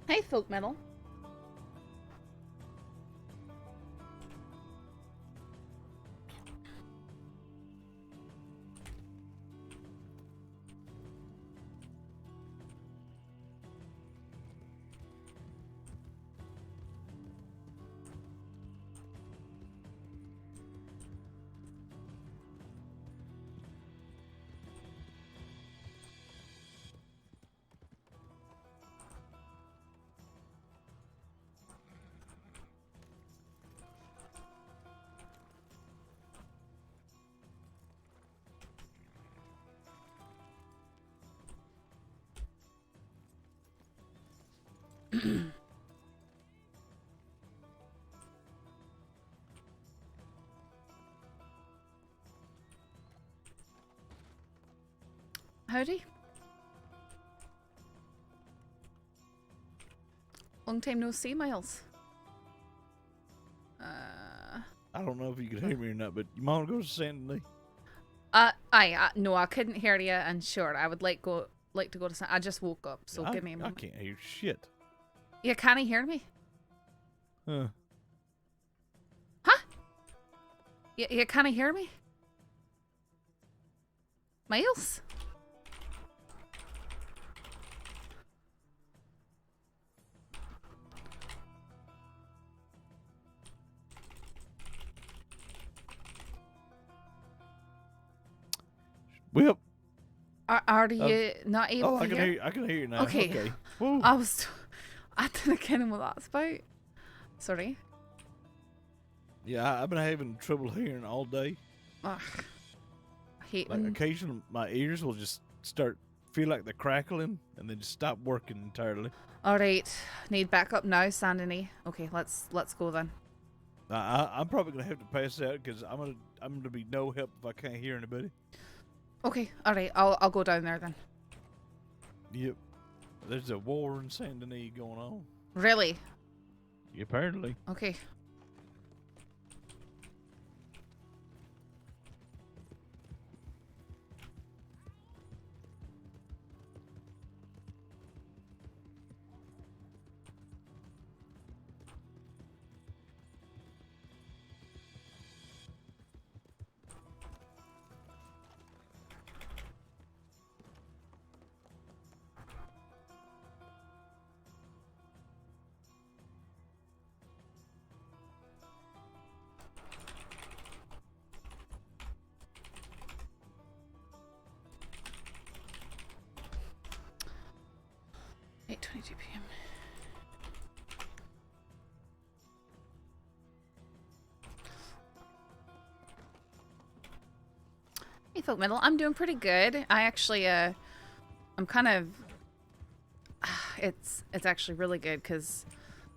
Hey, folk metal. Howdy. Long time no see, Miles. I don't know if you could hear me or not, but you might go to Saint Denis. No, I couldn't hear you, and sure, I would like to go to San. I just woke up, so give me a moment. I can't hear shit. You can't hear me? Huh? You can't hear me? Miles? Well, Are you not able to hear? I can hear you now. Okay. Woo. I didn't get him with that spout. Sorry. Yeah, I've been having trouble hearing all day. Ugh. I hate Like when... occasionally my ears will just feel like they're crackling and then just stop working entirely. Alright. Need backup now, Sandini. Okay, let's go then. I'm probably gonna have to pass out because I'm gonna be no help if I can't hear anybody. Okay, alright, I'll go down there then. Yep. There's a war in Saint Denis going on. Really? Apparently. Okay. p.m. Hey, folk metal. I'm doing pretty good. I actually, I'm kind of. It's actually really good because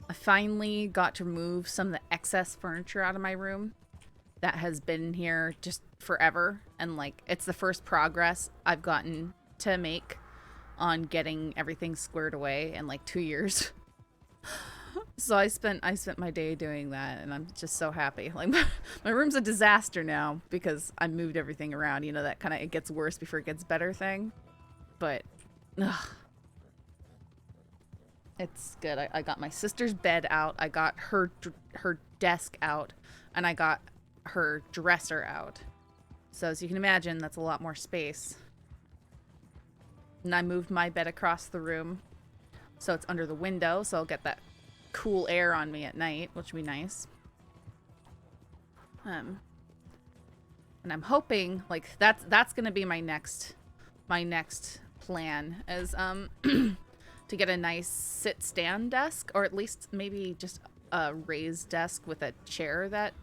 I finally got to remove some of the excess furniture out of my room that has been here just forever, and like it's the first progress I've gotten to make on getting everything squared away in like 2 years. So I spent my day doing that, and I'm just so happy. Like my room's a disaster now because I moved everything around. You know, that kind of it gets worse before it gets better thing. But it's good. I got my sister's bed out. I got her desk out, and I got her dresser out. So as you can imagine, that's a lot more space. And I moved my bed across the room, so it's under the window, so I'll get that cool air on me at night, which would be nice. And I'm hoping like that's gonna be my next plan is to get a nice sit-stand desk, or at least maybe just a raised desk with a chair that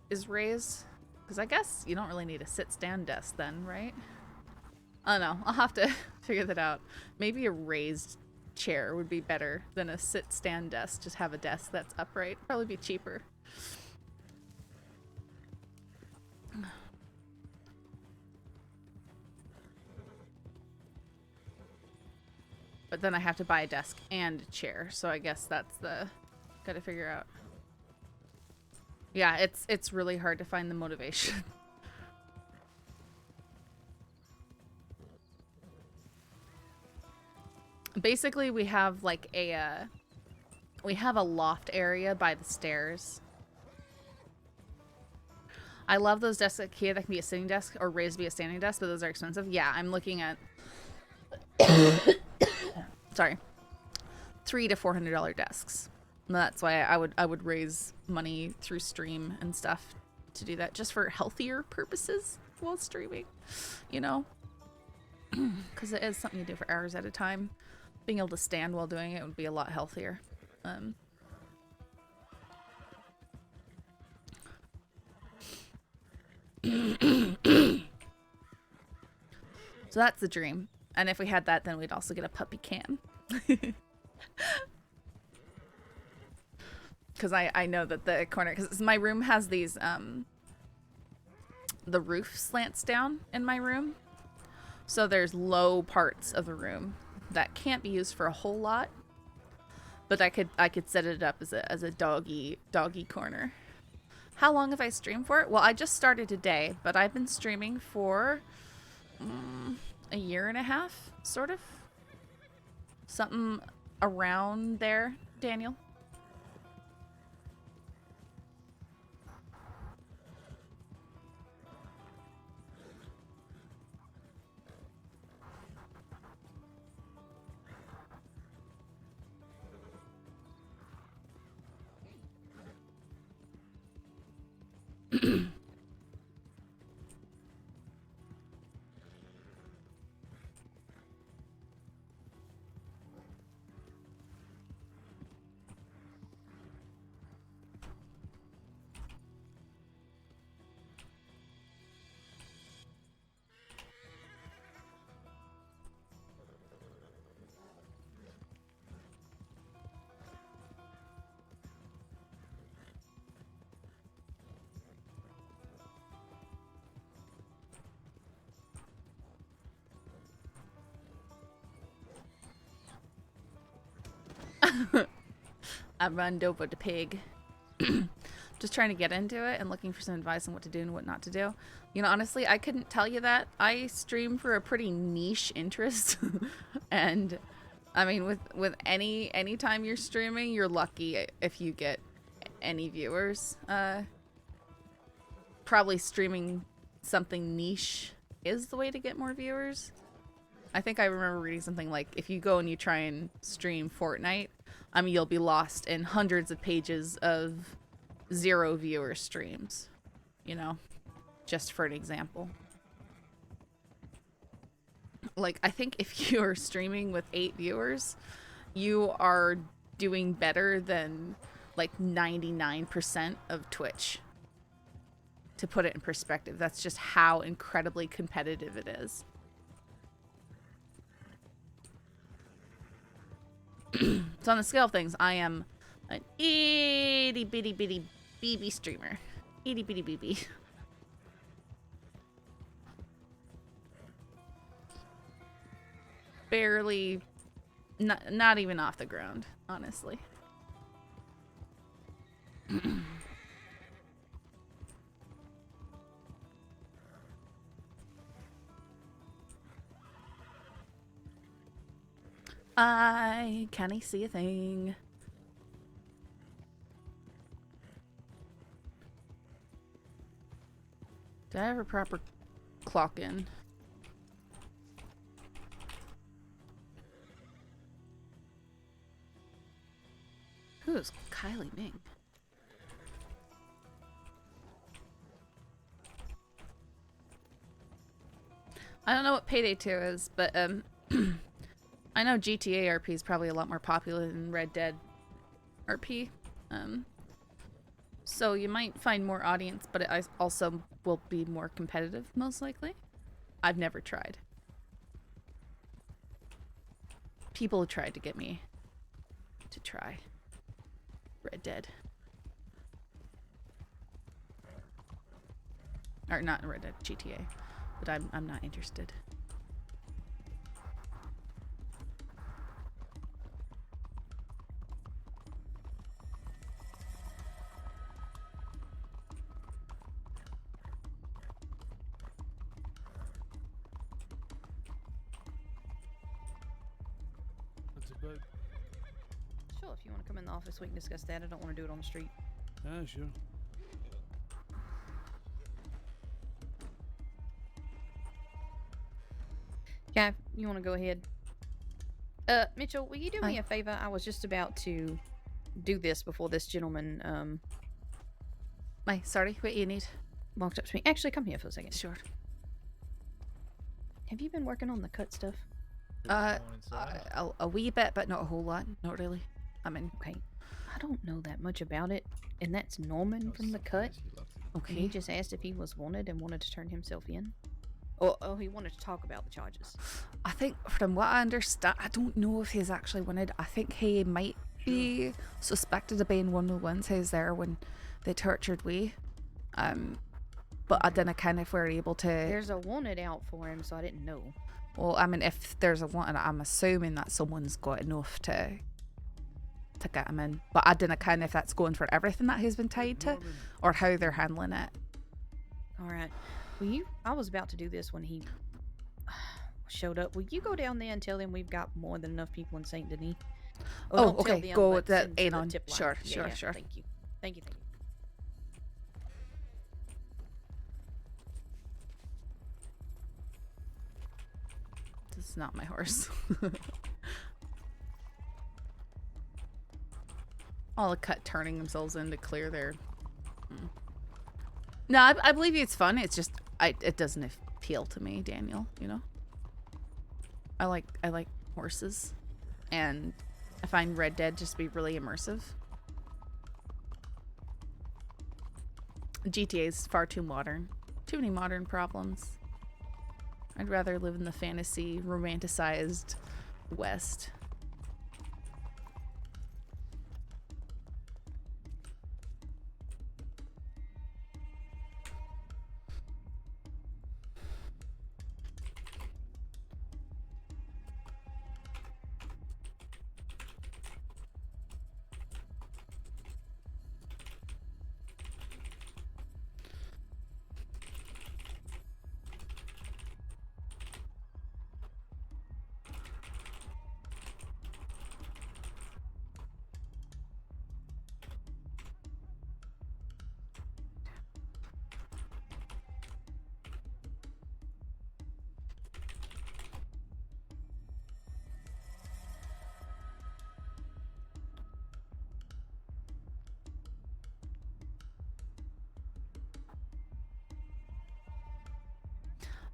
is raised, because I guess you don't really need a sit-stand desk then, right? I don't know. I'll have to figure that out. Maybe a raised chair would be better than a sit-stand desk. Just have a desk that's upright. Probably be cheaper. But then I have to buy a desk and a chair, so I guess that's the gotta figure out. Yeah, it's really hard to find the motivation. Basically, we have like we have a loft area by the stairs. I love those desks at IKEA that can be a sitting desk or raised to be a standing desk, but those are expensive. Yeah, I'm looking at sorry, $300 to $400 desks. And that's why I would raise money through stream and stuff to do that, just for healthier purposes while streaming, you know, because it is something you do for hours at a time. Being able to stand while doing it would be a lot healthier. So that's the dream. And if we had that, then we'd also get a puppy cam. Because I know that the corner, because my room has these, the roof slants down in my room. So there's low parts of the room that can't be used for a whole lot. But I could set it up as a doggy corner. How long have I streamed for it? Well, I just started today, but I've been streaming for a year and a half, sort of. Something around there, Daniel. I run over the pig. Just trying to get into it and looking for some advice on what to do and what not to do. You know, honestly, I couldn't tell you that. I stream for a pretty niche interest. And I mean, with any time you're streaming, you're lucky if you get any viewers. Probably streaming something niche is the way to get more viewers. I think I remember reading something like, if you go and you try and stream Fortnite, I mean, you'll be lost in hundreds of pages of 0 viewer streams, you know, just for an example. Like, I think if you're streaming with 8 viewers, you are doing better than like 99% of Twitch. To put it in perspective, that's just how incredibly competitive it is. So on the scale of things, I am an itty bitty bitty BB streamer. Itty bitty BB. Barely, not even off the ground, honestly. I can't see a thing. Did I have a proper clock in? Who's Kylie Ming? I don't know what Payday 2 is, but I know GTA RP is probably a lot more popular than Red Dead RP. So you might find more audience, but it also will be more competitive, most likely. I've never tried. People tried to get me to try Red Dead. Or not Red Dead, GTA. But I'm not interested. suspect? Sure, if you want to come in the office, we can discuss that. I don't want to do it on the street. Ah, sure. Yeah, you want to go ahead? Mitchell, will you do me a favor? I was just about to do this before this gentleman, Sorry, what you need? walked up to me. Actually, come here for a second. Sure. Have you been working on the cut stuff? A wee bit, but not a whole lot. Not really. I mean, Okay. I don't know that much about it, and that's Norman from the cut. And he okay. just asked if he was wanted and wanted to turn himself in. Oh, he wanted to talk about the charges. I think from what I understand, I don't know if he's actually wanted. I think he might be suspected of being one of the ones who's there when they tortured we. But I didn't kind of were able to. There's a wanted out for him, so I didn't know. Well, I mean, if there's a wanted, I'm assuming that someone's got enough to get him in. But I didn't kind of if that's going for everything that he's been tied to, or how they're handling it. All right. I was about to do this when he showed up. Will you go down there and tell him we've got more than enough people in Saint Denis? Oh, don't tell okay. them, Go but with that send to the anon. tip line. Sure, Yeah, sure, yeah. sure. Thank you. Thank you. This is not my horse. All the cut turning themselves in to clear their. No, I believe you. It's fun. It's just it doesn't appeal to me, Daniel. You know. I like horses, and I find Red Dead just to be really immersive. GTA is far too modern. Too many modern problems. I'd rather live in the fantasy, romanticized West.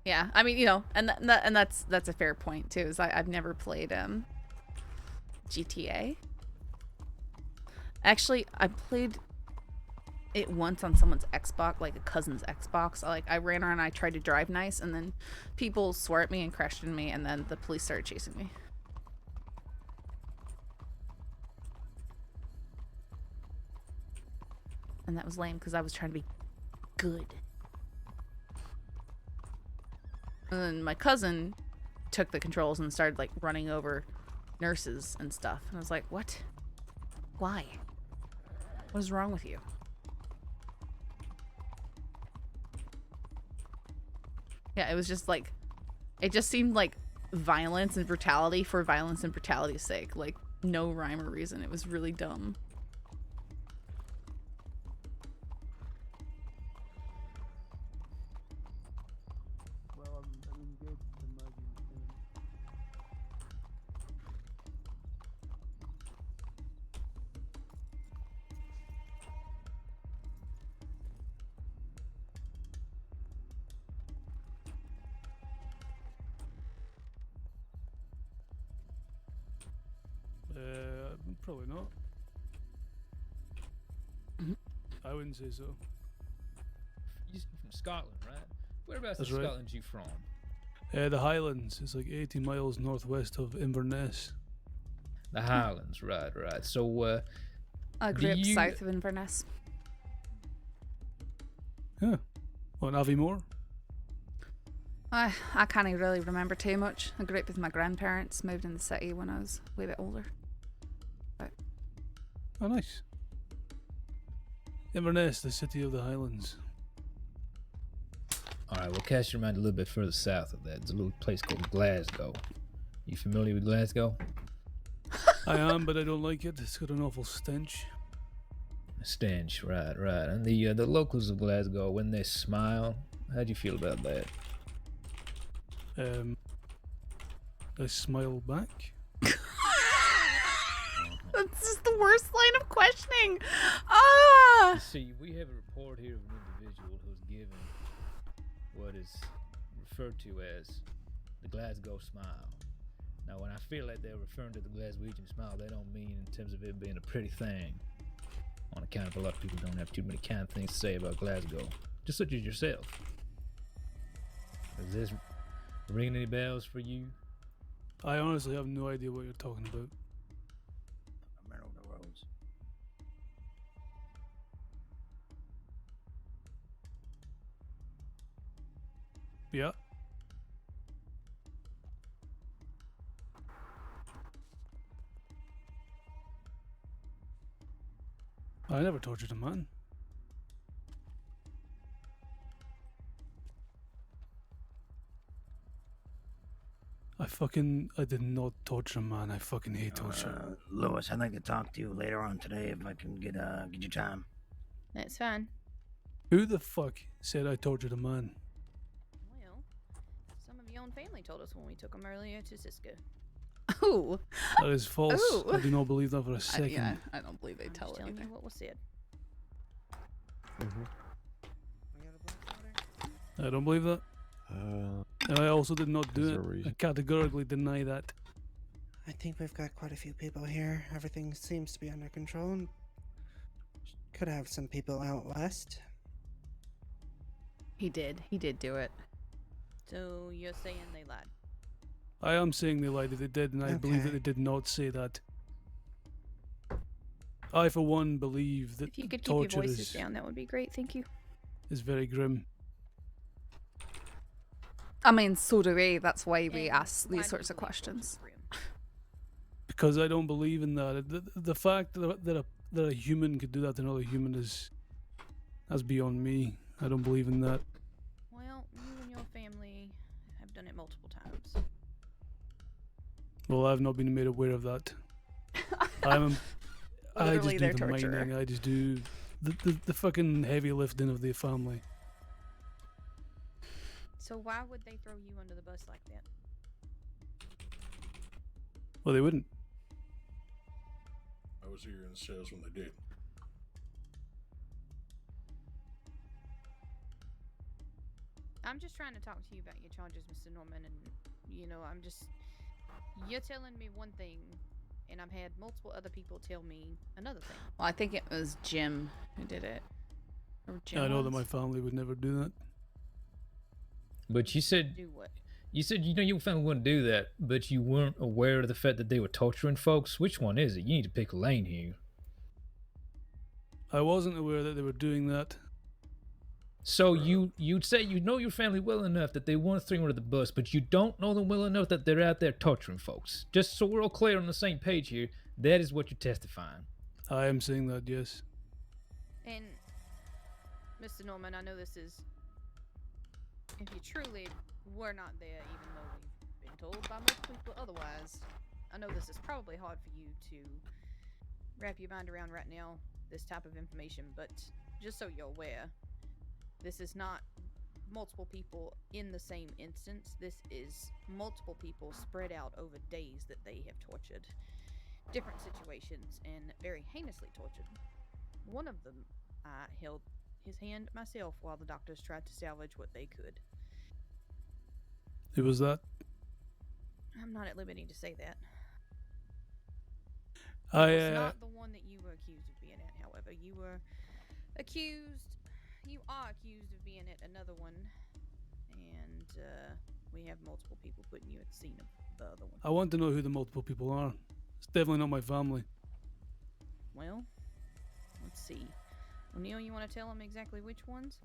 Yeah, I mean, you know, and that's a fair point too. Is I've never played GTA. Actually, I played it once on someone's Xbox, like a cousin's Xbox. I ran around, I tried to drive nice, and then people swore at me and crashed into me, and then the police started chasing me. And that was lame because I was trying to be good. And then my cousin took the controls and started like running over nurses and stuff. And I was like, what? Why? What is wrong with you? Yeah, it was just like, it just seemed like violence and brutality for violence and brutality's sake. Like, no rhyme or reason. It was really dumb. Probably not. I wouldn't say so. You're from Scotland, right? Whereabouts That's in right. Scotland you from? The Highlands. It's like 80 miles northwest of Inverness. The Highlands, right. So, I grew up you- south of Inverness. Yeah. What, Aviemore? I can't really remember too much. I grew up with my grandparents, moved in the city when I was a wee bit older. Oh, nice. Inverness, the city of the Highlands. all right, we'll cast your mind a little bit further south of that. There's a little place called Glasgow. You familiar with Glasgow? I am, but I don't like it. It's got an awful stench. Stench, right. And the locals of Glasgow, when they smile, how do you feel about that? I smile back. That's just the worst line of questioning. Ah! See, we have a report here of an individual who's given what is referred to as the Glasgow smile. Now, when I feel like they're referring to the Glaswegian smile, they don't mean in terms of it being a pretty thing. On account of a lot of people don't have too many kind things to say about Glasgow, just such as yourself. Is this ringing any bells for you? I honestly have no idea what you're talking about. I'm right over the roads. Yeah. I never tortured a man. I did not torture a man. I fucking hate torture. Lewis, I'd like to talk to you later on today if I can get your time. That's fine. Who the fuck said I tortured a man? Well, some of your own family told us when we took them earlier to Cisco. Ooh. That is false. Ooh. I do not believe that for a second. Yeah, I don't believe they I'm tell just telling anything. you what was said. I don't believe that. And I also did not do Is there a it. I reason? categorically deny that. I think we've got quite a few people here. Everything seems to be under control. And could have some people out west. He did do it. So you're saying they lied? I am saying they lied that they did, and I believe that Okay. they did not say that. I, for one, believe that If you could keep your torture voices down, that would be great. Thank you. is very grim. I mean, so do we. That's why we And ask why these do sorts you of believe torture questions. is grim? Because I don't believe in that. The fact that a human could do that to another human that's beyond me. I don't believe in that. Well, you and your family have done it multiple times. Well, I've not been made aware of that. I just Literally do their the torturer. mining. I just do the fucking heavy lifting of the family. So why would they throw you under the bus like that? Well, they wouldn't. I was here in the cells when they did. I'm just trying to talk to you about your charges, Mr. Norman, and you're telling me one thing, and I've had multiple other people tell me another thing. Well, I think it was Jim who did it. Or Jim I know that was. my family would never do that. But you said Do what? your family wouldn't do that, but you weren't aware of the fact that they were torturing folks. Which one is it? You need to pick a lane here. I wasn't aware that they were doing that. So you'd say you know your family well enough that they weren't throwing under the bus, but you don't know them well enough that they're out there torturing folks. Just so we're all clear on the same page here, that is what you're testifying. I am saying that, yes. And, Mr. Norman, I know this is... If you truly were not there, even though we've been told by most people otherwise, I know this is probably hard for you to wrap your mind around right now, this type of information, but just so you're aware, this is not multiple people in the same instance. This is multiple people spread out over days that they have tortured. Different situations and very heinously tortured. One of them, I held his hand myself while the doctors tried to salvage what they could. Who was that? I'm not at liberty to say that. I It's not the one that you were accused of being at, however. You are accused of being at another one, and we have multiple people putting you at the scene of the other one. I want to know who the multiple people are. It's definitely not my family. Well, let's see. O'Neill, you want to tell them exactly which ones?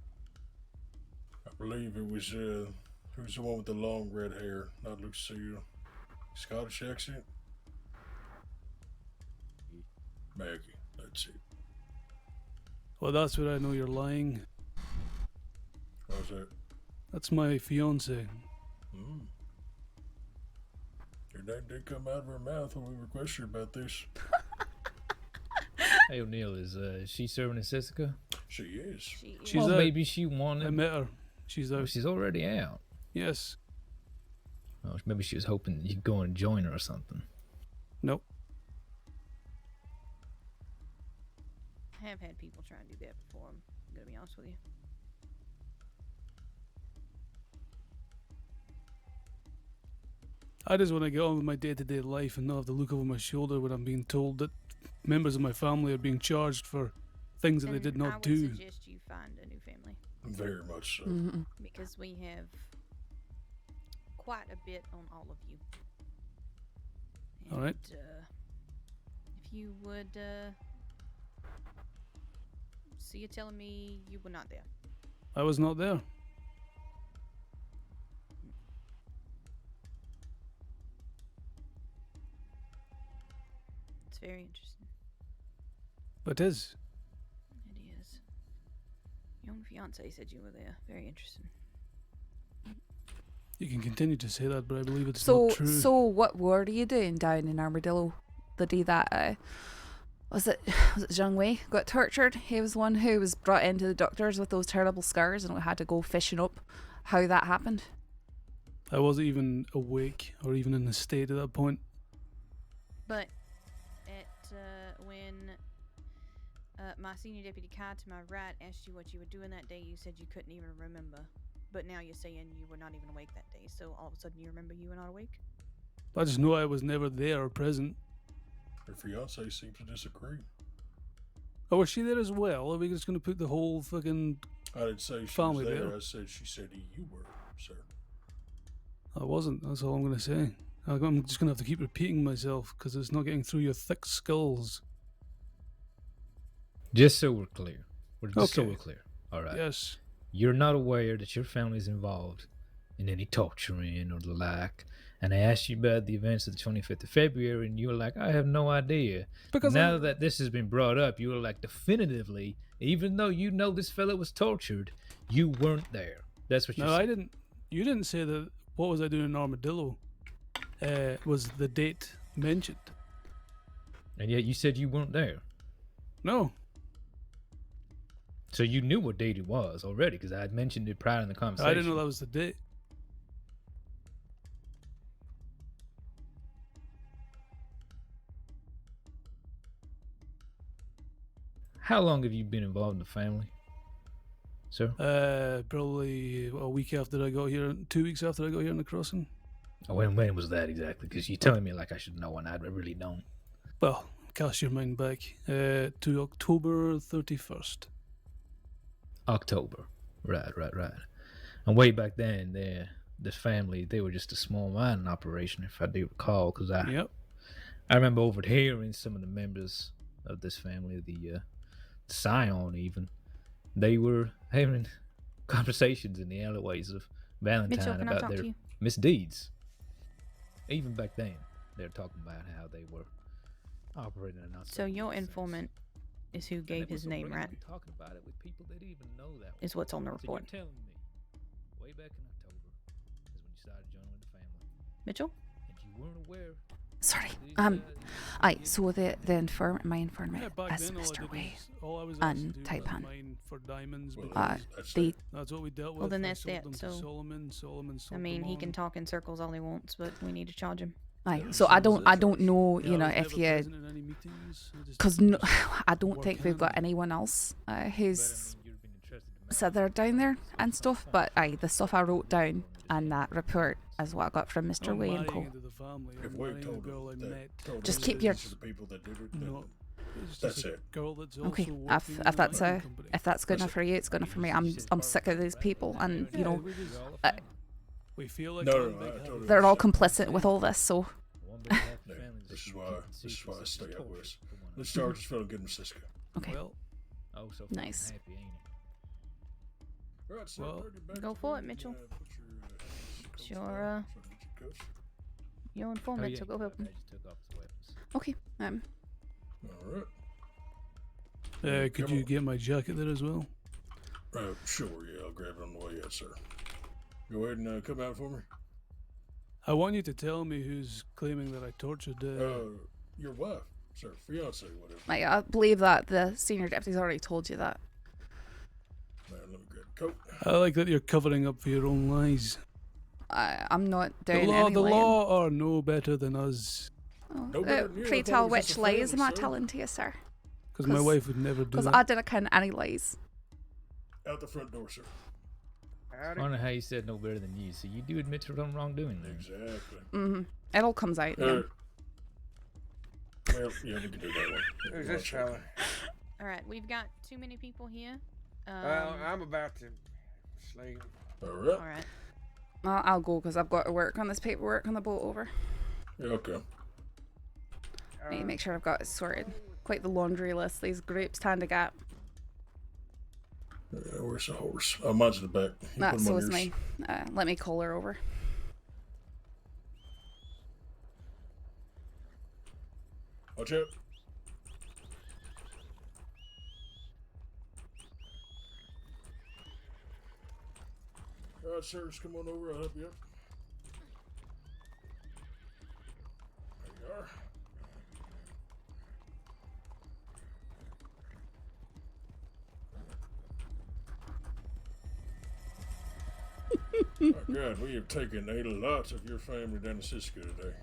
I believe it was the one with the long red hair, not Lucille. Scottish accent? Maggie, that's it. Well, that's where I know you're lying. How's that? That's my fiance. Hmm. You're That did come out of her mouth when we were questioned about this. Hey, O'Neill, is she serving in Jessica? She is. She's Well, out. maybe she wanted. I met her. She's Oh, out. she's already out. Yes. Oh, maybe she was hoping you could go and join her or something. Nope. I have had people try and do that before. I'm gonna be honest with you. I just want to get on with my day-to-day life and not have to look over my shoulder when I'm being told that members of my family are being charged for things that they And did I not would do. suggest you find a new family Very much so. Mhm. because we have quite a bit on all of you. All right. And, if you would, so you're telling me you were not there? I was not there. It's very interesting. It is. It is. Your own fiance said you were there. Very interesting. You can continue to say that, but I believe it's So, not true. so what were you doing down in Armadillo the day that was it Zhang Wei got tortured? He was the one who was brought into the doctors with those terrible scars, and we had to go fishing up how that happened. I wasn't even awake or even in a state at that point. But when my senior deputy Kai to my right asked you what you were doing that day, you said you couldn't even remember. But now you're saying you were not even awake that day. So all of a sudden you remember you were not awake? I just know I was never there or present. Her fiance seems to disagree. Oh, was she there as well? Are we just going to put the whole fucking... I didn't say she Family was there. there. I said she said you were, sir. I wasn't. That's all I'm going to say. I'm just going to have to keep repeating myself because it's not getting through your thick skulls. Just so we're clear. Just so Okay. we're clear. All right. Yes. You're not aware that your family's involved in any torturing or the like. And I asked you about the events of the 25th of February, and you were like, I have no idea. Because now that this has been brought up, you were like, definitively, even though you know this fella was tortured, you weren't there. That's what you No, said. I didn't. You didn't say that. What was I doing in Armadillo? Was the date mentioned? And yet you said you weren't there. No. So you knew what date it was already, because I had mentioned it prior in the conversation. I didn't know that was the date. How long have you been involved in the family, sir? Probably a week after I got here, 2 weeks after I got here in the crossing. Oh, when was that exactly? Because you're telling me like I should know, and I really don't. Well, cast your mind back to October 31st. October. Right. And way back then, this family, they were just a small mining operation, if I do recall, because Yep. I remember overhearing some of the members of this family, the Scion even, they were having conversations in the alleyways of Mitchell, Valentine can I about talk their to you? misdeeds. Even back then, they're talking about how they were operating and not. So your informant is who gave his name, right? Talking about it with people that didn't even know that. Is what's on the So you're report. telling me, way back in October, is when you started joining with the family, Mitchell? and you weren't aware. Sorry. of these, Aye. So my informant Yeah, back is then all I Mr. did Wei. was, all I was and asked to do Taipan. was mine for diamonds. Well, because that's They it. that's what we dealt with. Well, then I that's sold that, them to so- Solomon sold I mean, them he can on. talk in circles all he wants, but we need to charge him. Aye. Yeah, So so I was don't it. know, Yeah, you I know, was if never you, present in any meetings. I just- because no, just I don't work think we've in. got anyone else but, I who's mean, you've been interested in said they're down there and stuff. But aye, the stuff I wrote down and that report is what I got from Mr. I'm Wei and marrying Co. into the family. If I'm we marrying a told girl I her met. Just that keep these your- are the people that did it, No. It's That's just a it. girl that's Okay, also if working in if a that's mining a company. if that's good enough for you, it's good enough for me. I'm sick of these people, and you know we feel like No, one no, big I happy totally they're all understand. complicit with all this. So Yeah, this is why I stay out west. Let's charge this fellow good Cisco. okay, Well, Oh, so Nice. fucking happy, ain't it? Right, so Well, go for it, Mitchell. Sure, your Oh, informant, yeah, so go help I him. just took off his weapons. okay. All right. could Come you on. get my jacket there as well? Sure, yeah, I'll grab it on the way out, sir. Go ahead and come out for me. I want you to tell me who's claiming that I tortured. Your wife, sir, fiance, whatever. I believe that the senior deputy's already told you that. Man, let me grab a coat. I like that you're covering up for your own lies. I'm not The doing law, any the lying. law are no better than us. Oh, No better than you, I pray thought tell it was just which a lies family, am I sir. telling to you, sir? Because my 'Cause- wife would never do Because that. I didn't count any lies. Out the front door, sir. I don't know how you said no better than you, so you do admit to some wrongdoing then. Exactly. Mm-hmm. It all comes out. then. Well, yeah, we can do that one. Yeah, Who's one this second. fella? All right, we've got too many people here. Well, I'm about to sleep. All right. All right. I'll go because I've got to work on this paperwork on the boat over. Yeah, okay. I need to make sure I've got it sorted. Quite the laundry list. These groups tend to get. Where's the horse? Oh, mine's in the back. You put That 'em so on is yours. mine. Let me call her over. Watch out. All right, sir, just come on over. I'll help you up. There you are. My God, we have taken a lot of your family down to Cisco today.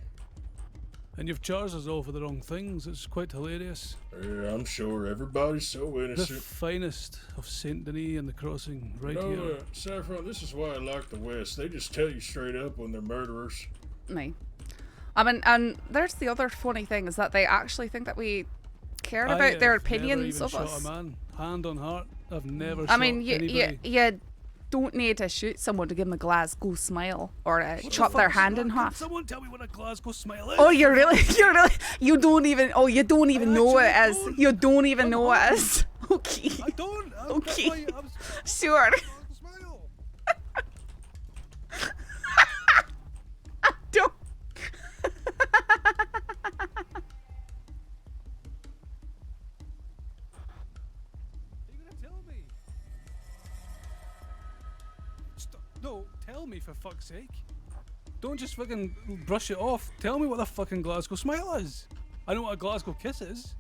And you've charged us all for the wrong things. It's quite hilarious. Yeah, I'm sure everybody's so The innocent. finest of Saint Denis and the crossing, right No, here. Saffron, this is why I like the West. They just tell you straight up when they're murderers. Me. I mean, and there's the other funny thing is that they actually think that we care I about their have opinions never even of shot us. a man. Hand on heart, I've never I shot mean, anybody. you don't need to shoot someone to give them a Glasgow smile or What the chop fuck their is hand that? in Can half. someone tell me what a Glasgow smile is? Oh, you don't even know what it actually is. don't. You don't even I'm know what it hungry. is. Okay. I don't. Okay. Sure. Smile. I don't. Are you gonna tell me? Stop. No, tell me for fuck's sake. Don't just fucking brush it off. Tell me what the fucking Glasgow smile is. I know what a Glasgow kiss is.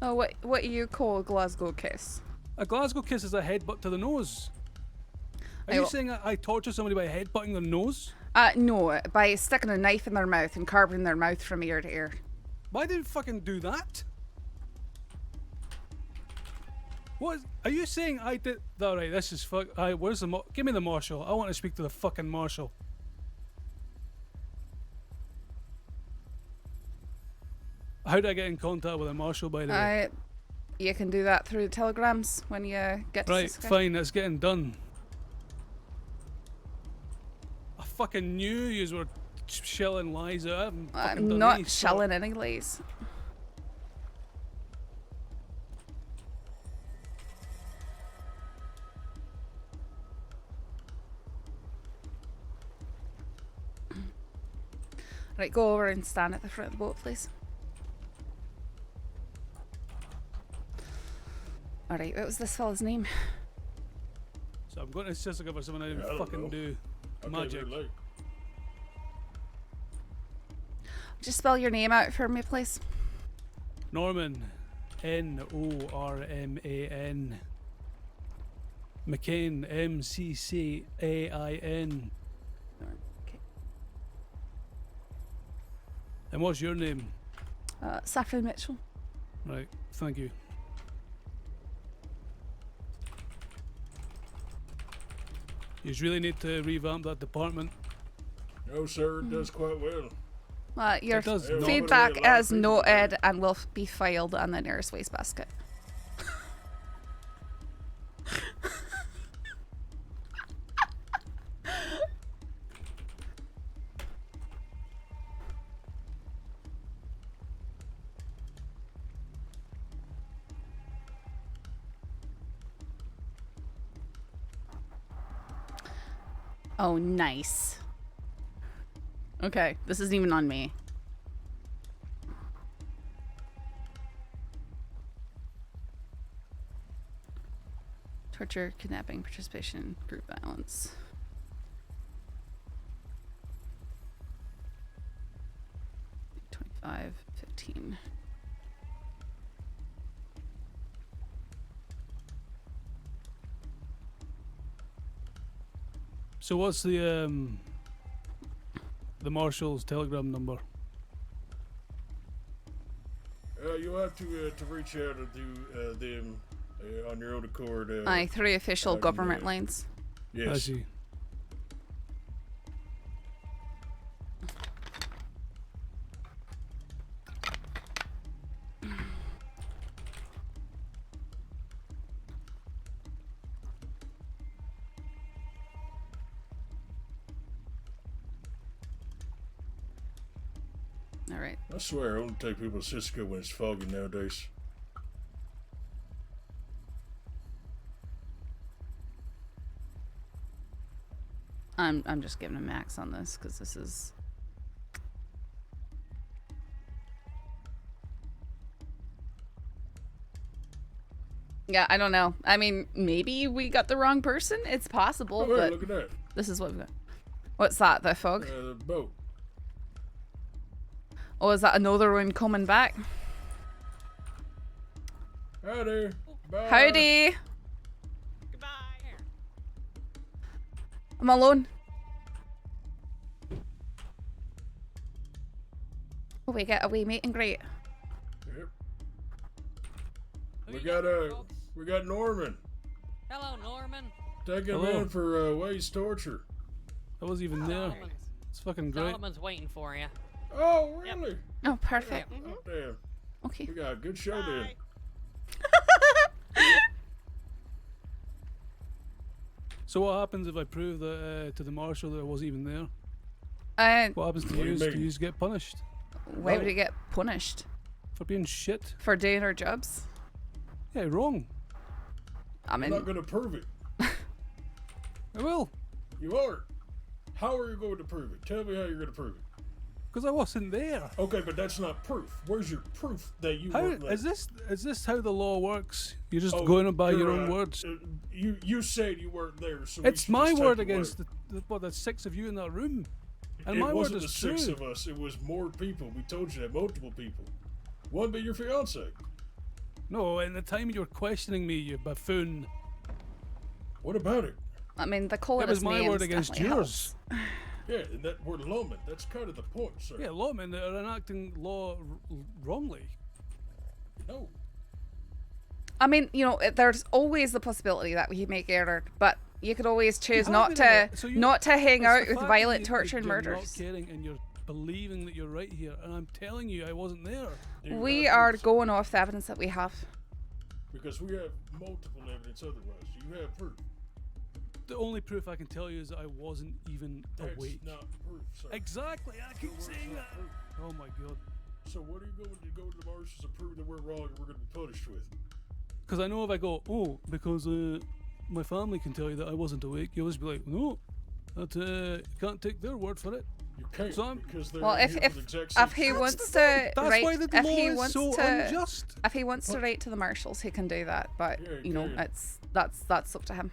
Oh, what do you call a Glasgow kiss? A Glasgow kiss is a headbutt to the nose. Are you Well- saying I torture somebody by headbutting their nose? No, by sticking a knife in their mouth and carving their mouth from ear to ear. Why did you fucking do that? What? Are you saying I did? Alright, this is fuck. Where's the give me the marshal. I want to speak to the fucking marshal. How do I get in contact with a marshal, by the way? You can do that through the telegrams when you get to Right, Cisco. fine, it's getting done. I fucking knew you were shelling lies out. I haven't fucking I'm done not any shelling any lies. Right, go over and stand at the front of the boat, please. Alright, what was this fella's name? So I'm going to Sisika for something I didn't Yeah, I don't fucking know. do. I came Magic. here late. Just spell your name out for me, please. Norman. Norman. McCain. MCCAIN. Okay. And what's your name? Saffron Mitchell. Right, thank you. You really need to revamp that department. No, sir, it does quite well. Your It does Yeah, not. feedback Nobody allowed is people to noted and will be filed on the nearest wastebasket. Oh, nice. Okay, this isn't even on me. Torture, kidnapping, participation in group violence. 5, 15. So what's the marshal's telegram number? You'll have to reach out to them on your own accord. Aye, 3 official I can, government lines. I Yes. see. All right. I swear, I only take people to Cisco when it's foggy nowadays. I'm just giving a max on this because this is. Yeah, I don't know. I mean, maybe we got the wrong person. It's possible, Oh, hey, but look at that. this is what we've got. What's that? The fog? The boat. Oh, is that another one coming back? Hi there. Bye. Howdy. Goodbye. I'm alone. Oh, we get a wee meet and greet. Yep. Who We you got folks? we got Norman. Hello, Norman. Taking him Hello. in for waste torture. I wasn't even there. Solomon's, It's fucking great. Solomon's waiting for you. Oh, really? Oh, perfect. Oh, damn. Okay. We got a good show then. So what happens if I prove that to the marshal that I wasn't even there? What happens to What do you you? Do mean? you get punished Why would he get punished? for being shit? For doing our jobs? Yeah, wrong. I I'm mean, not going to prove it. I will, You are. How are you going to prove it? Tell me how you're going to prove it. because I wasn't there. Okay, but that's not proof. Where's your proof that you How weren't there? is this how the law works? You're just Oh, going by your you're, own words. You said you weren't there, so we It's should my just take word your against the 6 of you in that room, and it my word wasn't is the true. 6 of us. It was more people. We told you that, multiple people. One be your fiance. No, in the time you were questioning me, you buffoon. What about it? I mean, the calling It was us my names word against definitely yours. helps. Yeah, and that word lawman. That's kind of the point, sir. Yeah, lawmen are enacting law wrongly. No. I mean, you know, there's always the possibility that we make error, but you could always choose You not have to been in it, so not to hang it's out the with fact violent that torture and you're murders. not caring and you're believing that you're right here, and I'm telling you, I wasn't there. Do you We have are proof? going off the evidence that we have. Because we have multiple evidence otherwise. You have proof. The only proof I can tell you is that I wasn't even That's awake. not proof, sir. Exactly, I keep Your word's saying not that. proof. Oh my god. So what are you going to go to the marshals to prove that we're wrong and we're going to be punished with? Because I know if I go, oh, because my family can tell you that I wasn't awake, you'll just be like, no, that can't take their word for it. You can't So I'm- because they're Well, here if for if the exact same if he shit. wants to That's write, why the if law he is wants so to, unjust. if he wants to write to the marshals, he can do that. But Yeah, he you know, can. it's that's up to him.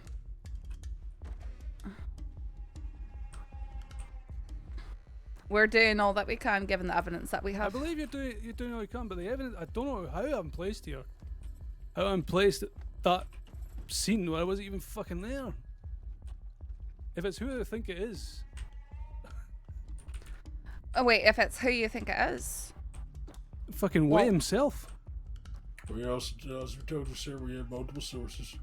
We're doing all that we can, given the evidence that we I have. believe you're doing all you can, but the evidence, I don't know how I'm placed here. How I'm placed at that scene where I wasn't even fucking there. If it's who I think it is, Oh wait, if it's who you think it is, fucking Well- Way himself. We also told you, sir, we have multiple sources.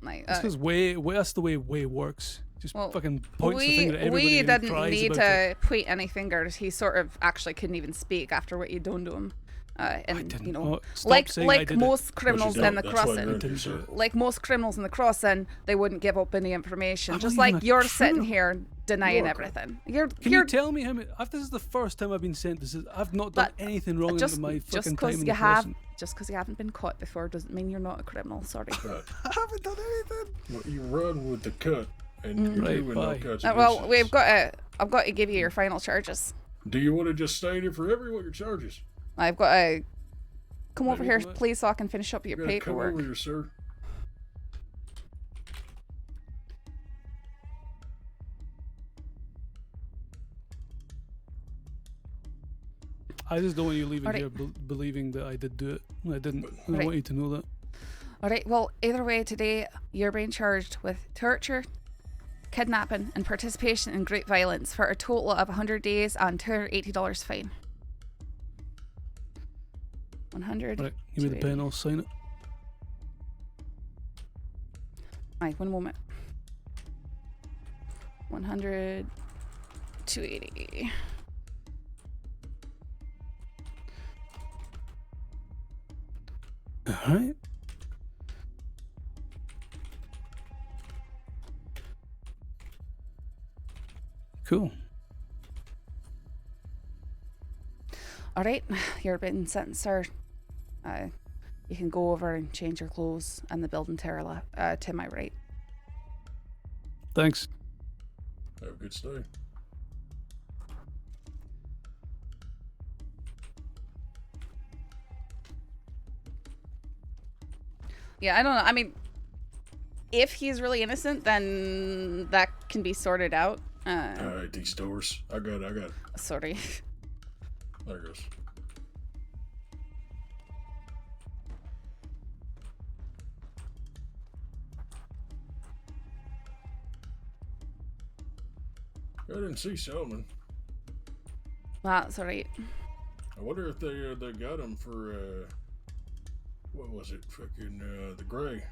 like It's because Way, that's the way Way works. Just Well, fucking points the we finger at everybody we and didn't cries need about it. to point any fingers. He sort of actually couldn't even speak after what you'd done to him. And didn't. you know, Oh, stop like saying I did it. most criminals But you in the don't. That's why crossing, you're in Didn't here, do sir. it. like most criminals in the crossing, they wouldn't give up any information. I'm Just not even like a you're sitting criminal. here denying You're a everything. You're Can you tell me how many? This is the first time I've been sent. I've not done But anything wrong just in my just fucking time because in you the have prison. just because you haven't been caught before doesn't mean you're not a criminal. Sorry. Right. I haven't done anything. Well, you run with the cut, and you're Right, doing all bye. kinds of Well, incidents. I've got to give you your final charges. Do you want to just stay there forever? What your charges? I've got to come over Maybe here, do it. please, so I can finish up your You gotta come paperwork. over here, sir. I just don't want you leaving Alright. here believing that I did do it. I didn't. I Right. want you to know that. Alright, well, either way, today you're being charged with torture, kidnapping, and participation in great violence for a total of 100 days and $280 fine. 100. Right, give me the pen, I'll sign it. Aye, one moment. 100, 280. Alright. Cool. Alright, you're being sentenced, sir. You can go over and change your clothes in the building to my right. Thanks. Have a good stay. Yeah, I don't know. I mean, if he's really innocent, then that can be sorted out. Alright, these doors. I got it. Sorry. There it goes. I didn't see Selman. That's alright. I wonder if they got him for what was it? Fucking the Gray.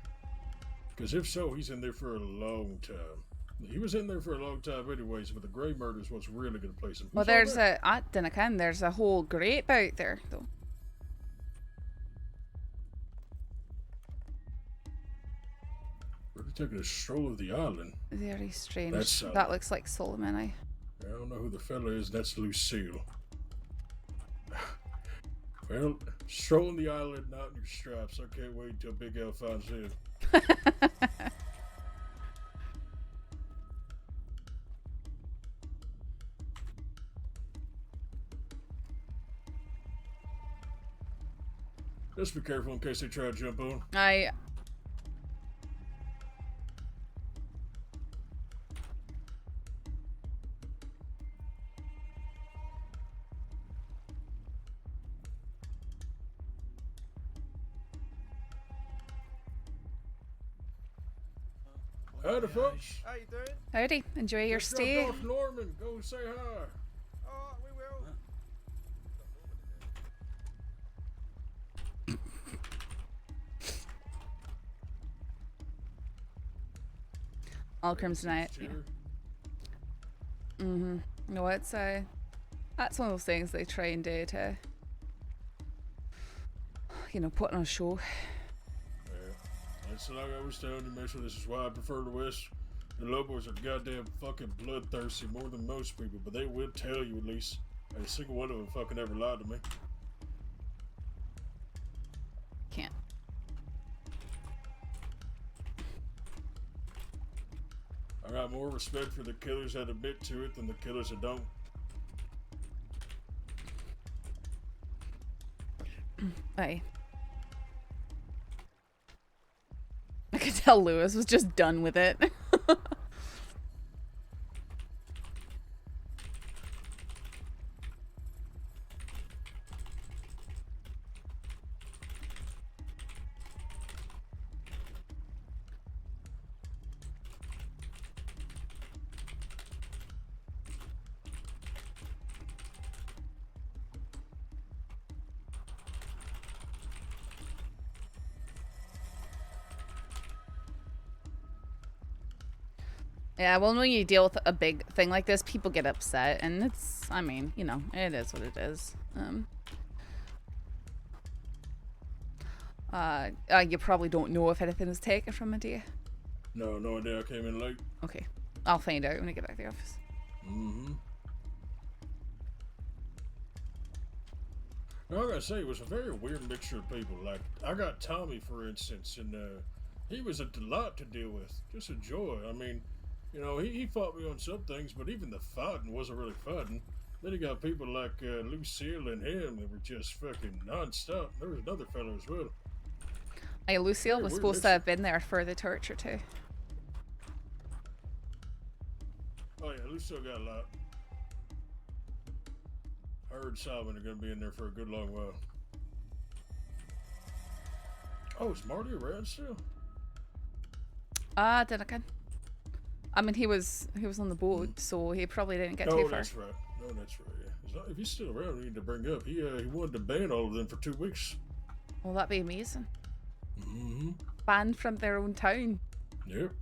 Because if so, he's in there for a long time. He was in there for a long time anyways, but the Gray murder is what's really gonna place him. Well, there's there's a whole grape out there, though. We're taking a stroll of the island. Very strange. That's, that looks like Solomon. I don't know who the fella is. That's Lucille. Well, strolling the island, not in your straps. I can't wait till Big L finds him. Just be careful in case they try to jump on. Howdy, folks. How you doing? Howdy. Enjoy your Just stay. dropped off Norman. Go say hi. Oh, we will. All Crimsonite. Mm-hmm. No, it's that's one of those things they try and do to, put on a show. Yeah. That's like I was telling you, Mitchell. This is why I prefer the West. The Lobos are goddamn fucking bloodthirsty more than most people, but they will tell you at least. Ain't a single one of them fucking ever lied to me. Can't. I got more respect for the killers that admit to it than the killers that don't. Aye. I could tell Lewis was just done with it. Yeah, well, when you deal with a big thing like this, people get upset, and it's, I mean, it is what it is. You probably don't know if anything was taken from it, do you? No, no idea. I came in late. Okay. I'll find out when I get back to the office. Mm-hmm. Now, I gotta say, it was a very weird mixture of people. Like, I got Tommy, for instance, and he was a delight to deal with. Just a joy. I mean, he fought me on some things, but even the fighting wasn't really fighting. Then you got people like Lucille and him that were just fucking non-stop. There was another fellow as well. Hey, Lucille was supposed to have been there for the torture too. Oh yeah, Lucille got a lot. I heard Simon are gonna be in there for a good long while. Oh, is Marty around still? Did I? I mean, he was on the boat, so he probably didn't get No, too far. that's right. No, that's right. Yeah. If he's still around, we need to bring up. He wanted to ban all of them for 2 weeks. Well, that'd be amazing. Mm-hmm. Banned from their own town. Yep.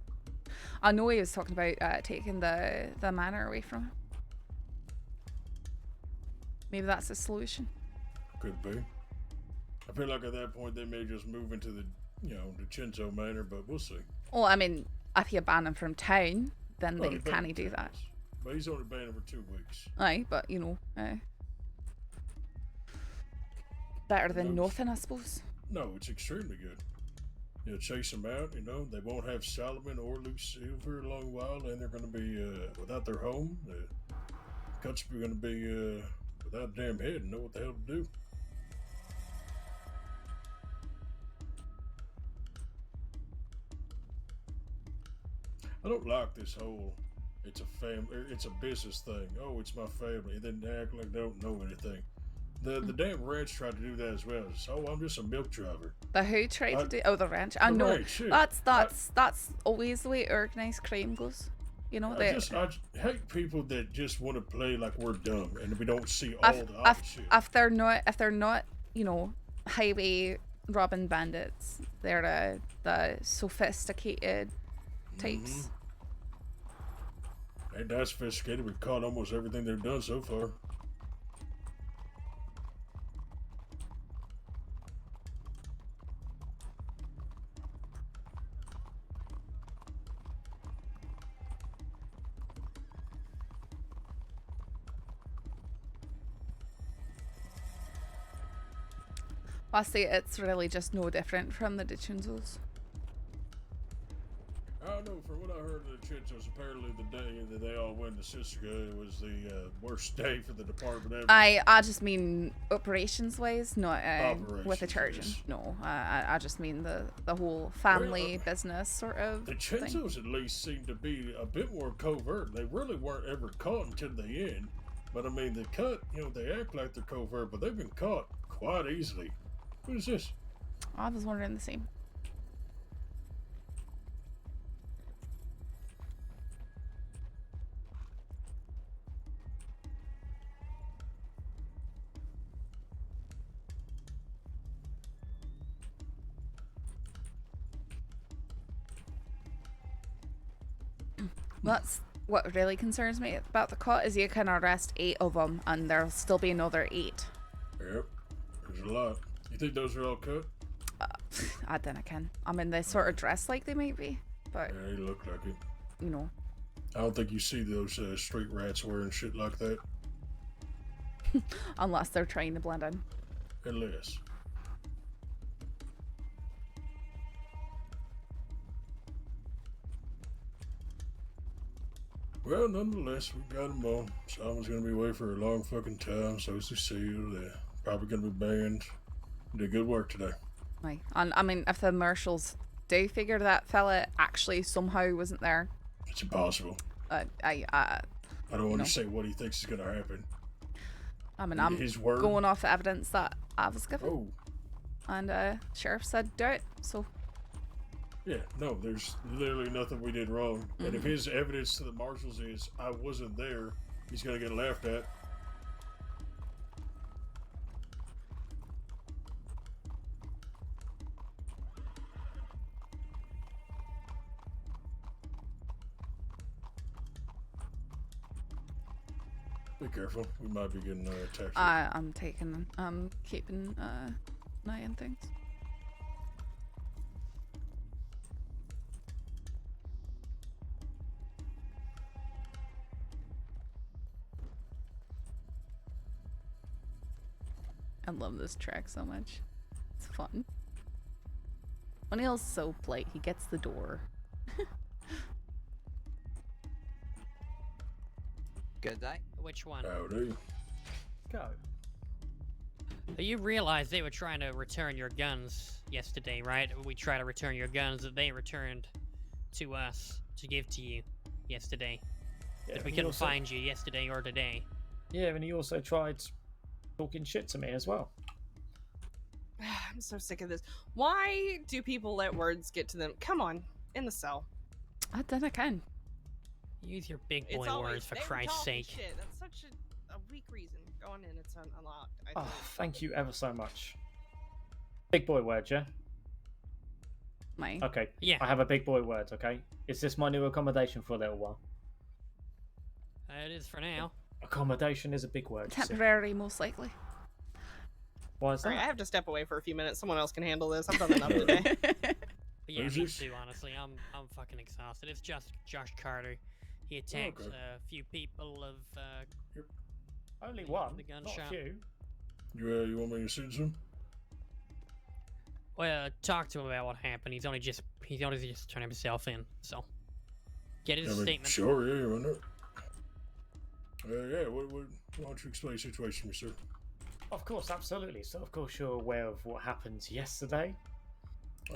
I know he was talking about taking the manor away from him. Maybe that's the solution. Could be. I feel like at that point they may just move into the, the Chinzo Manor, but we'll see. Well, I mean, if you ban him from town, then Well, they he banned can't do that. Texas, but he's only banned for 2 weeks. Aye, but better than No. nothing, I suppose. No, it's extremely good. You'll chase them out, they won't have Solomon or Lucille for a long while, and they're going to be without their home. The Cuts are going to be without a damn head and know what the hell to do. I don't like this whole it's a business thing. Oh, it's my family. And then they act like they don't know anything. The damn ranch tried to do that as well. So, I'm just a milk driver. The who tried to do? Oh, the ranch. I the know. ranch, yeah. That's always the way organised crime goes. You know, I hate people that just want to play like we're dumb and we don't see all the other shit. if they're not, highway robbing bandits, they're the sophisticated types. Ain't that sophisticated? We've caught almost everything they've done so far. I say it's really just no different from the Dichinzos. I don't know, from what I heard of the Chinchos, apparently the day that they all went to Sissica was the worst day for the department ever. I just mean operations wise, not with the Operations, charging. yes. No, I just mean the whole family business sort of The thing. Chinchos at least seemed to be a bit more covert. They really weren't ever caught until the end. But I mean, the Cut, they act like they're covert, but they've been caught quite easily. What is this? I was wondering the same. That's what really concerns me about the cut is you can arrest 8 of them and there'll still be another 8. Yep, there's a lot. You think those are all cut? I don't know. I mean, they sort of dress like they might be, but Yeah, they look like it. I don't think you see those street rats wearing shit like that. unless they're trying to blend in. Unless. Well, nonetheless, we got them all. Someone's gonna be away for a long fucking time, so is Lucille. They're probably gonna be banned. Did good work today. Right. And I mean, if the marshals do figure that fella actually somehow wasn't there, It's impossible. I don't want to say what he thinks is gonna happen. I mean, I'm His word. going off the evidence that I was given. Oh, And sheriff said do it, so yeah. No, there's literally nothing we did wrong. And if his evidence to the marshals is I wasn't there, he's gonna get laughed at. Be careful. We might be getting attacked. I'm keeping an eye on things. I love this track so much. It's fun. O'Neill's so polite, he gets the door. Good day. Which one? Howdy. Go. You realize they were trying to return your guns yesterday, right? We tried to return your guns that they returned to us to give to you yesterday. Yeah, That we he couldn't also- find you yesterday or today. Yeah, and he also tried talking shit to me as well. I'm so sick of this. Why do people let words get to them? Come on, in the cell. I done again. Use your big It's boy always, words, for they were Christ's talking sake. Shit. That's such a weak reason. Go on in, it's unlocked. I Oh, think. thank you ever so much. Big boy word, yeah? Mine. Okay. Yeah. I have a big boy word, okay? Is this my new accommodation for a little while? It is for now. Accommodation is a big word. you see. Temporary, most likely. Why is that? Alright, I have to step away for a few minutes. Someone else can handle this. I've done enough today. But yeah, Who's me this? too, honestly. I'm fucking exhausted. It's just Josh Carter. He attacked Okay. a few people of Only the- one, the gun not shop. a few. You want me to send some? Well, talk to him about what happened. He's only just turned himself in. So get his statement. Sure, yeah, why not? Yeah, why don't you explain the situation, sir? Of course, absolutely. So, of course, you're aware of what happened yesterday.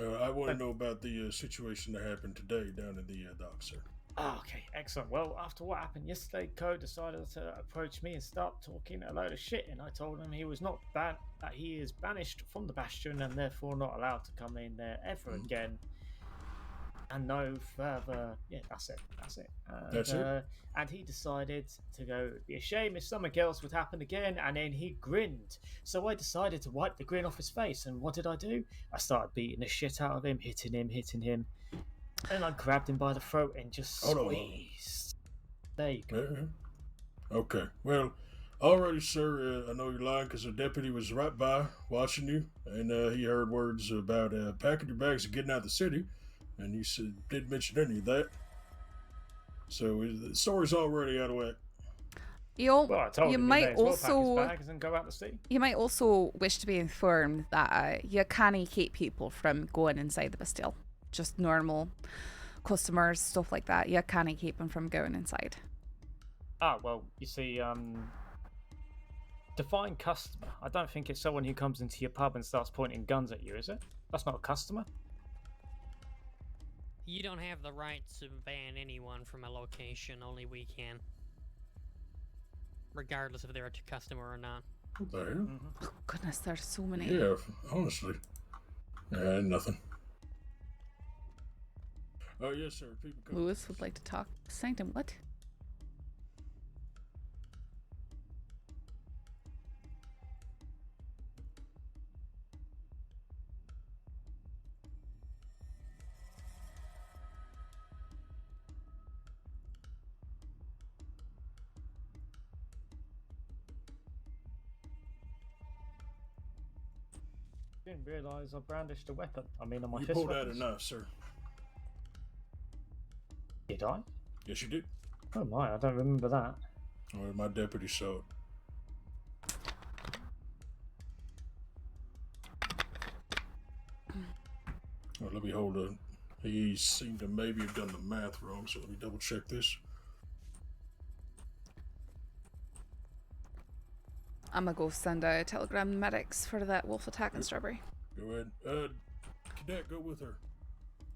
I want to know about the situation that happened today down in the dock, sir. Oh, okay, excellent. Well, after what happened yesterday, Ko decided to approach me and start talking a load of shit, and I told him he was not that he is banished from the Bastion and therefore not allowed to come in there ever again. And no further. Yeah, that's it. And, That's it? And he decided to go, it'd be a shame if something else would happen again, and then he grinned. So I decided to wipe the grin off his face, and what did I do? I started beating the shit out of him, hitting him. And I grabbed him by the throat and just Hold on. squeezed. There you go. Yeah. Okay. Well, alrighty, sir. I know you're lying because the deputy was right by watching you, and he heard words about packing your bags and getting out of the city, and you didn't mention any of that. So the story's already out of whack. Well, I told you him he might may as well also pack his bags and go out to sea. you might also wish to be informed that you can't keep people from going inside the Bastille. Just normal customers, stuff like that. You can't keep them from going inside. Ah, well, you see, define customer. I don't think it's someone who comes into your pub and starts pointing guns at you, is it? That's not a customer. You don't have the right to ban anyone from a location. Only we can. Regardless if they're a customer or not. What the hell? Oh, goodness, there's so many. Yeah, honestly. Nothing. Oh, yes, sir. People come. Lewis would like to talk. Sanctum, what? Didn't realise I brandished a weapon. I mean, on my You fist pulled out a weapons. knife, sir. Did I? Yes, you did. Oh my, I don't remember that. Well, my deputy saw it. Well, let me hold on. He seemed to maybe have done the math wrong, so let me double check this. I'm gonna go send a telegram to medics for that wolf attack in Strawberry. Go ahead. Cadet, go with her.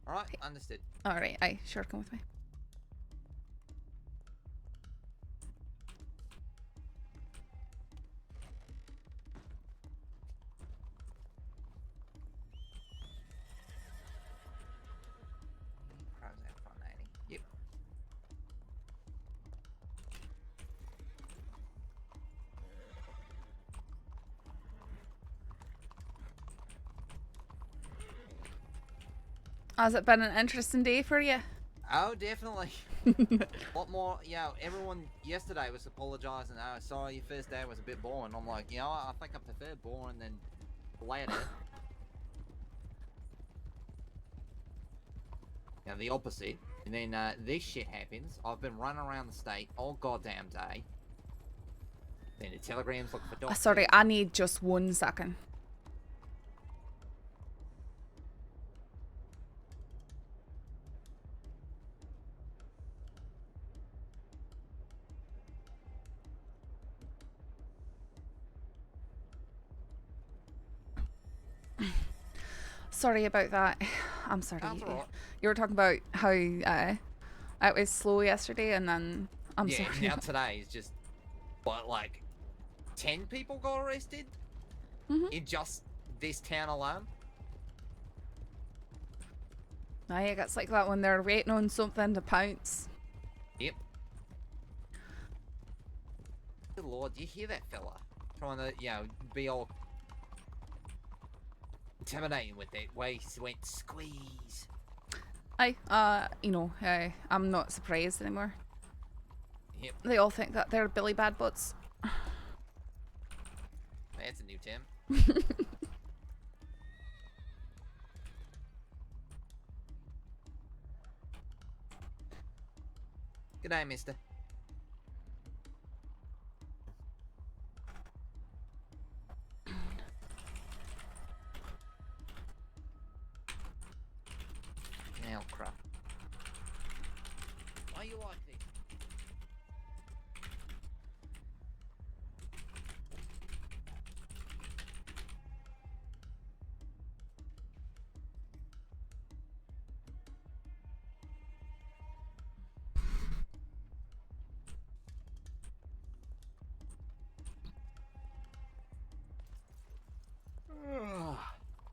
Alright, understood. Alright, aye, sure, come with me. Crow's out front 90. Yep. Has it been an interesting day for you? Oh, definitely. A lot more, everyone yesterday was apologising. Oh, sorry, your first day was a bit boring. I'm like, I think I prefer boring than later. Now, the opposite. And then this shit happens. I've been running around the state all goddamn day. Then the telegrams look for doctors. Sorry, I need just 1 second. Sorry about that. I'm sorry. That's all right. You were talking about how it was slow yesterday, and then I'm yeah, sorry. now today is just, but like, 10 people got arrested in just this town alone. Aye, it gets like that when they're waiting on something to pounce. Yep. Good lord, you hear that fella? Trying to, you know, be all intimidating with that way he went squeeze. Aye, you know, I'm not surprised anymore. Yep. They all think that they're Billy Bad Butts. That's a new term. Good day, mister. Now, crap. Why are you like this?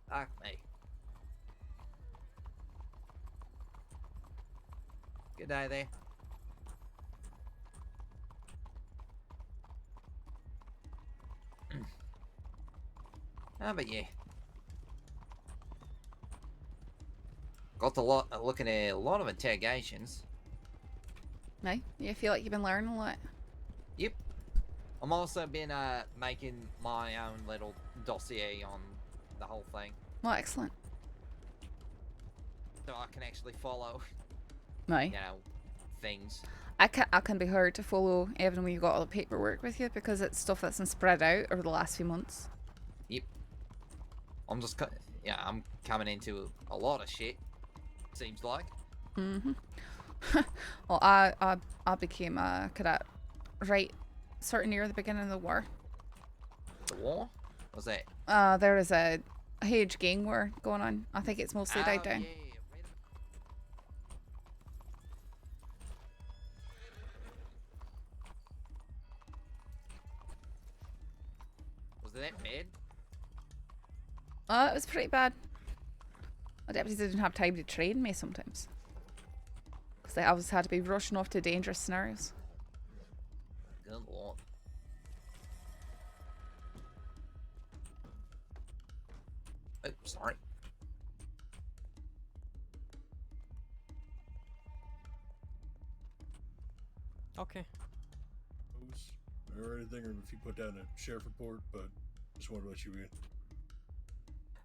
Fuck me. Good day there. But yeah. Got a lot looking at a lot of interrogations. Aye, you feel like you've been learning a lot. Yep. I'm also been making my own little dossier on the whole thing. Well, excellent. So I can actually follow, Aye. you know, things. I can be hard to follow even when you've got all the paperwork with you because it's stuff that's been spread out over the last few months. Yep. I'm coming into a lot of shit. Seems like. Mhm. Well, I became a cadet right sort of near the beginning of the war. The war? What's that? There is a huge gang war going on. I think it's mostly died down. Yeah. Was that bad? It was pretty bad. My deputies didn't have time to train me sometimes. Because they always had to be rushing off to dangerous scenarios. Good lord. Oh, sorry. Okay. Or anything, or if you put down a sheriff report, but just wanted to let you in.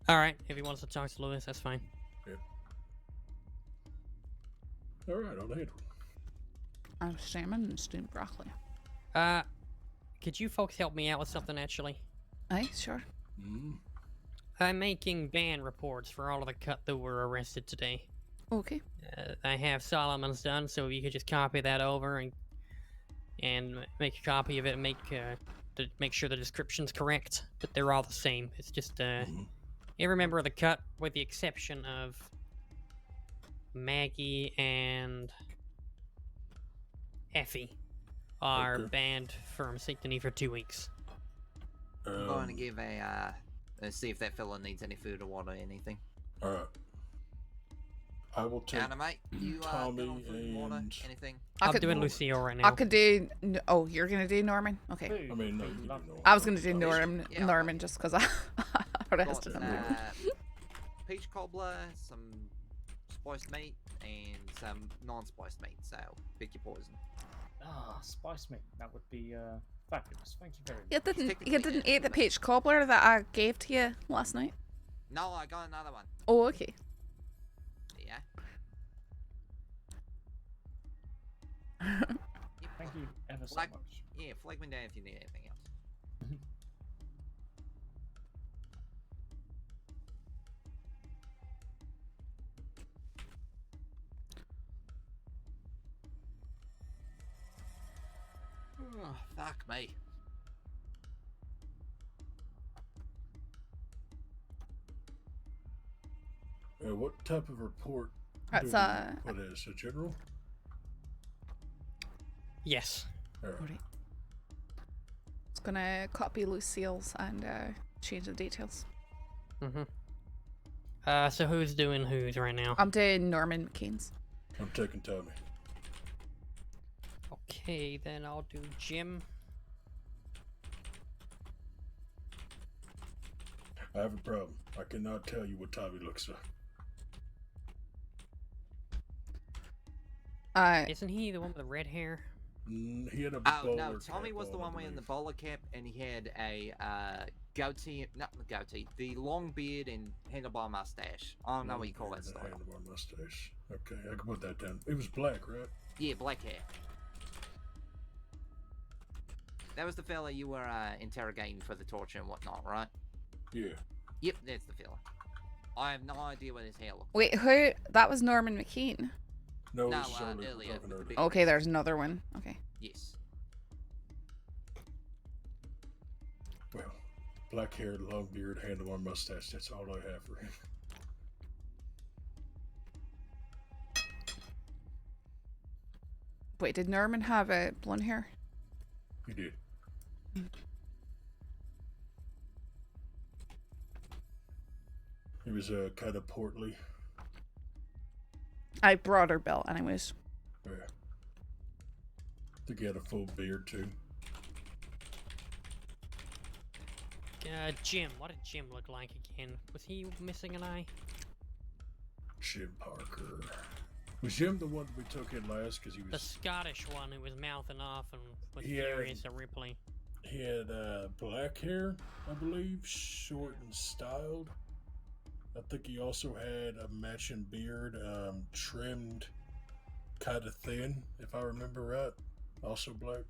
Alright, if he wants to talk to Lewis, that's fine. Yeah. Alright, on ahead. I'm salmon and steamed broccoli. Could you folks help me out with something, actually? Aye, sure. I'm making band reports for all of the cut that were arrested today. Okay. I have Solomon's done, so you could just copy that over and make a copy of it and make sure the description's correct. But they're all the same. It's just every member of the cut, with the exception of Maggie and Effie, are banned from Sanctity for 2 weeks. I'm going to give see if that fella needs any food or water or anything. Alright. I will take Mate, you Tommy got food and water, anything? I'm doing Lucio right now. I could do... Oh, you're going to do Norman? Okay. I mean, no, you can do Norman. I was going to do Norman just because I arrested him. Peach cobbler, some spiced meat, and some non-spiced meat, so pick your poison. Ah, spice meat. That would be fabulous. Thank you very much. You didn't eat the peach cobbler that I gave to you last night? No, I got another one. Oh, okay. Yeah. Thank you ever so much. Yeah, flag me down if you need anything else. Oh, fuck me. What type of report That's do we put as a general? Yes. Alright. Just gonna copy Lucille's and change the details. Mm-hmm. So who's doing whose right now? I'm doing Norman McCain's. I'm taking Tommy. Okay, then I'll do Jim. I have a problem. I cannot tell you what Tommy looks like. Isn't he the one with the red hair? He had a Oh bowler no, cap Tommy was the on, I one wearing the believe. bowler cap, and he had a goatee, not the goatee, the long beard and handlebar mustache. I don't know what you call that style. Handlebar mustache. Okay, I can put that down. It was black, right? Yeah, black hair. That was the fella you were interrogating for the torture and whatnot, right? Yeah. Yep, that's the fella. I have no idea what his hair looks Wait, who? That was Norman McCain. No, No, this is only earlier, talking with the earlier. big- Okay, there's another one. Okay. Yes. Well, black hair, long beard, handlebar mustache. That's all I have for him. Wait, did Norman have a blonde hair? He did. He was kind of portly. I brought her belt anyways. Yeah. I think he had a full beard too. Jim. What did Jim look like again? Was he missing an eye? Jim Parker. Was Jim the one we took in last? Because he The was. Scottish one who was mouthing off and was He had- furious at Ripley. He had black hair, I believe, short and styled. I think he also had a matching beard, trimmed kind of thin, if I remember right. Also black.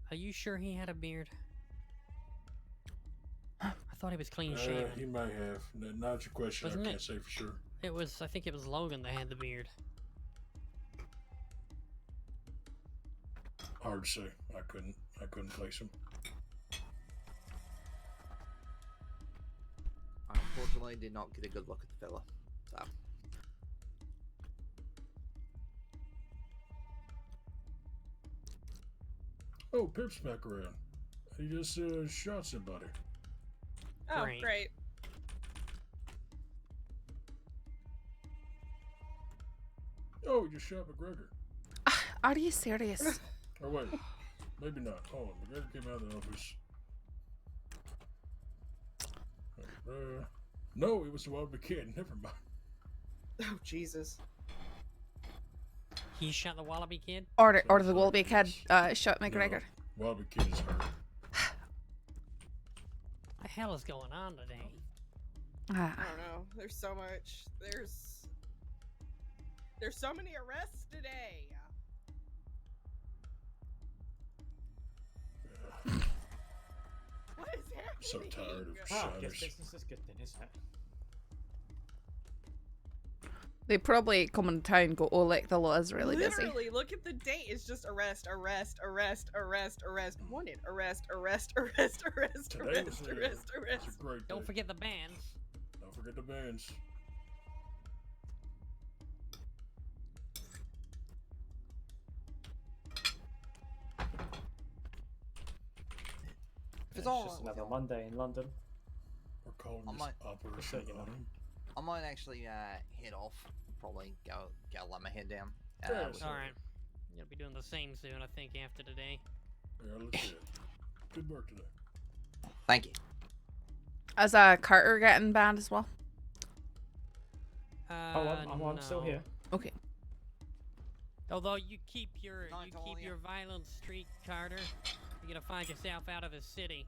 Are you sure he had a beard? I thought he was clean shaven. He may have. Not your question. Wasn't I can't it? say for sure. It was. I think it was Logan that had the beard. Hard to say. I couldn't place him. I unfortunately did not get a good look at the fella. So. Oh, Pip's back around. He just shot somebody. Oh, Great. great. Oh, he just shot McGregor. Are you serious? Oh wait, maybe not. Hold on, McGregor came out of the office. No, it was the Wild McCain. Never mind. Oh, Jesus. He shot the Wallaby kid. Or the Wallaby kid shot McGregor. Wild McCain is hurt. What the hell is going on today? I don't know. There's so much. There's so many arrests today. What is happening? So tired of Ah, I guess shiners. business is good then, isn't it? They probably come in town and go, oh, like the law is really busy. Literally, look at the date. It's just arrest, arrest, arrest, arrest, arrest, wanted, arrest, arrest, arrest, arrest, Today arrest, was arrest, arrest. It's a great Don't day. forget the bands. Don't forget the bands. If it's Yeah, all just right with another y'all, Monday in London. We're calling I this might- Operation Just so you know. Autumn. I might actually head off. Probably go let my head down. Yeah, with- so- All right. You'll be doing the same soon, I think, after today. Yeah, let's do it. Good work today. Thank you. As Carter getting banned as well. Oh, I'm still no. here. Okay. Although you keep your Not you all keep yet. your violent streak, Carter, you're gonna find yourself out of the city.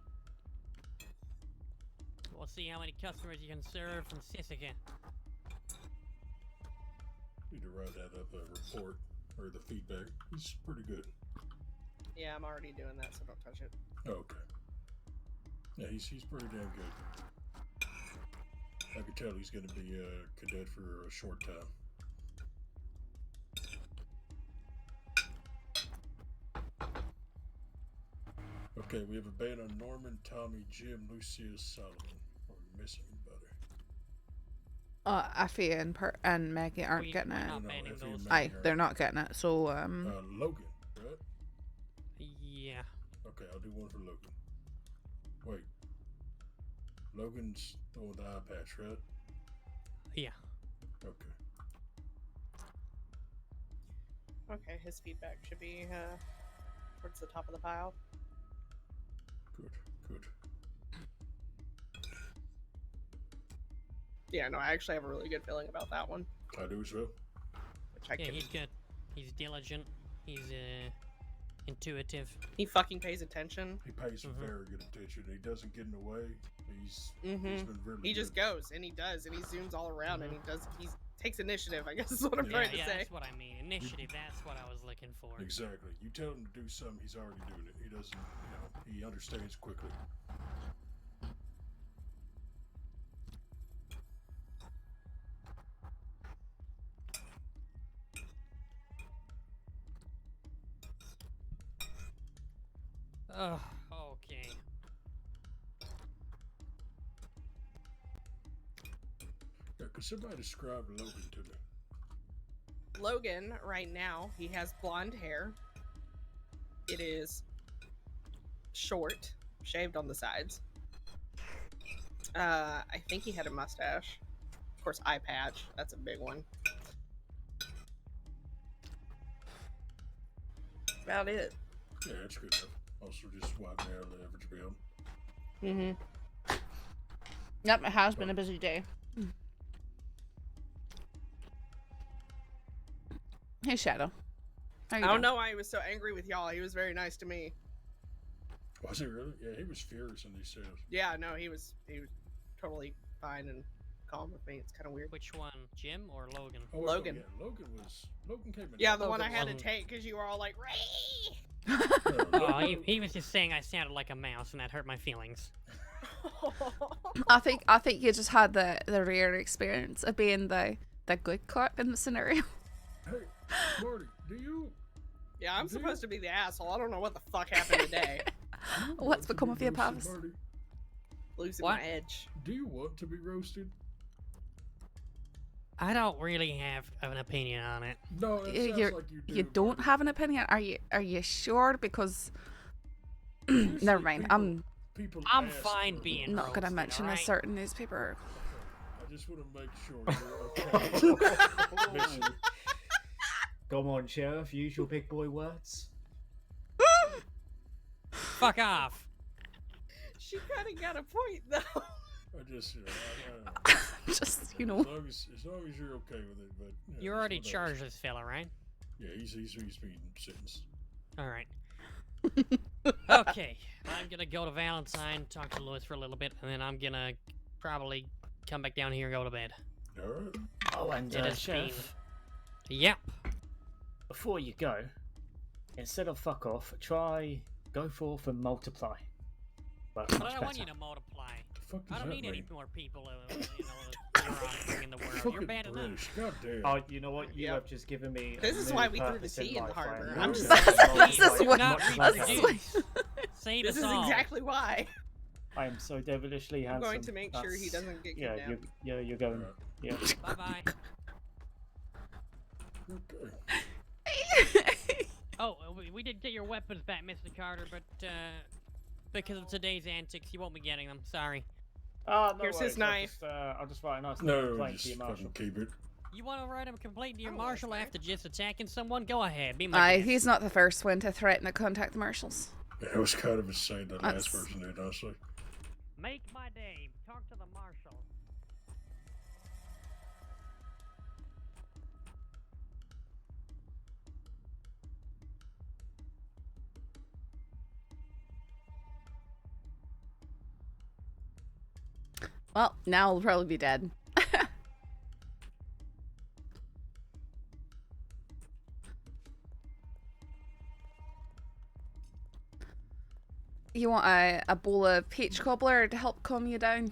We'll see how many customers you can serve from Sisika. Need to write that up, a report, or the feedback. He's pretty good. Yeah, I'm already doing that, so don't touch it. Oh, okay. Yeah, he's pretty damn good. I can tell he's going to be a cadet for a short time. Okay, we have a ban on Norman, Tommy, Jim, Lucius, Solomon. Are we missing anybody? Effie and Maggie aren't getting it. No, Effie and Maggie Aye, they're aren't. not getting it. So Logan, right? Yeah. Okay, I'll do one for Logan. Wait. Logan's the one with the eye patch, right? Yeah. Okay. Okay, his feedback should be towards the top of the pile. Good, good. Yeah, no, I actually have a really good feeling about that one. I do as well. Which I Yeah, can... he's good. He's diligent. He's intuitive. He fucking pays attention. He pays very good attention. He doesn't get in the way. He's been really He just good. goes and he does and he zooms all around and he takes initiative, I guess is what I'm trying to Yeah, say. that's what I mean. Initiative, that's what I was looking for. Exactly. You tell him to do something, he's already doing it. He doesn't, he understands quickly. Ugh, okay. Yeah, could somebody describe Logan to me? Logan, right now, he has blonde hair. It is short, shaved on the sides. I think he had a mustache. Of course, eye patch. That's a big one. About it. Yeah, that's good enough. Also, just wiping out the average build. Yep, it has been a busy day. Hey, Shadow. How I you don't doing? know why he was so angry with y'all. He was very nice to me. Was he really? Yeah, he was furious in these sales. Yeah, no, he was totally fine and calm with me. It's kind of weird. Which one, Jim or Logan? Oh, Logan. Yeah, Logan came in. Yeah, the one I had to take because you were all like, Ray! Oh, he was just saying I sounded like a mouse, and that hurt my feelings. I think you just had the rare experience of being the good cop in the scenario. Hey, Marty, do you? Yeah, I'm supposed to be the asshole. I don't know what the fuck happened today. What's become of your roasted, pals? Marty? Losing What? my edge. Do you want to be roasted? I don't really have an opinion on it. No, it sounds You like you do. you don't have an opinion? Are you sure? Because never mind. I'm I'm fine being not gonna roasted, mention alright? a certain newspaper. I just want to make sure you're okay. Make sure- Come on, Sheriff, use your big boy words. Fuck off. She kind of got a point, though. I just, Just, as long as you're okay with it, but You already charged this fella, right? Yeah, he's being sentenced. All right. Okay, I'm gonna go to Valentine, talk to Lewis for a little bit, and then I'm gonna probably come back down here and go to bed. All right. Oh, and It has Sheriff, been... Yep. before you go, instead of fuck off, go forth and multiply. Well, But much I don't want you better. to multiply. fuck I does don't that need any mean? more people, neurotic in the world. You're Fucking bad enough. British, goddamn. Oh, you know what? You Yep. have just given me. This a is new why we threw the purpose tea in the life. I harbor. am I'm now just- going to This is multiply what- Not much this is better. what- Save This us is all. exactly why. I am so devilishly I'm handsome. going to make sure he That's- doesn't get Yeah, kidnapped. you're going. Yeah. Bye bye. Okay. Oh, we did get your weapons back, Mr. Carter, but because of today's antics, you won't be getting them. Sorry. No Here's his worries, knife. I'll just write a nice No, complaint to just your marshal. fucking keep it. You want to write a complaint to your Oh, marshal that's after just attacking someone? Go ahead. Be my Aye, guest. he's not the first one to threaten to contact the marshals. Yeah, it was kind of insane that That's- last person did, honestly. Make my day. Talk to the marshal. Well, now he'll probably be dead. You want a bowl of peach cobbler to help calm you down?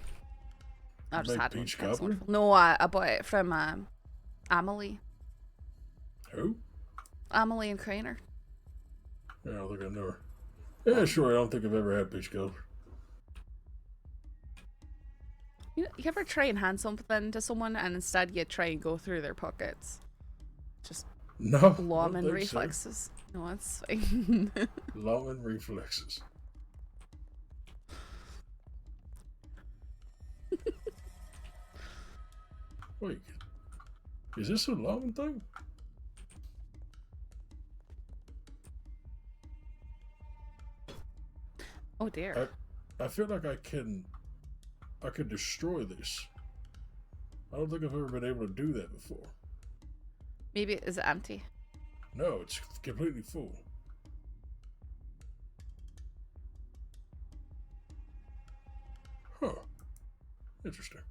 I just Make had one. peach That's cobbler? wonderful. No, I bought it from Amelie. Who? Amelie and Craner. Yeah, I don't think I know her. Yeah, sure. I don't think I've ever had peach cobbler. You ever try and hand something to someone and instead you try and go through their pockets? Just No. lawman I don't think so. reflexes. No, it's fine. Lawman reflexes. Wait, is this a lawman thing? Oh dear. I feel like I could destroy this. I don't think I've ever been able to do that before. Maybe is it empty? No, it's completely full. Huh. Interesting.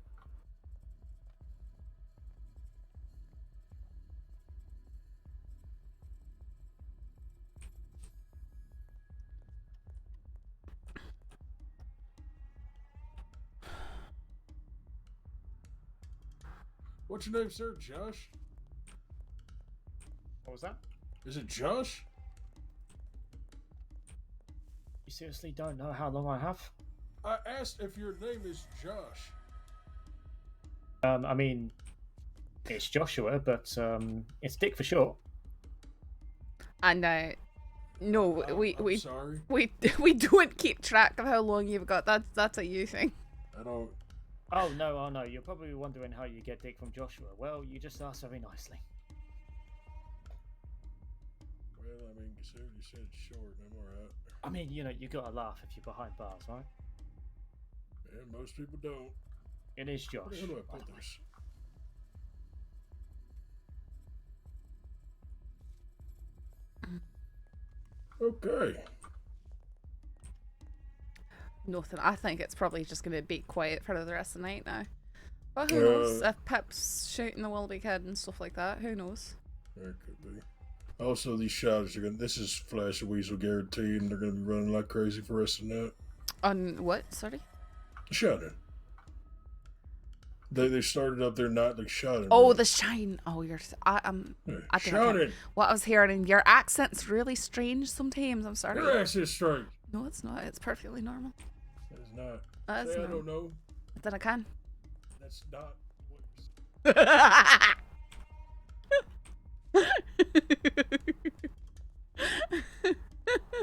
What's your name, sir? Josh? What was that? Is it Josh? You seriously don't know how long I have? I asked if your name is Josh. I mean, it's Joshua, but it's Dick for short. And no, I'm sorry. we don't keep track of how long you've got. That's a you thing. I don't. Oh no! You're probably wondering how you get Dick from Joshua. Well, you just asked very nicely. Well, I mean, considering you said short, I'm alright. I mean, you know, you gotta laugh if you're behind bars, right? Yeah, most people don't. It is Josh. Where do I by put the way. this? Okay. Nothing. I think it's probably just going to be quiet for the rest of the night now. But who knows? If Pip's shooting the Willoughby kid and stuff like that, who knows? There could be. Also, these shouters are going to... This is Flash and Weasel guaranteed, and they're going to be running like crazy for the rest of the night. On what? Sorry? Shouting. They started up their nightly shouting. Oh, run. the shine. Oh, you're... I think shouting. what I was hearing, and your accent's really strange sometimes. I'm sorry. Your accent's strange. No, it's not. It's perfectly normal. It's not. That is Say I normal. don't know. Then I can. That's not what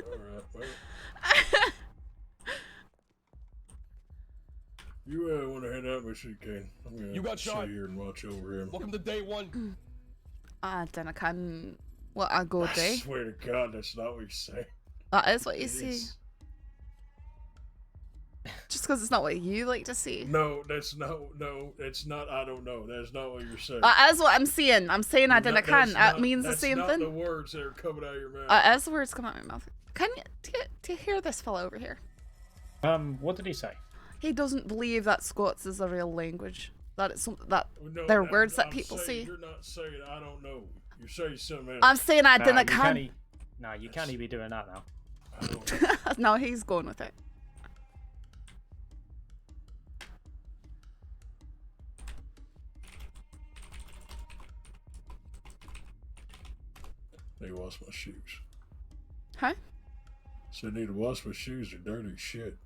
Alright, well. You want to head out, Mr. Kane? I'm going to sit here and watch over him. Welcome to day one. Then I can... Well, I'll go day. I swear to God, that's not what you say. That is what you It see. is. Just because it's not what you like to see. No, that's not. No, it's not. I don't know. That's not what you're saying. That is what I'm saying. I'm saying I didn't can. That Not, means the same that's thing. not the words that are coming out of your mouth. As the words come out of my mouth. Can you do you hear this fellow over here? What did he say? He doesn't believe that Scots is a real language. That it's that No, they're I'm- words that I'm people saying see. You're not saying I don't know. You're saying something else. I'm saying I didn't you can. can't No, you can't be doing that now. No, he's going with it. Need to wash my shoes. Huh? Said need to wash my shoes. They're dirty as shit.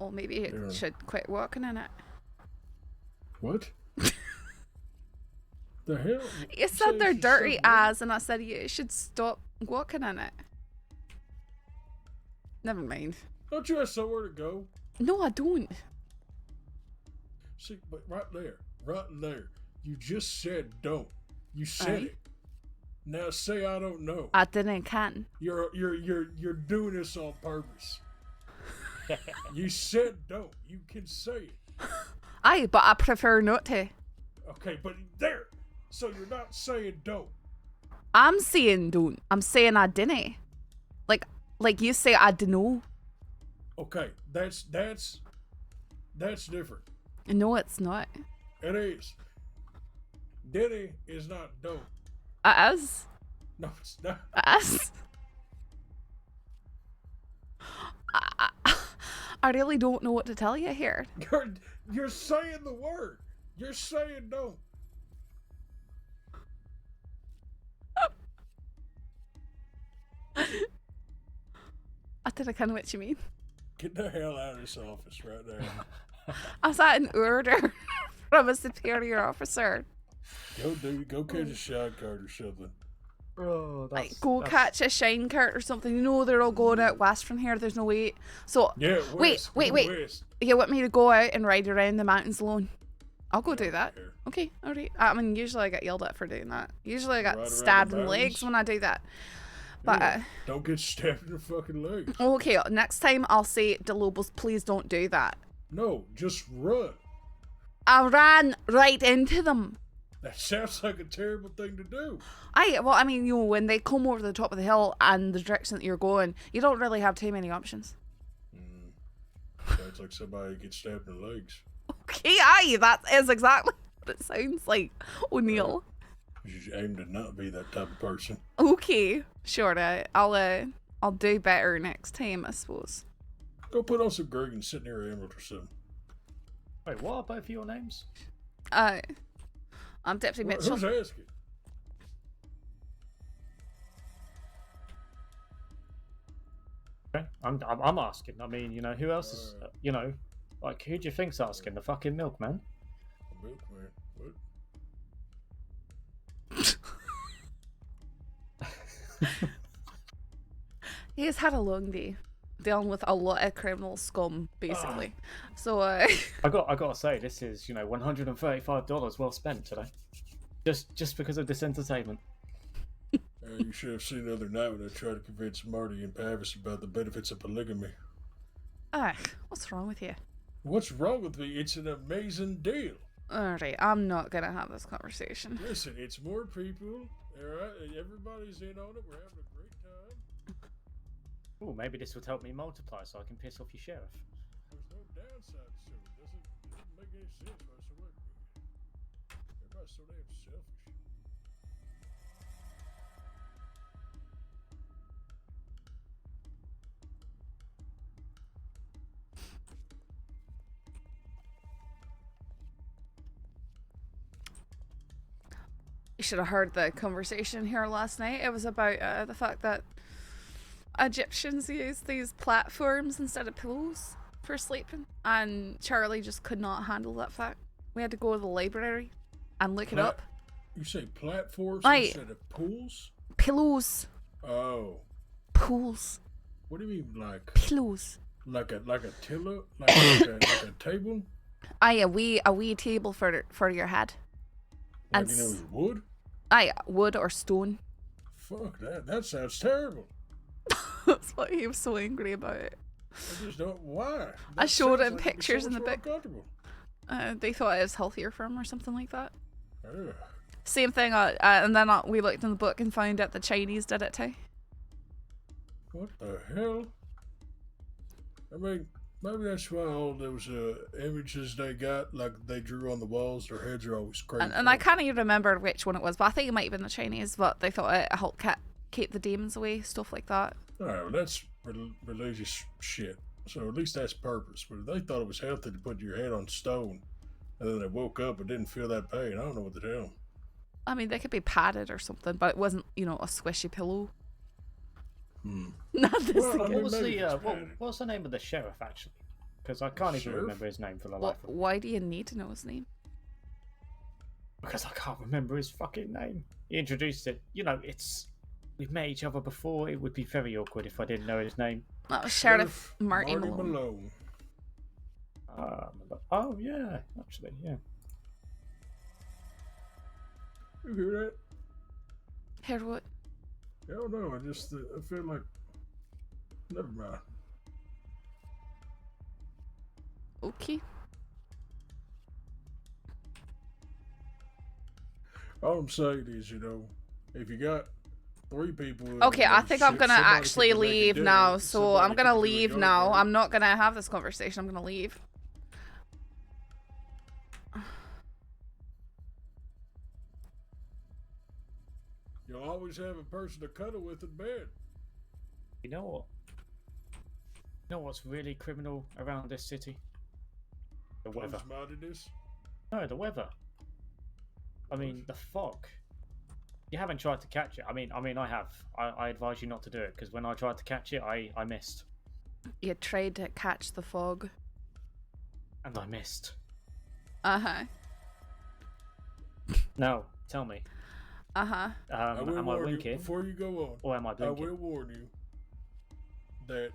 Or maybe you Yeah. should quit walking in it. What? The hell? You said they're dirty as, and I said you should stop walking in it. Never mind. Don't you have somewhere to go? No, I don't. See, but right there, you just said don't. You said Aye. it. Now say I don't know. I didn't can. You're doing this on purpose. You said don't. You can say it. Aye, but I prefer not to. Okay, but there. So you're not saying don't. I'm saying don't. I'm saying I didn't. Like you say I dunno. Okay, that's different. No, it's not. It is. Diddy is not don't. It is. No, it's not. It is. I really don't know what to tell you here. You're saying the word. You're saying don't. did I kind of what you mean? Get the hell out of this office right now. I sat an order from a superior officer. Go catch a shine cart or something. Oh, Like, go catch a shine cart or something. You know they're all going out west from here. There's no way. So Yeah, wait. west. You want me to go out and ride around the mountains alone? I'll go do that. Okay, alright. I mean, usually I get yelled at for doing that. Usually I Ride get around stabbed the in the legs mountains? when I do that. But Yeah, don't get stabbed in the fucking legs. okay, next time I'll say, DeLobos, please don't do that. No, just run. I ran right into them. That sounds like a terrible thing to do. Well, I mean, you know, when they come over the top of the hill and the direction that you're going, you don't really have too many options. Sounds like somebody gets stabbed in the legs. Okay, that is exactly what it sounds like, O'Neill. You should aim to not be that type of person. Okay, sure. I'll do better next time, I suppose. Go put on some Greg and sit near an emerald or something. Wait, what are both of your names? I'm Deputy Mitchell. Who's asking? Okay, I'm asking. I mean, you know, who else is, you know, like, who do you think's asking? The fucking milkman? The milkman? What? He's had a long day, dealing with a lot of criminal scum, basically. So, I gotta say, this is, you know, $135 well spent today, just because of this entertainment. You should have seen the other night when I tried to convince Marty and Pavis about the benefits of polygamy. What's wrong with you? What's wrong with me? It's an amazing deal. Alright, I'm not gonna have this conversation. Listen, it's more people, alright? Everybody's in on it. We're having a great time. Oh, maybe this would help me multiply so I can piss off your sheriff. There's no downside to it. It doesn't make any sense whatsoever. Everybody's so damn selfish. You should have heard the conversation here last night. It was about the fact that Egyptians use these platforms instead of pillows for sleeping, and Charlie just could not handle that fact. We had to go to the library and look it up. You say platforms Right. instead of pools? Pillows. Oh. Pools. What do you mean, like pillows? Like a tiller, like a table? A wee table for your head. Like, you know, it's wood? Wood or stone. Fuck that. That sounds terrible. That's what he was so angry about it. I just don't. Why? I That showed sounds him like it'd be pictures so in the much more book. uncomfortable. They thought it was healthier for him or something like that. Ugh. Same thing, and then we looked in the book and found out the Chinese did it too. What the hell? I mean, maybe that's why all those images they got, like they drew on the walls, their heads are always crazy. And I can't even remember which one it was, but I think it might have been the Chinese, but they thought it helped keep the demons away, stuff like that. Alright, well, that's religious shit. So at least that's purpose. But if they thought it was healthy to put your head on stone, and then they woke up and didn't feel that pain, I don't know what to tell them. I mean, they could be padded or something, but it wasn't, a squishy pillow. Not this Well, I again. mean, What was maybe the it's padded. what's the name of the sheriff actually? Because I can't even Sheriff? remember his name for the Well, life of me. why do you need to know his name? Because I can't remember his fucking name. He introduced it. You know, we've met each other before. It would be very awkward if I didn't know his name. That was Sheriff Marty Malone. Malone. Oh yeah, actually, yeah. You hear that? Hear what? I don't know. I feel like. Never mind. Okay. All I'm saying is, if you got 3 people. Okay, I think I'm gonna somebody actually could be making leave dinner, now, so somebody I'm could gonna do a leave yard now. work. I'm not gonna have this conversation. I'm gonna leave. You'll always have a person to cuddle with in bed. You know what? You know what's really criminal around this city? The weather. Close-mindedness. No, the weather. I mean, the fog. You haven't tried to catch it. I mean, I have. I advise you not to do it because when I tried to catch it, I missed. You tried to catch the fog. And I missed. Uh-huh. No, tell me. Uh-huh. I will Am I warn you winking? before you go on. Or am I blinking? I will warn you that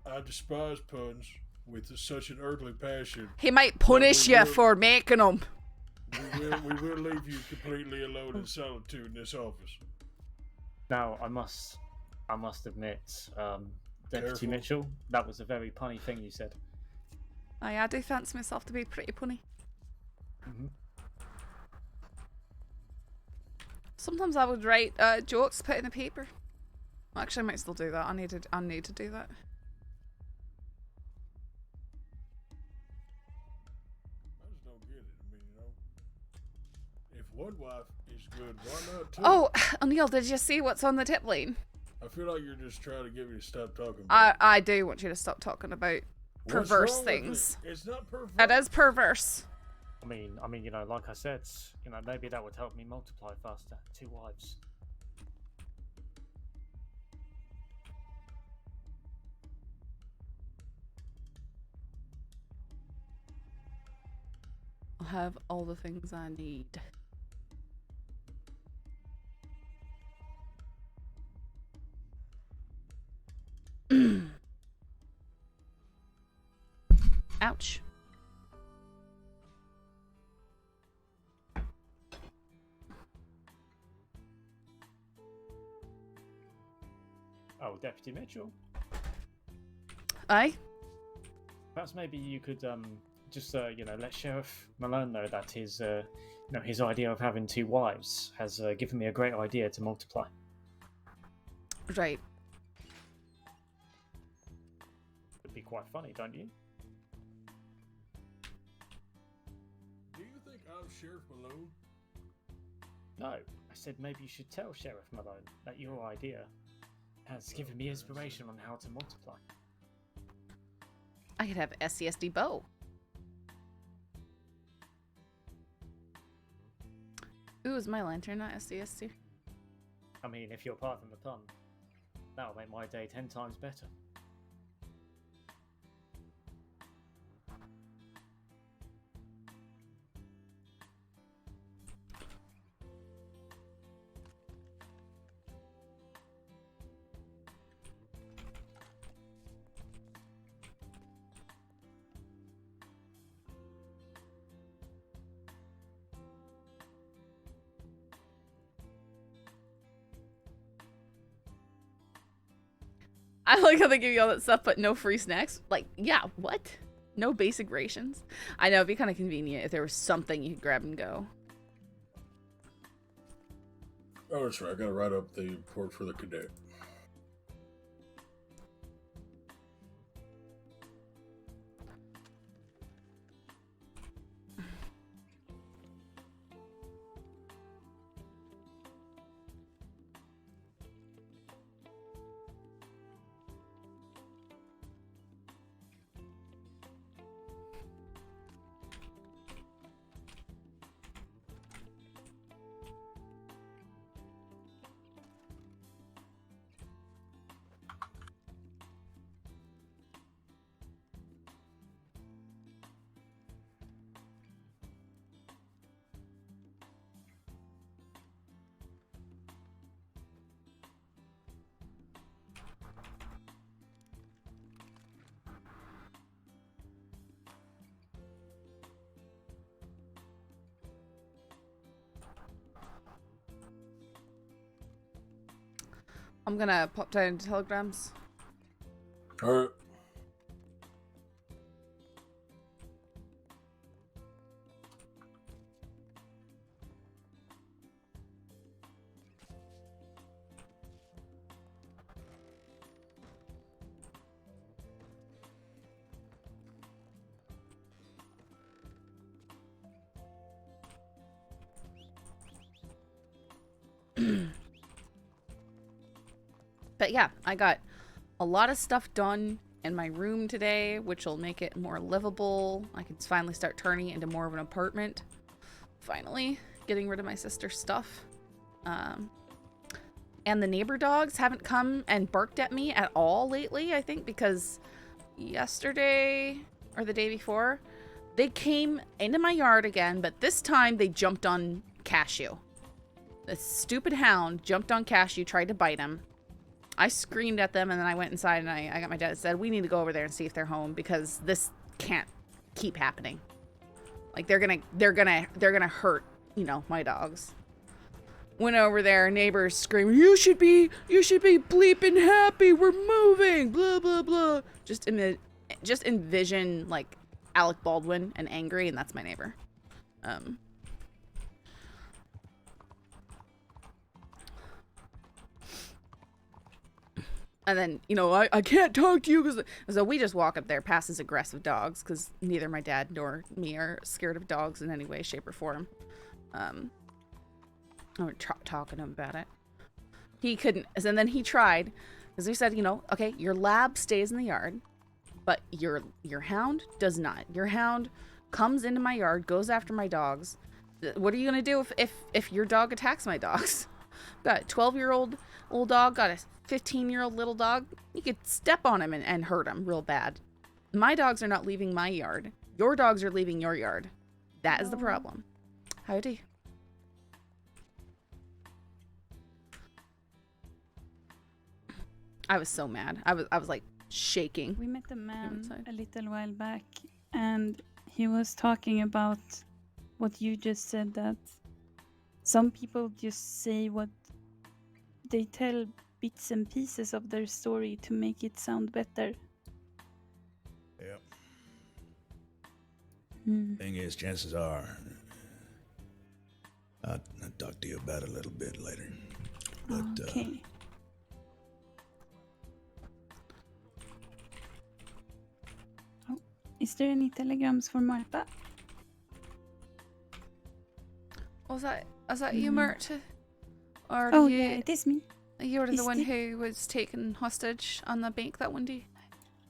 I despise puns with such an earthly passion. He might punish you for making them. We will leave you completely alone in solitude in this office. Now, I must admit, Deputy Careful. Mitchell, that was a very punny thing you said. I do fancy myself to be pretty punny. Mm-hmm. Sometimes I would write jokes to put in the paper. Actually, I might still do that. I need to do that. I just don't get it. I mean, you know, if one wife is good, why not two? Oh, O'Neill, did you see what's on the tip line? I feel like you're just trying to get me to stop talking. I do want you to stop talking about What's perverse wrong with things. it? It's not perverse. It is perverse. I mean, you know, like I said, you know, maybe that would help me multiply faster. 2 wives. I'll have all the things I need. Ouch. Oh, Deputy Mitchell. Aye? Perhaps maybe you could just you know, let Sheriff Malone know that his you know, his idea of having 2 wives has given me a great idea to multiply. Right. Would be quite funny, don't you? Do you think I'm Sheriff Malone? No, I said maybe you should tell Sheriff Malone that your idea has given me inspiration on how to multiply. I could have SCSD bow. Ooh, is my lantern not SCSD? I mean, if you're part of the pun, that'll make my day 10 times better. I like how they give you all that stuff, but no free snacks. Like, yeah, what? No basic rations? I know, it'd be kind of convenient if there was something you could grab and go. Oh, that's right. I gotta write up the report for the cadet. I'm gonna pop down to telegrams. Alright. But yeah, I got a lot of stuff done in my room today, which will make it more livable. I can finally start turning it into more of an apartment. Finally, getting rid of my sister's stuff. And the neighbor dogs haven't come and barked at me at all lately, I think, because yesterday or the day before. They came into my yard again, but this time they jumped on Cashew. The stupid hound jumped on Cashew, tried to bite him. I screamed at them, and then I went inside and I got my dad and said, we need to go over there and see if they're home because this can't keep happening. Like they're gonna hurt, you know, my dogs. Went over there, neighbors screaming, you should be bleeping happy, we're moving, blah blah blah. Just envision like Alec Baldwin and angry, and that's my neighbor. And then, you know, I can't talk to you because... So we just walk up there past his aggressive dogs because neither my dad nor me are scared of dogs in any way, shape, or form. I was talking to him about it. He couldn't... And then he tried. Because we said, you know, okay, your lab stays in the yard, but your hound does not. Your hound comes into my yard, goes after my dogs. What are you going to do if your dog attacks my dogs? Got a 12-year-old old dog, got a 15-year-old little dog. You could step on him and hurt him real bad. My dogs are not leaving my yard. Your dogs are leaving your yard. That is the problem. Howdy. I was so mad. I was like shaking. We met a man a little while back, and he was talking about what you just said, that some people just say what they tell bits and pieces of their story to make it sound better. Yep. Hmm. Thing is, chances are, I'll talk to you about it a little bit later. But, okay. Is there any telegrams for Martha? Was that you, Marta? Or oh you, yeah, it is me. You're the one who was taken hostage on the bank that one day?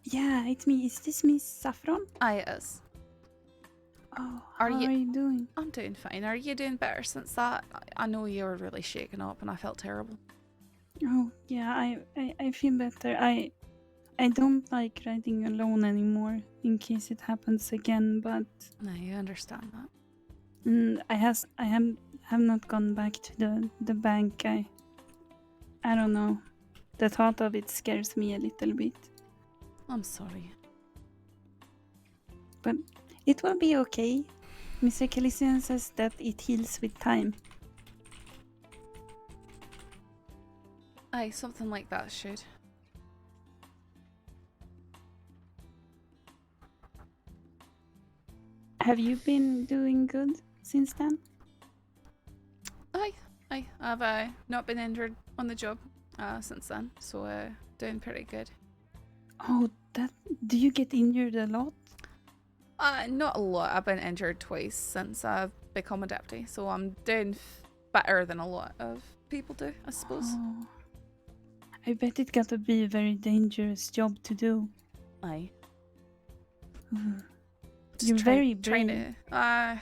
Yeah, it's me. Is this Miss Saffron? It is. Oh, how are you doing? I'm doing fine. Are you doing better since that? I know you were really shaken up and I felt terrible. Oh, yeah, I feel better. I don't like riding alone anymore in case it happens again, but... No, you understand that. I have not gone back to the bank. I don't know. The thought of it scares me a little bit. I'm sorry. But it will be okay. Mr. Calisian says that it heals with time. Aye, something like that should. Have you been doing good since then? Aye. I've not been injured on the job since then, so doing pretty good. Oh, do you get injured a lot? Not a lot. I've been injured twice since I've become a deputy, so I'm doing better than a lot of people do, I suppose. Oh, I bet it got to be a very dangerous job to do. Aye. You're very trying brave. to.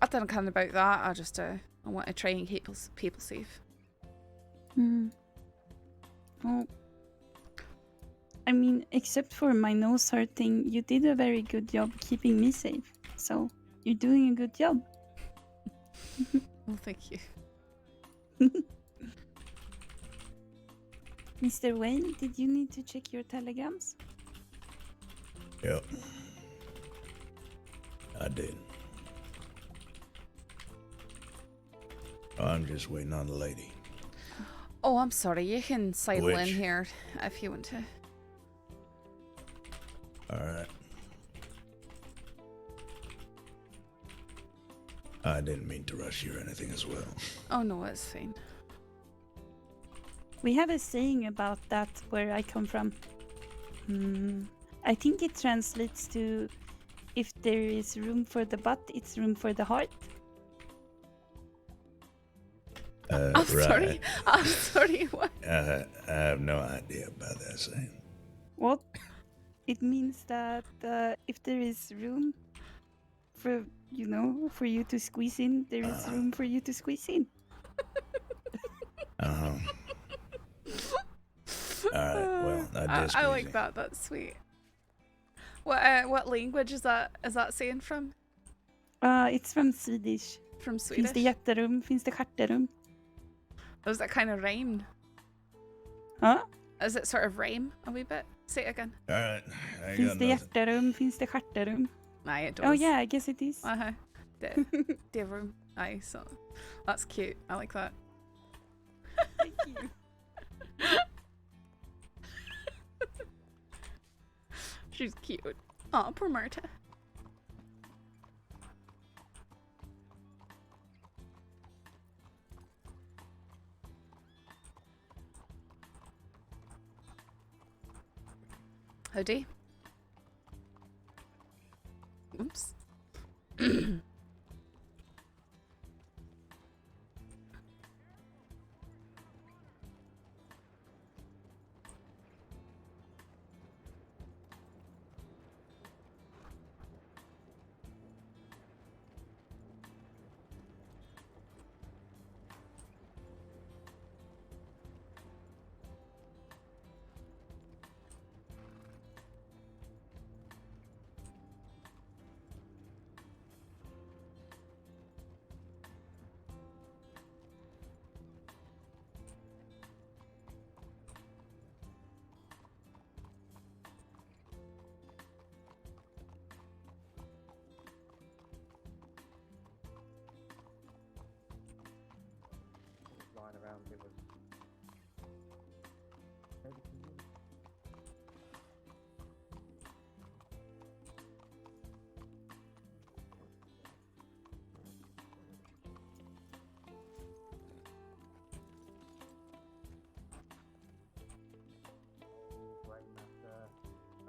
I don't care about that. I just I want to try and keep people safe. Oh, I mean, except for my nose hurting, you did a very good job keeping me safe. So you're doing a good job. Well, thank you. Mr. Wayne, did you need to check your telegrams? Yep. I did. I'm just waiting on the lady. Oh, I'm sorry. You can sidle in Which? here if you want to. Alright. I didn't mean to rush you or anything as well. Oh no, it's fine. We have a saying about that where I come from. I think it translates to, if there is room for the butt, it's room for the heart. I'm sorry. I'm sorry. What? I have no idea about that saying. What? It means that if there is room for, for you to squeeze in, there is room for you to squeeze in. Alright, well, I like that. That's sweet. What language is that saying from? It's from Swedish. From Swedish? Finns det jätterum? Finns det stjärterum? Was that kind of rhymed? Huh? Is it sort of rhyme a wee bit? Say it again. Alright. Finns det hjärterum? Finns det stjärterum? Aye, it does. Oh yeah, I guess it is. The room. Aye, so that's cute. I like that. Thank you. She's cute. Oh, poor Marta. Howdy. Oops. Lying around it was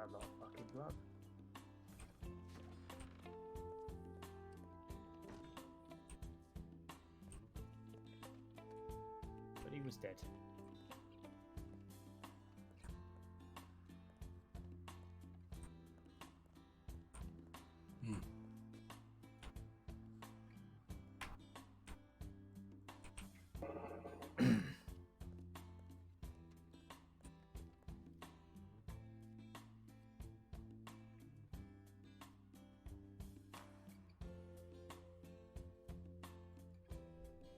a lot of fucking blood. But he was dead.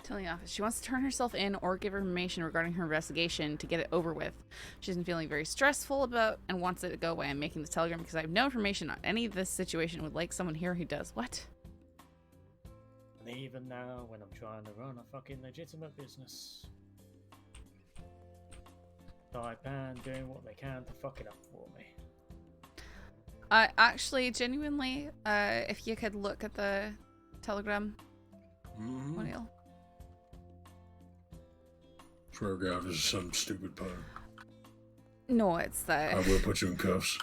Telling the office she wants to turn herself in or give her information regarding her investigation to get it over with. She's been feeling very stressful about and wants it to go away. I'm making this telegram because I have no information on any of this situation. Would like someone here who does. What? And even now, when I'm trying to run a fucking legitimate business, Taipan doing what they can to fuck it up for me. Actually, genuinely, if you could look at the telegram, O'Neill. Swear to God, this is some stupid pun. No, it's the. I will put you in cuffs.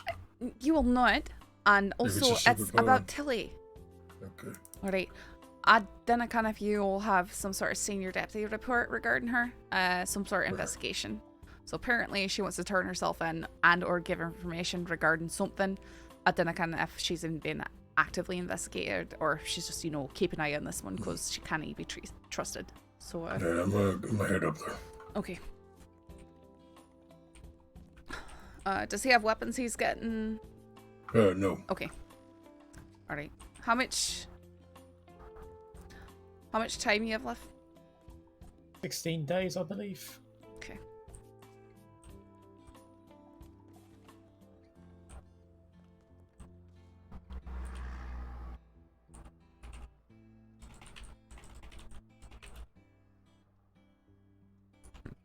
You will not. And If it's also, a stupid it's pun. about Tilly. Okay. Alright. I don't know if you all have some sort of senior deputy report regarding her. Some sort of investigation. So apparently she wants to turn herself in and or give information regarding something. I don't know if she's been actively investigated or if she's just, keep an eye on this one because she can't be trusted. So, Yeah, I'm gonna head up there. Okay. Does he have weapons he's getting? No. Okay. Alright. How much time you have left? 16 days, I believe. Okay.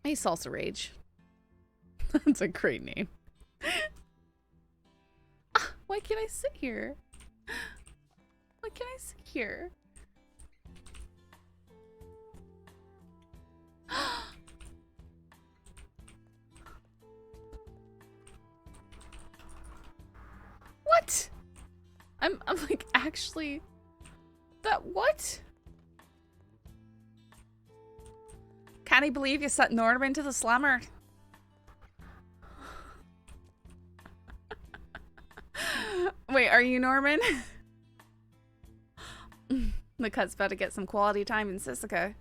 Hey, Salsa Rage. That's a great name. Why can't I sit here? Why can't I sit here? What? I'm like, actually, what? Can't I believe you set Norman to the slammer? Wait, are you Norman? The cut's about to get some quality time in Sisika.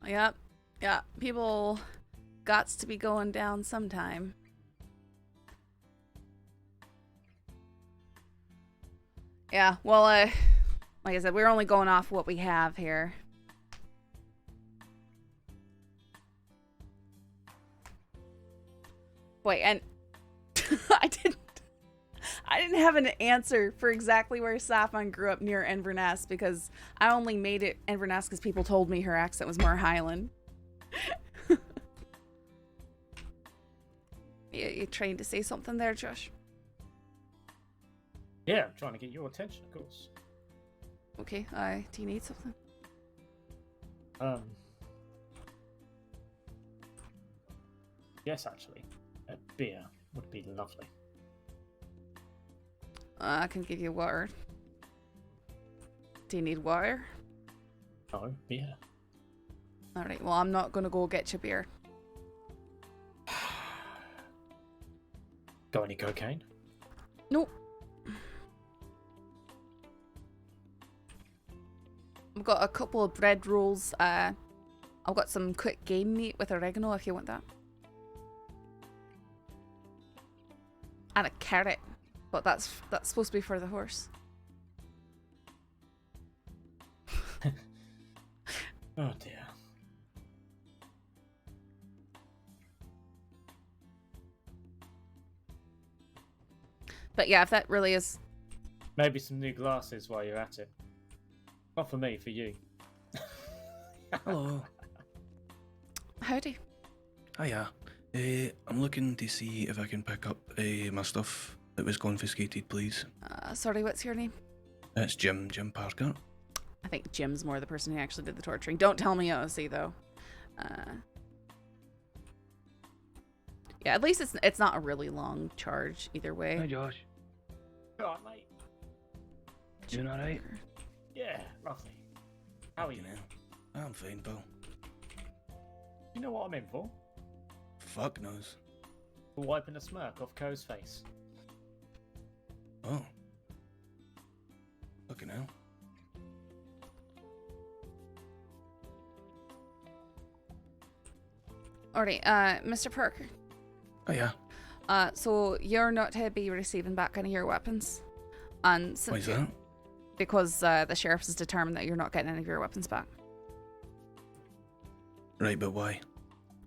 Yep. Yeah. People gots to be going down sometime. Yeah, well, like I said, we're only going off what we have here. Wait, and I didn't have an answer for exactly where Saffron grew up near Inverness because I only made it Inverness because people told me her accent was more Highland. You trying to say something there, Josh? Yeah, I'm trying to get your attention, of course. Okay, do you need something? Yes, actually. A beer would be lovely. I can give you water. Do you need water? No, beer. Alright, well, I'm not gonna go get you beer. Got any cocaine? Nope. I've got a couple of bread rolls. I've got some quick game meat with oregano if you want that. And a carrot. But that's supposed to be for the horse. Oh dear. But yeah, if that really is... Maybe some new glasses while you're at it. Not for me, for you. Hello. Howdy. Hiya. I'm looking to see if I can pick up my stuff that was confiscated, please. Sorry, what's your name? It's Jim Parker. I think Jim's more the person who actually did the torturing. Don't tell me OC though. Yeah, at least it's not a really long charge either way. Hi, Josh. Alright, mate. Doing alright? Yeah, lovely. How are you? I'm fine, pal. You know what I'm in for? Fuck knows. For wiping a smirk off Ko's face. Oh. Fucking hell. Alright, Mr. Parker. Oh yeah. So you're not to be receiving back any of your weapons. And Why is that? Because the sheriff has determined that you're not getting any of your weapons back. Right, but why?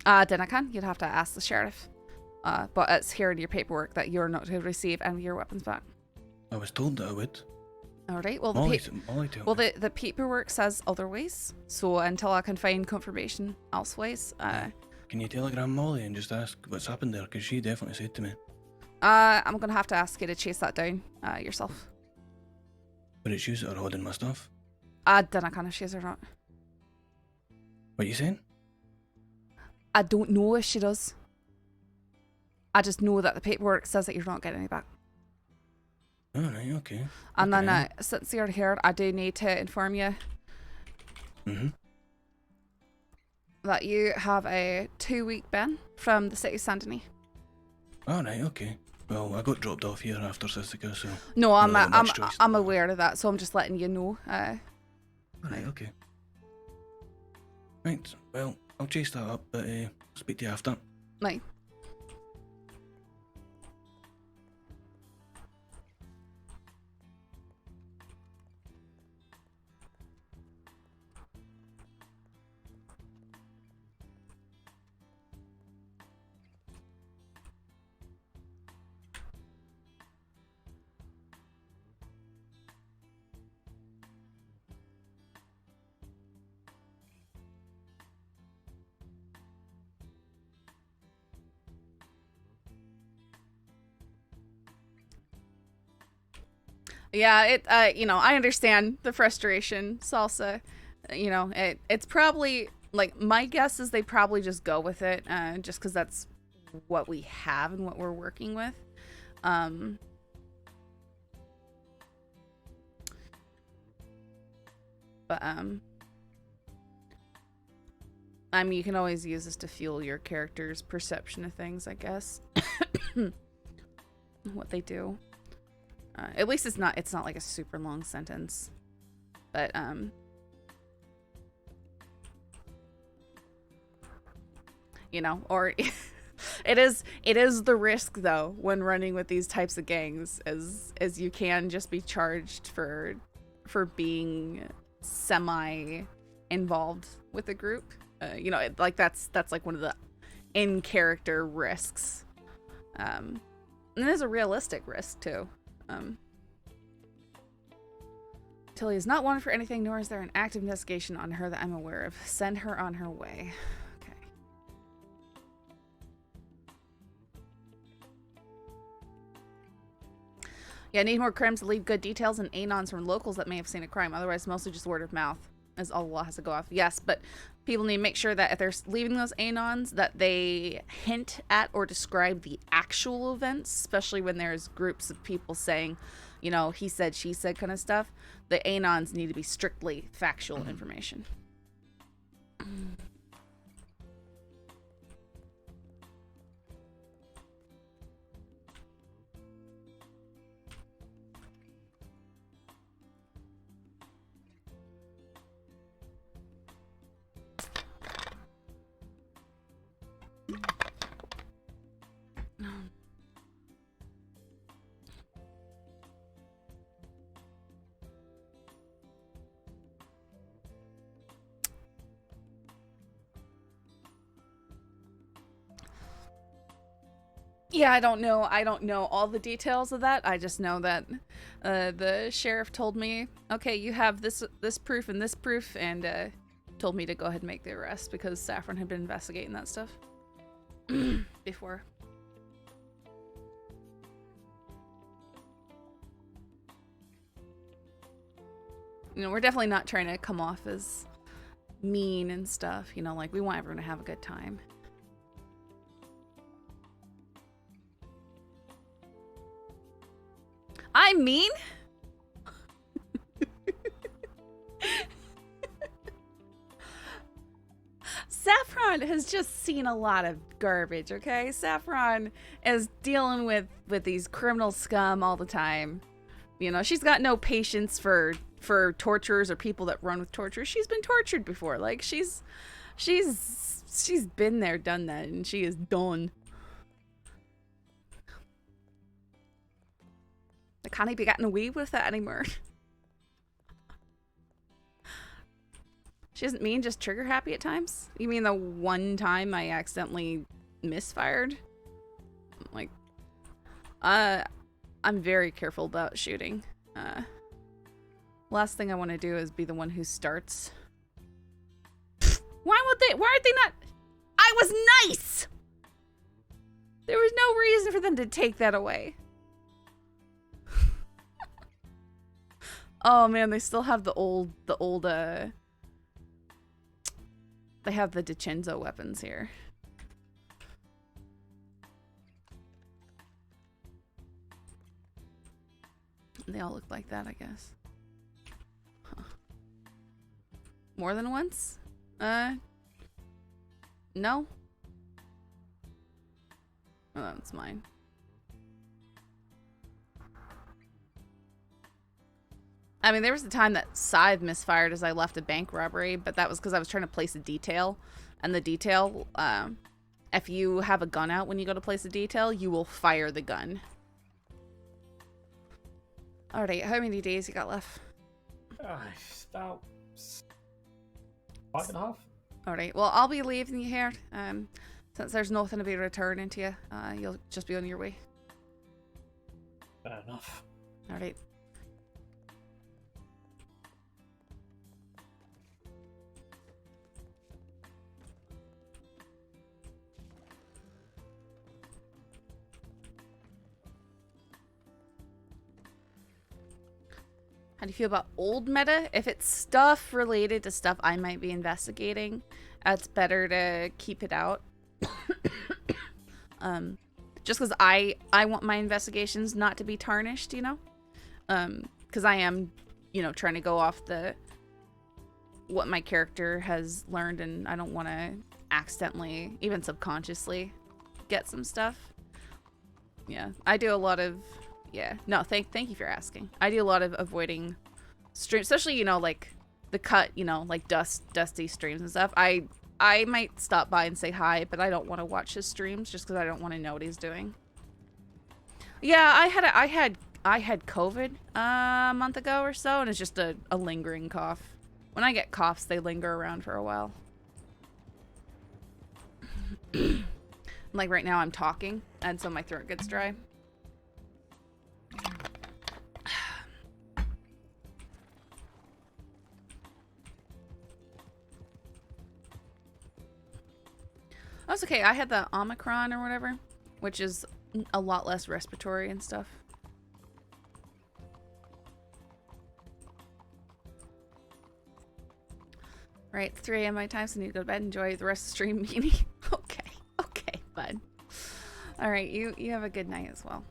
Then I can. You'd have to ask the sheriff. But it's here in your paperwork that you're not to receive any of your weapons back. I was told that I would. Alright, well Molly the paperwork says otherwise. So until I can find confirmation elsewise, Can you telegram Molly and just ask what's happened there? Because she definitely said to me. I'm gonna have to ask you to chase that down yourself. But it's you that are holding my stuff. Then I can if she is or not. What you saying? I don't know if she does. I just know that the paperwork says that you're not getting any back. Oh, right, okay. And Okay. then since you're here, I do need to inform you that you have a 2-week ban from the city of Saint Denis. Oh, right, okay. Well, I got dropped off here after Sisika, so... No, I don't have much choice. I'm aware of that, so I'm just letting you know. Alright, okay. Right, well, I'll chase that up, but speak to you after. Right. Yeah, you know, I understand the frustration, Salsa. You know, it's probably, like, my guess is they probably just go with it, just because that's what we have and what we're working with. But, I mean, you can always use this to fuel your character's perception of things, I guess. What they do. At least it's not like a super long sentence. But you know, or it is the risk though when running with these types of gangs, as you can just be charged for being semi involved with the group. You know, like that's like one of the in character risks. And it is a realistic risk too. Tilly is not wanted for anything, nor is there an active investigation on her that I'm aware of. Send her on her way. Okay. Yeah, I need more crimes to leave good details and anons from locals that may have seen a crime. Otherwise, mostly just word of mouth, as all the law has to go off. Yes, but people need to make sure that if they're leaving those anons, that they hint at or describe the actual events, especially when there's groups of people saying, you know, he said, she said kind of stuff. The anons need to be strictly factual information. Yeah, I don't know all the details of that. I just know that the sheriff told me, okay, you have this proof and this proof, and told me to go ahead and make the arrest because Saffron had been investigating that stuff before. You know, we're definitely not trying to come off as mean and stuff. You know, like, we want everyone to have a good time. I'm mean? Saffron has just seen a lot of garbage, okay? Saffron is dealing with these criminal scum all the time. You know, she's got no patience for torturers or people that run with torturers. She's been tortured before. Like, she's been there, done that, and she is done. I can't be getting away with that anymore. She isn't mean, just trigger happy at times? You mean the one time I accidentally misfired? Like, I'm very careful about shooting. Last thing I want to do is be the one who starts. Why aren't they not? I was nice! There was no reason for them to take that away. Oh man, they still have the old they have the DiCenzo weapons here. They all look like that, I guess. Huh. More than once? No. Oh, that's mine. I mean, there was a time that Scythe misfired as I left a bank robbery, but that was because I was trying to place a detail. And the detail, if you have a gun out when you go to place a detail, you will fire the gun. Alright, how many days you got left? About 5.5. Alright, well, I'll be leaving you here. Since there's nothing to be returning to you, you'll just be on your way. Fair enough. Alright. How do you feel about old meta? If it's stuff related to stuff I might be investigating, it's better to keep it out. Just because I want my investigations not to be tarnished, you know? Because I am, you know, trying to go off what my character has learned, and I don't want to accidentally, even subconsciously, get some stuff. Yeah, I do a lot of... Yeah, no, thank you for asking. I do a lot of avoiding streams, especially, you know, like the cut, you know, like dusty streams and stuff. I I might stop by and say hi, but I don't want to watch his streams just because I don't want to know what he's doing. Yeah, I had COVID a month ago or so, and it's just a lingering cough. When I get coughs, they linger around for a while. Like right now I'm talking, and so my throat gets dry. That's okay. I had the Omicron or whatever, which is a lot less respiratory and stuff. Right, 3 a.m. my time, so I need to go to bed. Enjoy the rest of the stream, Meanie. Okay, bud. All right, you have a good night as well.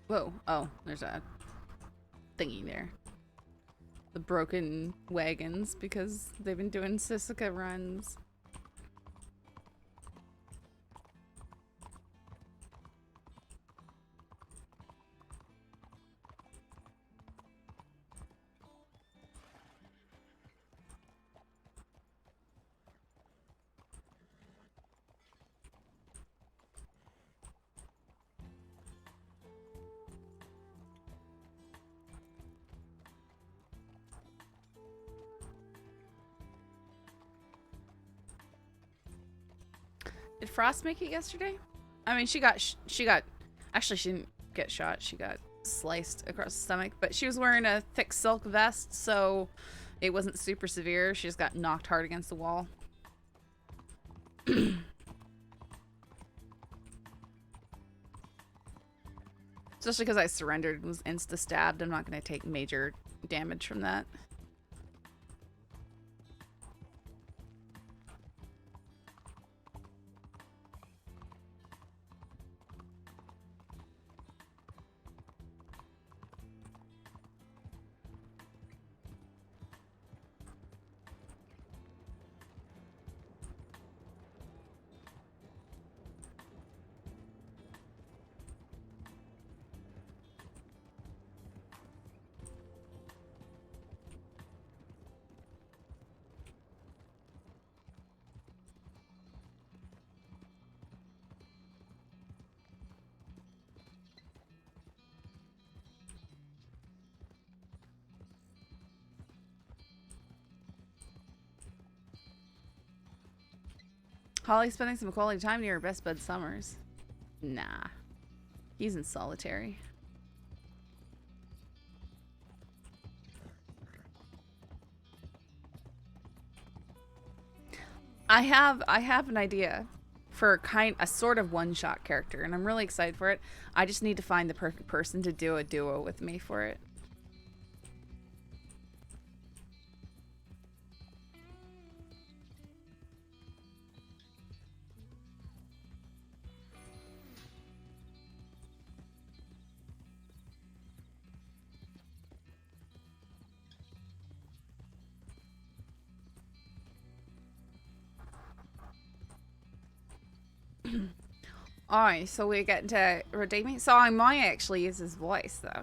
Whoa. Oh, there's a thingy there. The broken wagons because they've been doing Sisika runs. Did Frost make it yesterday? I mean, she got, actually she didn't get shot. She got sliced across the stomach, but she was wearing a thick silk vest, so it wasn't super severe. She just got knocked hard against the wall. Especially because I surrendered and was insta-stabbed. I'm not going to take major damage from that. Holly spending some quality time near her best bud Summers. Nah. He's in solitary. I have an idea for a sort of one-shot character, and I'm really excited for it. I just need to find the perfect person to do a duo with me for it. Alright, so we're getting to redeeming. So I might actually use his voice, though.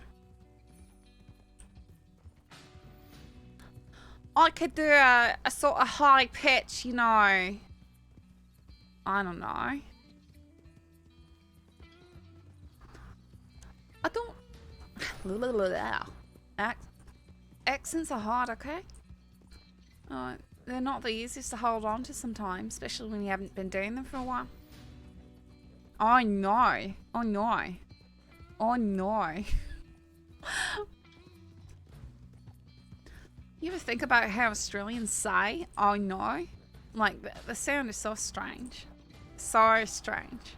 I could do a sort of high pitch, you know. I don't know. I don't... Accents are hard, okay? They're not the easiest to hold on to sometimes, especially when you haven't been doing them for a while. I know. I know. I know. You ever think about how Australians sigh? Oh no. Like, the sound is so strange. So strange.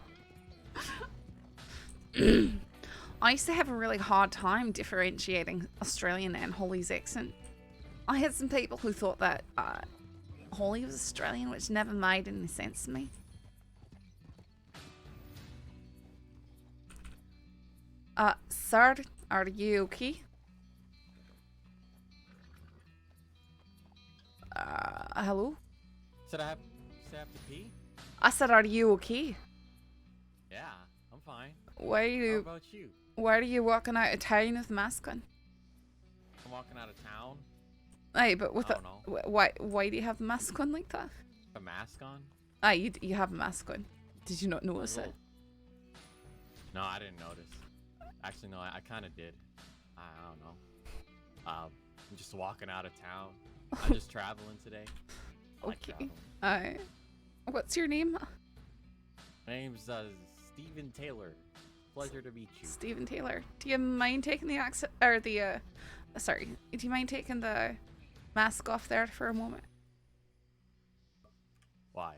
I used to have a really hard time differentiating Australian and Holly's accent. I had some people who thought that Holly was Australian, which never made any sense to me. Sir, are you okay? Hello? Said I have to pee? I said, are you okay? Yeah, I'm fine. Why are you... How about you? Why are you walking out of town with a mask on? I'm walking out of town. Aye, but with I a... don't know. Why do you have the mask on like that? A mask on? Aye, you have a mask on. Did you not notice it? No, I didn't notice. Actually, no, I kind of did. I don't know. I'm just walking out of town. I'm just traveling today. I like Okay. traveling. What's your name? My name's Stephen Taylor. Pleasure to meet you. Stephen Taylor. Do you mind taking the accent or the sorry, do you mind taking the mask off there for a moment? Why?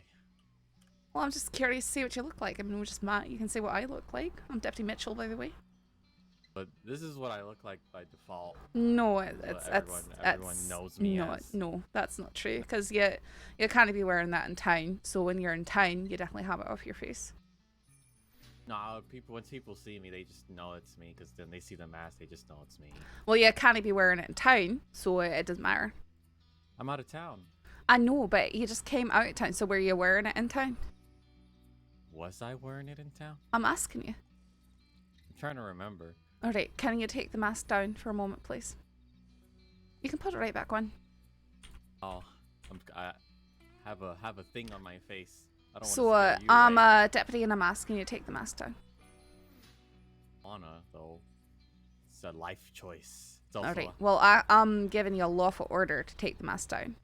Well, I'm just curious to see what you look like. I mean, we're just Matt. You can see what I look like. I'm Deputy Mitchell, by the way. But this is what I look like by default. No, everyone knows me as. No, that's not true. Because you can't be wearing that in town. So when you're in town, you definitely have it off your face. No, once people see me, they just know it's me. Because then they see the mask, they just know it's me. Well, you can't be wearing it in town, so it doesn't matter. I'm out of town. I know, but you just came out of town. So were you wearing it in town? Was I wearing it in town? I'm asking you. I'm trying to remember. Alright, can you take the mask down for a moment, please? You can put it right back on. Oh, I have a thing on my face. I don't So, want to scare you, I'm right? a deputy and I'm asking you to take the mask down. Wanna, though. It's a life choice. It's also Alright, well, I'm giving you a lawful order to take the mask down.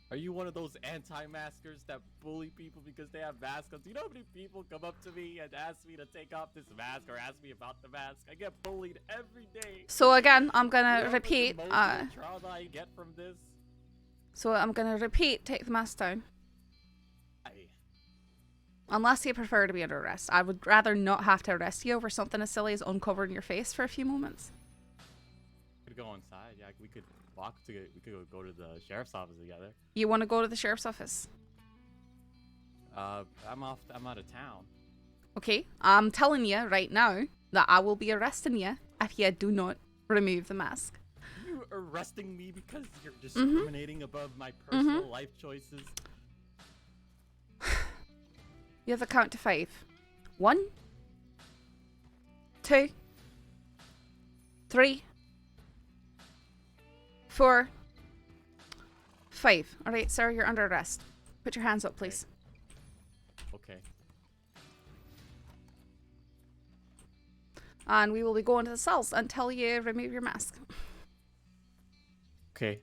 Are you one of those anti-maskers that bully people because they have masks on? Do you know how many people come up to me and ask me to take off this mask or ask me about the mask? I get bullied every day. So again, I'm gonna You know repeat, how much emotional trauma I get from this? so I'm gonna repeat, take the mask down. Aye. Unless you prefer to be under arrest. I would rather not have to arrest you over something as silly as uncovering your face for a few moments. We could go inside. Yeah, we could we could go to the sheriff's office together. You wanna go to the sheriff's office? I'm out of town. Okay, I'm telling you right now that I will be arresting you if you do not remove the mask. You arresting me because you're discriminating above my personal life choices? You have a count to 5. 1, 2, 3, 4, 5. Alright, sir, you're under arrest. Put your hands up, please. Okay. And we will be going to the cells until you remove your mask. Okay.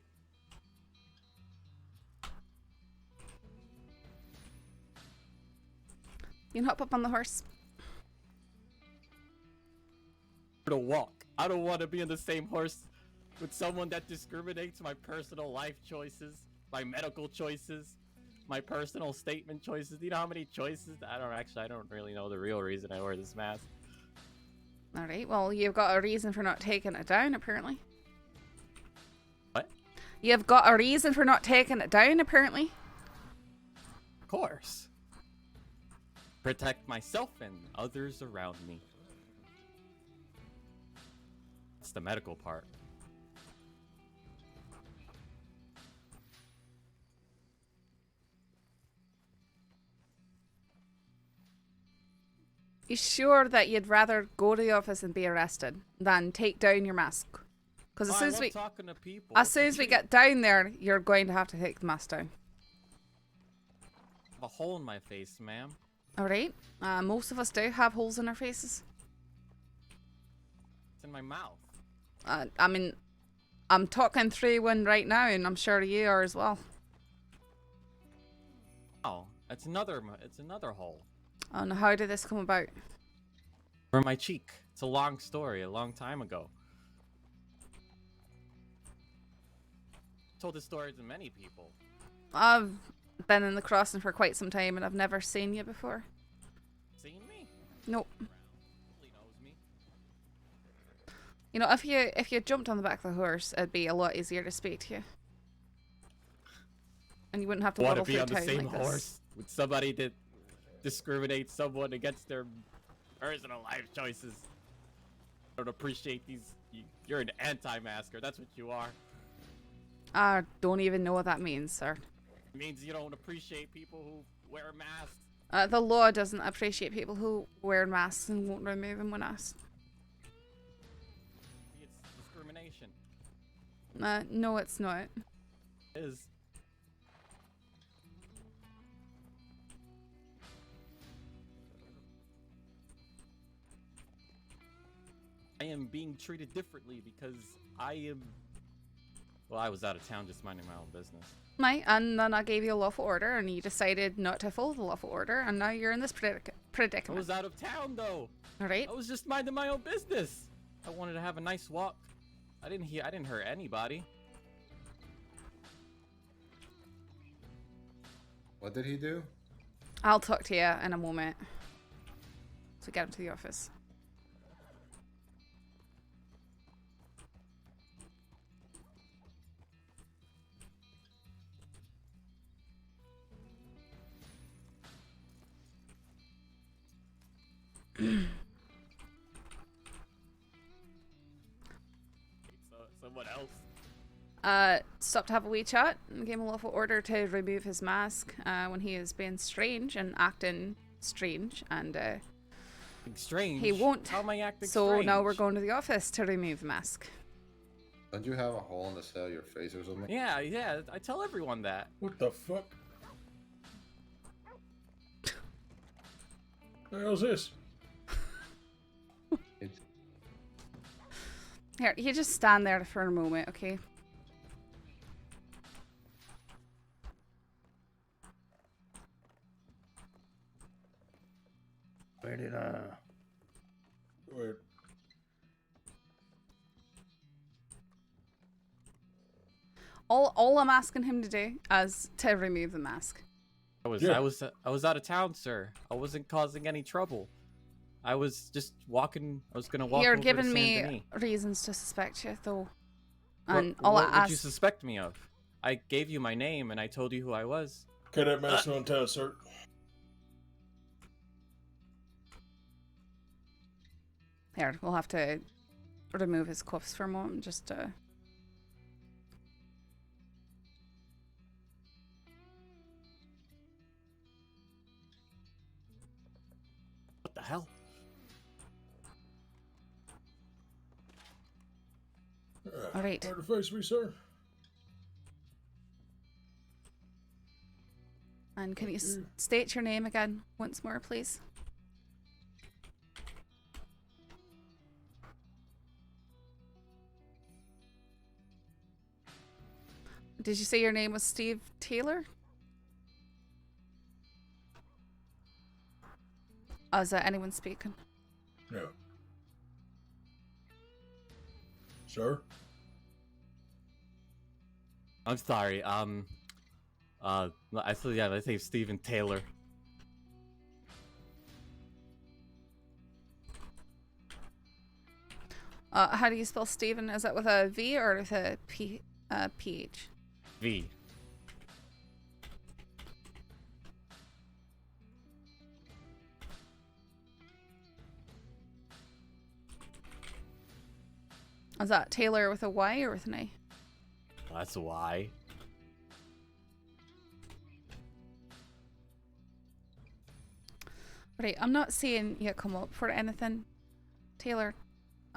You can hop up on the horse. To walk. I don't want to be on the same horse with someone that discriminates my personal life choices, my medical choices, my personal statement choices. Do you know how many choices? I don't really know the real reason I wear this mask. Alright, well, you've got a reason for not taking it down, apparently. What? You've got a reason for not taking it down, apparently. Of course. Protect myself and others around me. That's the medical part. You sure that you'd rather go to the office and be arrested than take down your mask? Because as soon as talking to people. as soon as we get down there, you're going to have to take the mask down. I have a hole in my face, ma'am. Alright, most of us do have holes in our faces. It's in my mouth. I mean, I'm talking through one right now, and I'm sure you are as well. Oh, it's another hole. And how did this come about? For my cheek. It's a long story, a long time ago. told this story to many people. I've been in the crossing for quite some time and I've never seen you before. Seen me? Nope. He knows me. You know, if you jumped on the back of the horse, it'd be a lot easier to speak to you. And you wouldn't have to Want to waddle be through on the town same like this. horse with somebody that discriminates someone against their personal life choices. I don't appreciate these. You're an anti-masker. That's what you are. I don't even know what that means, sir. It means you don't appreciate people who wear masks. The law doesn't appreciate people who wear masks and won't remove them when asked. It's discrimination. No, it's not. It is. I am being treated differently because I am... Well, I was out of town just minding my own business. Right, and then I gave you a lawful order and you decided not to follow the lawful order and now you're in this I predicament. was out of town, though. Alright. I was just minding my own business. I wanted to have a nice walk. I didn't hurt anybody. What did he do? I'll talk to you in a moment. So get him to the office. Someone else. Stopped to have a wee chat and gave him a lawful order to remove his mask when he is being strange and acting strange and Strange? he won't. How am I acting so strange? now we're going to the office to remove the mask. Don't you have a hole in the side of your face or something? Yeah, I tell everyone that. What the fuck? The hell's this? Here, you just stand there for a moment, okay? Where did Wait. All I'm asking him to do is to remove the mask. I was out of town, sir. I wasn't causing any trouble. I was just walking. I was gonna walk. You're over to giving Saint me Denis. reasons to suspect you, though. What, And all what I would you ask. suspect me of? I gave you my name and I told you who I was. Okay, that man's on town, sir. Here, we'll have to remove his cuffs for a moment, just What the hell? All right. Hard to face me, sir. And can you state your name again once more, please? Did you say your name was Steve Taylor? Oh, is that anyone speaking? No. Sir? I'm sorry. I thought, yeah, let's say Stephen Taylor. How do you spell Stephen? Is that with a V or with a PH? V. Is that Taylor with a Y or with an A? That's why. Right, I'm not seeing you come up for anything, Taylor.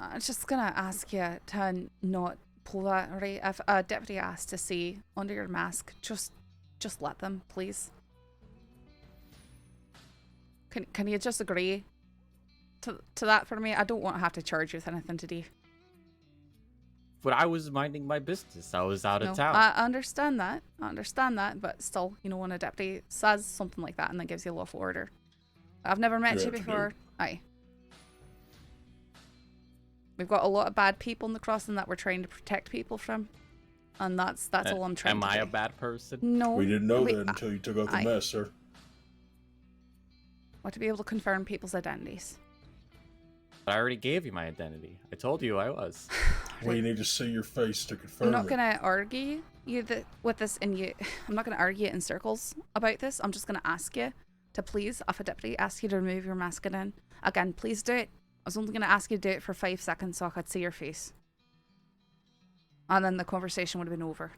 I'm just gonna ask you to not pull that, right? If a deputy asks to see under your mask, just let them, please. Can you just agree to that for me? I don't want to have to charge you with anything today. But I was minding my business. I was out of town. I understand that. But still, you know, when a deputy says something like that and then gives you a lawful order. I've never met you before. Aye. We've got a lot of bad people in the crossing that we're trying to protect people from. And that's all I'm trying Am to I do. a bad person? No. We didn't know we- that until you took off the I- mask, sir. Want to be able to confirm people's identities. I already gave you my identity. I told you I was. We need to see your face to confirm I'm not it. gonna argue with this, and I'm not gonna argue in circles about this. I'm just gonna ask you to please, if a deputy asks you to remove your mask again, please do it. I was only gonna ask you to do it for 5 seconds so I could see your face, and then the conversation would have been over.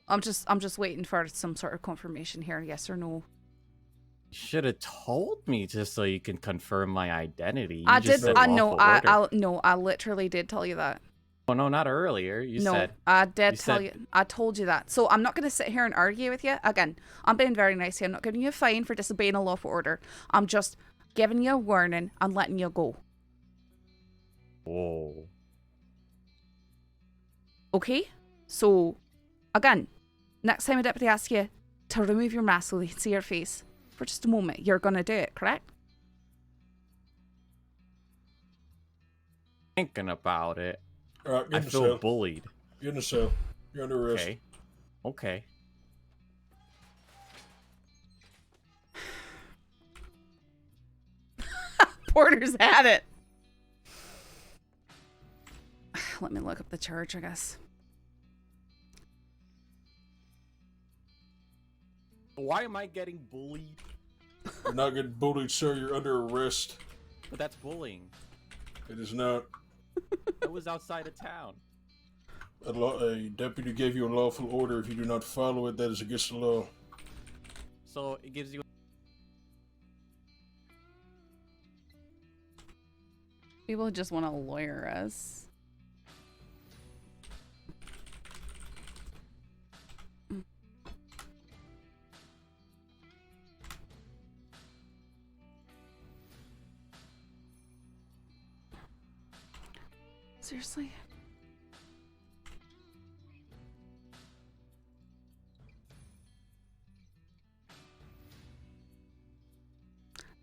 I'm just waiting for some sort of confirmation here, yes or no. You should have told me just so you can confirm my identity. You I just did. said I know. lawful order. I literally did tell you that. Oh no, not earlier. You No, said. I did you tell said- you. I told you that. So I'm not going to sit here and argue with you. Again, I'm being very nice here. I'm not giving you a fine for disobeying a lawful order. I'm just giving you a warning and letting you go. Whoa. Okay? So, again, next time a deputy asks you to remove your mask so they can see your face for just a moment, you're going to do it, correct? Thinking about it. All right, get I in the feel cell. bullied. Get in the cell. You're under arrest. Okay. Okay. Porter's had it. Let me look up the charge, I guess. Why am I getting bullied? You're not getting bullied, sir. You're under arrest. But that's bullying. It is not. I was outside of town. A deputy gave you a lawful order. If you do not follow it, that is against the law. So it gives you. People just want to lawyer us. Seriously?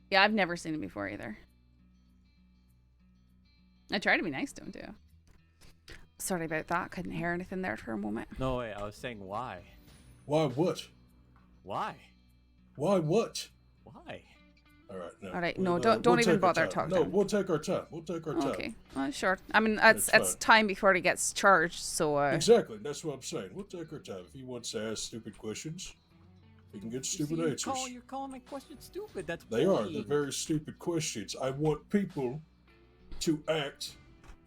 Yeah, I've never seen him before either. I tried to be nice to him too. Sorry about that. Couldn't hear anything there for a moment. No, wait, I was saying why. Why what? Why? Why what? Why? All right, no. All right, no, We'll, don't even take our bother time. talking. No, we'll take our time. We'll take our time. Okay, sure. I mean, it's That's time before he gets charged, so. Exactly. That's what I'm saying. We'll take our time. If he wants to ask stupid questions, he can get stupid answers. You're calling my question stupid. That's They are. bullying. They're very stupid questions. I want people to act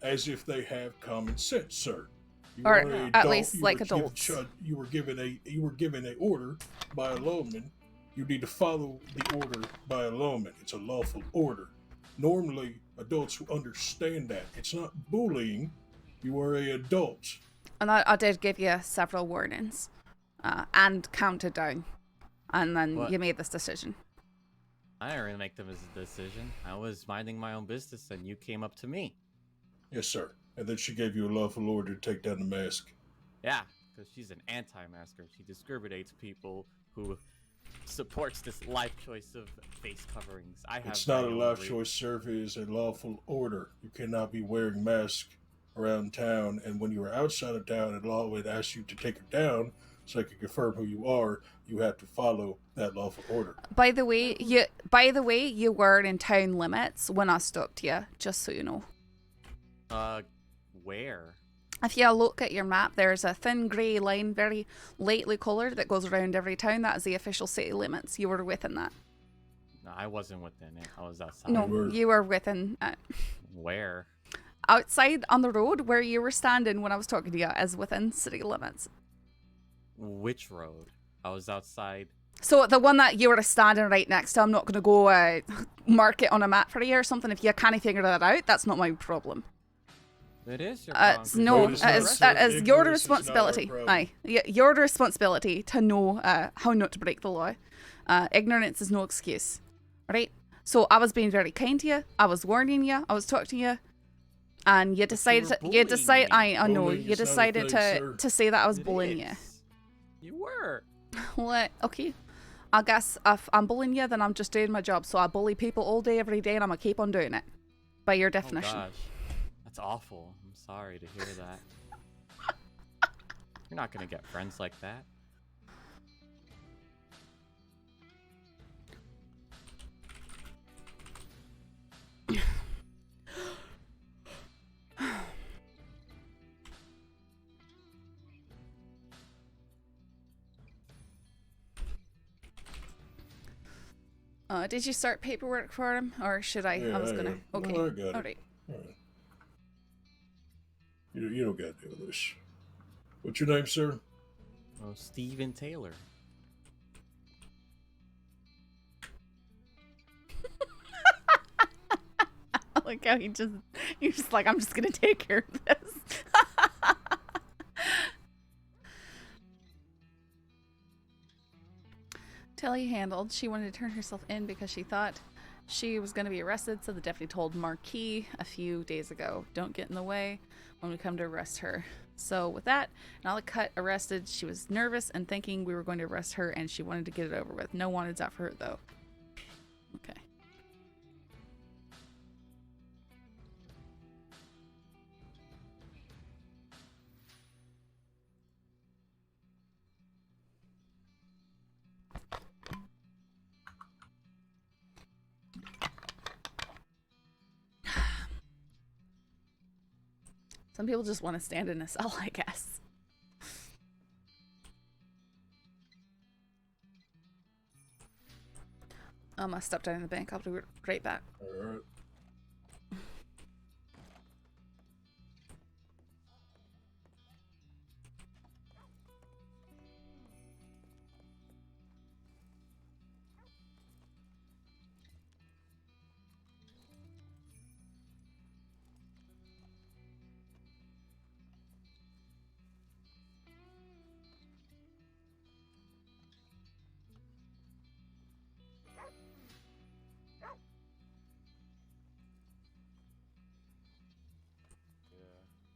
as if they have common sense, sir. You Or are an at adult. least You like were given adults. You were given a order by a lawman. You need to follow the order by a lawman. It's a lawful order. Normally, adults who understand that. It's not bullying. You are an adult. And I did give you several warnings, and counted down, and then What? you made this decision. I didn't really make them as a decision. I was minding my own business, and you came up to me. Yes, sir. And then she gave you a lawful order to take down the mask. Yeah, because she's an anti-masker. She discriminates people who supports this life choice of face coverings. I have. It's not a my own life re- choice, sir. It is a lawful order. You cannot be wearing masks around town, and when you are outside of town and law would ask you to take it down so I can confirm who you are, you have to follow that lawful order. By the way, you were in town limits when I stopped you. Just so you know. Where? If you look at your map, there's a thin grey line, very lightly coloured, that goes around every town. That is the official city limits. You were within that. No, I wasn't within it. I was outside. No, you were within it. Where? Outside on the road where you were standing when I was talking to you is within city limits. Which road? I was outside. So the one that you were standing right next to, I'm not going to go mark it on a map for you or something. If you can't figure that out, that's not my problem. It is your No, that is your responsibility. Aye, your responsibility to know how not to break the law. Ignorance is no excuse. Right? So I was being very kind to you. I was warning you. I was talking to you. And you decided I know, you decided to say that I was bullying you. You were. Well, okay. I guess if I'm bullying you, then I'm just doing my job. So I bully people all day, every day, and I'm going to keep on doing it. by your Oh definition. gosh, that's awful. I'm sorry to hear that. You're not gonna get friends like that. Did you start paperwork for him, or should I? Yeah, I was gonna. Okay. No, I got it. All right. All right. You don't got to do this. What's your name, sir? Oh, Steven Taylor. I like how you're just like, I'm just gonna take care of this. Telly handled. She wanted to turn herself in because she thought she was going to be arrested, so the deputy told Marquis a few days ago, don't get in the way when we come to arrest her. So with that, and all the cut arrested, she was nervous and thinking we were going to arrest her, and she wanted to get it over with. No wanteds out for her, though. Okay. Some people just want to stand in a cell, I guess. I'm gonna step down in the bank. I'll be right back. All right.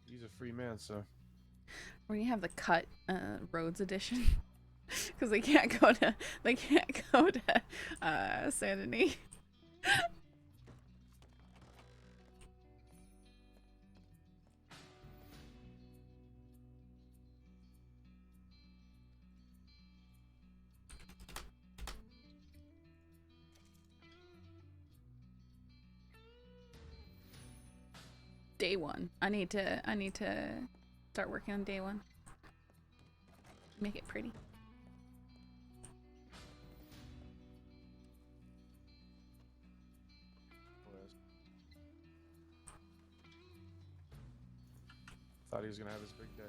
He's a free man, so. We're gonna have the cut roads edition because they can't go to Saint Denis. Day one. I need to start working on day one. Make it pretty. Thought he was gonna have his big day.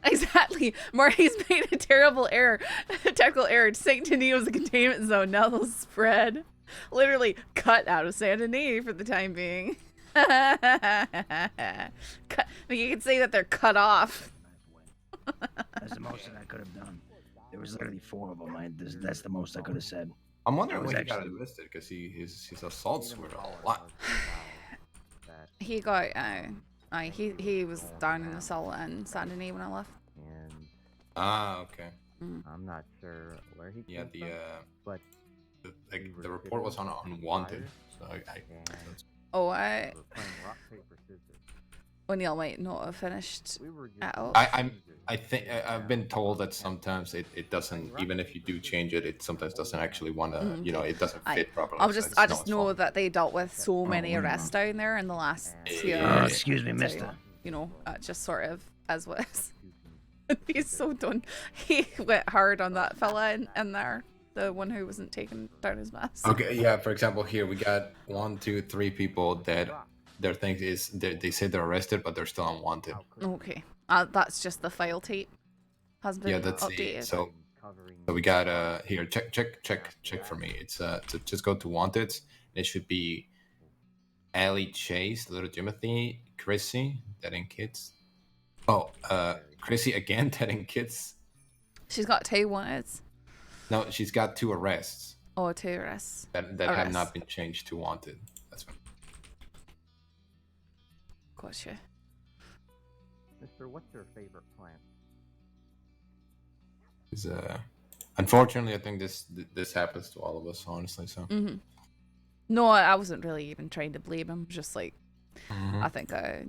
Exactly. Marty's made a terrible error. A technical error. Saint Denis was a containment zone. Now they'll spread. Literally cut out of Saint Denis for the time being. Cut. You could say that they're cut off. That's the most that I could have done. There was literally 4 of them. That's the most I could have said. I'm wondering That was when he got actually- arrested because his assaults were a lot. He got he was down in the cell in Saint Denis when I left. Ah, okay. I'm not sure where he Yeah, came from, but the report was on unwanted, so Oh, we were playing rock, paper, scissors. O'Neill might not have finished out. I think I've been told that sometimes it doesn't, even if you do change it, it sometimes doesn't actually want to, you know, it doesn't fit properly. I so just it's I no just one's know fault. that they dealt with so many arrests down there in the last year. Excuse me, So, mister. You know, just sort of as was. He's so done. He went hard on that fella in there, the one who wasn't taking down his mask. Okay, yeah. For example, here we got 1, 2, 3 people that their thing is they say they're arrested, but they're still unwanted. Okay, that's just the file tape has been Yeah, that's updated. the so we got here. Check for me. It's to just go to wanted. It should be Allie Chase, Little Timothy, Chrissy, Dead End Kids. Oh, Chrissy again, Dead End Kids. She's got 2 wanteds. No, she's got 2 arrests Oh, 2 arrests. that have Arrests. not been changed to wanted. That's what. Gotcha. Mister, what's your favorite plant? Is Unfortunately, I think this happens to all of us, honestly. So. Mm-hmm. No, I wasn't really even trying to blame him. Just like, Mhm. I think I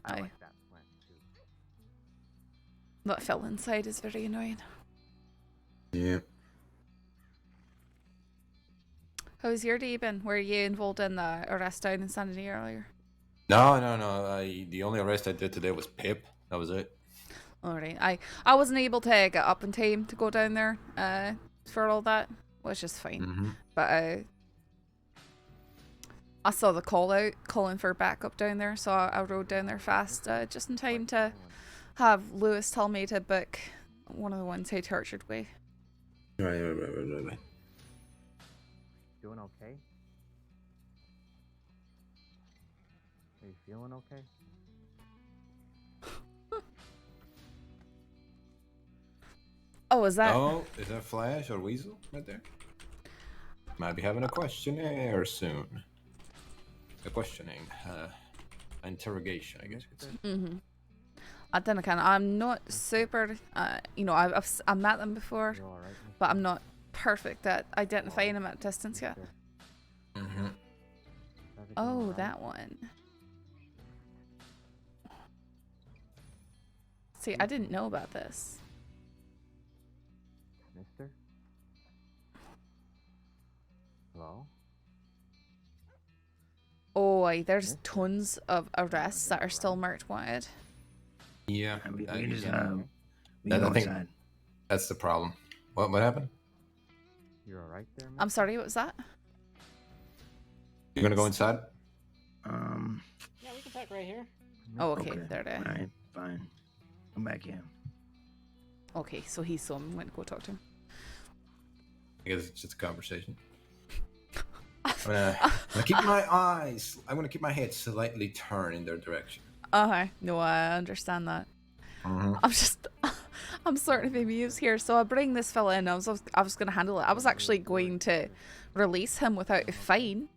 like that plan too. that fell inside is very annoying. Yeah. How's your day been? Were you involved in the arrest down in San Diego earlier? No. The only arrest I did today was Pip. That was it. Alright, I wasn't able to get up in time to go down there for all that, which is fine. Mhm. But I saw the call out calling for backup down there, so I rode down there fast just in time to have Lewis tell me to book one of the ones he tortured me. Right. Doing okay? Are you feeling okay? Oh, is that? Oh, is that Flash or Weasel right there? Might be having a questionnaire soon. A questioning, interrogation, I guess you could say. Mm-hmm. I don't know, I'm not super, you know, I've met them before, but I'm not perfect at identifying them at distance yet. Mm-hmm. Oh, that one. See, I didn't know about this. Mister? Hello? Oh, there's tons of arrests that are still marked wanted. Yeah. We I just, think inside. that's the problem. What happened? You're alright there, I'm sorry, what was that? You're gonna go inside? Yeah, we can talk right here. Oh, okay, there it is. Alright, fine. Come back in. Okay, so he saw him, went to go talk to him. I guess it's just a conversation. I'm gonna keep my head slightly turned in their direction. No, I understand that. Mm-hmm. I'm starting to be amused here. So I bring this fella in. I was going to handle it. I was actually going to release him without a fine.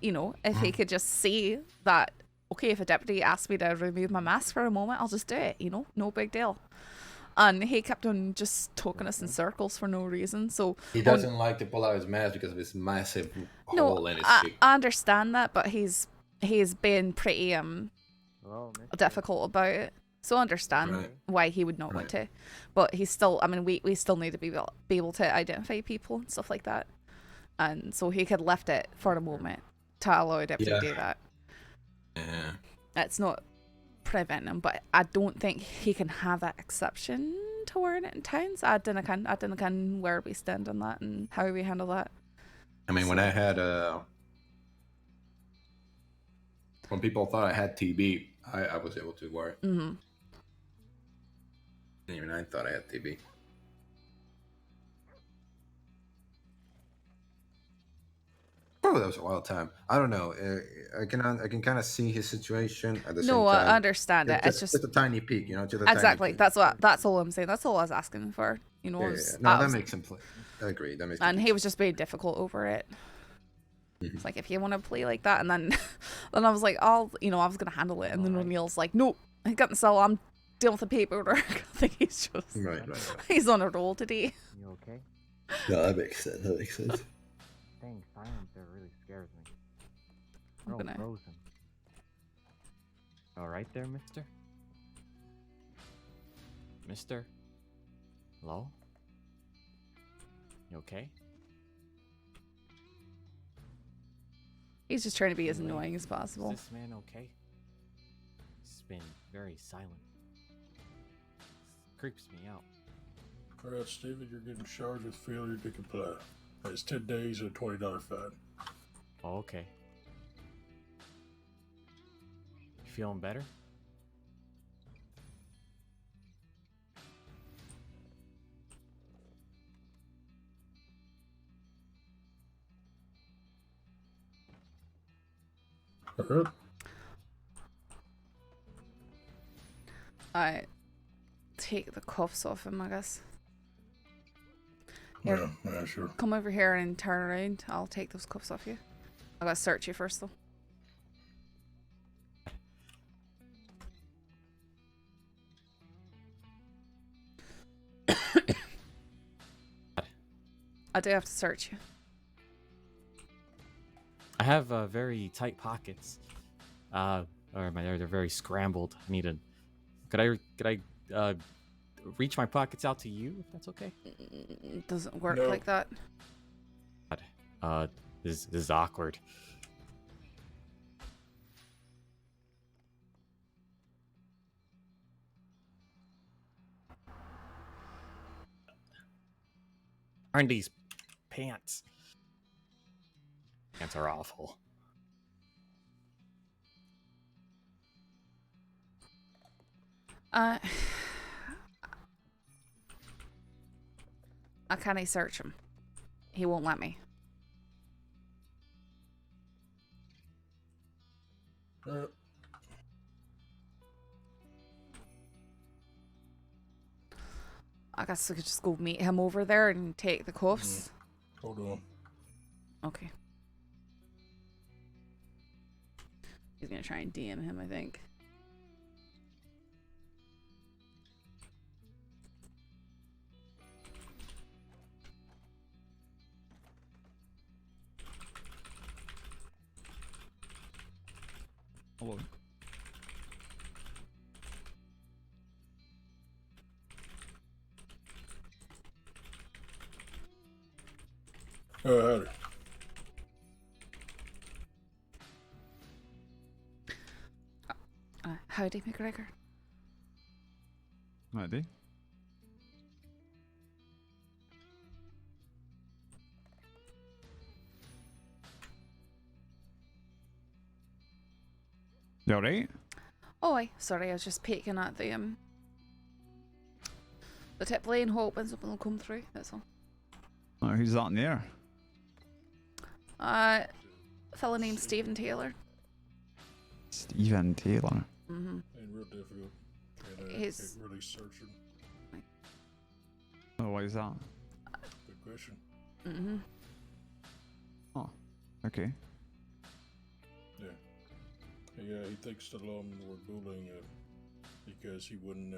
You know, if he could just say that, okay, if a deputy asked me to remove my mask for a moment, I'll just do it. You know, no big deal. And he kept on just talking us in circles for no reason. So He doesn't like to pull out his mask because of his massive hole in his cheek. I understand that, but he's been pretty difficult about it. So I understand why he would not want to. But he's still, I mean, we still need to be able to identify people and stuff like that. And so he could lift it for a moment to allow a deputy to do that. Yeah. It's not preventing him, but I don't think he can have that exception to wearing it in towns. I don't know where we stand on that and how we handle that. I mean, when I had when people thought I had TB, I was able to wear it. Mm-hmm. Even I thought I had TB. Oh, that was a wild time. I don't know. I can kind of see his situation at the same time. No, I understand it. It's just a tiny peek, you know. Exactly. That's all I'm saying. That's all I was asking for. You know. Yeah. No, that makes sense. I agree. That makes. And he was just being difficult over it. Mm-hmm. It's like, if you want to play like that, and then I was like, I was gonna handle it, and then O'Neill's like, no, I got the cell. I'm dealing with the paperwork. I think he's just right. He's on a roll today. You okay? No, that makes sense. Dang, silence there really scares me. We're all gonna- frozen. Alright there, mister? Mister? Hello? You okay? He's just trying to be as annoying as possible. Is this man okay? He's been very silent. Creeps me out. Alright, Steven, you're getting charged with failure to comply. That's 10 days and a $20 fine. Oh, okay. You feeling better? Alright. I take the cuffs off him, I guess. Here, Yeah, sure. come over here and turn around. I'll take those cuffs off you. I gotta search you first, though. I do have to search you. I have very tight pockets. Or they're very scrambled. I need a. Could I reach my pockets out to you if that's okay? It doesn't work No. like that. This is awkward. Aren't these pants? Pants are awful. I can't search him. He won't let me. I guess I could just go meet him over there and take the cuffs. Hold on. Okay. He's gonna try and DM him, I think. Hello. Howdy. Howdy, McGregor. Howdy. You alright? Oh, aye. Sorry, I was just peeking at the tip lane, hoping something will come through. That's all. Oh, who's that in there? A fella named Stephen Taylor. Stephen Taylor. Mm-hmm. Ain't real difficult. And, He's- can't really search him. Oh, why is that? Good question. Mm-hmm. Oh, okay. Yeah, he thinks the lawmen were bullying because he wouldn't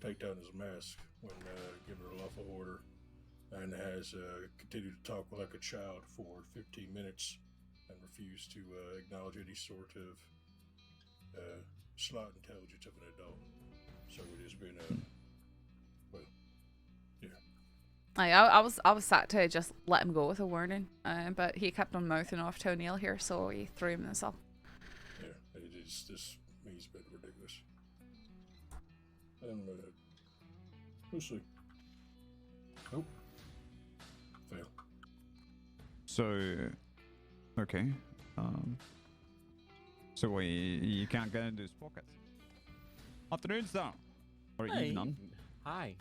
take down his mask when given a lawful order, and has continued to talk like a child for 15 minutes and refused to acknowledge any sort of slight intelligence of an adult. So it has been well, yeah. I was sat to just let him go with a warning, but he kept on mouthing off to O'Neill here, so we threw him this up. Yeah, it is. This he's been ridiculous. And we'll see. Nope. Fail. So, okay. So you can't get into his pockets. Afternoon, sir. Or Hey. evening. Hi.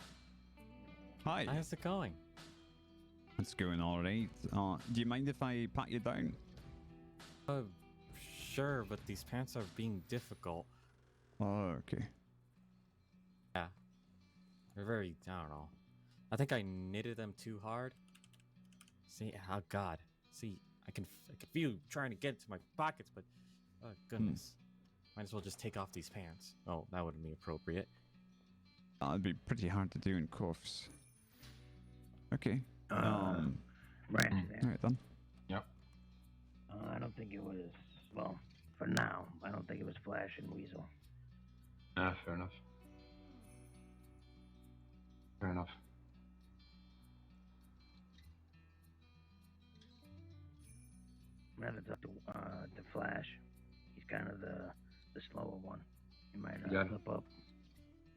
Hi. How's it going? It's going all right. Do you mind if I pat you down? Sure, but these pants are being difficult. Oh, okay. Yeah. They're very, I don't know. I think I knitted them too hard. See, oh god. See, I can feel trying to get into my pockets, but oh goodness. Might as well just take off these pants. Oh, that wouldn't be appropriate. That'd be pretty hard to do in cuffs. Okay. Right there. Alright then. Yep. I don't think it was. Well, for now, I don't think it was Flash and Weasel. Fair enough. Fair enough. I'm gonna talk to Flash. He's kind of the slower one. He might Got it. slip up.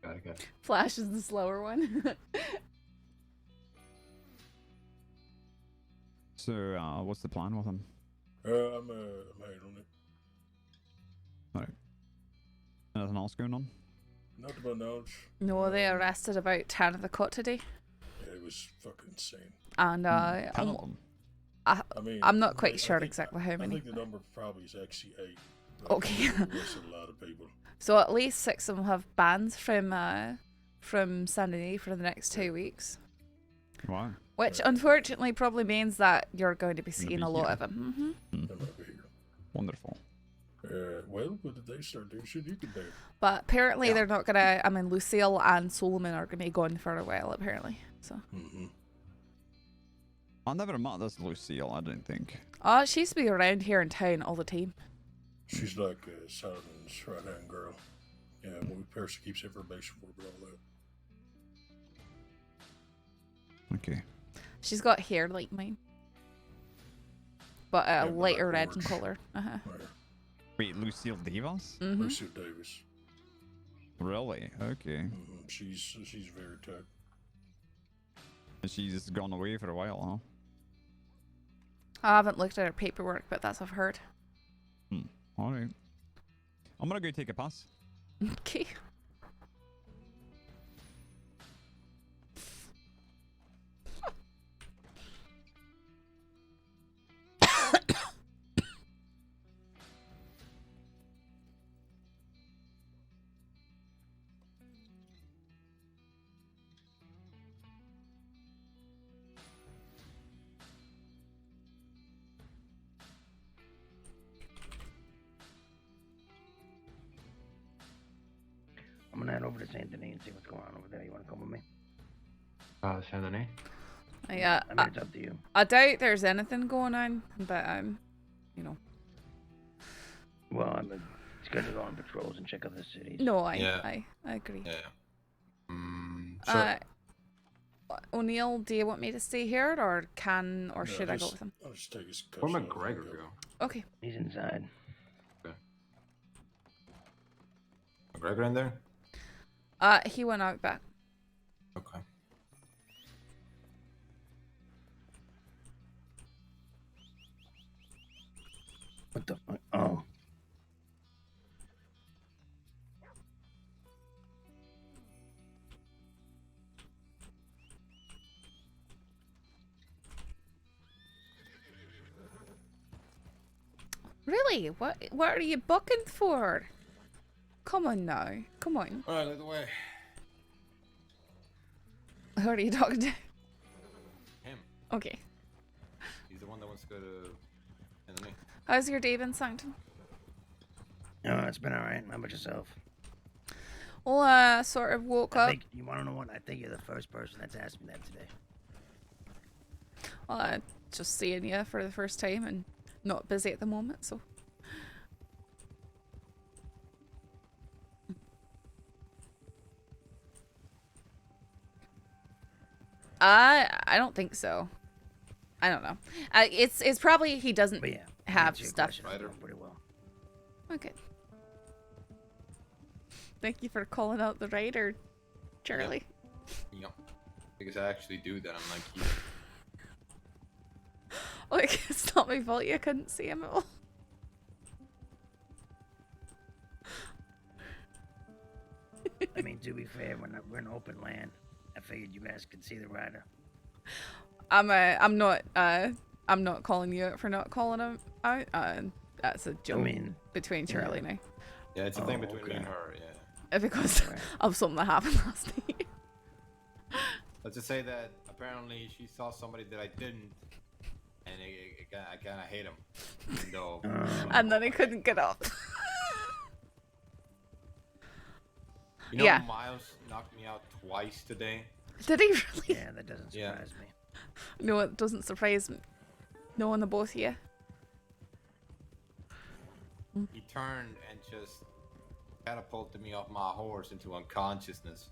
Got it. Flash is the slower one. So, what's the plan with him? I'm handling it. Alright. Anything else going on? Not to my knowledge. No, they arrested about 10 of the cut today. Yeah, it was fucking insane. And I'm not quite sure exactly how I many. think the number probably is actually 8. Okay. That's a lot of people. So at least 6 of them have bans from San Diego for the next 2 weeks. Wow. Which unfortunately probably means that you're going to be seeing a lot here. of them. Wonderful. Well, what did they start doing? Should you do that? But apparently they're not gonna. I mean, Lucille and Solomon are gonna be gone for a while. Apparently, so. I never met this Lucille, I don't think. She used to be around here in town all the time. She's like Solomon's right-hand girl. Yeah, well, Percy keeps information for her about all that. Okay. She's got hair like mine. But Yeah, lighter like red orange. in colour. Uh-huh. Wait, Lucille Davis? Mhm. Lucille Davis. Really? Okay. She's very tight. She's gone away for a while, huh? I haven't looked at her paperwork, but that's what I've heard. Alright. I'm gonna go take a pass. Okay. I'm gonna head over to Saint Denis and see what's going on over there. You wanna come with me? Saint Denis? Yeah, I mean, it's up to you. I doubt there's anything going on, but you know. Well, I mean, it's good to go on patrols and check other cities. No, I agree. Yeah. Sure. O'Neill, do you want me to stay here, or should I go with him? I'll just take his Where'd McGregor go? Okay. He's inside. Okay. McGregor in there? He went out back. Okay. What the fuck? Oh. Really? What are you booking for? Come on now. Come on. Alright, lead the way. Who are you talking to? Him. Okay. He's the one that wants to go to Saint Denis. How's your day been, Sanctum? No, it's been alright. How about yourself? Well, sort of woke I up. think, you wanna know what? I think you're the first person that's asked me that today. Just seeing you for the first time and not busy at the moment, so. I don't think so. I don't know. It's probably he doesn't have stuff. Pretty well. Okay. Thank you for calling out the writer, Charlie. Yep. Because I actually do that. I'm like, you. Like, it's not my fault you couldn't see him at all. I mean, to be fair, we're in open land. I figured you guys could see the rider. I'm not calling you out for not calling him out. That's a joke between Charlie and I. Yeah, it's a thing between me and her, yeah. Because of something that happened last night. Let's just say that apparently she saw somebody that I didn't, and I kind of hate him. So, And then I couldn't get up. you know, Miles knocked me out twice today. Did he really? Yeah, that doesn't surprise me. No, it doesn't surprise me. Knowing the both of you. He turned and just catapulted me off my horse into unconsciousness.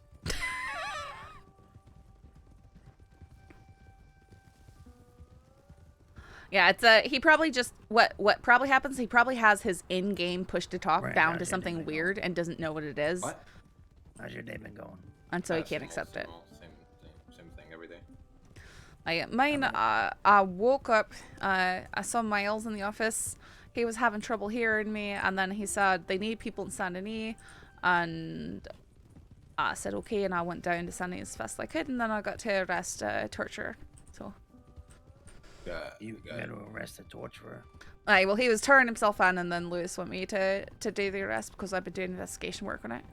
Yeah, it's he probably just what probably happens. He probably has his in-game push to talk bound to something weird and doesn't know what it is. What? How's your day been going? And so he can't accept it. Same thing every day. Mine. I woke up. I saw Miles in the office. He was having trouble hearing me, and then he said they need people in Saint Denis, and I said okay, and I went down to Saint Denis as fast as I could, and then I got to arrest torturer. So. You got to arrest a torturer. Aye, well, he was turning himself in, and then Lewis wanted me to do the arrest because I've been doing investigation work on it.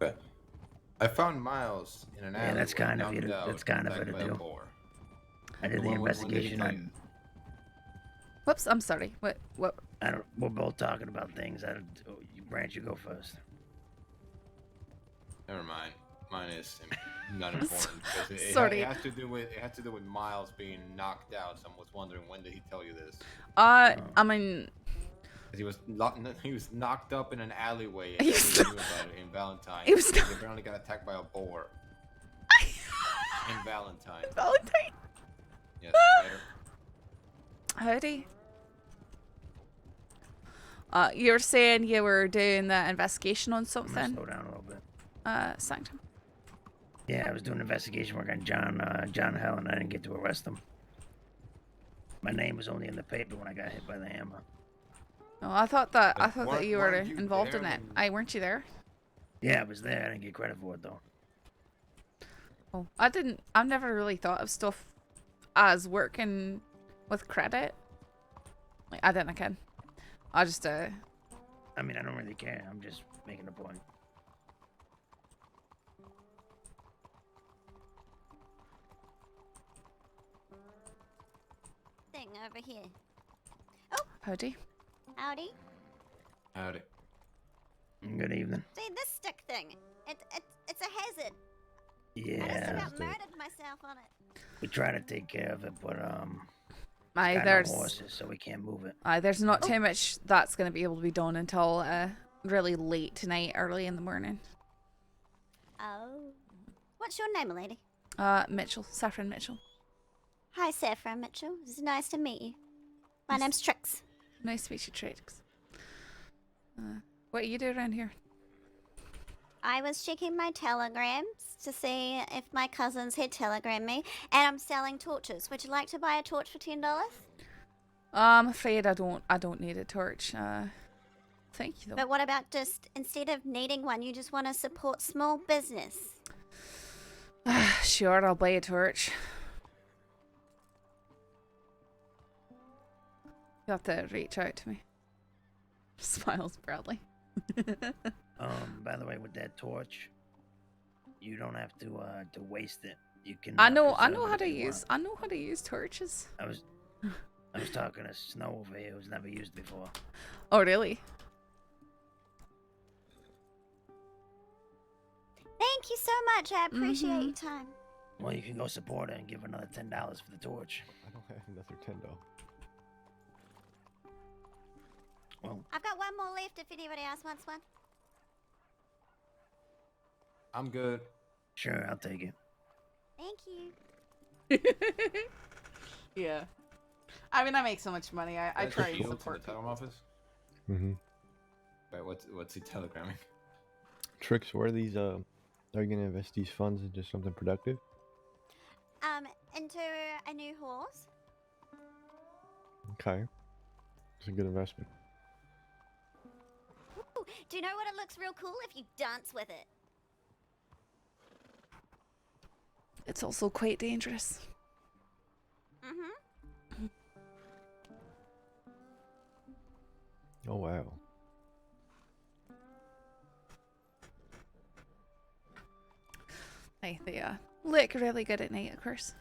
Okay. I found Miles in an alley. Yeah, that's kind of you. That's kind of it to do. I did the investigation. Whoops, I'm sorry. What? I don't. We're both talking about things. Branch, you go first. Never mind. Mine is not important. 'Cause Sorry. it has to do with Miles being knocked out. So I was wondering, when did he tell you this? I mean, 'Cause he was knocked up in an alleyway, and nobody knew about it in Valentine. He was He apparently got attacked by a boar. In Valentine. Valentine. Yes, later. Howdy. You were saying you were doing the investigation on I'm gonna something? slow down a little bit. Sanctum. Yeah, I was doing investigation work on John Hell, and I didn't get to arrest him. My name was only in the paper when I got hit by the hammer. Oh, I thought that Weren't you were you involved in there it. Weren't you there? Yeah, I was there. I didn't get credit for it though. Oh, I've never really thought of stuff as working with credit. Like, I didn't again. I just I mean, I don't really care. I'm just making a point. Thing over here. Howdy. Howdy. Howdy. Good evening. See this stick thing? It's a hazard. I just Yeah. about murdered myself on it. We try to take care of it, but Aye, got there's no horses, so we can't move it. there's not too much that's gonna be able to be done until really late tonight, early in the morning. Oh. What's your name, lady? Mitchell, Saffron Mitchell. Hi, Saffron Mitchell. It's nice to meet you. My name's Trix. Nice to meet you, Trix. What do you do around here? I was checking my telegrams to see if my cousins had telegrammed me, and I'm selling torches. Would you like to buy a torch for $10? I'm afraid I don't need a torch. Thank you though. But what about just instead of needing one, you just want to support small business? Sure, I'll buy a torch. You have to reach out to me. Smiles proudly. By the way, with that torch, you don't have to waste it. You can. I know preserve how it to if you use. want. I know how to use torches. I was talking to Snow over here, who's never used before. Oh really? Thank you so much. I appreciate your time. Well, you can go support her and give her another $10 for the torch. I don't have another $10. Well, I've got one more left if anybody else wants one. I'm good. Sure, I'll take it. Thank you. Yeah. I mean, I make so much money. I That's try to Shields in support the telegram office. Mm-hmm. Wait, what's he telegramming? Tricks, where are these, are you gonna invest these funds into something productive? Into a new horse. Okay. It's a good investment. Ooh, do you know what it looks real cool if you dance with it? It's also quite dangerous. Mm-hmm. Oh, wow. Hey, they look really good at night, of course.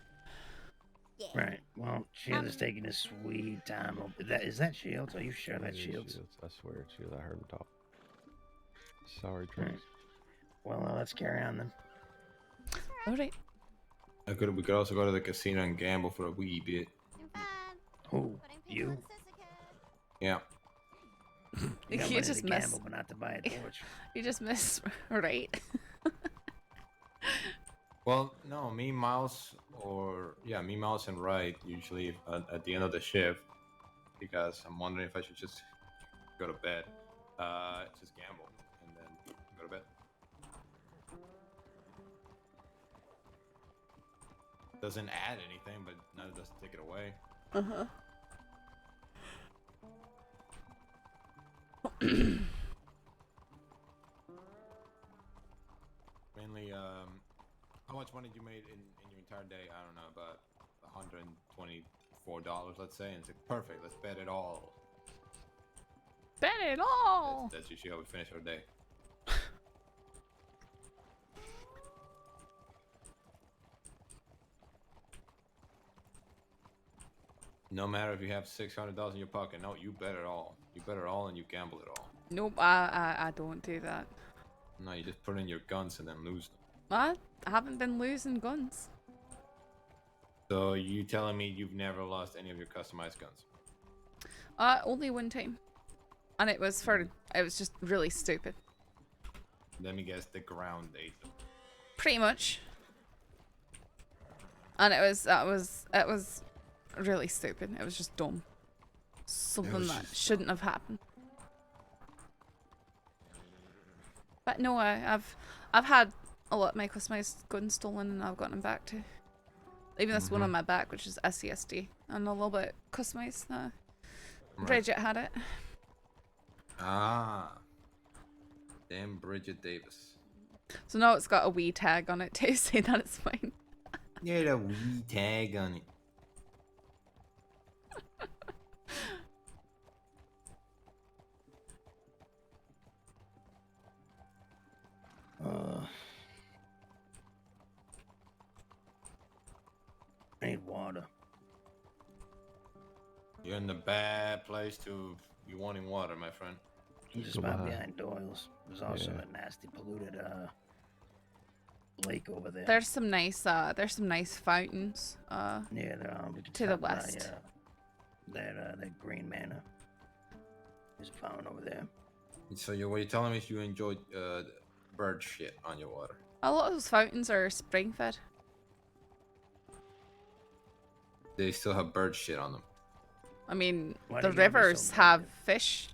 Yeah. Right. Well, Shields is taking a sweet time. Is that Shields? Are you sure that's Shields? I swear it's Shields. I heard him talk. Sorry, Tricks. Well, let's carry on then. All right. We could also go to the casino and gamble for a wee bit. Who? You? Yeah. You got You money just to miss. gamble, but not to buy a torch. You just miss, right? Well, no, me, Miles, and Wright usually at the end of the shift, because I'm wondering if I should just go to bed, just gamble, and then go to bed. Doesn't add anything, but neither does take it away. Uh-huh. Mainly, how much money did you make in your entire day? I don't know, about $124, let's say. And it's like, perfect, let's bet it all. Bet it all! That's usually how we finish our day. No matter if you have $600 in your pocket, no, you bet it all. You bet it all and you gamble it all. Nope, I don't do that. No, you just put in your guns and then lose them. I haven't been losing guns. So you telling me you've never lost any of your customized guns? Only one time. And it was just really stupid. Let me guess, the ground ate them. Pretty much. And it was really stupid. It was just dumb. Something that shouldn't have happened. But no, I've had a lot of my customized guns stolen and I've gotten them back too. Even this one on my back, which is SCSD, and a little bit customized. Bridget had it. Ah. Damn Bridget Davis. So now it's got a wee tag on it to say that it's mine. Yeah, a wee tag on it. I need water. You're in the bad place to be wanting water, my friend. He's just about behind Doyle's. There's also a nasty polluted lake over there. There's some nice fountains. Yeah, they're to the west. That green manor. There's a fountain over there. So what you're telling me is you enjoyed bird shit on your water? A lot of those fountains are spring fed. They still have bird shit on them. I mean, Why the do you gotta be so rivers have fish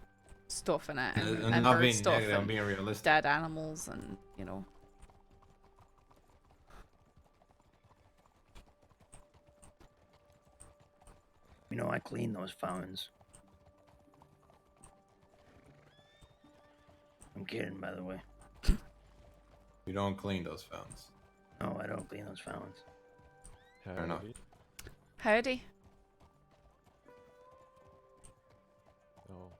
stuff in it and I'm not bird being stuff negative, I'm and being realistic. dead animals and, you know. You know, I clean those fountains. I'm kidding, by the way. You don't clean those fountains. No, I don't clean those fountains. Fair enough. Howdy. Oh.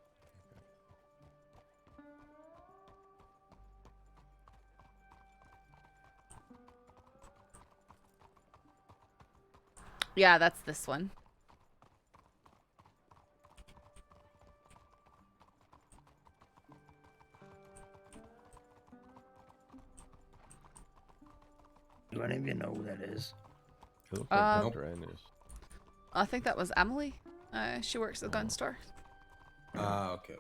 Yeah, that's this one. Do any of you know who that is? It looks like Dr. Ennis. I think that was Emily. She works at the gun store. Ah, okay.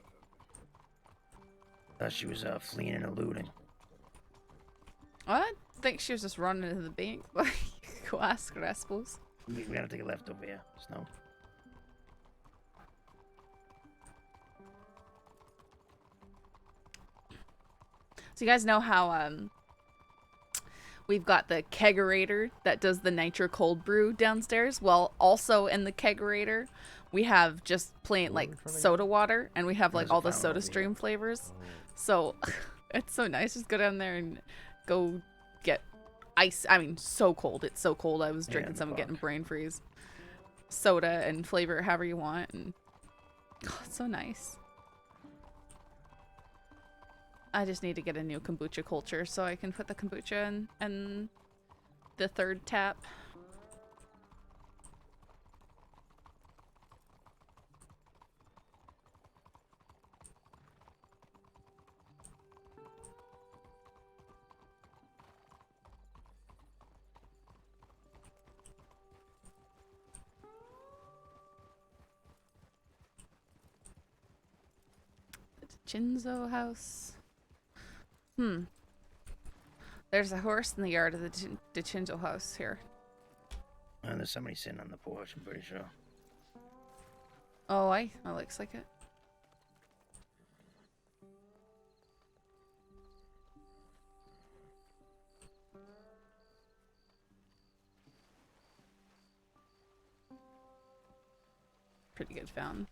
Thought she was fleeing and eluding. I think she was just running to the bank. Go ask her, I suppose. We gotta take a left over here, Snow. So you guys know how we've got the kegerator that does the nitro cold brew downstairs? Well, also in the kegerator, we have just plain like soda water, and we have like all the soda stream flavors. So it's so nice. Just go down there and go get ice. I mean, so cold. It's so cold. I was drinking some and getting brain freeze. Soda and flavor it however you want, and oh, it's so nice. I just need to get a new kombucha culture so I can put the kombucha in the third tap. The Chinzo house. There's a horse in the yard of the DeChinzo house here. And there's somebody sitting on the porch, I'm pretty sure. Oh, that looks like it. Pretty good fountain.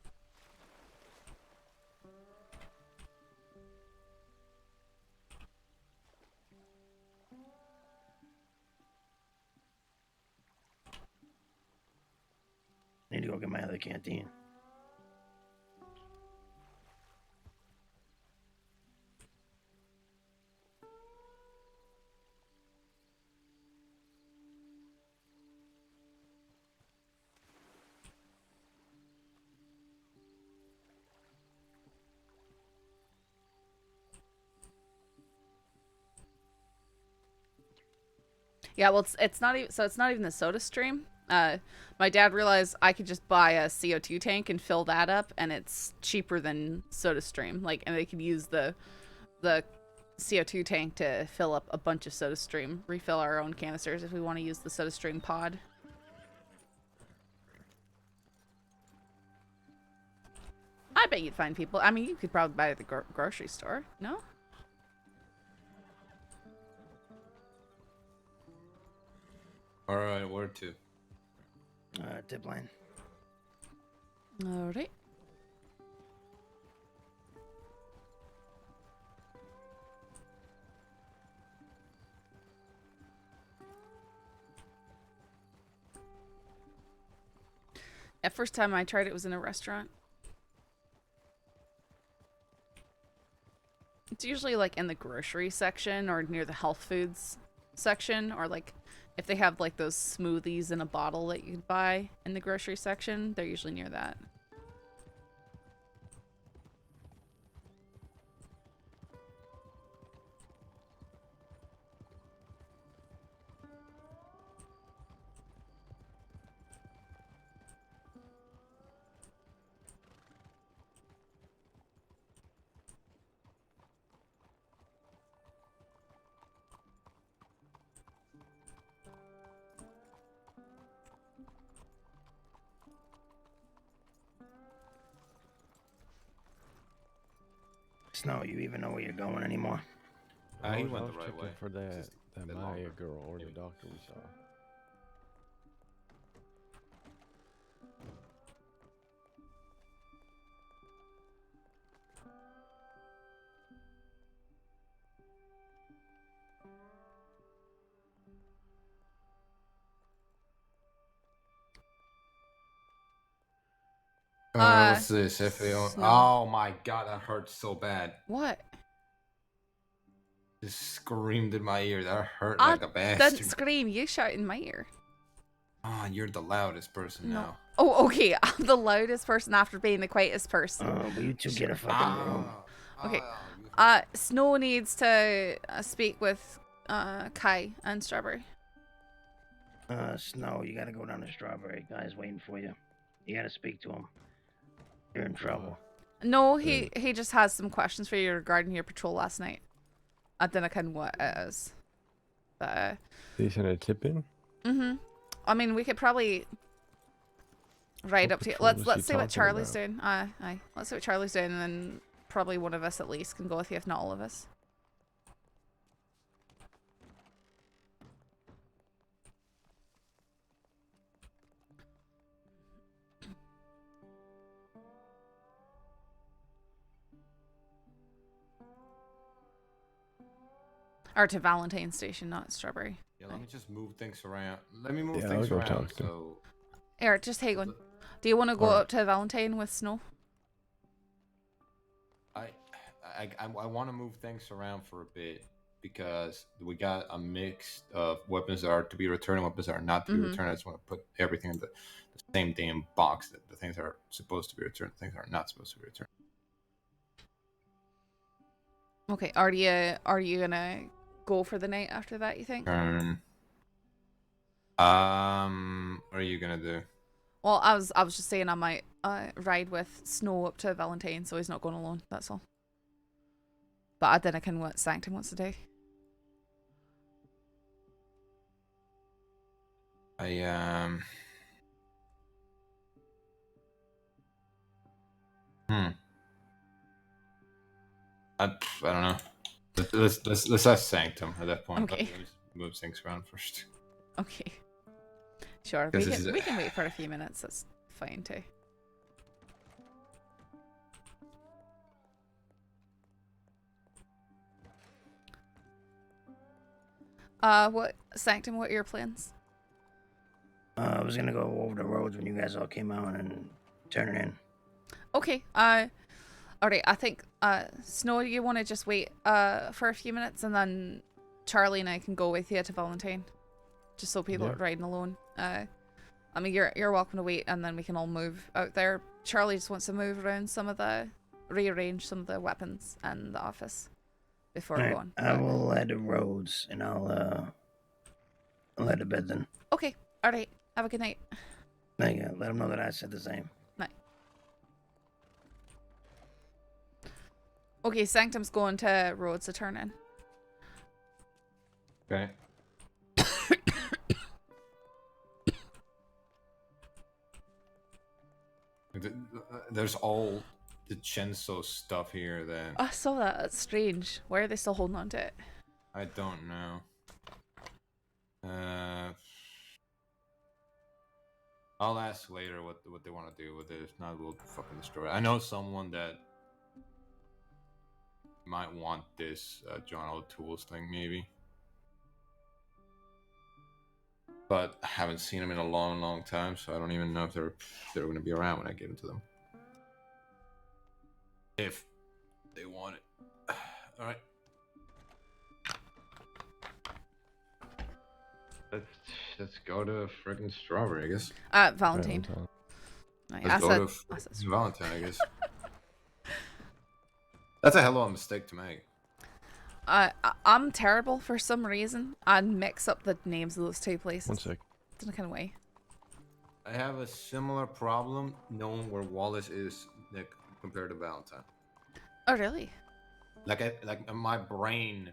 I need to go get my other canteen. Yeah, well, it's not even, so it's not even the soda stream. My dad realized I could just buy a CO2 tank and fill that up, and it's cheaper than soda stream. Like, and they could use the CO2 tank to fill up a bunch of soda stream, refill our own canisters if we want to use the soda stream pod. I bet you'd find people. I mean, you could probably buy it at the grocery store. No? All right, where to? Tip line. All right. The first time I tried it was in a restaurant. It's usually like in the grocery section or near the health foods section, or like if they have like those smoothies in a bottle that you can buy in the grocery section, they're usually near that. Snow, you even know where you're going anymore? He I went was the right checking way. for that Just a bit Maya longer. girl or the doctor we saw. What's this? FAO? Oh my god, that hurt so bad. What? Just screamed in my ear. That hurt I like a bastard. didn't scream. You shot in my ear. Ah, you're the loudest person No. now. Oh, okay. I'm the loudest person after being the quietest person. Will you two get a fucking room? Okay. Snow needs to speak with Kai and Strawberry. Snow, you gotta go down to Strawberry. Guy's waiting for you. You gotta speak to him. You're in trouble. No, he just has some questions for you regarding your patrol last night. I don't know what it is. But They sent a tip in? I mean, we could probably ride up to patrol was let's he see what talking Charlie's about? doing. Aye. Let's see what Charlie's doing, and then probably one of us at least can go with you, if not all of us. Or to Valentine Station, not Strawberry. Yeah, let me just move things around. Let me move Yeah, things I'll go around. talk to him. So Eric, just hang on. Do you want to go Alright. up to Valentine with Snow? I want to move things around for a bit because we got a mix of weapons that are to be returned and weapons that are not to be returned. I just want to put everything in the same damn box. That the things that are supposed to be returned, the things that are not supposed to be returned. Okay. Are you gonna go for the night after that? You think? What are you gonna do? Well, I was just saying I might ride with Snow up to Valentine, so he's not going alone. That's all. But I then I can what Sanctum wants to do. I don't know. Let's ask Sanctum at that point. Okay. Let me just move things around first. Okay. Sure. This is We can wait for a few minutes. That's fine too. What Sanctum? What are your plans? I was gonna go over the roads when you guys all came out and turn it in. Okay. Alright. I think Snow, you want to just wait for a few minutes, and then Charlie and I can go with you to Valentine, just so people aren't riding alone. I mean, you're welcome to wait, and then we can all move out there. Charlie just wants to move around rearrange some of the weapons in the office before Alright, going. I will head the roads and I'll I'll head to bed then. Okay. All right. Have a good night. Thank you. Let him know that I said the same. Night. Okay, Sanctum's going to Rhodes to turn in. Okay. There's all the Chenso stuff here that I saw that. That's strange. Why are they still holding on to it? I don't know. I'll ask later what they want to do with it. If not, we'll fucking destroy it. I know someone that might want this John O'Toole's thing, maybe. But I haven't seen them in a long, long time, so I don't even know if they're going to be around when I get into them. If they want it. All right. Let's go to friggin' Strawberry, I guess. Valentine. Let's go to Valentine, I guess. That's a hell of a mistake to make. I'm terrible for some reason. I mix up the names of those two places. One sec. In a kind of way. I have a similar problem knowing where Wallace is compared to Valentine. Oh, really? Like my brain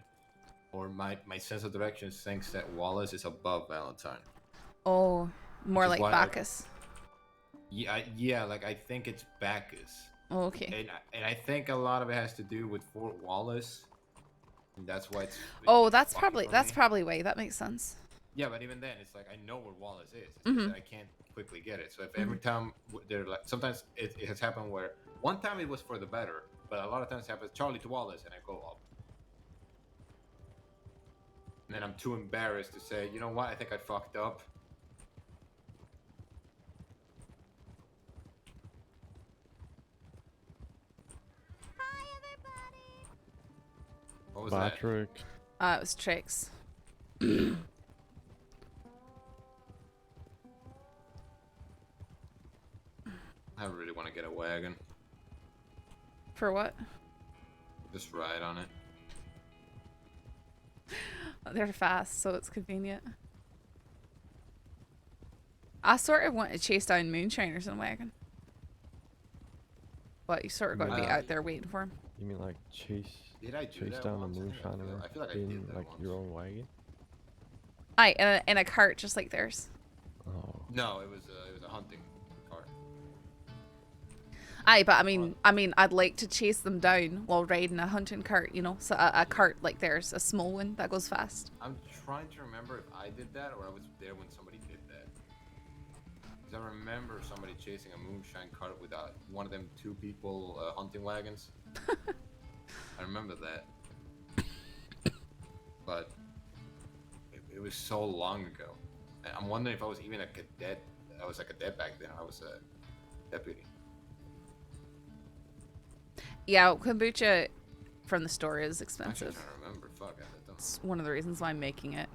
or my sense of direction thinks that Wallace is above Valentine. Oh, more like Bacchus. Yeah, like I think it's Bacchus. Oh, okay. And I think a lot of it has to do with Fort Wallace. And that's why it's. Oh, that's probably why. That makes sense. Yeah, but even then, it's like I know where Wallace is. It's just that I can't quickly get it. So if every time they're like, sometimes it has happened where one time it was for the better, but a lot of times it happens Charlie to Wallace, and I go up. And then I'm too embarrassed to say, you know what? I think I fucked up. What was that? Patrick. It was Trix. I really want to get a wagon. For what? Just ride on it. They're fast, so it's convenient. I sort of want to chase down moonshiners in a wagon. But you sort of got to be out there waiting for him. You mean like chase down a moonshiner in like your own wagon? Aye, in a cart just like theirs. Oh. No, it was a hunting cart. Aye, but I mean, I'd like to chase them down while riding a hunting cart, you know, so a cart like theirs, a small one that goes fast. I'm trying to remember if I did that or I was there when somebody did that. Because I remember somebody chasing a moonshine cart with one of them 2 people hunting wagons. I remember that. But it was so long ago. And I'm wondering if I was even a cadet. I was a cadet back then. I was a deputy. Yeah, kombucha from the store is expensive. I'm trying to remember. Fuck, I don't know. It's one of the reasons why I'm making it.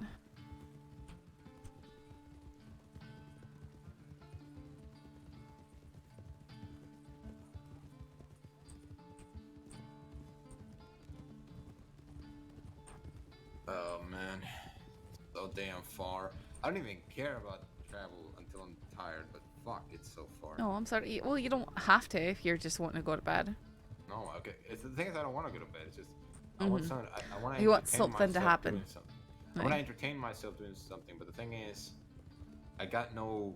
Oh man, so damn far. I don't even care about travel until I'm tired, but fuck, it's so far. Oh, I'm sorry. Well, you don't have to if you're just wanting to go to bed. No, okay. It's the thing is I don't want to go to bed. It's just I want something. I want to. You want something to happen. I want to entertain myself doing something, but the thing is, I got no.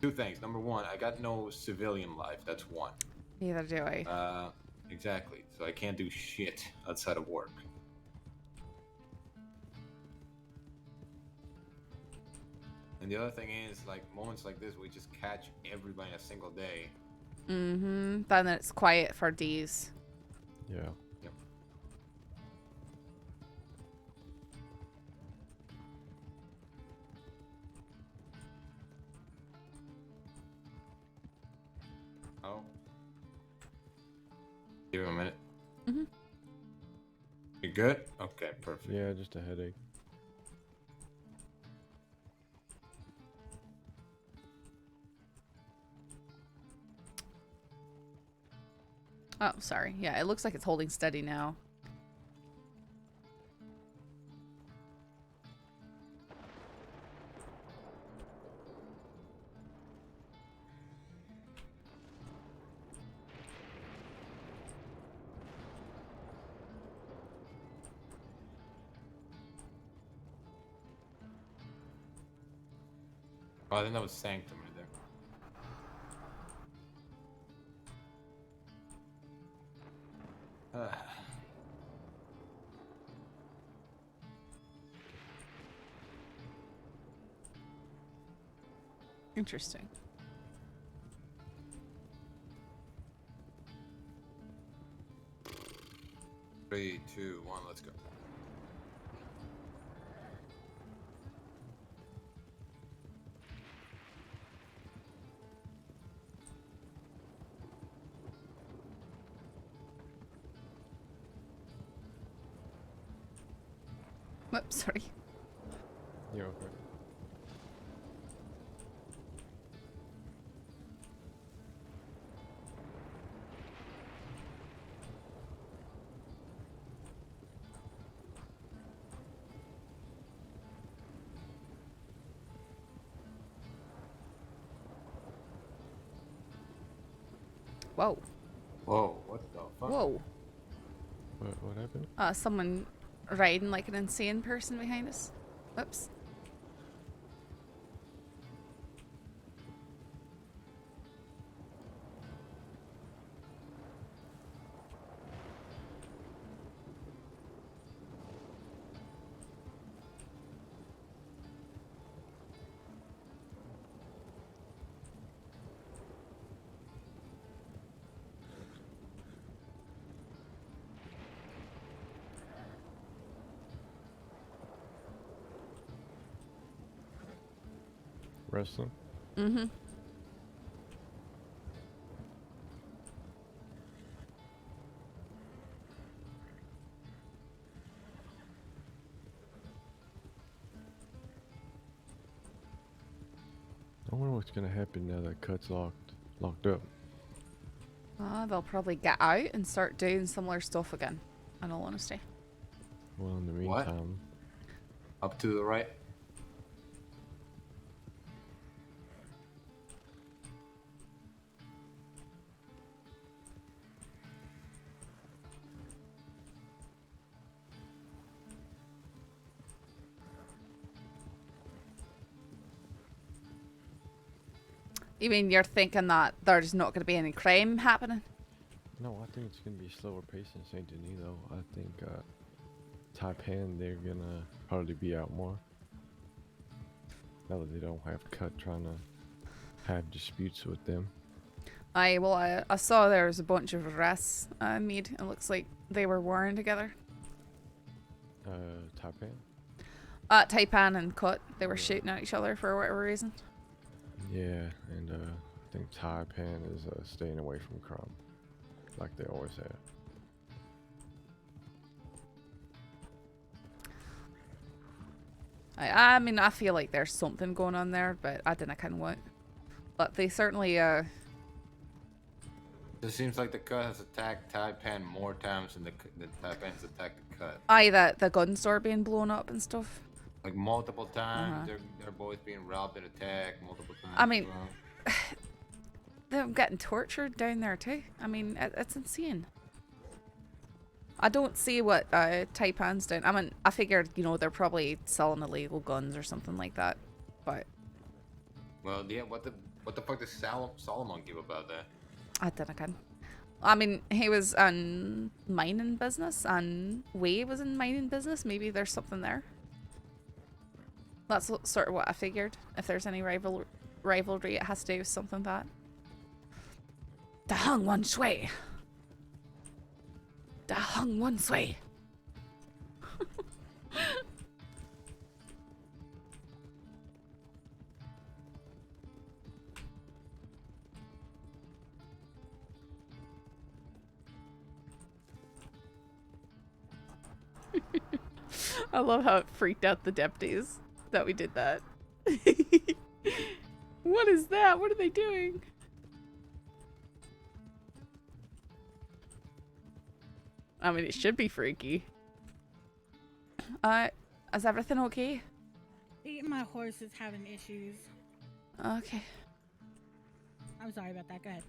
2 things. Number 1, I got no civilian life. That's 1. Neither do I. Exactly. So I can't do shit outside of work. And the other thing is, like, moments like this, we just catch everybody in a single day. Mm-hmm. Then it's quiet for days. Yeah. Yep. Oh. Give him a minute. Mm-hmm. You good? Okay, perfect. Yeah, just a headache. Oh, sorry. Yeah, it looks like it's holding steady now. Oh, I think that was Sanctum right there. Interesting. 3, 2, 1, let's go. Whoops, sorry. You're okay. Whoa. Whoa, what the fuck? Whoa. What happened? Someone riding like an insane person behind us. Whoops. Wrestling? Mm-hmm. I wonder what's gonna happen now that Cut's locked up. They'll probably get out and start doing similar stuff again, in all honesty. Well, in the What? meantime, Up to the right. You mean you're thinking that there's not going to be any crime happening? no, I think it's gonna be slower pace in Saint Denis though. I think Taipan, they're gonna probably be out more. Now that they don't have Cut trying to have disputes with them. I saw there was a bunch of arrests made. It looks like they were warring together. Taipan? Taipan and Cut, they were shooting at each other for whatever reason. Yeah, and I think Taipan is staying away from crime, like they always have. I mean, I feel like there's something going on there, but I don't know kind of what. But they certainly, It seems like the Cut has attacked Taipan more times than Taipan's attacked the Cut. the gun store being blown up and stuff. Like multiple times, they're both being robbed and attacked multiple times. I mean, as well. they're getting tortured down there too. I mean, it's insane. I don't see what Taipan's doing. I mean, I figured, you know, they're probably selling illegal guns or something like that. But Well, yeah. What the fuck does Solomon give about that? I don't know. I mean, he was in mining business, and Wei was in mining business. Maybe there's something there. That's sort of what I figured. If there's any rivalry, it has to do with something that. Da Hung One Shui. Da Hung One Shui. I love how it freaked out the deputies that we did that. What is that? What are they doing? I mean, it should be freaky. Is everything okay? My horse is having issues. Okay. I'm sorry about that. Go ahead.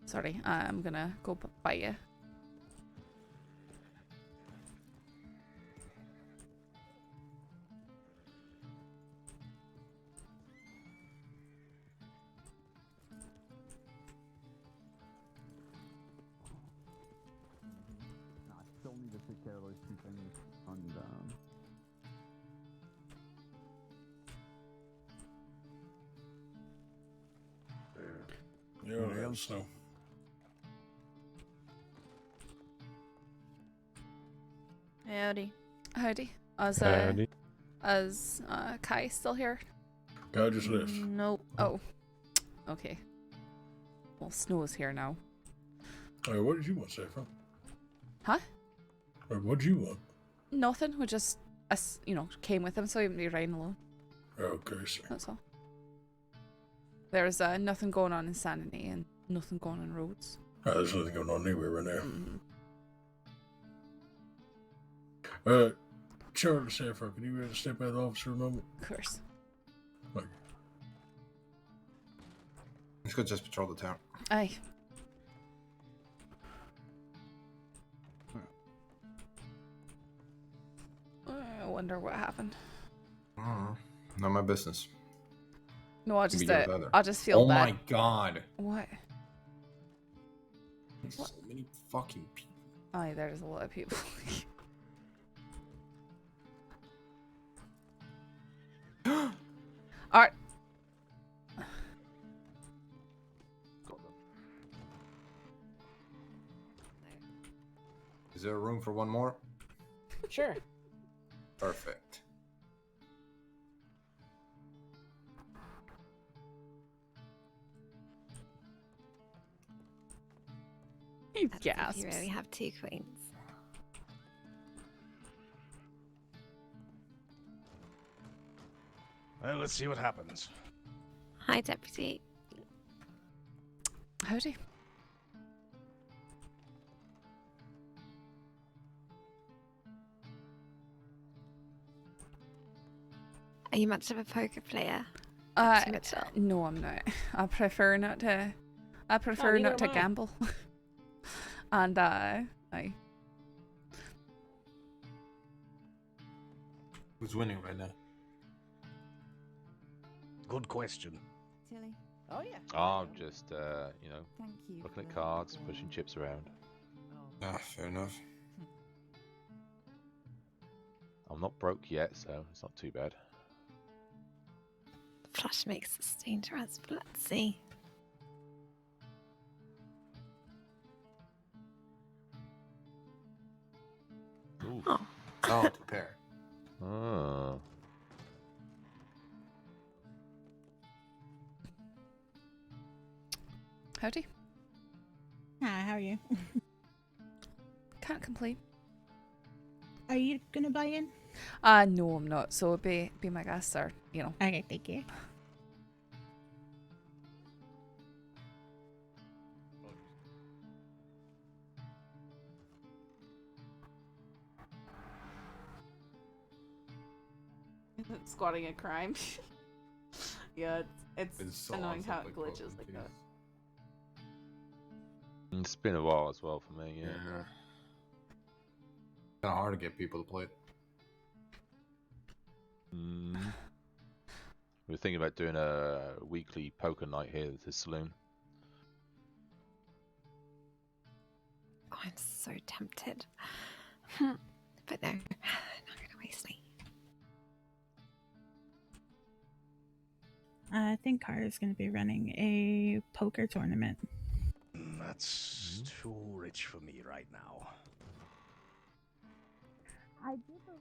Sorry, I'm gonna go by you. Yeah, let us know. Howdy. Howdy. Howdy. Kai still here? Guy just left. Nope. Oh. Okay. Well, Snow's here now. What did you want, Saffron? Huh? What did you want? Nothing. We just, came with him, so he wouldn't be riding alone. Okay, sir. That's all. There's nothing going on in Sanity and nothing going on roads. There's nothing going on anywhere right now. Mm-hmm. Charlie Saffron, can you step out of the office for a moment? Of course. Thank you. Let's go just patrol the town. Aye. I wonder what happened. Not my business. No, I Can just be good with either. I just feel bad. Oh my god. What? There's so many fucking people. Aye, there's a lot of people. Alright. Is there room for one more? Sure. Perfect. He That's gasps. if you really have two queens. Well, let's see what happens. Hi, Deputy. Howdy. Are you much of a poker player? No, I'm not. I prefer not to. I prefer neither not to am I. gamble. And I. Who's winning right now? Good question. Tilly. Oh yeah. I'm just, Thank you looking at for cards, your- pushing chips around. Ah, fair enough. I'm not broke yet, so it's not too bad. Flush makes us dangerous, but let's see. Ooh. Oh. Oh, to pair. Oh. Howdy. Hi, how are you? Can't complain. Are you gonna buy in? No, I'm not. So be my guest, or Okay, thank you. Squatting a crime. Yeah, it's It's so annoying awesome, how it like, glitches fucking like that. It's been a while as well for me, yeah. Kind of hard to get people to play it. We were thinking about doing a weekly poker night here at the saloon. Oh, I'm so tempted. But no, I'm not going to waste me. I think Kara's gonna be running a poker tournament. That's too rich for me right now. I do believe.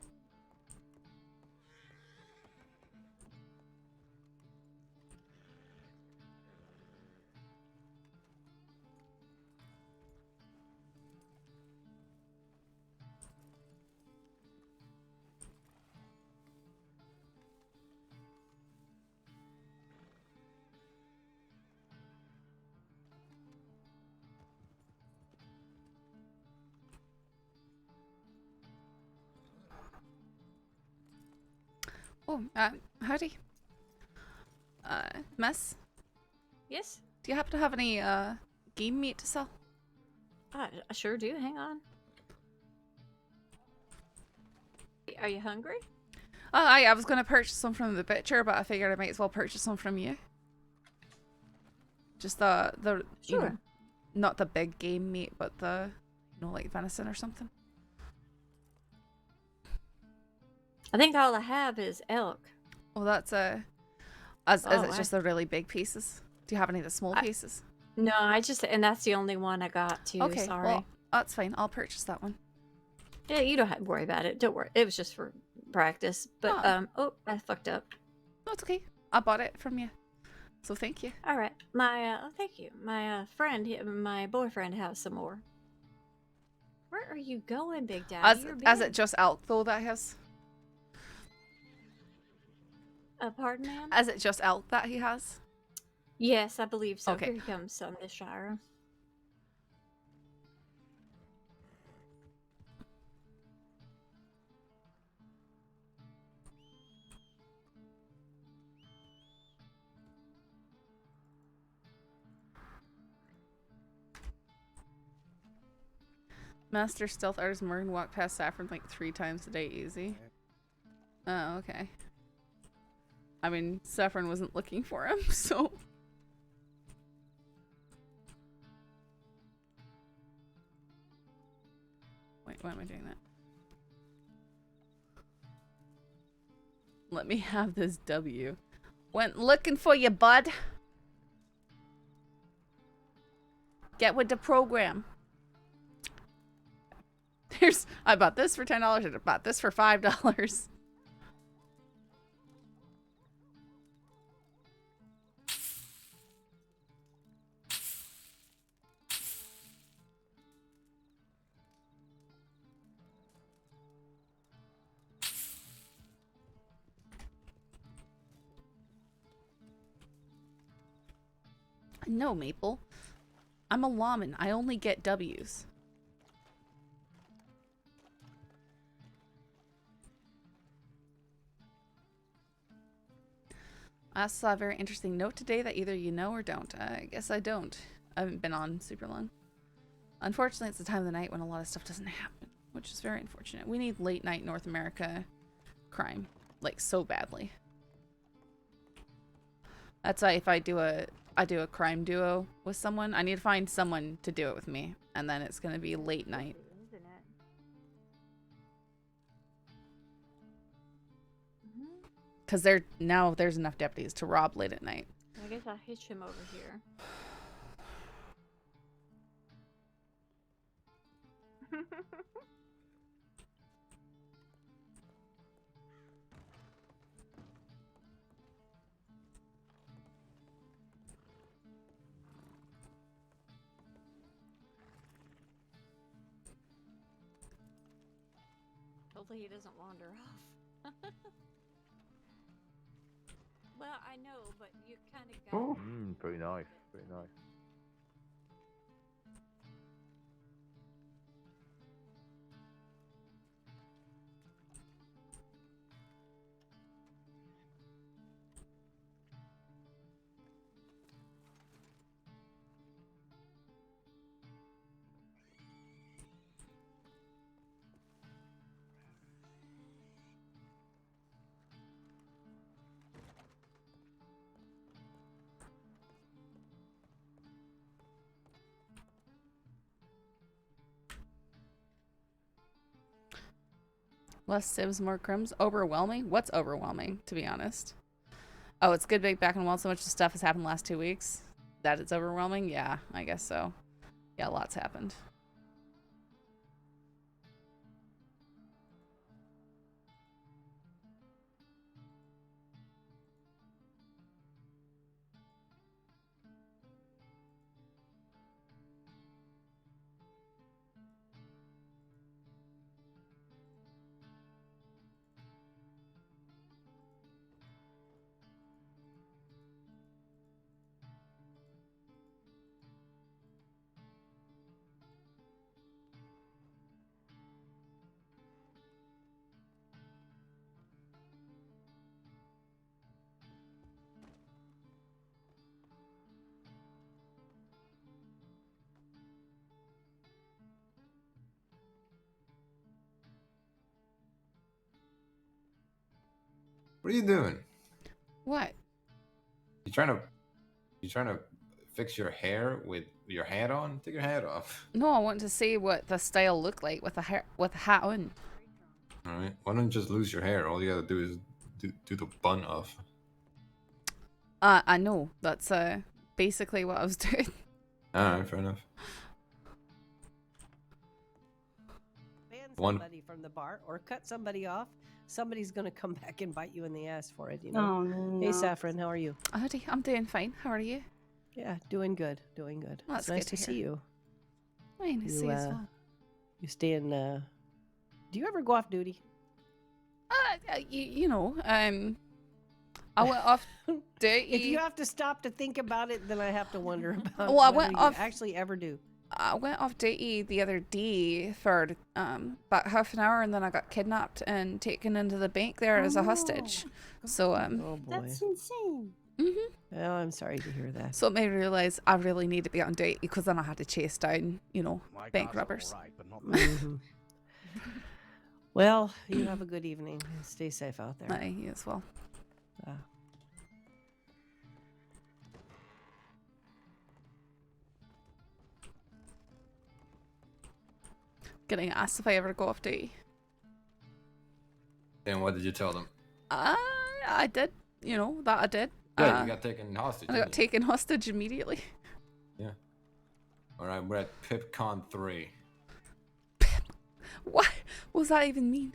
Oh, howdy. Miss, Yes? do you happen to have any game meat to sell? I sure do. Hang on. Are you hungry? I was gonna purchase some from the butcher, but I figured I might as well purchase some from you. Just the Sure. not the big game meat, but the like venison or something. I think all I have is elk. Well, that's is Oh, it just the really big pieces? Do you have any of the small pieces? No, and that's the only one I got too. Okay, Sorry. well, that's fine. I'll purchase that one. Yeah, you don't have to worry about it. Don't worry. It was just for practice. But oh, I fucked up. No, it's okay. I bought it from you, so thank you. All right, thank you. My my boyfriend has some more. Where are you going, Big Daddy? As it just elk though that has? Pardon, ma'am? As it just elk that he has? Yes, I believe so. Okay. Here he comes, Miss Shira. Master Stealth Artist Morgan walked past Saffron like 3 times a day easy. Oh, okay. I mean, Saffron wasn't looking for him, so... Wait, why am I doing that? Let me have this W. Went looking for you, bud. Get with the program. I bought this for $10 and I bought this for $5. No, Maple. I'm a lawman. I only get W's. I also saw a very interesting note today that either you know or don't. I guess I don't. I haven't been on super long. Unfortunately, it's the time of the night when a lot of stuff doesn't happen, which is very unfortunate. We need late night North America crime, like so badly. That's why if I do a crime duo with someone, I need to find someone to do it with me, and then it's gonna be late night. Because there's enough deputies to rob late at night. I guess I'll hitch him over here. Hopefully he doesn't wander off. Well, I know, but you kind of got... Pretty nice, pretty nice. Less sieves, more crumbs. Overwhelming? What's overwhelming, to be honest? Oh, it's good, big, back and well. So much stuff has happened the last 2 weeks. That it's overwhelming? Yeah, I guess so. Yeah, lots happened. What are you doing? What? You trying to fix your hair with your hat on? Take your hat off. No, I want to see what the style looked like with the hat on. All right. Why don't you just lose your hair? All you gotta do is do the bun off. I know. That's basically what I was doing. Alright, fair enough. Ban One- somebody from the bar or cut somebody off, somebody's gonna come back and bite you in the ass for it, you know? Oh, no. Hey, Saffron, how are you? Howdy, I'm doing fine. How are you? Yeah, doing good, doing good. Well, It's that's nice good to to see hear. you. Fine, to see you as well. You stay in, do you ever go off duty? You know, I went off duty. If you have to stop to think about it, then I have to wonder about Well, I whether went you off- actually ever do. I went off duty the other day for about half an hour, and then I got kidnapped and taken into the bank there as a hostage. So Oh boy. That's insane. Well, I'm sorry to hear that. so it made me realize I really need to be on duty because then I had to chase down, you know, My bank cars are robbers. alright, but not Mhm. Well, you have a good evening. Stay safe out there. Aye, you as well. Getting asked if I ever go off duty. And what did you tell them? I did. You know, that I did. Yeah, you got taken hostage. I didn't got taken hostage immediately. you? Yeah. Alright, we're at PipCon 3. What? What does that even mean?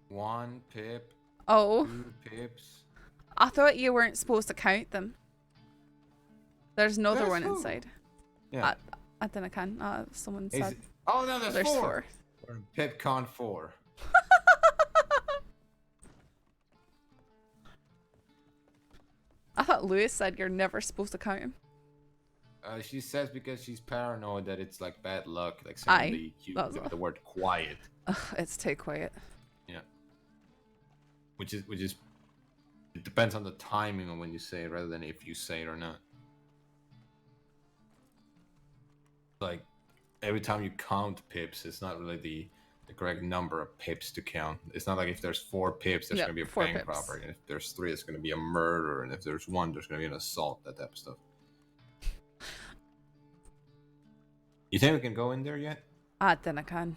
1 pip, Oh, 2 pips. I thought you weren't supposed to count them. There's another There's one 4. inside. Yeah. I think I can. Someone Is said. it- Oh no, there's 4. 4. We're in PipCon 4. I thought Lewis said you're never supposed to count him. She says because she's paranoid that it's like bad luck, like Aye, saying that's the all. word quiet. Ugh, it's too quiet. Yeah. Which is it depends on the timing of when you say it rather than if you say it or not. Like every time you count pips, it's not really the correct number of pips to count. It's not like if there's 4 pips, there's Yeah, gonna be a 4 bank pips. robbery, and if there's 3, it's gonna be a murder, and if there's 1, there's gonna be an assault, that type of stuff. You think we can go in there yet? Then I can.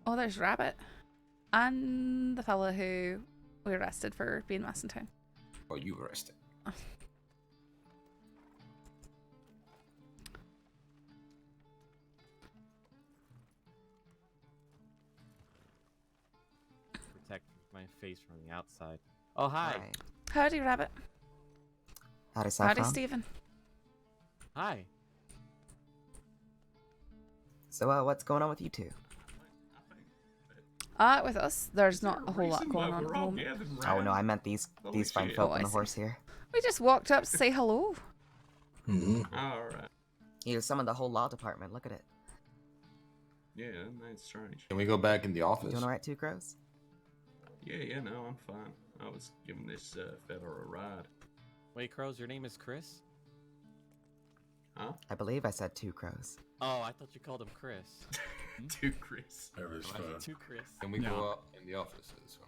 Oh, there's Rabbit. And the fella who we arrested for being mess in town. Oh, you arrested. Protect my face from the outside. Oh, hi. Howdy, Rabbit. Howdy, Saffron. Howdy, Stephen. Hi. So, what's going on with you two? With us, there's not a whole lot going on at the moment. Oh no, I meant these fine folk on I the see. horse here. We just walked up to say hello. Alright. You summoned the whole law department. Look at it. Yeah, that's strange. Can we go back in the office? Doing alright, Two Crows? Yeah, no, I'm fine. I was giving this fella a ride. Wait, Crows, your name is Chris? Huh? I believe I said Two Crows. Oh, I thought you called him Chris. To Chris. Two Chris. Can we go up in the offices?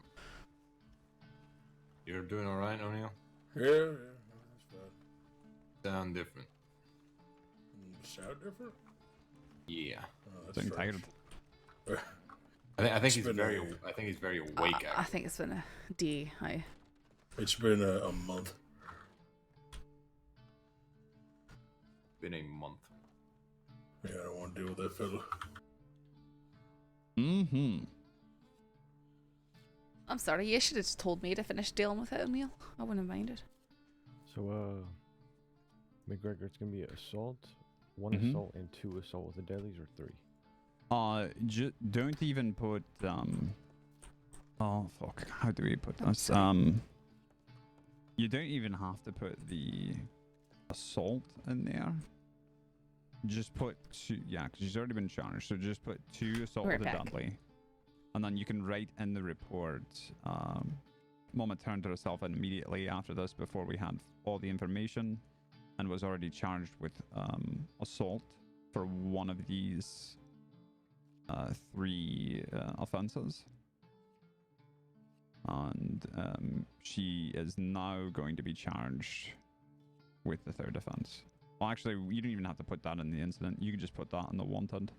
You're doing alright, O'Neill? Yeah, that's fine. Sound different. Sound different? Yeah. Oh, that's strange. I think It's he's been very. a- I think he's very awake. I think it's been a D. It's been a month. Been a month. Yeah, I don't want to deal with that fella. Mm-hmm. I'm sorry. You should have just told me to finish dealing with it, Emil. I wouldn't have minded. So, McGregor, it's gonna be assault, 1 Mhm. assault, and 2 assault with the deadlies, or 3? Don't even put oh fuck, how do we put this? You don't even have to put the assault in there. Just put 2, yeah, because she's already been charged. So just put 2 assault We're with a back. deadly, and then you can write in the report. Mama turned herself in immediately after this, before we had all the information, and was already charged with assault for one of these 3 offenses. And she is now going to be charged with the 3rd offense. Well, actually, you don't even have to put that in the incident. You can just put that in the wanted.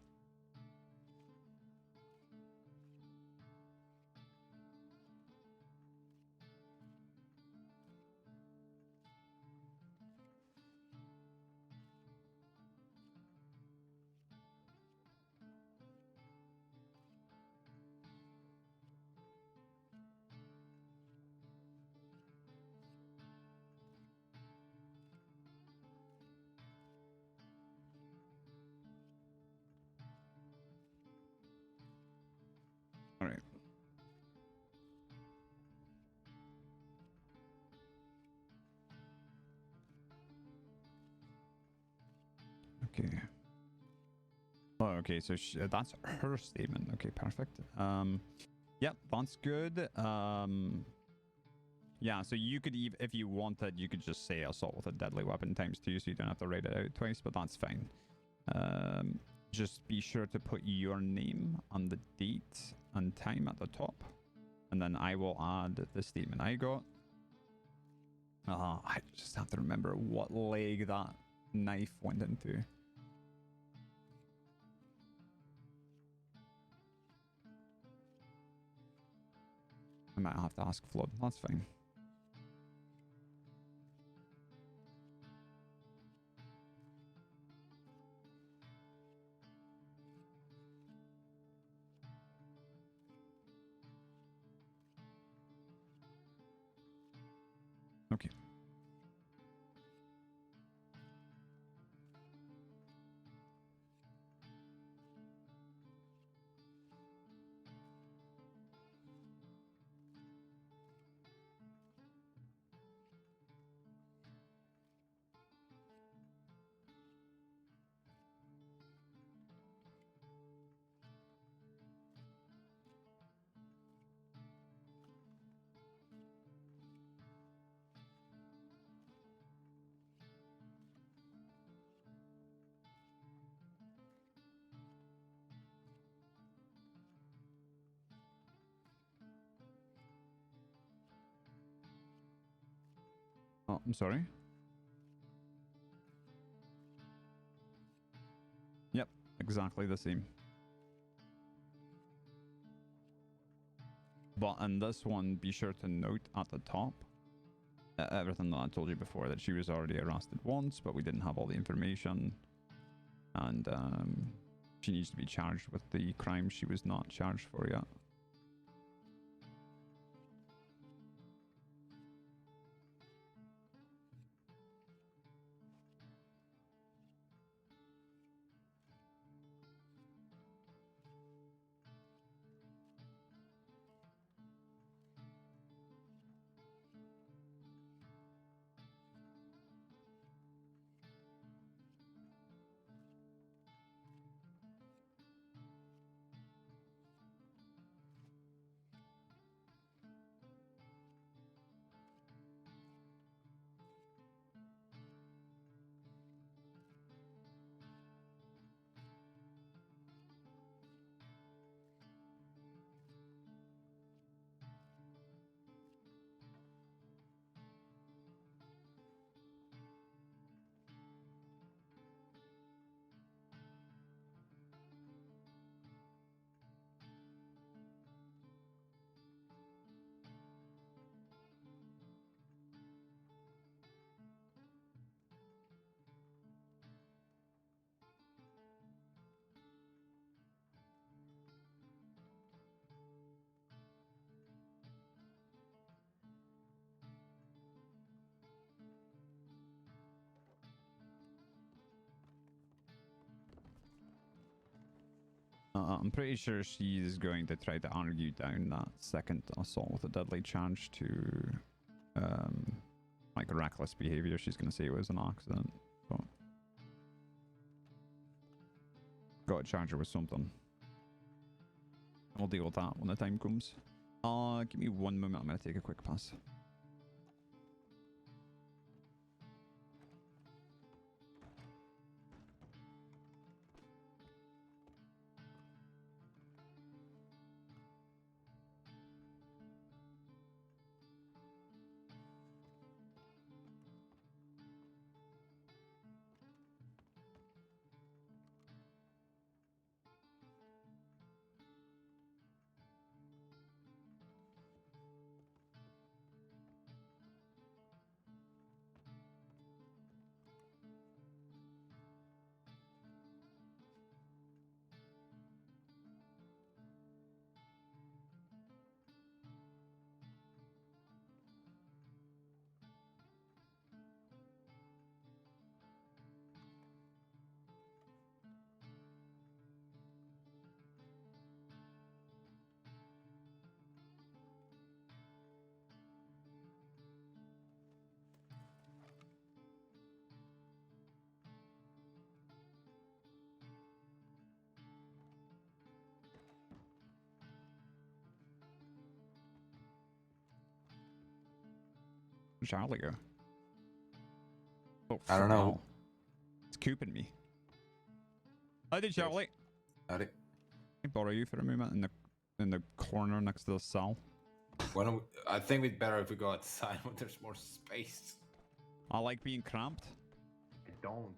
Okay. Oh, okay, so that's her statement. Okay, perfect. Yep, that's good. Yeah, so you could, if you wanted, you could just say assault with a deadly weapon ×2, so you don't have to write it out twice, but that's fine. Just be sure to put your name and the date and time at the top, and then I will add the statement I got. I just have to remember what leg that knife went into. I might have to ask Flood. That's fine. Okay. Oh, I'm sorry. Yep, exactly the same. But in this one, be sure to note at the top everything that I told you before, that she was already arrested once, but we didn't have all the information. And she needs to be charged with the crime she was not charged for yet. I'm pretty sure she's going to try to argue down that second assault with a deadly charge to, like, reckless behavior. She's going to say it was an accident. But got to charge her with something. We'll deal with that when the time comes. Give me one moment. I'm going to take a quick pass. Where'd Charlie go? Oh, I don't know. hell. It's cooping me. Howdy, Charlie. Howdy. Can I borrow you for a moment in the corner next to the cell? I think we'd better if we go outside when there's more space. I like being cramped. I don't.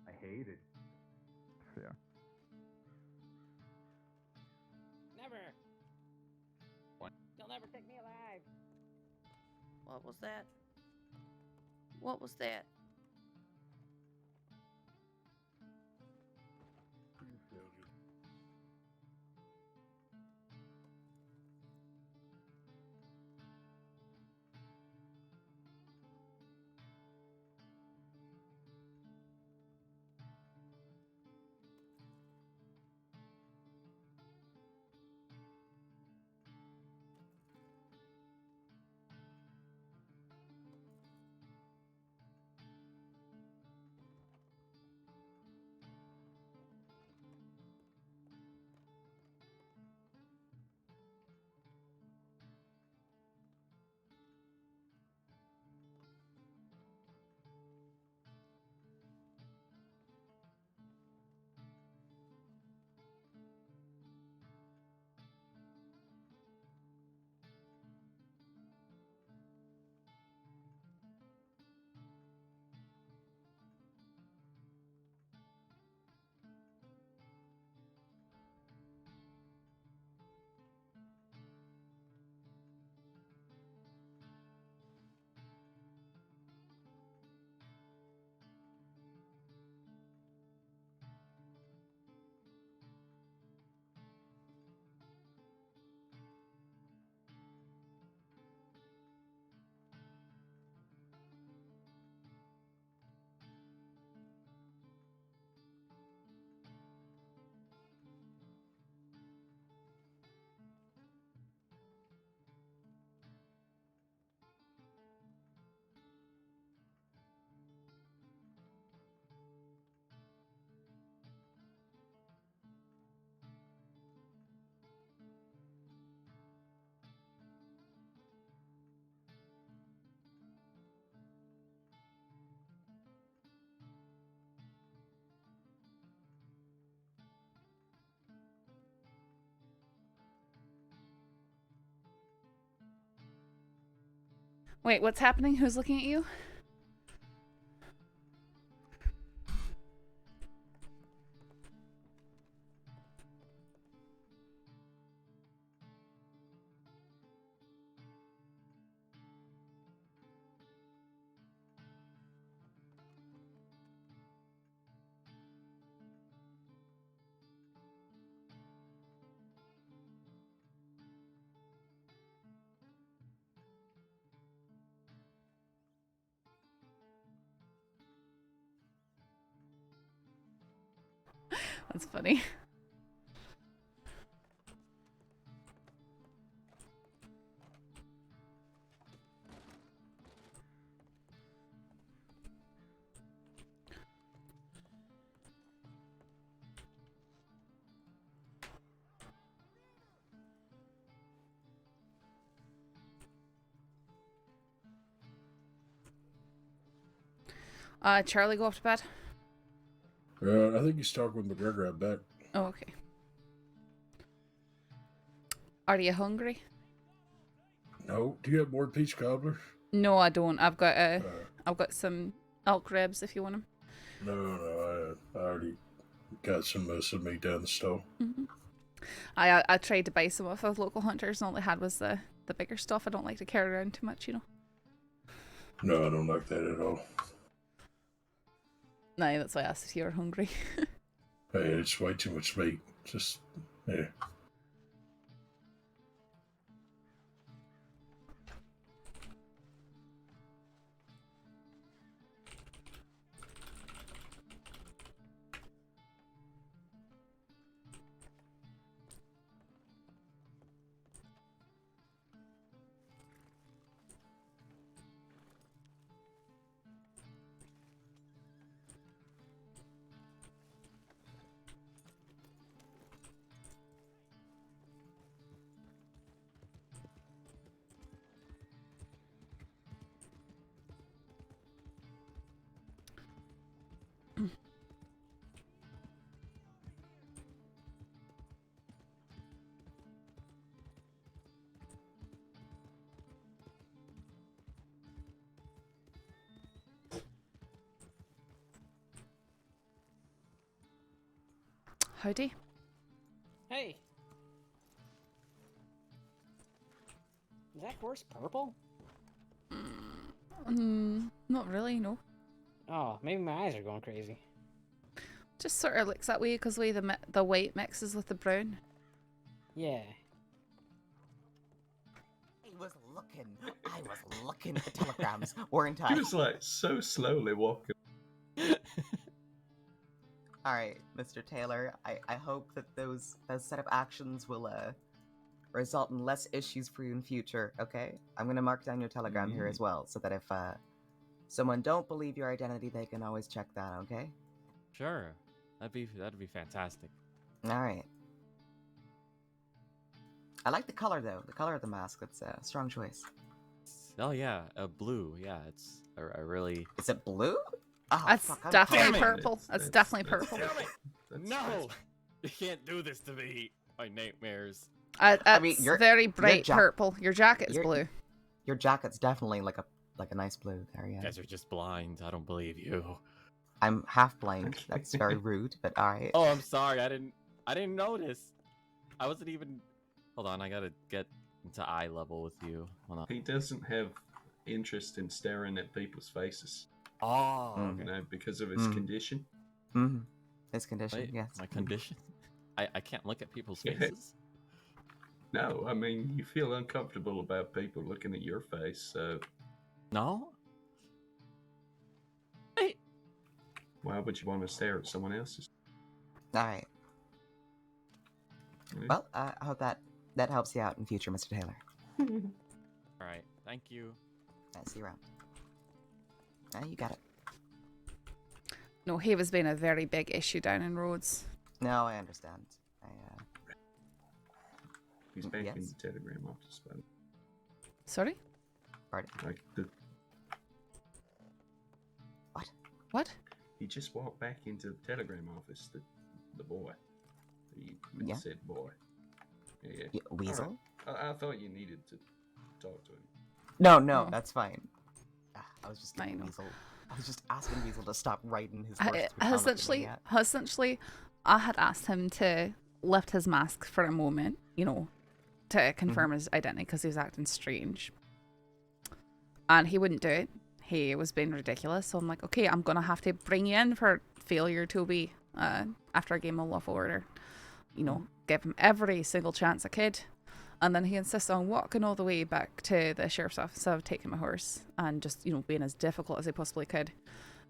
I hate it. Fair. Never. What? You'll never take me alive. What was that? What was that? Wait, what's happening? Who's looking at you? That's funny. Charlie, go off to bed. I think he's talking with McGregor at back. Oh, okay. Are you hungry? No. Do you have more peach cobbler? No, I don't. I've got some elk ribs if you want them. No. I already got some meat down the stove. Mm-hmm. I tried to buy some off of local hunters, and all they had was the bigger stuff. I don't like to carry around too much, you know. No, I don't like that at all. No, that's why I asked if you were hungry. Hey, it's way too much meat. Just, yeah. Howdy. Hey. Is that horse purple? Not really, no. Oh, maybe my eyes are going crazy. Just sort of looks that way because the white mixes with the brown. Yeah. I was looking at the telegrams, weren't I? He was like so slowly walking. Alright, Mr. Taylor, I hope that those set of actions will result in less issues for you in future, okay? I'm gonna mark down your telegram here as well, so that if someone don't believe your identity, they can always check that, okay? Sure. That'd be fantastic. Alright. I like the color though, the color of the mask, that's a strong choice. Oh yeah, blue. Yeah, it's a really. Is it blue? Oh, That's fuck, definitely purple. That's definitely purple. No! You can't do this to me. My nightmares. It's very bright purple. Your jacket's blue. Your jacket's definitely like a nice blue there, yeah. You guys are just blind. I don't believe you. I'm half blind. That's very rude, but alright. Oh, I'm sorry. I didn't notice. I wasn't even. Hold on, I gotta get into eye level with you. Hold on. He doesn't have interest in staring at people's faces. Oh, okay. You know, because of his condition. Mm-hmm. His condition, Wait, yes. My condition? I can't look at people's faces? No, I mean, you feel uncomfortable about people looking at your face, so... No? Hey! Why would you want to stare at someone else's? Alright. Well, I hope that helps you out in future, Mr. Taylor. Alright, thank you. See you around. You got it. No, he was being a very big issue down in Rhodes. No, I understand. He's back in the telegram office, but... Sorry? Pardon? What? He just walked back into the telegram office, the boy. He said boy. Yeah. Weasel? Right. I thought you needed to talk to him. No, that's fine. I was just getting Weasel. I was just asking Weasel to stop writing his words. Essentially, I had asked him to lift his mask for a moment, to confirm his identity because he was acting strange. And he wouldn't do it. He was being ridiculous. So I'm like, okay, I'm going to have to bring you in for failure to obey after a game of lawful order. Give him every single chance I could. And then he insists on walking all the way back to the sheriff's office instead of taking my horse and just, being as difficult as he possibly could.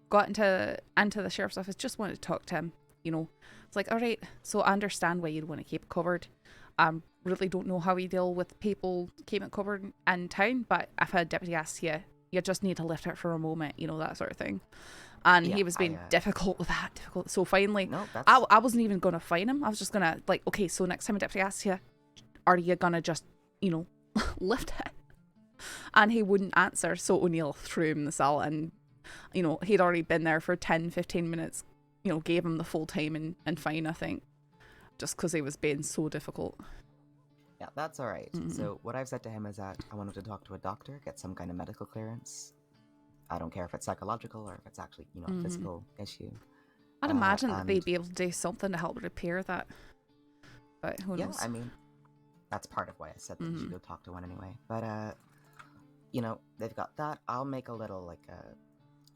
Got into the sheriff's office, just wanted to talk to him. It's like, all right, so I understand why you'd want to keep it covered. Really don't know how we deal with people keeping it covered in town, but if a deputy asks you, you just need to lift it for a moment, that sort of thing. And he was being difficult with that. So finally, I wasn't even going to fine him. I was just going to, okay, so next time a deputy asks you, are you going to just, lift it? And he wouldn't answer. So O'Neill threw him in the cell and, he'd already been there for 10, 15 minutes, gave him the full time and fine, I think, just because he was being so difficult. Yeah, that's all right. So what I've said to him is that I want him to talk to a doctor, get some kind of medical clearance. I don't care if it's psychological or if it's actually, a physical issue. I'd imagine that they'd be able to do something to help repair that. But who knows? Yeah, I mean, that's part of why I said that you should go talk to one anyway. But, they've got that. I'll make a little,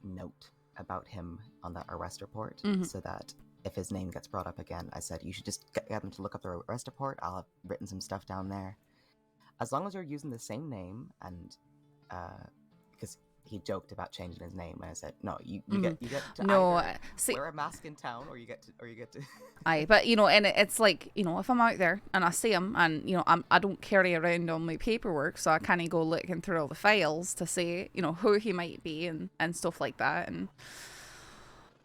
note about him on that arrest report so that if his name gets brought up again, I said you should just get him to look up the arrest report. I'll have written some stuff down there. As long as you're using the same name and, because he joked about changing his name, and I said, no, you get to wear a mask in town, or you get to. Aye, but and it's like if I'm out there and I see him, and I don't carry around all my paperwork, so I can't go looking through all the files to see who he might be and stuff like that. And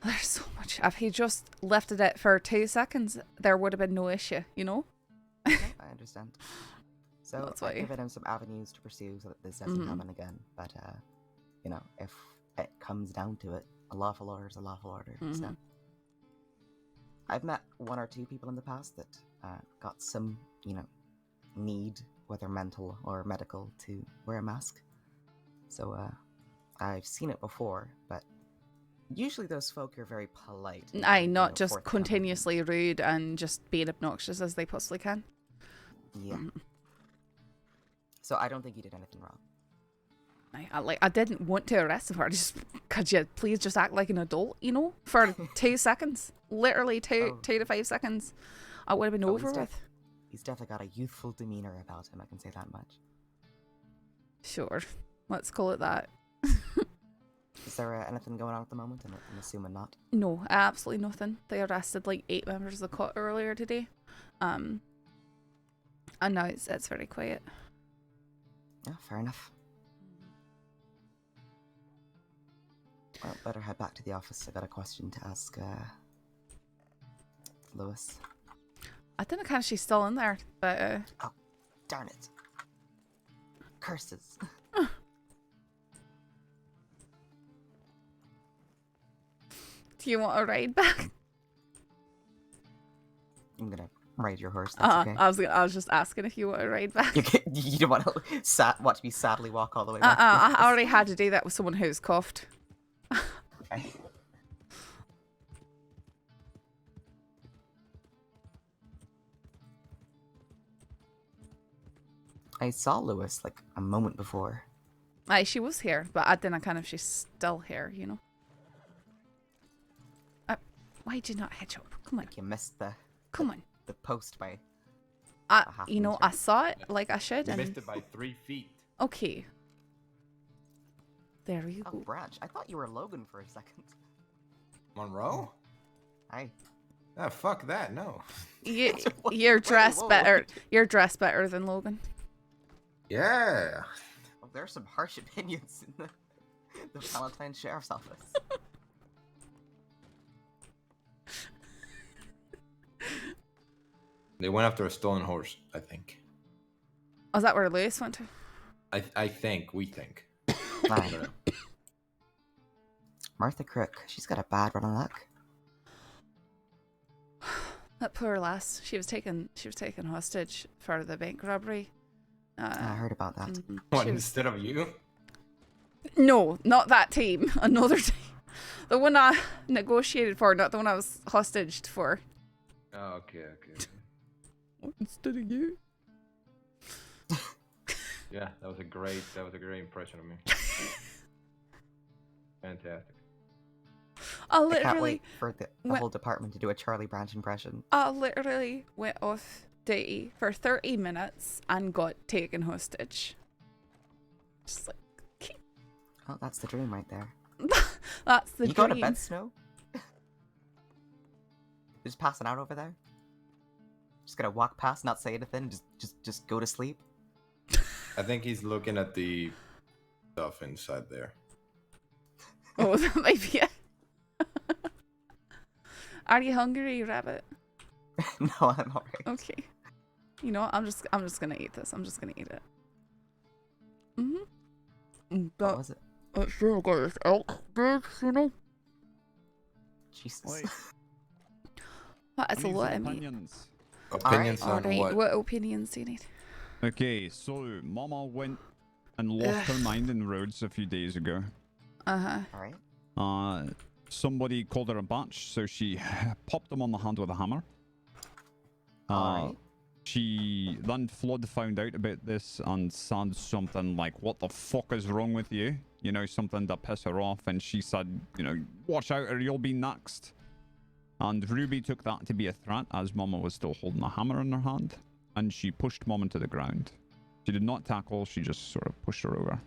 there's so much. If he just lifted it for 2 seconds, there would have been no issue. I understand. So That's I've why. given him some avenues to pursue so that this doesn't happen again. But if it comes down to it, a lawful order is a lawful order. So I've met 1 or 2 people in the past that got some, need, whether mental or medical, to wear a mask. So I've seen it before, but Usually those folk are very polite. Aye, not just forthcoming. continuously rude and just being obnoxious as they possibly can. Yeah. So I don't think you did anything wrong. I didn't want to arrest her. Could you please just act like an adult, for 2 seconds? Literally 2 to 5 seconds. I would have been over with. He's definitely got a youthful demeanor about him, I can say that much. Sure. Let's call it that. Is there anything going on at the moment? I'm assuming not. No, absolutely nothing. They arrested like 8 members of the court earlier today. And now it's very quiet. Yeah, fair enough. Well, better head back to the office. I got a question to ask Lewis. I don't know if she's still in there, but Oh, darn it. Curses. Do you want a ride back? I'm gonna ride your horse. That's okay. I was just asking if you want a ride back. You don't want to watch me sadly walk all the way back. I already had to do that with someone who's coughed. Okay. I saw Lewis like a moment before. Aye, she was here, but I don't know if she's still here, Why did you not hitch up? Come on. You missed the post by I saw it like I should. You And... missed it by 3 feet. Okay. There you go. Branch. I thought you were Logan for a second. Monroe? Hi. Ah, fuck that. No. You're dressed better. You're dressed better than Logan. Yeah. Well, there are some harsh opinions in the Valentine Sheriff's Office. They went after a stolen horse, I think. Oh, is that where Lewis went to? I think. We think. Fine. Martha Crook, she's got a bad run of luck. That poor lass. She was taken hostage for the bank robbery. I heard about that. What, instead of you? No, not that team. Another team. The one I negotiated for, not the one I was hostaged for. Oh, okay. Instead of you. Yeah, that was a great impression of me. Fantastic. I can't literally wait for the whole department to do a Charlie Branch impression. I literally went off duty for 30 minutes and got taken hostage. Just like, okay. Oh, that's the dream right there. That's the dream. You going to bed, Snow? Just passing out over there? Just gonna walk past, not say anything, just go to sleep? I think he's looking at the stuff inside there. Oh, that might be it. Are you hungry, rabbit? No, I'm alright. Okay. You know what? I'm just gonna eat this. I'm just gonna eat it. What was it? It's really good. It's elk big, Jesus. That's a lot of meat. Opinions. Opinions on Alright, what? what opinions do you need? Okay, so Mama went and lost her mind in the roads a few days ago. Alright. Somebody called her a bitch, so she popped him on the hand with a hammer. Alright. She then Flood found out about this and said something like, "What the fuck is wrong with you?" Something to piss her off, and she said, "Watch out or you'll be next." And Ruby took that to be a threat as Mama was still holding a hammer in her hand, and she pushed Mama to the ground. She did not tackle, she just sort of pushed her over.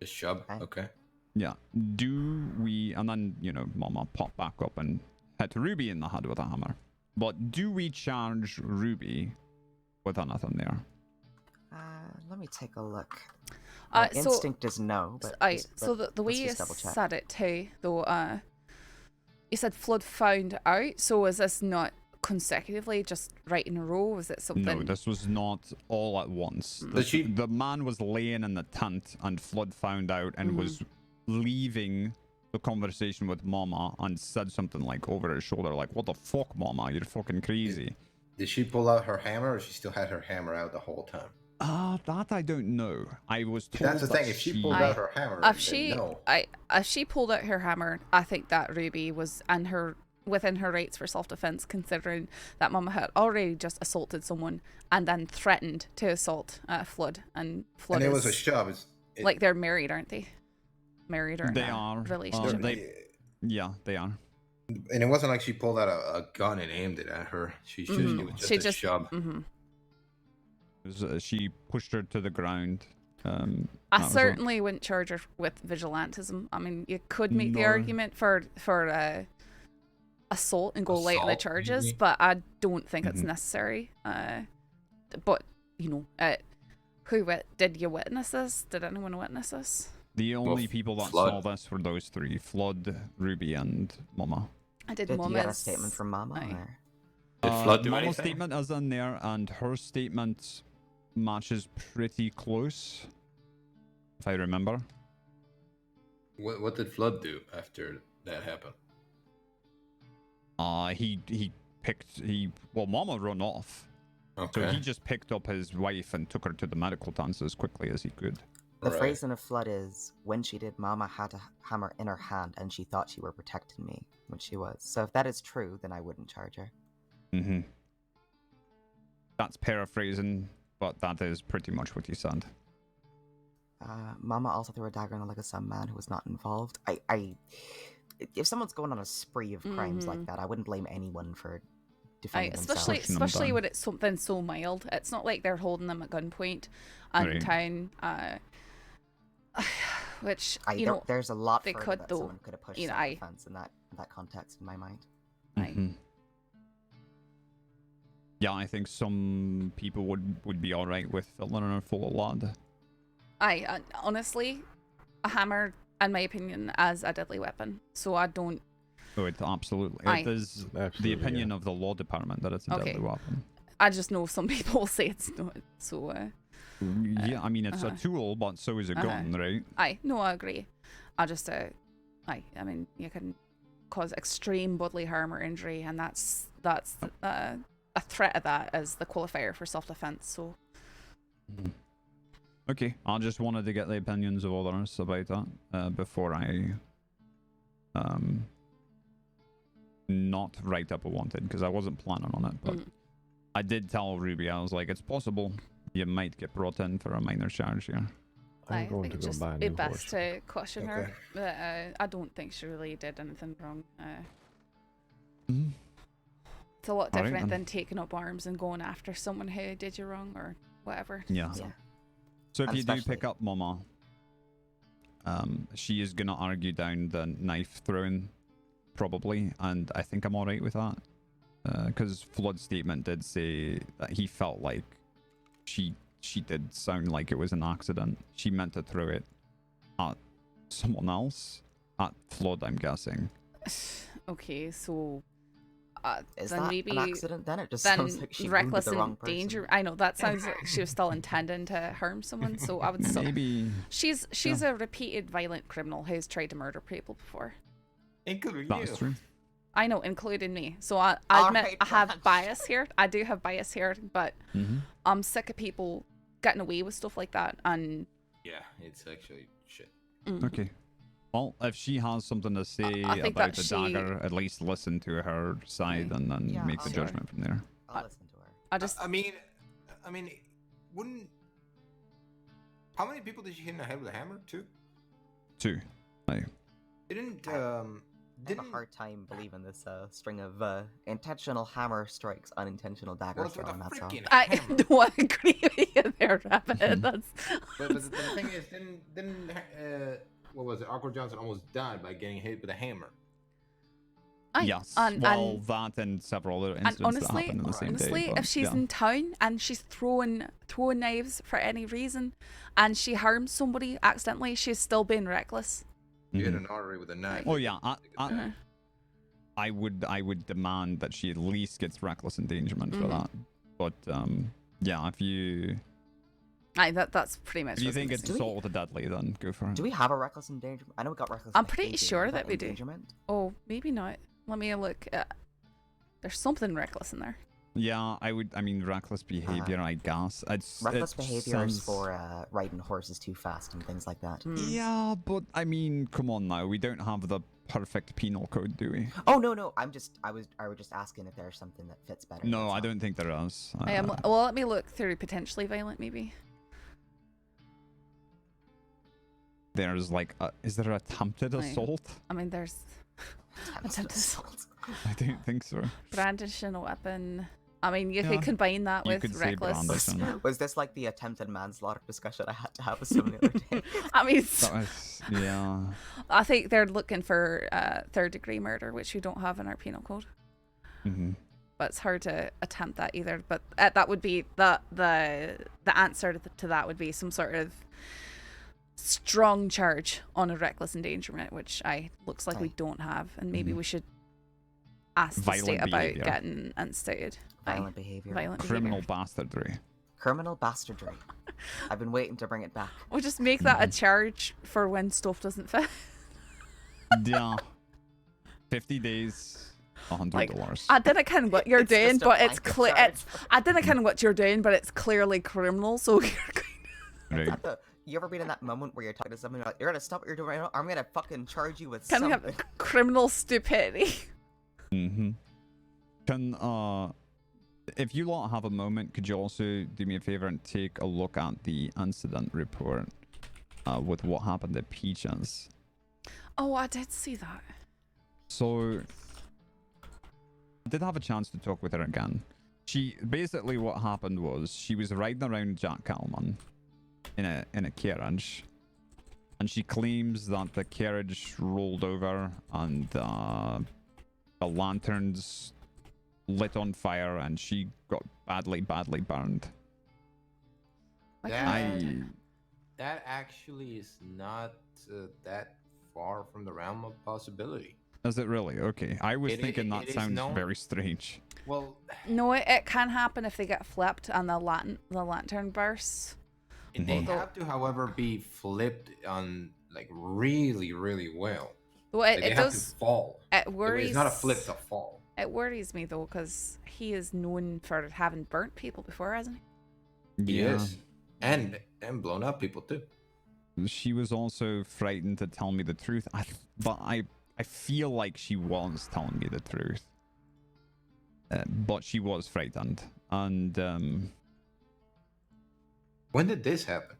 Just shove, okay. Yeah. And then, Mama popped back up and hit Ruby in the head with a hammer. But do we charge Ruby with anything there? Let me take a look. My instinct is no, but the way you said it too, though, you said Flood found out, so is this not consecutively, just right in a row? Was it something? No, this was not all at once. The man was laying in the tent and Flood found out and was leaving the conversation with Mama and said something like over his shoulder, like, "What the fuck, Mama? You're fucking crazy." Did she pull out her hammer, or she still had her hammer out the whole time? That I don't know. I was told That's the thing. If she pulled out her hammer, if she pulled out her hammer, I think that Ruby was within her rights for self-defense, considering that Mama had already just assaulted someone and then threatened to assault Flood, and Flood and it was a shove. Like they're married, aren't they? Married or they in a are relationship? Yeah, they are. And it wasn't like she pulled out a gun and aimed it at her. It was just a shove. She pushed her to the ground. I certainly wouldn't charge her with vigilantism. I mean, you could make the argument for assault and go light on the charges, but I don't think it's necessary. But did you witness this? Did anyone witness this? The only people that saw this were those three: Flood, Ruby, and Mama. Did you get a statement from Mama? Did Flood do Mama's anything? statement is in there, and her statement matches pretty close, if I remember. What did Flood do after that happened? Mama ran off. Okay. So he just picked up his wife and took her to the medical tent as quickly as he could. The phrase in a Flood is, when she did, Mama had a hammer in her hand and she thought she were protecting me, when she was. So if that is true, then I wouldn't charge her. That's paraphrasing, but that is pretty much what he said. Mama also threw a dagger on the leg of some man who was not involved. If someone's going on a spree of crimes like that, I wouldn't blame anyone for defending themselves. Especially when it's something so mild. It's not like they're holding them at gunpoint in town. Which there's a lot they further could that though. someone could have pushed self-defense in that context in my mind. Yeah, I think some people would be all right with filling her full of lead. Honestly, a hammer, in my opinion, as a deadly weapon. So I don't. Oh, it absolutely. It is the opinion of the law department that it's a deadly weapon. I just know some people say it's not. So. Yeah, I mean it's a tool, but so is a gun, right? I agree. I just I mean you can cause extreme bodily harm or injury, and that's a threat of that as the qualifier for self-defense. So. Okay, I just wanted to get the opinions of others about that before I not write up a wanted, because I wasn't planning on it, but I did tell Ruby, I was like, it's possible you might get brought in for a minor charge here. I'm going to go buy a new It's best horse. to caution her that I don't think she really did anything wrong. It's a lot All right, different then. than taking up arms and going after someone who did you wrong or whatever. Yeah. So if And you do pick up Mama, she is gonna argue down the knife throwing, probably, and I think I'm all right with that, because Flood's statement did say that he felt like she did sound like it was an accident. She meant to throw it at someone else, at Flood, I'm guessing. Okay, so Is then that maybe an accident then? It just then sounds like she wounded reckless the wrong and person. danger. I know that sounds like she was still intending to harm someone. So I would still. Maybe She's a repeated violent criminal who's tried to murder people before. Including That's you. true. I know, including me. So I All admit right, I have bias here. I do have bias here, but Mm-hmm. I'm sick of people getting away with stuff like that. And Yeah, it's actually shit. Okay. Well, if she has something to say I think about that the she- dagger, at least listen to her side and then Yeah, make the sure. judgment from there. I'll listen to her. I just I mean, wouldn't. How many people did she hit in the head with a hammer? 2? 2. Aye. Didn't I have a hard time believing this string of intentional hammer strikes, unintentional dagger Well, it's with throwing. a That's all. freaking I hammer. don't agree with you there, Rabbit. That's But the thing is, didn't what was it? Awkward Johnson almost died by getting hit with a hammer. Yes. and That and several other incidents that honestly, happened in the same day. if she's in town and she's throwing knives for any reason, and she harms somebody accidentally, she's still being reckless. You hit an artery with a knife. Oh yeah, I would demand that she at least gets reckless endangerment for that. But yeah, if you that's pretty much. if you what think I'm it's saying. assault with a deadly, then go for it. Do we have a reckless endangerment? I know we got reckless. I'm pretty behavior. sure Is that we do. endangerment? Oh, maybe not. Let me look. There's something reckless in there. Yeah, I would. I mean, reckless behavior. I guess. Reckless behavior is for riding horses too fast and things like that. Yeah, but I mean, come on now. We don't have the perfect penal code, do we? Oh no, I was just asking if there's something that fits better. No, I don't think there is. Well, let me look through potentially violent, maybe. There's like, is there attempted assault? I mean, there's attempted assault. I don't think so. Brandishing a weapon. I mean, you Yeah, could combine that you with could say reckless. brandishing. Was this like the attempted manslaughter discussion I had to have with someone the other day? I mean, That was, yeah. I think they're looking for third-degree murder, which we don't have in our penal code. Mm-hmm. But it's hard to attempt that either. But that would be the answer to that would be some sort of strong charge on a reckless endangerment, which looks like we don't have, and maybe we should ask the state about getting instated. Violent behavior. Criminal bastardry. Criminal bastardry. I've been waiting to bring it back. We'll just make that a charge for when stuff doesn't fit. Yeah. 50 days, $100. I don't know what you're doing, just a but it's blanket clear. charge. I don't know what you're doing, but it's clearly criminal. So Right. You ever been in that moment where you're talking to someone, you're gonna stop what you're doing right now, or I'm gonna fucking charge you with kind something. of have criminal stupidity. Mm-hmm. Can, if you lot have a moment, could you also do me a favor and take a look at the incident report with what happened at Peaches? Oh, I did see that. So, I did have a chance to talk with her again. Basically what happened was she was riding around Jack Kalman in a carriage, and she claims that the carriage rolled over and the lanterns lit on fire and she got badly burned. That actually is not that far from the realm of possibility. Is it really? Okay, I was thinking that it is sounds known- very strange. Well, No, it can happen if they get flipped and the lantern bursts. they have to, however, be flipped on like really, really well. Well, Like, they have to does. fall. It worries. It's not a flip to fall. It worries me though, because he is known for having burnt people before, hasn't he? He is. And blown up people too. She was also frightened to tell me the truth. But I feel like she was telling me the truth. But she was frightened. And when did this happen?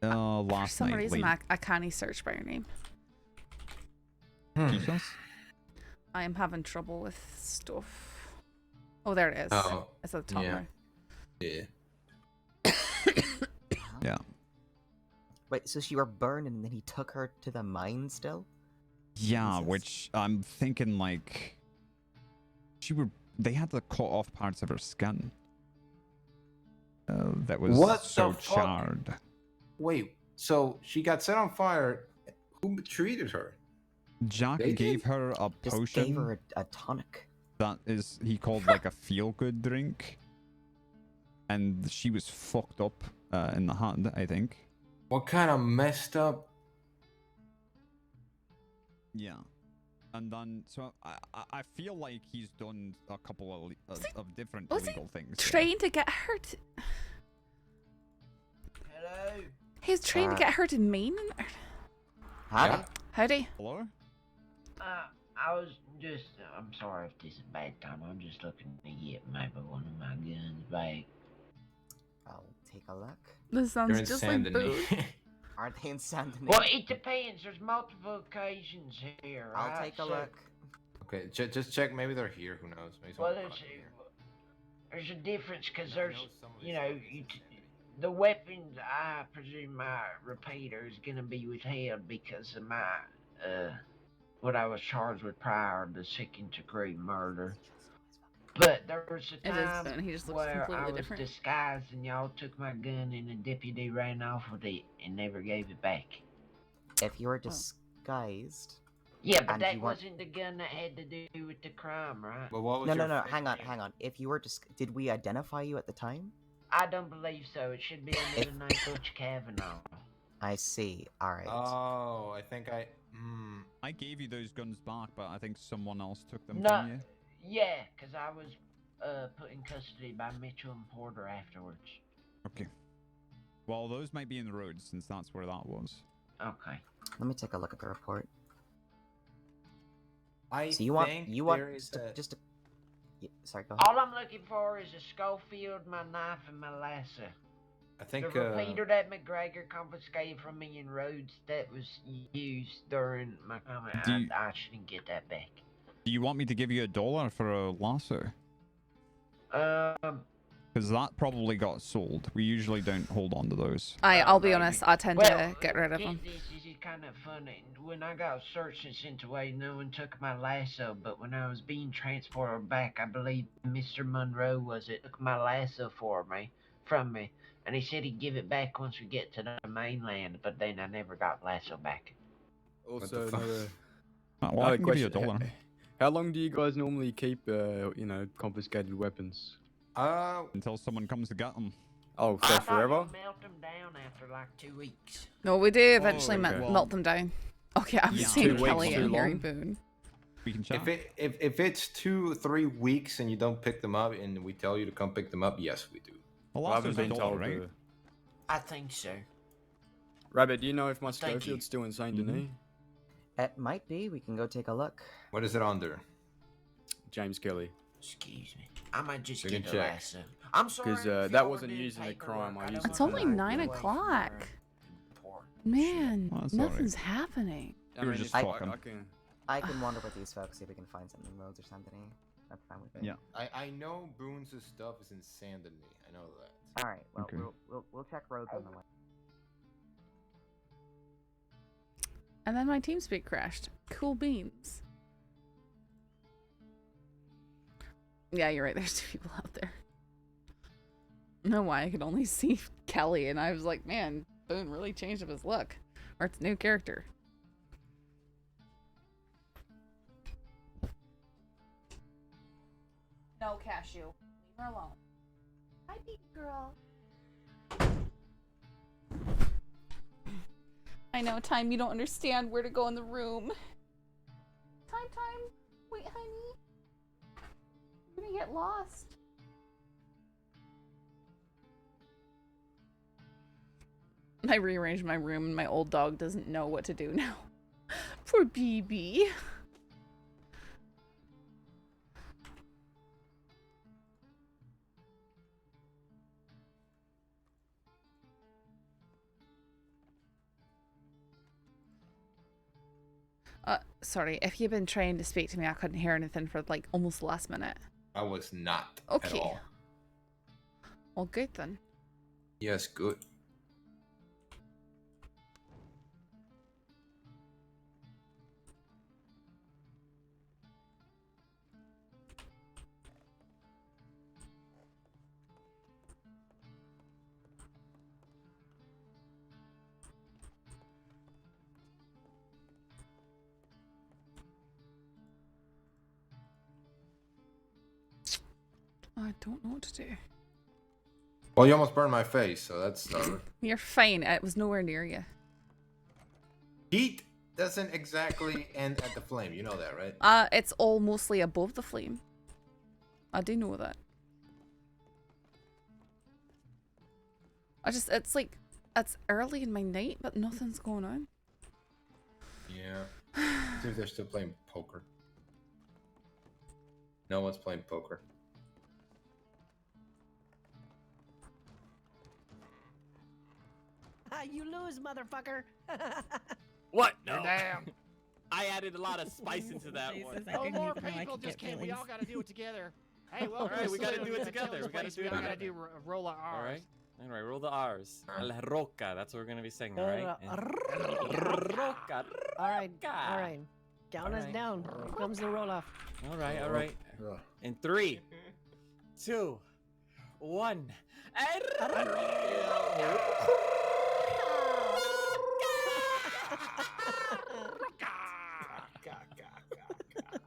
Last night. For some reason, late. I can't search by your name. Jesus? I am having trouble with stuff. Oh, there it is. Oh, It's at the top yeah. there. Yeah. Yeah. Wait, so she were burned and then he took her to the mine still? Yeah, which I'm thinking like they had to cut off parts of her skin. That was What so the fuck? charred. Wait, so she got set on fire. Who treated her? Jack They gave did? her a Just potion. gave her a tonic. That is, he called like a feel-good drink. And she was fucked up in the hand, I think. What kind of messed up? Yeah. And then, so I feel like he's done a couple of different Was he legal things. trying to get her to... Hello. He's trying to get her to main. Howdy. Howdy. Hello? I was just, I'm sorry if this is a bad time. I'm just looking to get maybe one of my guns back. I'll take a look. This sounds just like boo. Aren't they in San Denis? Well, it depends. There's multiple occasions here. I'll right? take a So- look. Okay, just check. Maybe they're here. Who knows? Maybe Well, someone- there's a difference because there's, you know, the weapons. I presume my repeater is gonna be withheld because of my what I was charged with prior to second-degree murder. But there was a It is, time and he just looks where I completely was different. disguised and y'all took my gun and the deputy ran off with it and never gave it back. If you were disguised... Yeah, but and that you weren't- wasn't the gun that had to do with the crime, right? Well, what was No, your no, no, hang on. If you were did we identify you at the time? I don't believe so. It should be under the name Butch Kavanaugh. I see. Alright. Oh, I think I gave you those guns back, but I think someone else took them No, from you. yeah, because I was put in custody by Mitchell and Porter afterwards. Okay. Well, those might be in the road since that's where that was. Okay. Let me take a look at the report. So you want there is just a sorry, go ahead. All I'm looking for is a Schofield, my knife, and my lasso. I think The repeater that McGregor confiscated from me in Rhodes that was used during my comment. I shouldn't get that back. Do you want me to give you $1 for a lasso? Because that probably got sold. We usually don't hold on to those. I'll be honest, I tend to get rid of them. This is kind of funny. When I got searched and sent away, no one took my lasso, but when I was being transported back, I believe Mr. Monroe took my lasso from me, and he said he'd give it back once we get to the mainland, but then I never got lasso back. Also, another Well, I can give you $1. How long do you guys normally keep, confiscated weapons? Until someone comes to get them. Oh, so forever? Melt them down after like 2 weeks. No, we do eventually okay. melt them down. Okay, I'm seeing Kelly and hearing Boone. We can check. If it's 2-3 weeks and you don't pick them up and we tell you to come pick them up, yes, we do. Well, I haven't been told, right? I think so. Rabbit, do you know if my Schofield's still in Saint Denis? It might be. We can go take a look. What is it under? James Kelly. Excuse me. I might just You get can the check. lasso. I'm sorry. Because that wasn't used in a crime. I used It's only 9 o'clock. Man, Well, that's nothing's happening. We were just talking. I can wander with these folks, see if we can find something in Rhodes or Saint Denis. That's fine with me. Yeah. I know Boone's stuff is in Saint Denis. I know that. All right. Well, Okay. we'll check Rhodes on the way. And then my TeamSpeak crashed. Cool beans. Yeah, you're right. There's 2 people out there. I don't know why I could only see Kelly, and I was like, man, Boone really changed up his look. Or it's a new character. No, Cashew. Leave her alone. Hi, big girl. I know, Time, you don't understand where to go in the room. Time. Wait, honey. You're gonna get lost. I rearranged my room and my old dog doesn't know what to do now. Poor BB. Sorry, if you've been trying to speak to me, I couldn't hear anything for like almost the last minute. I was not Okay. at all. Well, good then. Yes, good. I don't know what to do. Well, you almost burned my face, so that's stubborn. You're fine. It was nowhere near you. Heat doesn't exactly end at the flame. You know that, right? It's all mostly above the flame. I do know that. It's like, it's early in my night, but nothing's going on. Yeah. See if they're still playing poker. No one's playing poker. You lose, motherfucker. What? You're No. down. I added a lot of spice into that one. No more People just can't. We all gotta do it together. Hey, well, All right, we gotta do it together. We gotta do it We gotta together. do roll our R's. All right. All right, roll the R's. La Roca. That's what we're gonna be singing, all right? Roca. All right. Down is Alright. down. Here comes the roll off. All right. In 3, 2, 1.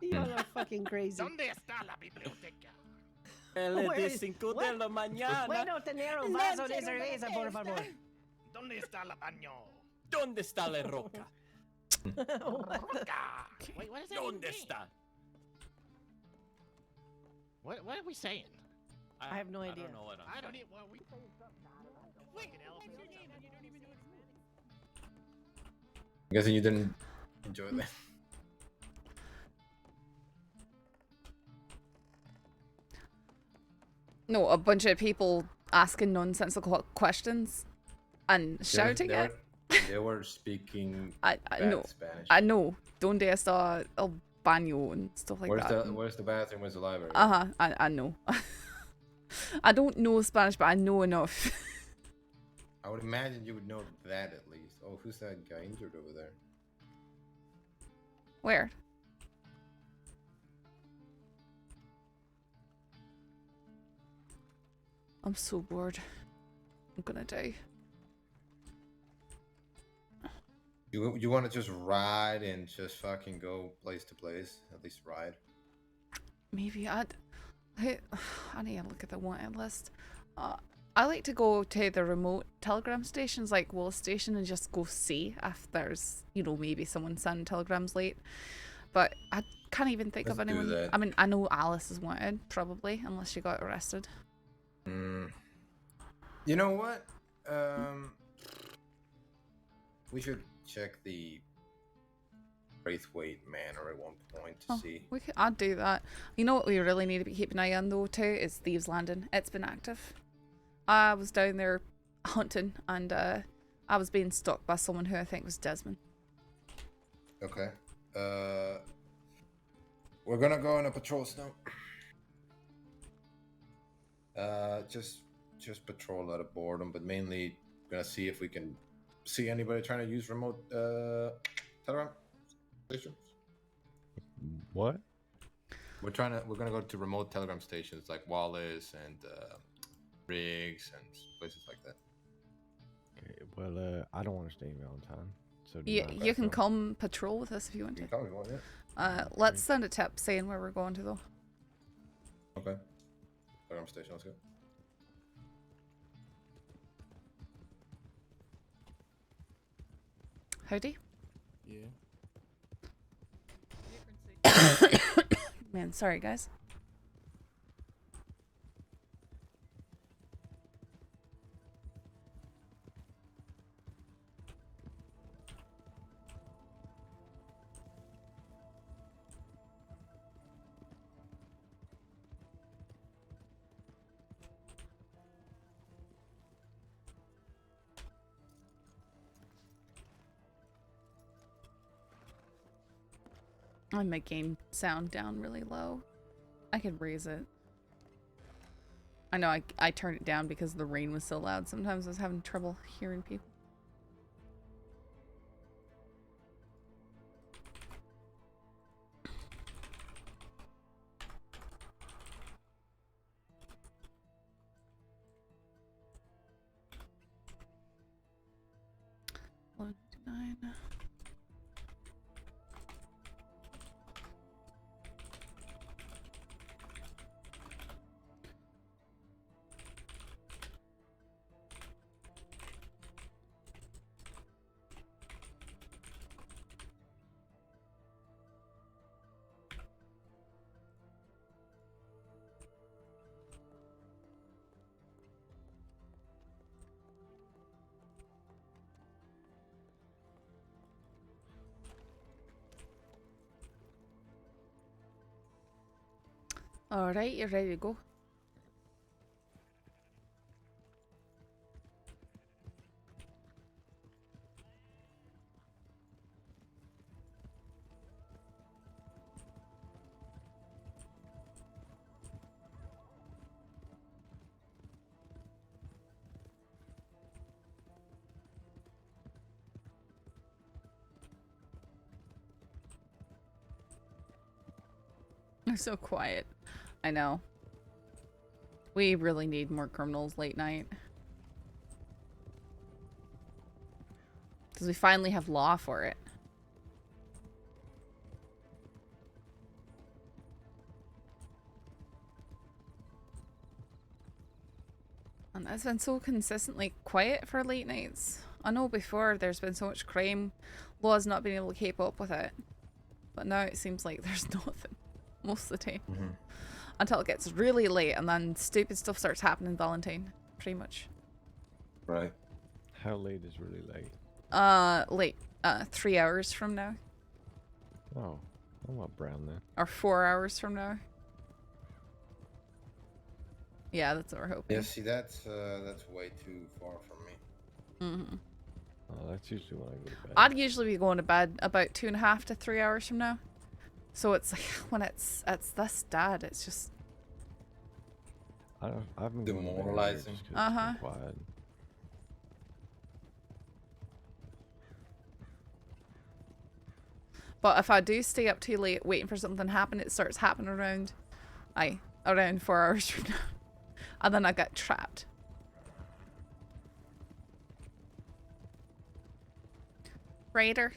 You all are fucking crazy. ¿Dónde está la biblioteca? Where is- 5 what? de la mañana. Bueno, tener un vaso de cerveza, por favor. ¿Dónde está la baño? ¿Dónde está la roca? Roca. Wait, what is that? ¿Dónde mean? está? What are we saying? I have no idea. I don't know what I don't even. Well, we saying something. Fucking elephant or something. You don't even know what I'm guessing you didn't enjoy that. No, a bunch of people asking nonsensical questions and shouting it. They were speaking I bad know. Spanish. I know. Donde está el baño and stuff like that. Where's the bathroom? Where's the library? I know. I don't know Spanish, but I know enough. I would imagine you would know that at least. Oh, who's that guy injured over there? Where? I'm so bored. I'm gonna die. You want to just ride and just fucking go place to place? At least ride. Maybe I need to look at the wanted list. I like to go to the remote telegram stations like Willis Station and just go see if there's, you know, maybe someone sending telegrams late. But I can't even think of Let's do anyone. that. I mean, I know Alice is wanted, probably, unless she got arrested. You know what? We should check the Braithwaite Manor at one point to see. I'd do that. You know what we really need to be keeping an eye on though too is Thieves Landing. It's been active. I was down there hunting and I was being stalked by someone who I think was Desmond. Okay. We're gonna go on a patrol now. Just patrol out of boredom, but mainly gonna see if we can see anybody trying to use remote telegram stations. What? We're gonna go to remote telegram stations like Wallace and Riggs and places like that. Okay, well, I don't want to stay in Valentine. So You can come patrol with us if you want to. You can come if you want, yeah. Let's send a tip saying where we're going to though. Okay. Telegram station, let's go. Howdy. Yeah. Man, sorry guys. I'm making sound down really low. I could raise it. I know I turned it down because the rain was so loud. Sometimes I was having trouble hearing people. Nine. Alright, you're ready to go. They're so quiet. I know. We really need more criminals late night. Because we finally have law for it. And it's been so consistently quiet for late nights. I know before there's been so much crime, law's not been able to keep up with it. But now it seems like there's nothing most of the time. until it gets really late, and then stupid stuff starts happening. Valentine, pretty much. Right. How late is really late? Late. 3 hours from now, Oh, I'm not brown then. or 4 hours from now. Yeah, that's what we're hoping. Yeah, see, that's way too far from me. Mm-hmm. Oh, that's usually when I go to bed. I'd usually be going to bed about 2.5 to 3 hours from now. So it's like when it's this dead, it's just I've been demoralizing. Quiet. But if I do stay up too late waiting for something to happen, it starts happening around 4 hours from now. And then I get trapped. Raider.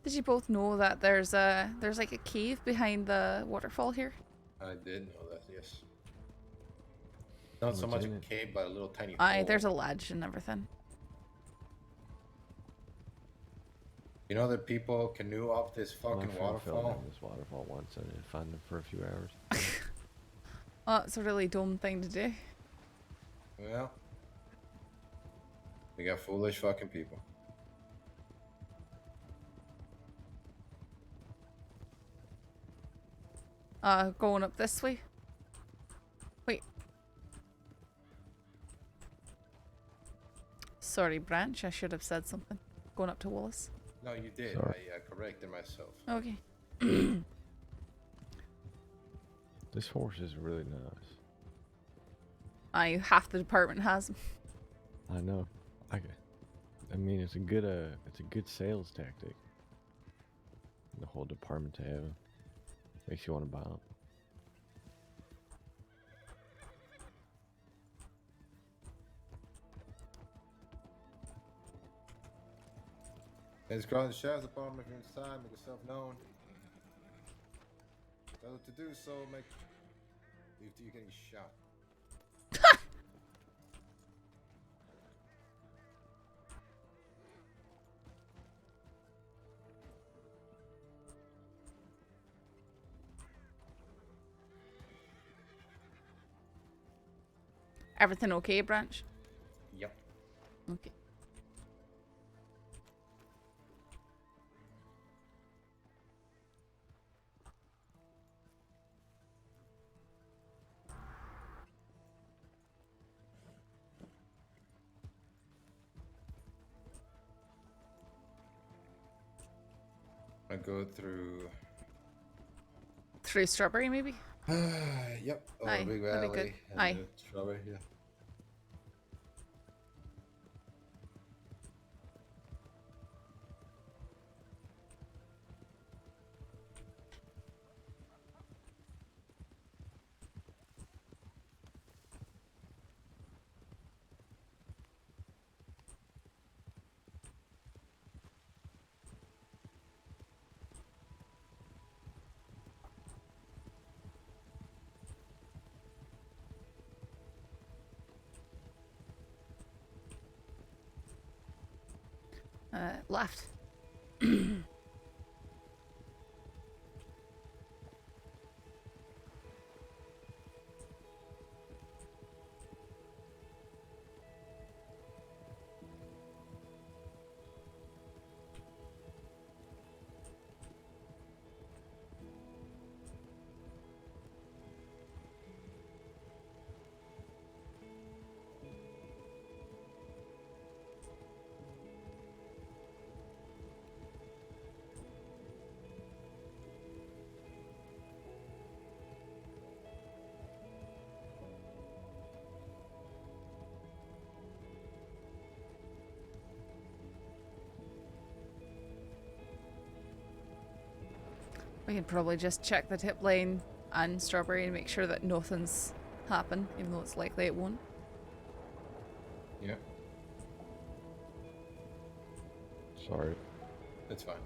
Did you both know that there's like a cave behind the waterfall here? I did know that, yes. Not so much a cave, but a little tiny hole. There's a ledge and everything. You know that people canoe off this My fucking friend fell waterfall? down this waterfall once. I didn't find him for a few hours. Oh, it's a really dumb thing to do. Well, we got foolish fucking people. Going up this way. Wait. Sorry, Branch. I should have said something. Going up to Wallace. No, you did. Sorry. I corrected myself. Okay. This horse is really nice. Half the department has them. I know. I mean, it's a good sales tactic. The whole department to have him makes you want to buy them. It's called the sheriff's department. If you're inside, make yourself known. Fail to do so, leave to you getting shot. Everything okay, Branch? Yep. Okay. I go through. Through Strawberry, maybe? Yep. Aye, Big that'd be Valley. good. And Aye. Strawberry, yeah. Left. We can probably just check the tip lane and Strawberry and make sure that nothing's happened, even though it's likely it won't. Yeah. Sorry. It's fine.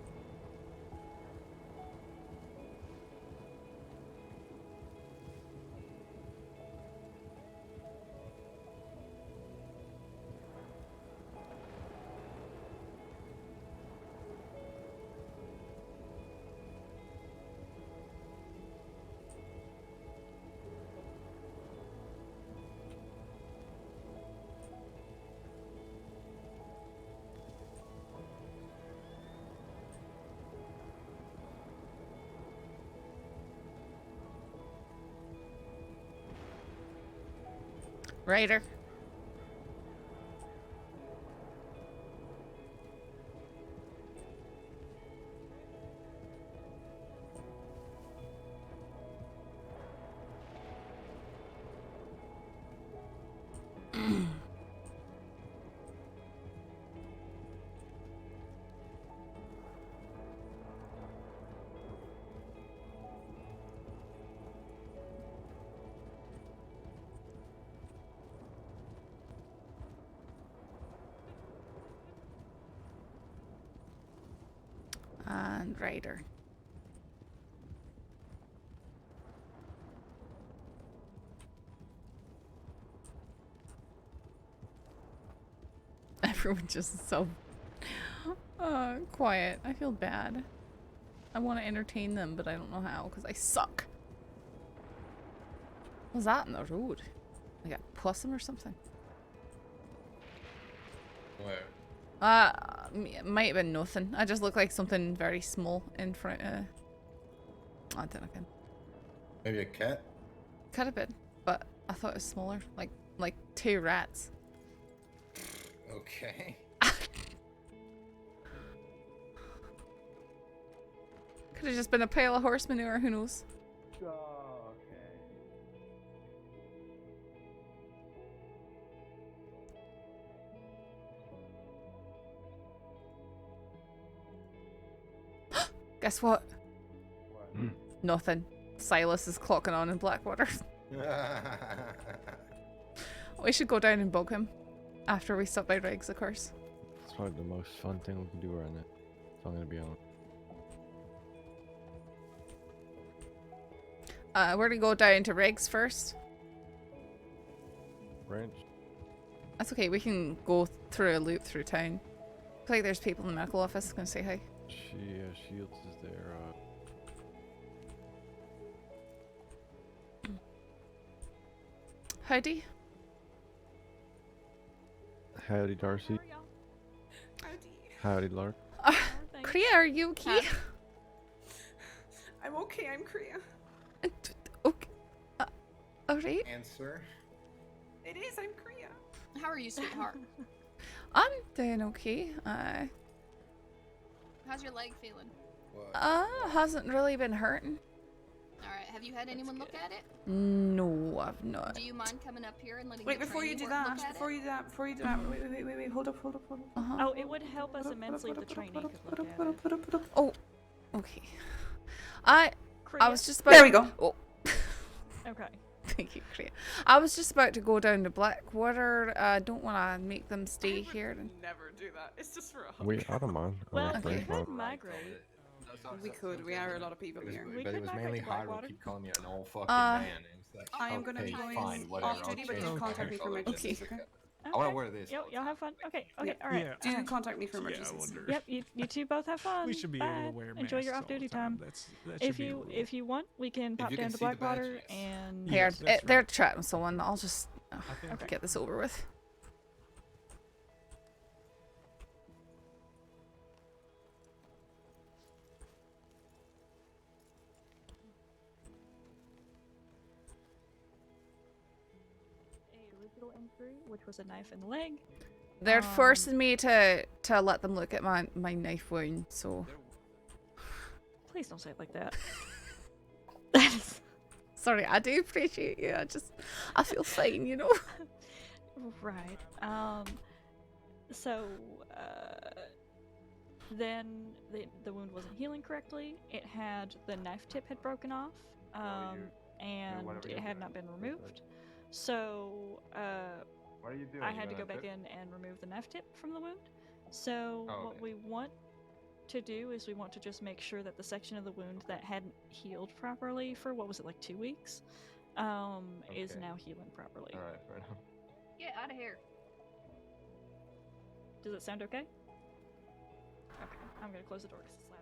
Ryder. And Ryder. Everyone's just so quiet. I feel bad. I want to entertain them, but I don't know how because I suck. What's that in the road? Like a possum or something? Where? It might have been nothing. I just look like something very small in front of... I don't know. Maybe a cat? Could have been, but I thought it was smaller. Like 2 rats. Okay. Could have just been a pail of horse manure, who knows? Guess what? Nothing. Silas is clocking on in Blackwater. We should go down and bug him. After we stop by Riggs, of course. It's probably the most fun thing we can do right now. If I'm gonna be honest. We're gonna go down to Riggs first. Branch? That's okay, we can go through a loop through town. Looks like there's people in the medical office gonna say hi. Shields is there. Howdy. Howdy, Darcy. Howdy, Lark. Kriya, are you okay? I'm okay, I'm Kriya. Okay. Alright. Answer. It is, I'm Kriya. How are you, sweetheart? I'm doing okay. How's your leg feeling? Hasn't really been hurting. Alright, have you had anyone look at it? No, I've not. Do you mind coming up here and letting Wait, the before you do training work that, look at it? wait, hold up. Oh, it would help us immensely if the trainee could look at it. Oh, okay. I was just about... There we go. Oh. Okay. Thank you, Kriya. I was just about to go down to Blackwater. Don't want to make them stay here. Never do that. It's just for a hug. I don't mind. Well, Okay. we could migrate. We could. We are a lot of people here. But it was mainly hard to keep calling me an old fucking Uh, man. It was like, I am gonna okay, be going fine, whatever. off duty, but I'll you change contact me for my emergencies, color. okay? I want to wear this. Y'all have fun. Okay, Yeah. alright. Do contact me for emergencies. Yep, you two both have fun. We should be Bye. able to wear Enjoy your masks off duty all the time. time. That If should be a you rule. if you want, we can pop you down can to see the badge, Blackwater yes. and Here, Yes, they're chatting with someone. I'll just Okay. get this over with. a original injury, which was a knife in the leg. They're forcing me to let them look at my knife wound, so... Please don't say it like that. Sorry, I do appreciate you. I feel fine, you know? Right. So, then the wound wasn't healing correctly. It had, the knife tip had broken off, and it had not been removed. So, What are you doing? I had to go back in and remove the knife tip from the wound. So, what we want to do is we want to just make sure that the section of the wound that hadn't healed properly for, what was it, like 2 weeks, is now healing properly. Alright, fair enough. Get out of here. Does it sound okay? Okay, I'm gonna close the door because it's loud.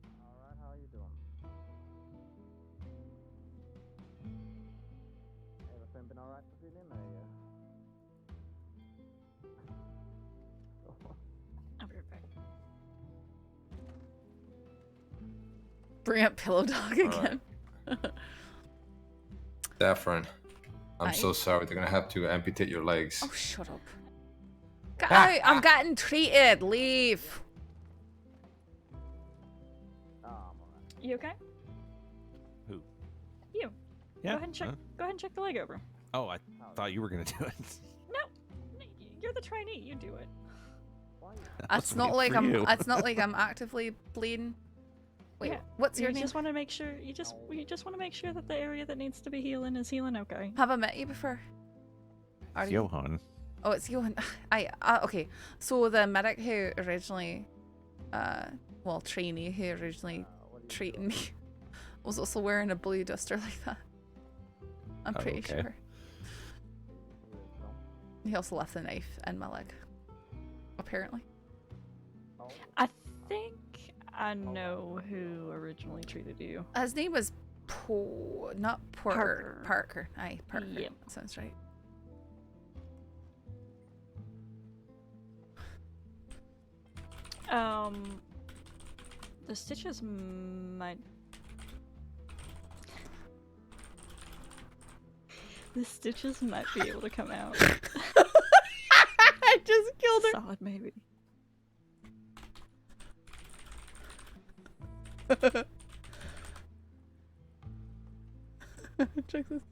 Alright, how you doing? I'll be right back. Bring up Pillow Dog again. Saffron, I'm Aye. so sorry. They're gonna have to amputate your legs. Oh, shut up. Get out! I'm getting treated. Leave. You okay? Who? You. Yeah, Go ahead and check. huh? Go ahead and check the leg over. Oh, I thought you were gonna do it. No, you're the trainee. You do it. It's not like It's not like I'm actively bleeding. Wait, Yeah, what's your you name? just want to make sure. You just want to make sure that the area that needs to be healing is healing okay. Have I met you before? Are It's you- Johan. Oh, it's Johan. Okay. So the medic who originally, trainee who originally treated me was also wearing a blue duster like that. I'm Oh, pretty okay. sure. He also left the knife in my leg. Apparently. I think I know who originally treated you. His name was not Porter. Parker. Parker. Aye, Parker. Yep. Sounds right. The stitches might. The stitches might be able to come out. I just killed her. Solid, maybe. Check this.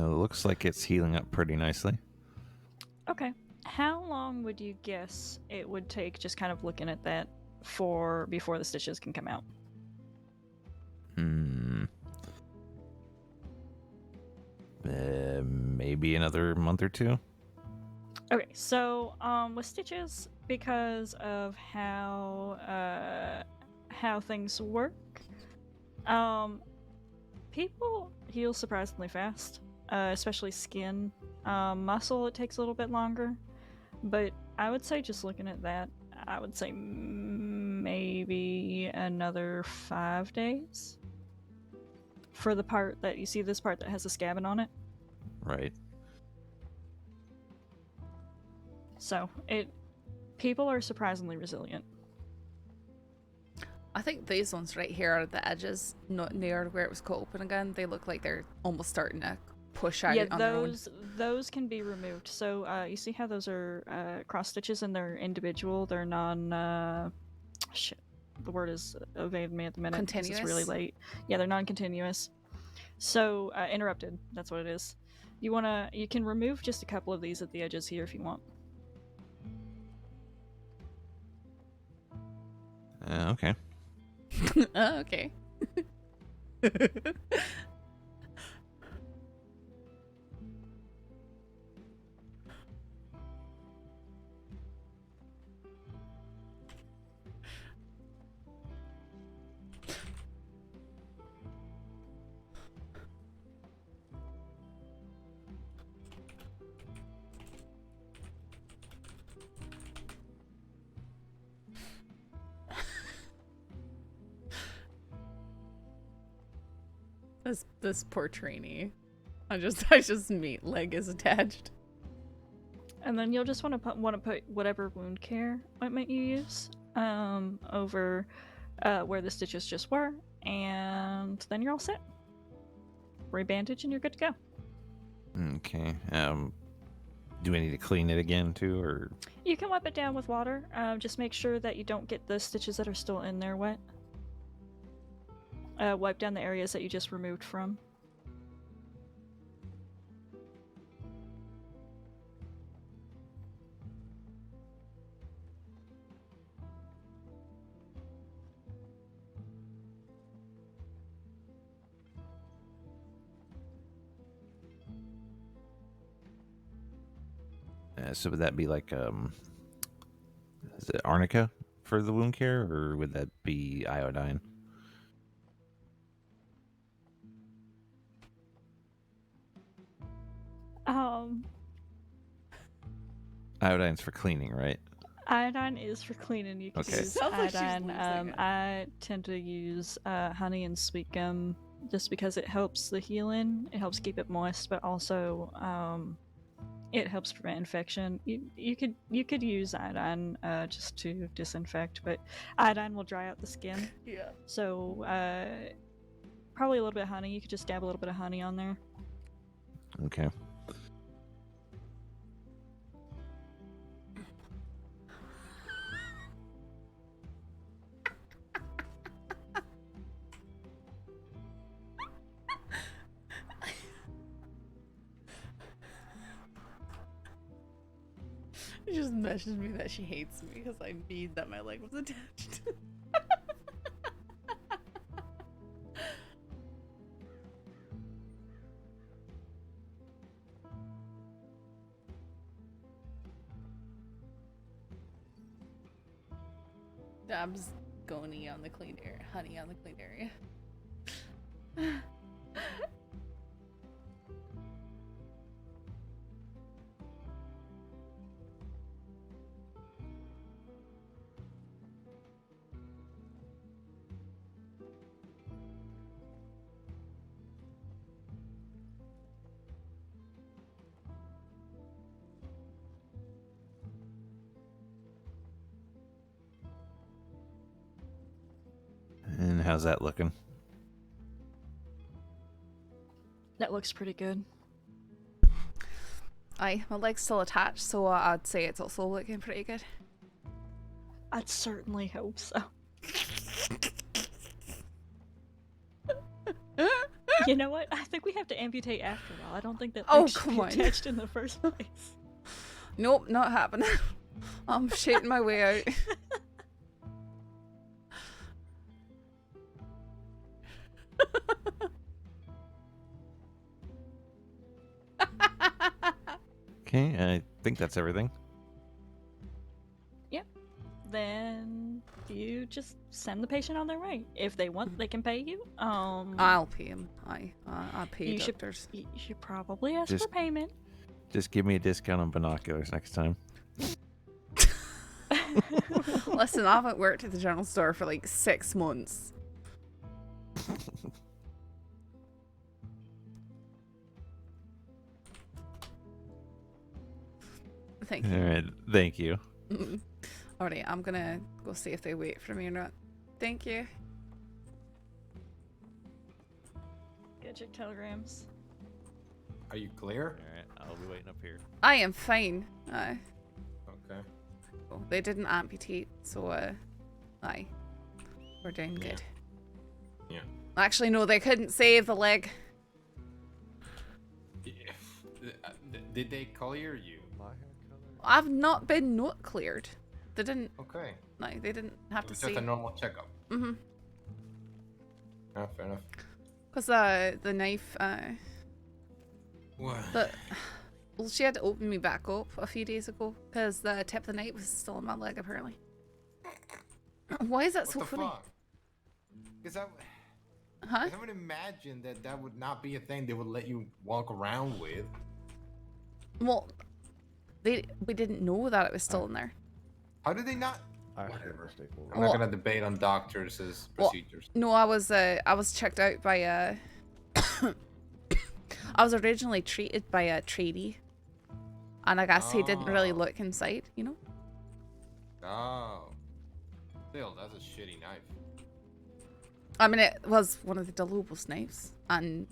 Looks like it's healing up pretty nicely. Okay. How long would you guess it would take, just kind of looking at that, before the stitches can come out? Maybe another month or two. Okay, so with stitches, because of how things work, people heal surprisingly fast, especially skin. Muscle, it takes a little bit longer, but I would say, just looking at that, I would say maybe another 5 days for the part that you see, this part that has a scabbing on it. Right. So people are surprisingly resilient. I think these ones right here are the edges, not near where it was cut open again. They look like they're almost starting to push out on their own. Those can be removed. So you see how those are cross stitches and they're individual. They're non. Shit, the word is evading me at the minute. 'Cause Continuous? It's really late. Yeah, they're non-continuous. So interrupted. That's what it is. You can remove just a couple of these at the edges here if you want. Okay. Oh, okay. This poor trainee. I just meat leg is attached. And then you'll just want to put whatever wound care ointment you use over where the stitches just were, and then you're all set. Rebandage and you're good to go. Okay. Do I need to clean it again too, or? You can wipe it down with water. Just make sure that you don't get the stitches that are still in there wet. Wipe down the areas that you just removed from. So would that be like is it arnica for the wound care, or would that be iodine? Iodine's for cleaning, right? Iodine is for cleaning. You can Okay. use Sounds like she's iodine. losing it. I tend to use honey and sweet gum just because it helps the healing. It helps keep it moist, but also it helps prevent infection. You could use iodine just to disinfect, but iodine will dry out the skin. Yeah. So probably a little bit of honey. You could just dab a little bit of honey on there. Okay. She just messaged me that she hates me because I mean that my leg was attached. Dabs goni on the clean area, honey on the clean area. And how's that looking? That looks pretty good. Aye, my leg's still attached, so I'd say it's also looking pretty good. I'd certainly hope so. You know what? I think we have to amputate after all. I don't think that Oh, thing should come be on. attached in the first place. Nope, not happening. I'm shitting my way out. Okay, I think that's everything. Yep. Then you just send the patient on their way. If they want, they can pay you. I'll pay him. I'll pay you doctors. You should probably ask Just- for payment. Just give me a discount on binoculars next time. Listen, I haven't worked at the general store for like 6 months. Thank you. All right, thank you. Alright, I'm gonna go see if they wait for me or not. Thank you. Go check telegrams. Are you clear? Alright, I'll be waiting up here. I am fine. Okay. Well, they didn't amputate, so aye. We're doing good. Yeah. Actually, no, they couldn't save the leg. Did they clear you? I've not been not cleared. They didn't. Okay. No, they didn't have It to was see. just a normal checkup. Mm-hmm. Yeah, fair enough. Cause the knife What? well, she had to open me back up a few days ago because the tip of the knife was still in my leg apparently. Why is that so funny? Because I Huh? would imagine that would not be a thing they would let you walk around with. Well, we didn't know that it was still in there. How did they not? Whatever. I'm not gonna debate on doctors' procedures. No, I was checked out by a. I was originally treated by a tradie, and I guess he didn't really look inside, you know. Oh. Still, that's a shitty knife. I mean, it was one of the Delobos knives, and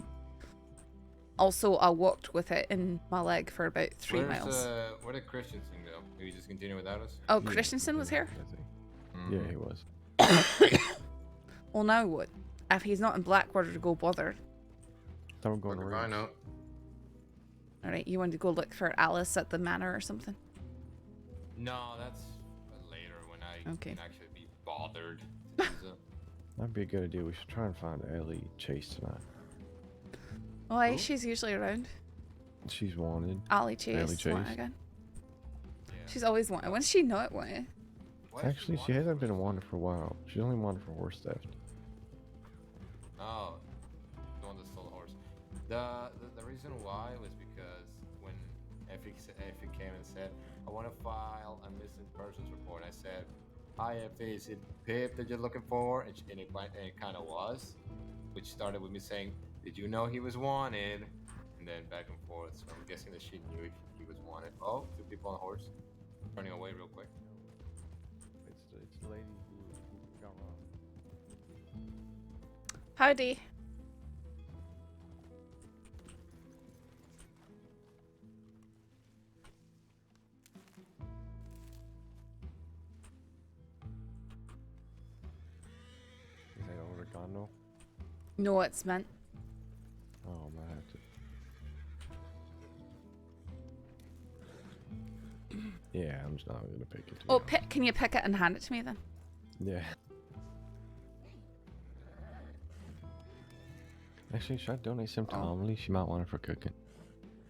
also I walked with it in my leg for about 3 miles. Where did Christensen go? Did he just continue without us? Oh, Christensen was here? Yeah, he was. Well, now what? If he's not in Blackwater to go bother. Don't go to I know. Alright, you want to go look for Alice at the manor or something? No, that's later when I Okay. can actually be bothered. That'd be a good idea. We should try and find Ellie Chase tonight. Oh, she's usually around. She's wanted. Ollie Chase. Ellie Chase. What again? She's always wanted. When's she not wanted? Actually, she hasn't been wanted for a while. She's only wanted for horse theft. Oh, the one that stole the horse. The reason why was because when Effie came and said, I want to file a missing persons report, I said, hi Effie, is it Pip that you're looking for? And it kind of was, which started with me saying, did you know he was wanted? And then back and forth, so I'm guessing that she knew he was wanted. Oh, 2 people on a horse. Turning away real quick. It's the lady who got robbed. Howdy. Is that oregano? Know what it's meant. Oh, I might have to. Yeah, I'm just not gonna pick it. Oh, can you pick it and hand it to me then? Yeah. Actually, should I donate some to Amelie? She might want it for cooking.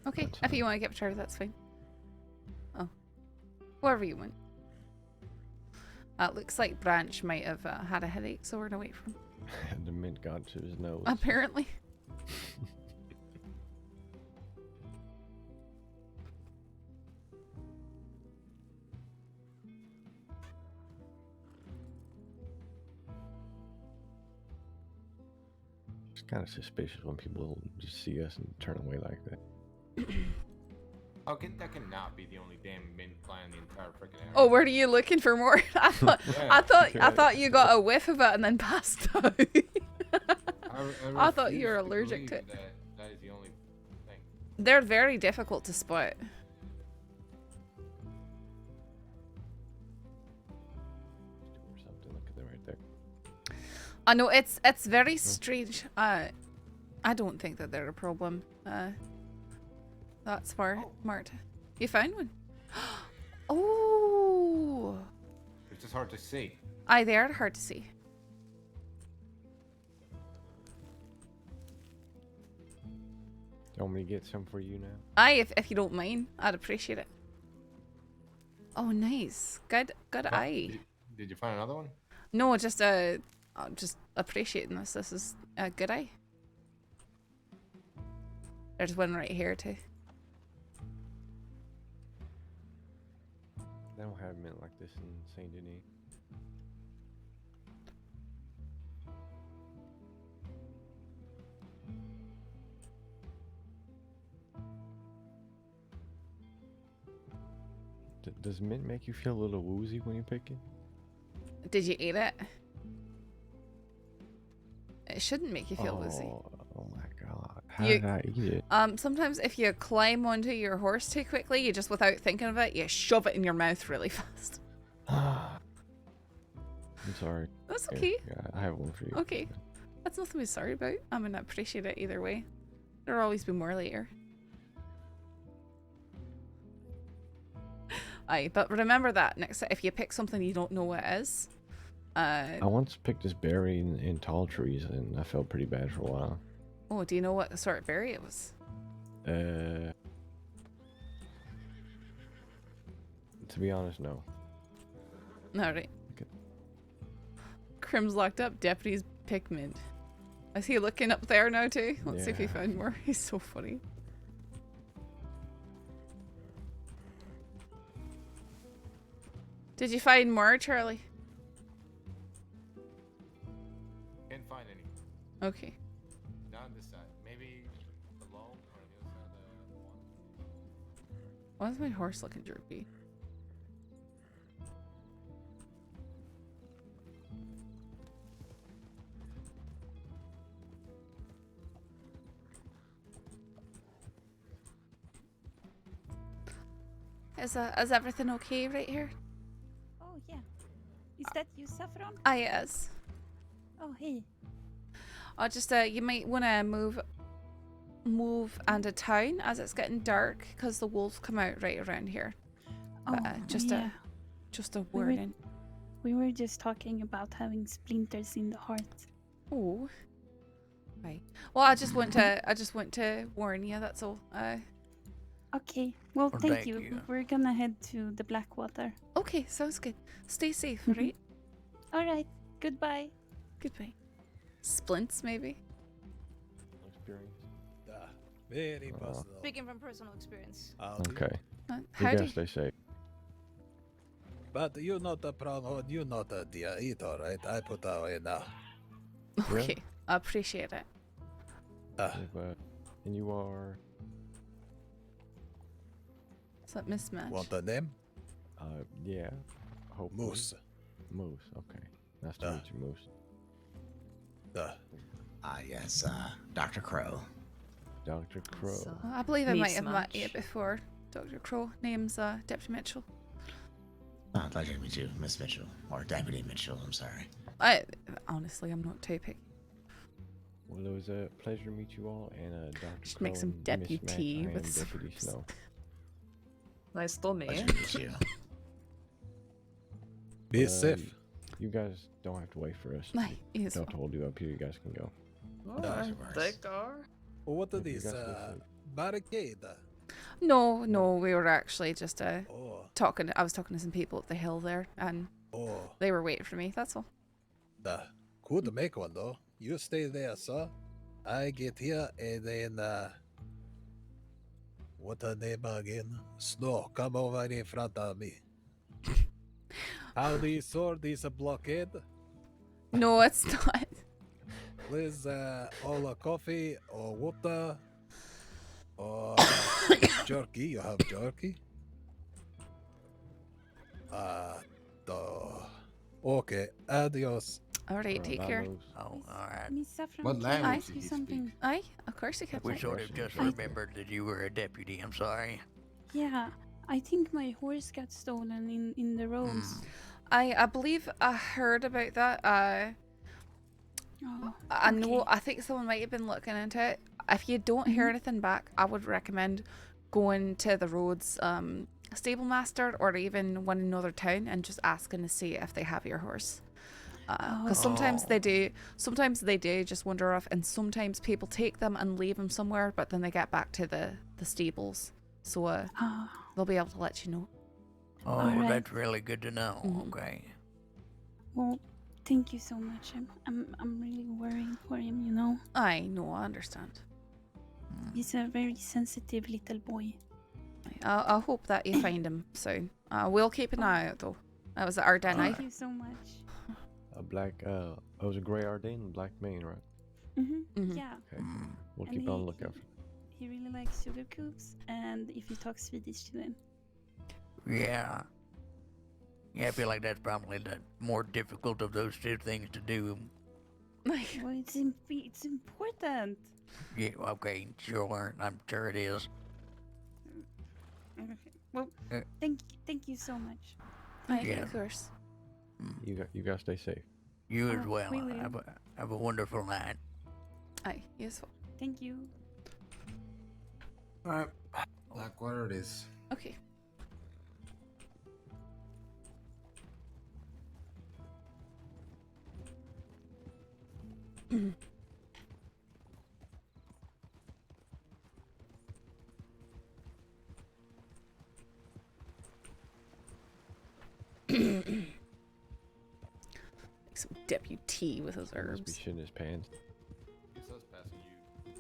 Okay, if you want to give it to her, that's fine. Oh. Whatever you want. It looks like Branch might have had a headache, so we're gonna wait for him. The mint got to his nose. Apparently. It's kind of suspicious when people just see us and turn away like that. That cannot be the only damn mint plant in the entire freaking area. Oh, where are you looking for more? I thought you got a whiff of it and then passed out. I thought you were allergic to it. That is the only thing. They're very difficult to spot. Something, look at them right there. I know it's very strange. I don't think that they're a problem. That's smart. You found one? Oh. It's just hard to see. Aye, they are hard to see. You want me to get some for you now? Aye, if you don't mind, I'd appreciate it. Oh, nice. Good eye. Did you find another one? No, just appreciating this. This is a good eye. There's one right here too. They don't have mint like this in Saint Denis. Does mint make you feel a little woozy when you pick it? Did you eat it? It shouldn't make you feel woozy. Oh my god. How did I eat it? Sometimes if you climb onto your horse too quickly, you just without thinking of it, you shove it in your mouth really fast. I'm sorry. That's okay. Yeah, I have one for you. Okay. That's nothing to be sorry about. I mean, I appreciate it either way. There'll always be more later. Aye, but remember that next if you pick something you don't know what it is. I once picked this berry in tall trees and I felt pretty bad for a while. Oh, do you know what sort of berry it was? To be honest, no. Alright. Okay. Crim's locked up. Deputy's pick mint. Is he looking up there now too? Let's see if he Yeah. found more. He's so funny. Did you find more, Charlie? Can't find any. Okay. Not on this side. Maybe below or on the other side of the wall. Why is my horse looking droopy? Is everything okay right here? Oh, yeah. Is that you, Saffron? Yes. Oh, hey. I'll just you might want to move into town as it's getting dark because the wolves come out right around here. But, just a warning. We were just talking about having splinters in the heart. Oh. Right. Well, I just want to warn you. That's all. Okay. Well, Well, thank thank you. you. We're gonna head to the Blackwater. Okay, sounds good. Stay safe, Mhm. right? All right. Goodbye. Goodbye. Splints, maybe? Experience. Very personal. Speaking from personal experience. Okay. You howdy. guys stay safe. But you're not a problem. You're not a dear eater, right? I put away now. Okay, I appreciate it. And you are. Is that mismatch? Want a name? Yeah. Hopefully. Moose. Moose. Okay. Nice to meet you, Moose. Yes, Dr. Crow. Dr. Crow. I believe I might have met Mismatch. you before. Dr. Crow. Name's Deputy Mitchell. Pleasure to meet you, Miss Mitchell. Or Deputy Mitchell, I'm sorry. Honestly, I'm not too picky. Well, it was a pleasure to meet you all, and Dr. Just Crow make some and Miss deputy Mac, I with am Deputy some- Snow. Nice to meet Pleasure to meet you. Be But, safe. You guys don't have to wait for us. Aye, yes. Don't hold you up here. You guys can go. Alright, take care. What are If you these? guys stay safe. Barricade? No, we were actually just talking. I was talking to some people at the hill there, and they were waiting for me. That's all. Could make one though. You stay there, sir. I get here and then what her name again? Snow, come over in front of me. How do you sort this blockade? No, it's not. Please, all a coffee or water or jerky. You have jerky? Okay, adios. Alright, take care. Oh, alright. Miss Saffron, What can I language ask did you he something? Aye, of course you can. We sort of just I- remembered that you were a deputy. I'm sorry. Yeah, I think my horse got stolen in the roads. I believe I heard about that. Oh, I know. I think someone might have been looking into it. If you don't hear anything back, I would recommend going to the roads stable master or even one in another town and just asking to see if they have your horse. Because sometimes they do. Sometimes they do just wander off, and sometimes people take them and leave them somewhere, but then they get back to the stables, so they'll be able to let you know. Oh, Alright. that's really good to know. Okay. Well, thank you so much. I'm really worrying for him. You know, I know. I understand. he's a very sensitive little boy. I hope that you find him soon. We'll keep an eye out though. That was our den. Thank you so much. A black, it was a gray Ardennes and black mane, right? Yeah. Okay. We'll And keep on the lookout. He really likes sugar cubes, and if you talk Swedish to him. Yeah. Yeah, I feel like that's probably the more difficult of those two things to do. Well, it's important. Yeah, okay, sure. I'm sure it is. Okay. Well, Uh, thank you so much. Aye, Yeah. of course. You guys stay safe. You as Oh, well. we will. Have a wonderful night. Aye, yes. Thank you. Alright, Blackwater it is. Okay. Make some deputy with those He must be herbs. shitting his pants. It's us passing you.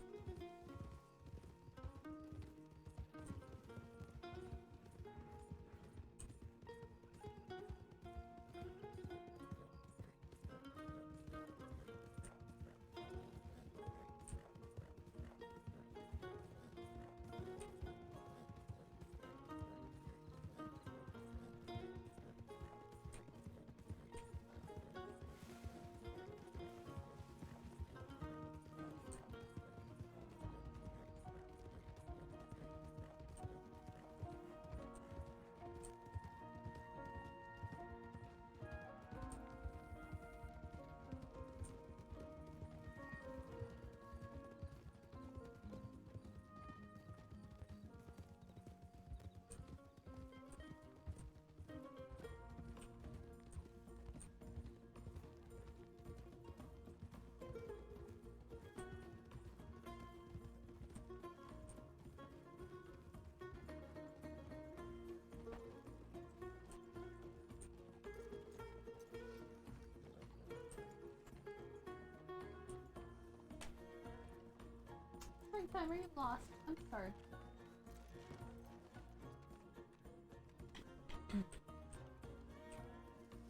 every time you've lost. I'm sorry.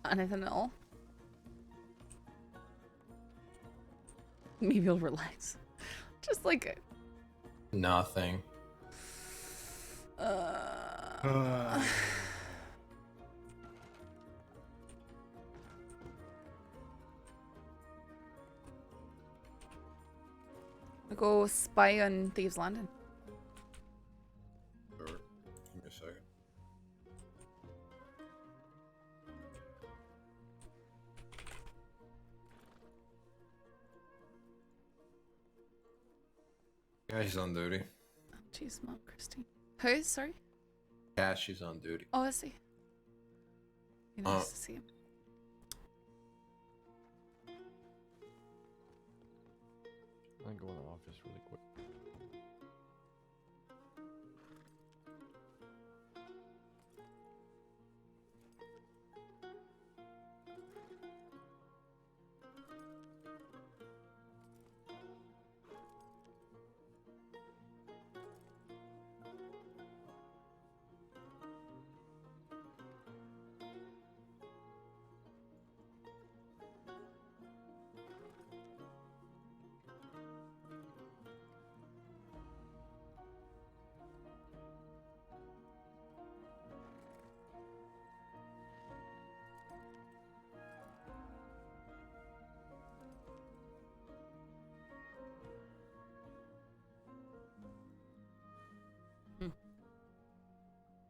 Anything at all? Maybe you'll relax. Just like Nothing. I go spy on Thieves Landing. Sure. Give me a second. Yeah, she's on duty. Jeez, Mom, Christine. Who? Sorry? Cash is on duty. Oh, I see. Be nice to see him. I can go in the office really quick.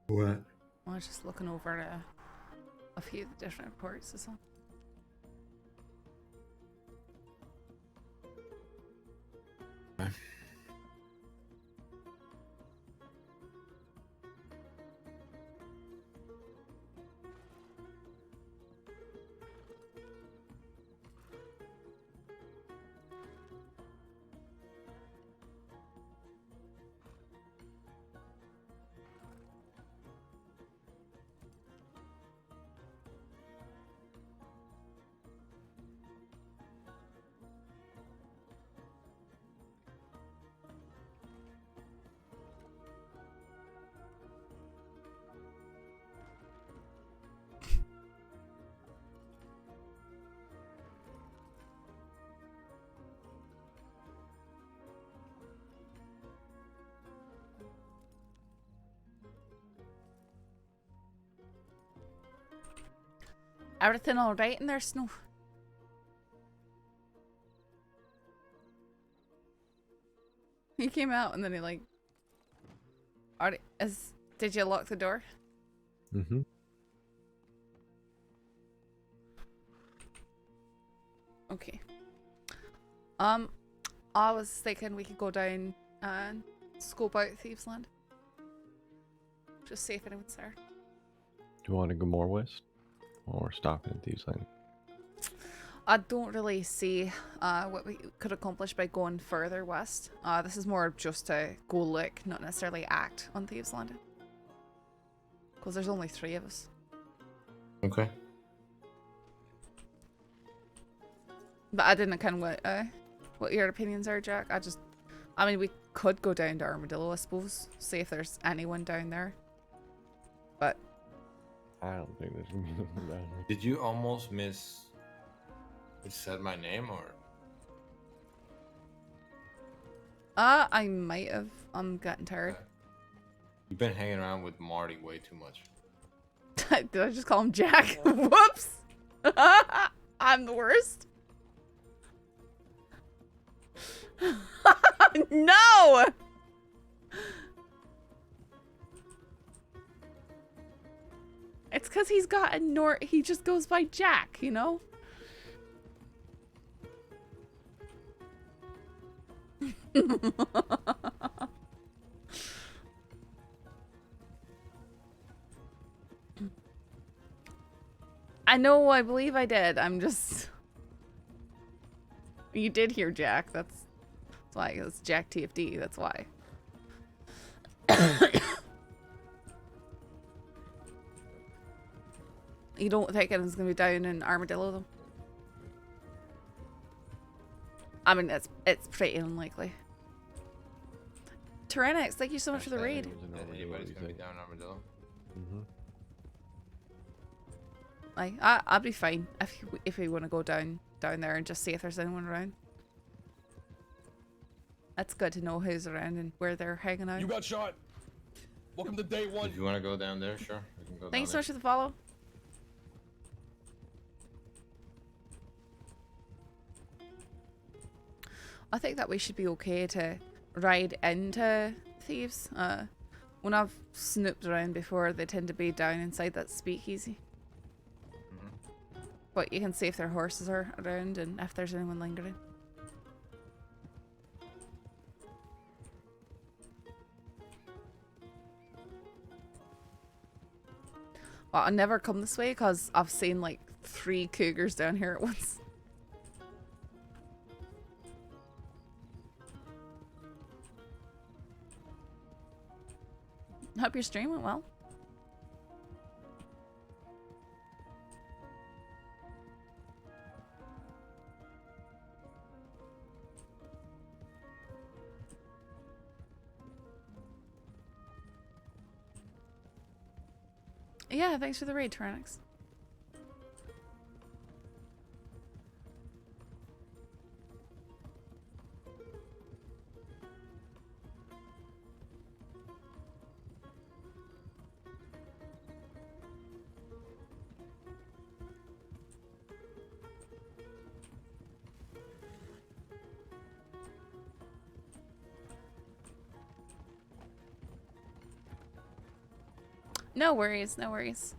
What? I was just looking over a few of the different reports as well. Okay. Everything all right in there, Snow? He came out and then he like... Did you lock the door? Mm-hmm. Okay. I was thinking we could go down and scope out Thieves Land. Just see if anyone's there. Do you want to go more west? Or stop in Thieves Landing? I don't really see what we could accomplish by going further west. This is more just to go look, not necessarily act on Thieves Landing. Because there's only 3 of us. Okay. But I didn't kind of what your opinions are, Jack. I mean, we could go down to Armadillo, I suppose. See if there's anyone down there. But I don't think there's gonna be no one down there. Did you almost said my name or? I might have. I'm getting tired. You've been hanging around with Marty way too much. Did I just call him Jack? Whoops! I'm the worst. No! It's because he's got a he just goes by Jack, you know? I know, I believe I did. I'm just... You did hear Jack. That's why. It's Jack TFD. That's why. You don't think it's going to be down in Armadillo, though? I mean, it's pretty unlikely. Tyrannex, thank you so much for the raid. Anybody's gonna be down Armadillo? I'll be fine if we want to go down there and just see if there's anyone around. That's good to know who's around and where they're hanging out. You got shot. Welcome to day one. If you want to go down there, sure. We can go Thanks so down much for the follow. I think that we should be okay to ride into Thieves. When I've snooped around before, they tend to be down inside that speakeasy. But you can see if their horses are around and if there's anyone lingering. Well, I never come this way because I've seen like 3 cougars down here at once. Hope your stream went well. Yeah, thanks for the raid, Tyrannex. No worries, no worries.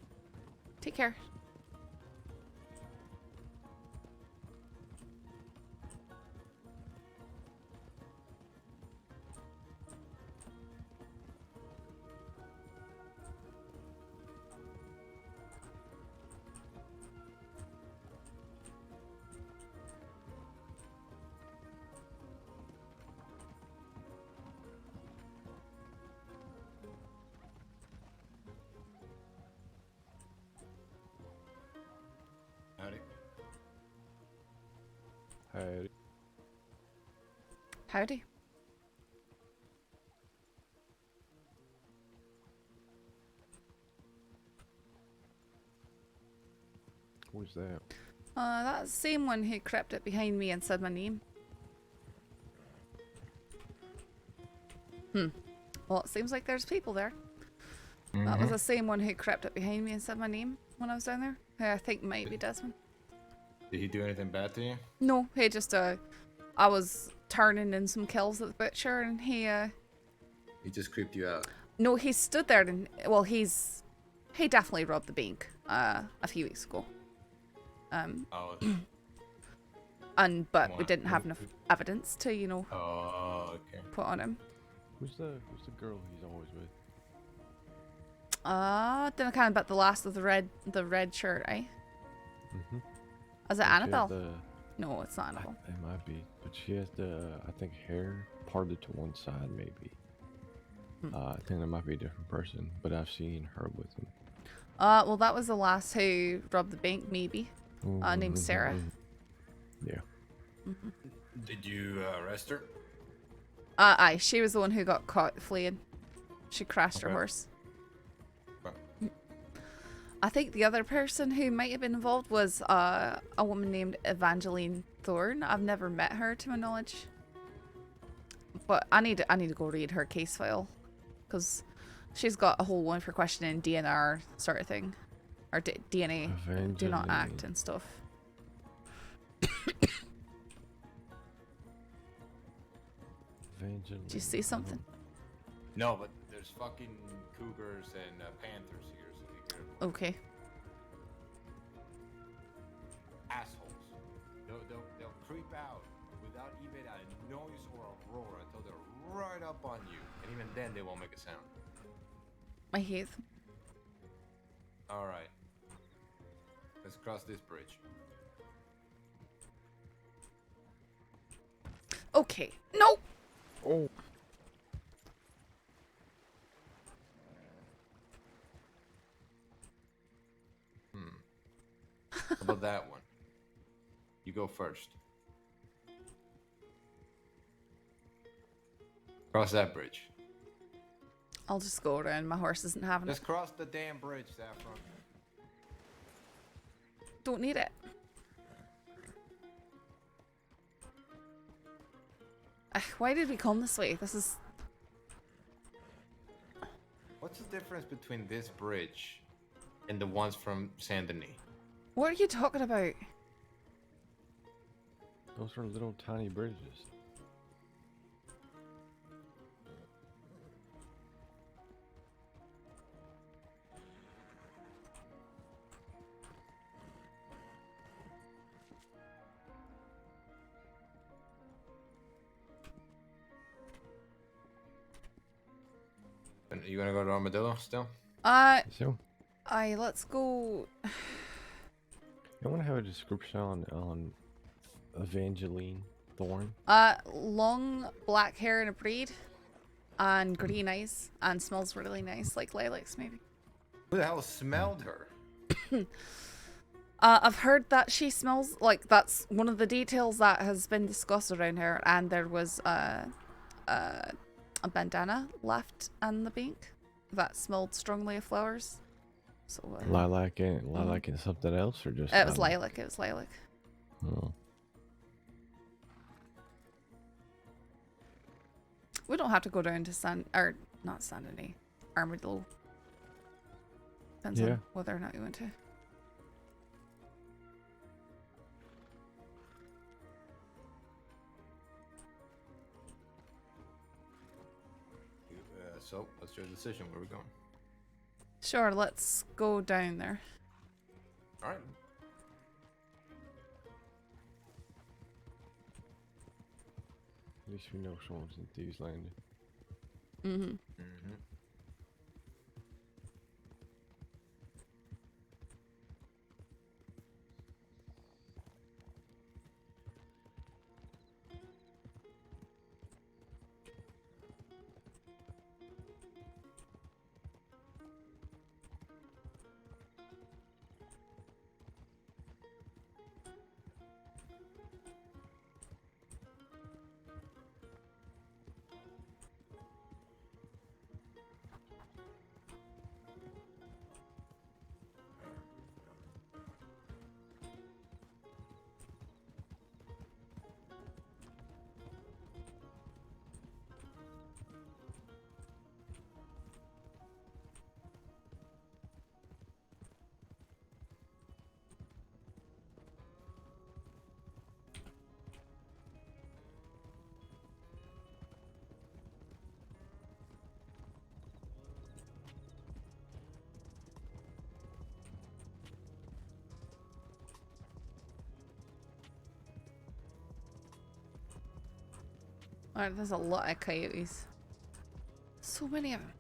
Take care. Howdy. Howdy. Who's that? That same one who crept up behind me and said my name. Well, it seems like there's people there. That was the same one who crept up behind me and said my name when I was down there. Who I think might be Desmond. Did he do anything bad to you? No, he just I was turning in some kills at the butcher and he just creeped you out. No, he stood there and well he definitely robbed the bank a few weeks ago. But we didn't have enough evidence to, you know, put on him. Who's the girl he's always with? Didn't kind of bet the last of the red shirt, eh? Is it Annabelle? No, it's not Annabelle. It might be, but she has I think hair parted to one side, maybe. I think that might be a different person, but I've seen her with him. Well, that was the last who robbed the bank, maybe. Named Sarah. Yeah. Did you arrest her? Aye, she was the one who got caught fleeing. She crashed her horse. I think the other person who might have been involved was a woman named Evangeline Thorne. I've never met her to my knowledge. But I need to go read her case file. Because she's got a whole one for questioning DNR sort of thing. Or DNA, do not act and stuff. Do you see something? No, but there's fucking cougars and panthers here, so be careful. Okay. Assholes. They'll creep out without even a noise or a roar until they're right up on you. And even then, they won't make a sound. I hate them. Alright. Let's cross this bridge. Okay. No! Oh. How about that one? You go first. Cross that bridge. I'll just go around. My horse isn't having it. Just cross the damn bridge, Saffron. Don't need it. Why did we come this way? This is... What's the difference between this bridge and the ones from Saint Denis? What are you talking about? Those are little tiny bridges. You gonna go to Armadillo still? So, Let's go. I want to have a description on Evangeline Thorne. Long black hair and a braid, and green eyes, and smells really nice, like lilacs maybe. Who the hell smelled her? I've heard that she smells like that's one of the details that has been discussed around her, and there was a bandana left on the bank that smelled strongly of flowers. So Lilac and something else, or just? It was lilac. It was lilac. Oh. We don't have to go down to not Saint Denis, Armadillo. Depends on whether or not you want to. So, what's your decision? Where are we going? Sure, let's go down there. Alright. At least we know someone's in Thieves Landing. Mm-hmm. Alright, there's a lot of coyotes. So many of them.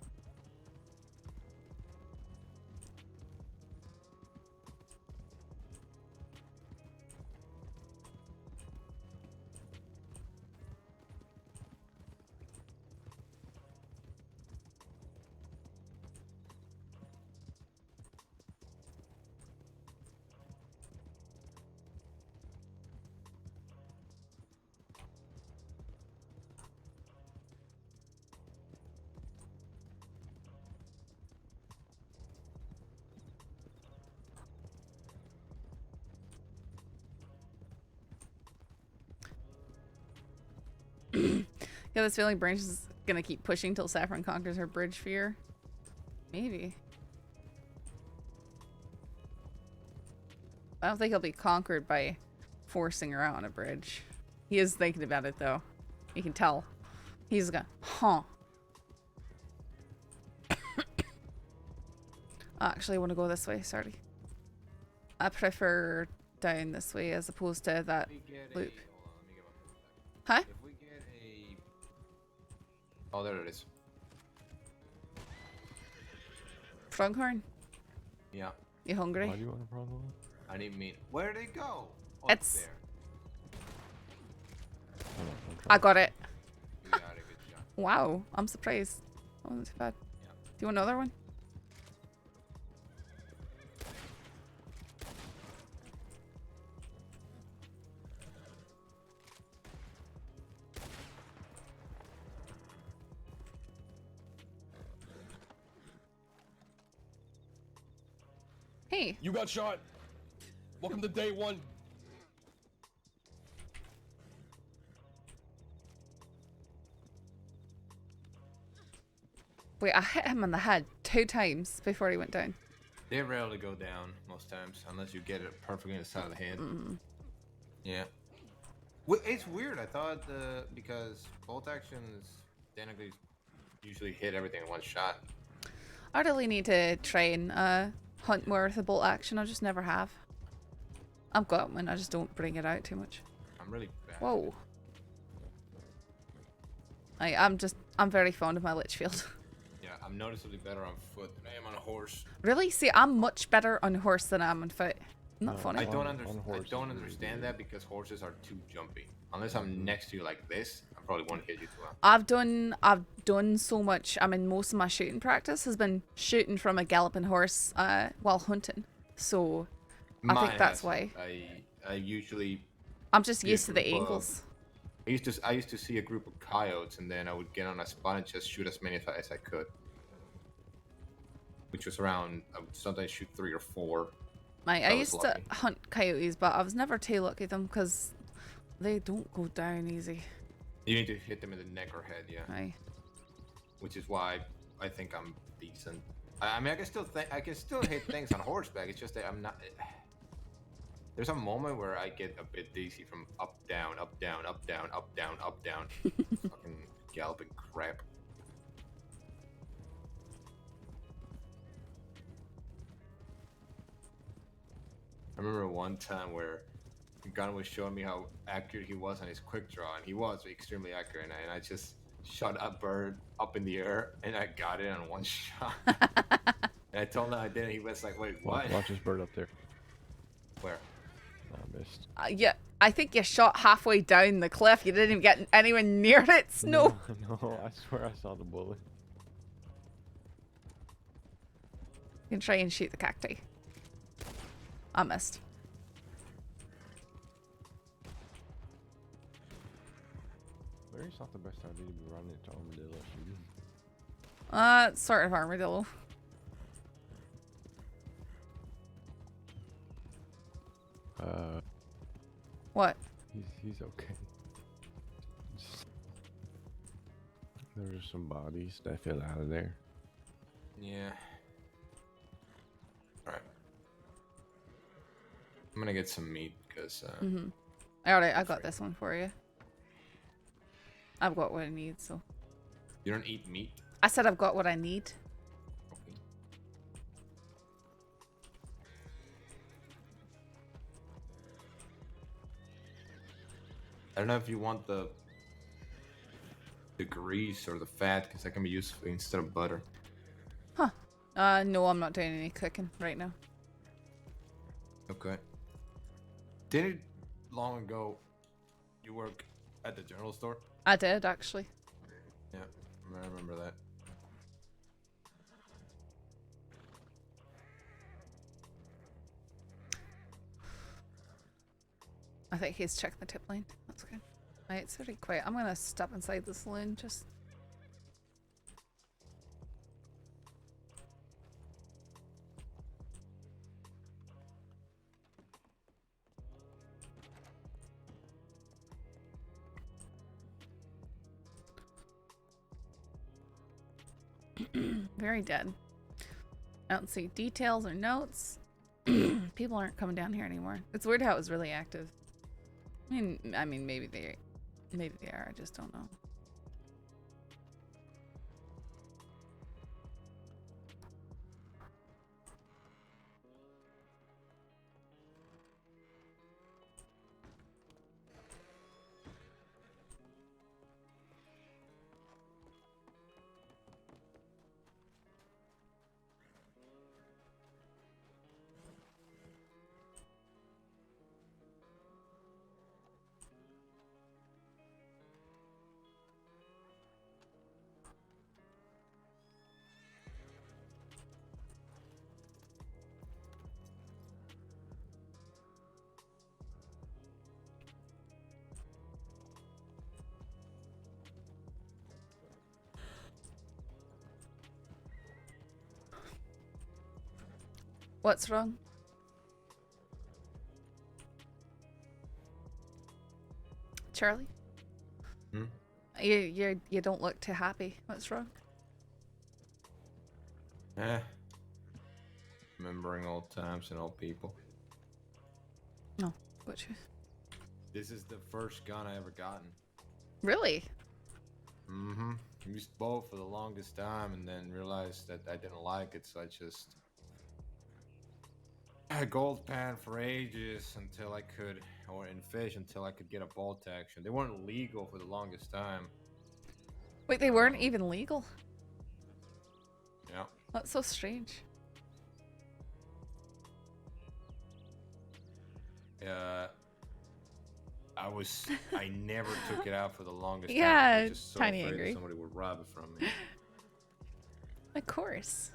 Got this feeling Branch is gonna keep pushing till Saffron conquers her bridge fear. Maybe. I don't think he'll be conquered by forcing her out on a bridge. He is thinking about it though. You can tell. He's gonna, Actually, I want to go this way, sorry. I prefer down this way as opposed to that loop. Huh? If we get a... Oh, there it is. Pronghorn? Yeah. You hungry? Why do you want a pronghorn? I need meat. Where did it go? Oh, It's there. I got it. You got it, good job. Wow, I'm surprised. That wasn't too bad. Yeah. Do you want another one? Hey. You got shot. Welcome to day 1. Wait, I hit him on the head 2 times before he went down. They rarely go down most times unless you get it perfectly in the side of the head. Yeah. Well, it's weird. I thought because bolt actions technically usually hit everything in one shot. I really need to try and hunt more with the bolt action. I just never have. I've got one. I just don't bring it out too much. I'm really bad. Whoa. I'm very fond of my Litchfield. Yeah, I'm noticeably better on foot than I am on a horse. Really? See, I'm much better on horse than I am on foot. Not funny. I don't understand that because horses are too jumpy. Unless I'm next to you like this, I probably won't hit you too well. I've done so much. I mean, most of my shooting practice has been shooting from a galloping horse while hunting. So I think that's why. I usually. I'm just used to the angles. I used to see a group of coyotes, and then I would get on a spot and just shoot as many as I could. Which was around. I would sometimes shoot 3 or 4. I used to hunt coyotes, but I was never too lucky with them because they don't go down easy. You need to hit them in the neck or head, yeah. Aye. Which is why I think I'm decent. I mean, I can still hit things on horseback. It's just that I'm not. There's a moment where I get a bit dizzy from up, down, up, down, up, down, up, down, up, down. Fucking galloping crap. I remember one time where Gunn was showing me how accurate he was on his quick draw, and he was extremely accurate, and I just shot a bird up in the air, and I got it on one shot. And I told him I did, and he was like, wait, what? Watch this bird up there. Where? I missed. Yeah, I think you shot halfway down the cliff. You didn't even get anywhere near it, Snow. No, I swear I saw the bullet. You can try and shoot the cacti. I missed. Maybe it's not the best idea to be running into armadillo shooting. It's sort of armadillo. What? He's okay. There's some bodies that fell out of there. Yeah. Alright. I'm gonna get some meat, because, Alright, I got this one for you. I've got what I need, so. You don't eat meat? I said I've got what I need. Okay. I don't know if you want the grease or the fat, because that can be useful instead of butter. Huh. No, I'm not doing any cooking right now. Okay. Didn't long ago you work at the general store? I did, actually. Yeah, I remember that. I think he's checking the tip line. That's good. Right, it's very quiet. I'm gonna step inside the saloon just. Very dead. I don't see details or notes. People aren't coming down here anymore. It's weird how it was really active. I mean, maybe they are. I just don't know. What's wrong? Charlie? Hmm? You don't look too happy. What's wrong? Remembering old times and old people. No. What you? This is the first gun I ever gotten. Really? Mm-hmm. Used bow for the longest time and then realized that I didn't like it, so I just had gold pan for ages until I could, or in fish until I could get a bolt action. They weren't legal for the longest time. Wait, they weren't even legal? Yeah. That's so strange. I never took it out for the longest Yeah, time. I was just so tiny afraid that angry. somebody would rob it from me. Of course.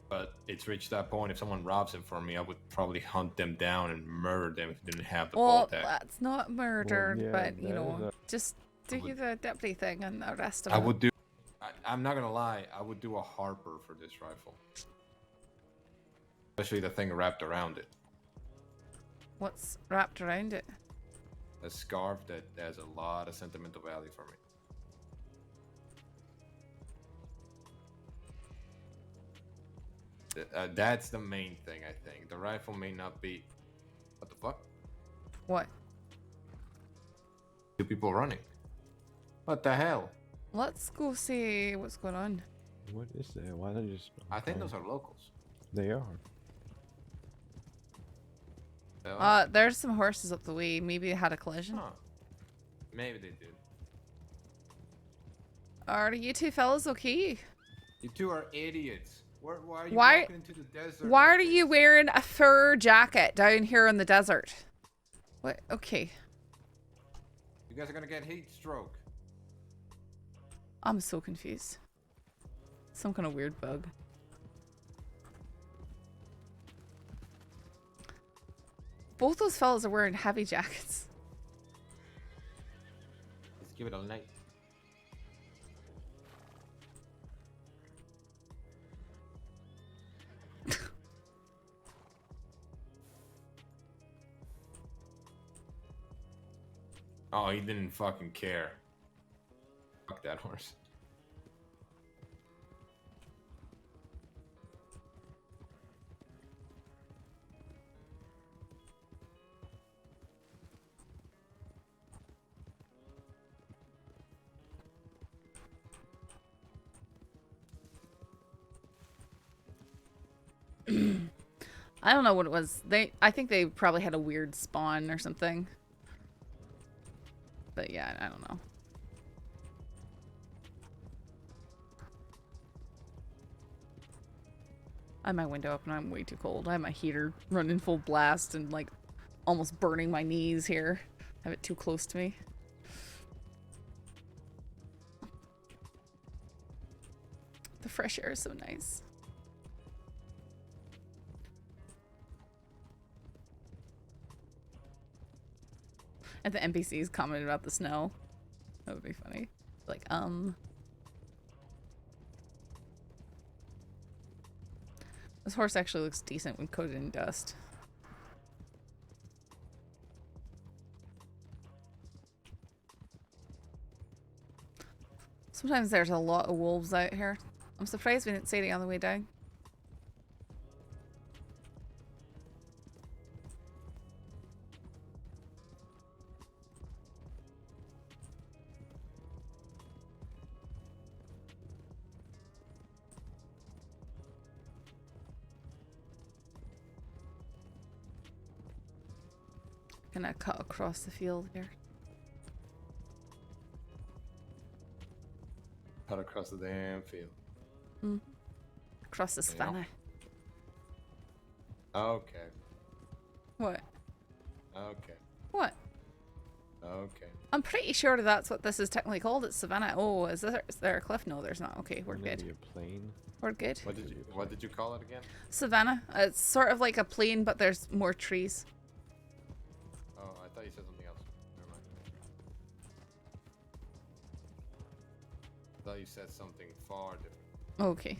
But it's reached that point, if someone robs it from me, I would probably hunt them down and murder them if they didn't have the Well, bolt action. that's not murder, yeah, but you that know, is a- just do the deputy thing and arrest him. I would do. I'm not gonna lie. I would do a Harper for this rifle, especially the thing wrapped around it. What's wrapped around it? A scarf that has a lot of sentimental value for me. That's the main thing, I think. The rifle may not be. What the fuck? What? Two people running. What the hell? Let's go see what's going on. What is that? Why don't you just? I think those are locals. They are. There's some horses up the way. Maybe they had a collision. Huh. Maybe they did. Are you two fellas okay? You two are idiots. Why are you Why? walking into the desert? Why are you wearing a fur jacket down here in the desert? What? Okay. You guys are gonna get heat stroke. I'm so confused. Some kind of weird bug. Both those fellas are wearing heavy jackets. Let's give it a night. Oh, he didn't fucking care. Fuck that horse. I don't know what it was. I think they probably had a weird spawn or something. But yeah, I don't know. I have my window up and I'm way too cold. I have my heater running full blast and like almost burning my knees here. I have it too close to me. The fresh air is so nice. And the NPCs commented about the snow. That would be funny. Like, this horse actually looks decent when coated in dust. Sometimes there's a lot of wolves out here. I'm surprised we didn't see any on the way down. Gonna cut across the field here. Cut across the damn field. Mm. Across the savannah. Okay. What? Okay. What? Okay. I'm pretty sure that's what this is technically called. It's savannah. Oh, is there a cliff? No, there's not. Okay, we're good. A plane. We're good. What did you call it again? Savannah. It's sort of like a plain, but there's more trees. Oh, I thought you said something else. Never mind. I thought you said something far different. Okay.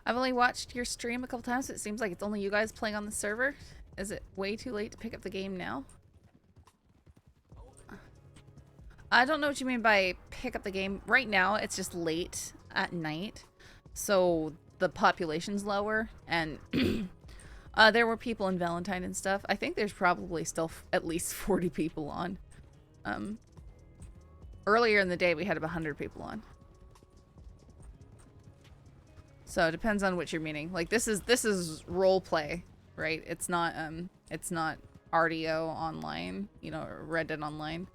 I've only watched your stream a couple times, so it seems like it's only you guys playing on the server. Is it way too late to pick up the game now? I don't know what you mean by pick up the game. Right now, it's just late at night, so the population's lower, and there were people in Valentine and stuff. I think there's probably still at least 40 people on. Earlier in the day, we had about 100 people on. So it depends on what you're meaning. Like this is role play, right? It's not RDO online, you know, or RedM online,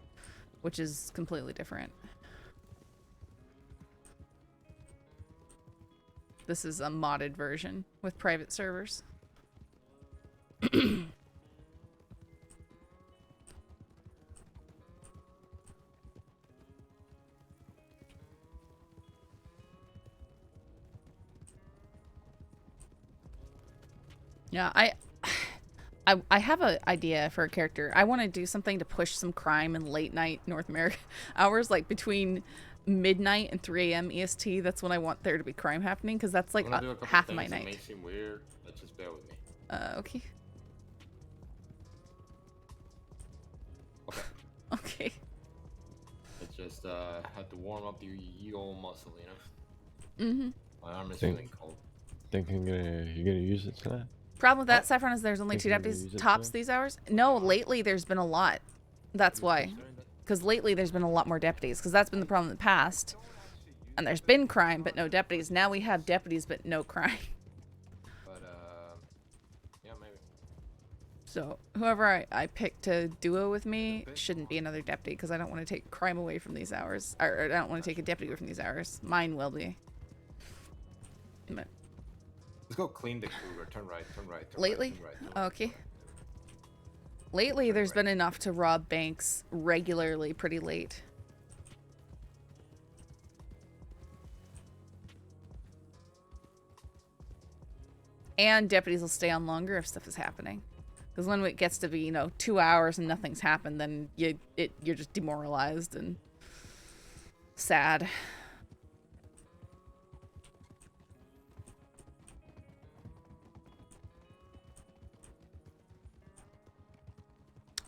which is completely different. This is a modded version with private servers. Yeah, I have an idea for a character. I want to do something to push some crime in late night North America hours, like between midnight and 3 a.m. EST. That's when I want there to be crime happening, because that's like half of my night. It may seem weird, but just bear with me. Okay. Okay. Okay. It's just have to warm up your old muscle, you know. Mm-hmm. My arm is feeling cold. Think you're gonna use it tonight? Problem with that, Saffron, is there's only Think 2 you're gonna deputies use it tops tonight? these hours. No, lately there's been a lot. That's why. Because lately there's been a lot more deputies. Because that's been the problem in the past. And there's been crime, but no deputies. Now we have deputies, but no crime. But yeah, maybe. So whoever I pick to duo with me shouldn't be another deputy, because I don't want to take crime away from these hours. Or I don't want to take a deputy away from these hours. Mine will be. But Let's go clean the cougar. Turn right. Turn right. Turn lately? Right, turn right, turn right. Okay. Lately, there's been enough to rob banks regularly pretty late. And deputies will stay on longer if stuff is happening. Because when it gets to be, you know, 2 hours and nothing's happened, then you're just demoralized and sad.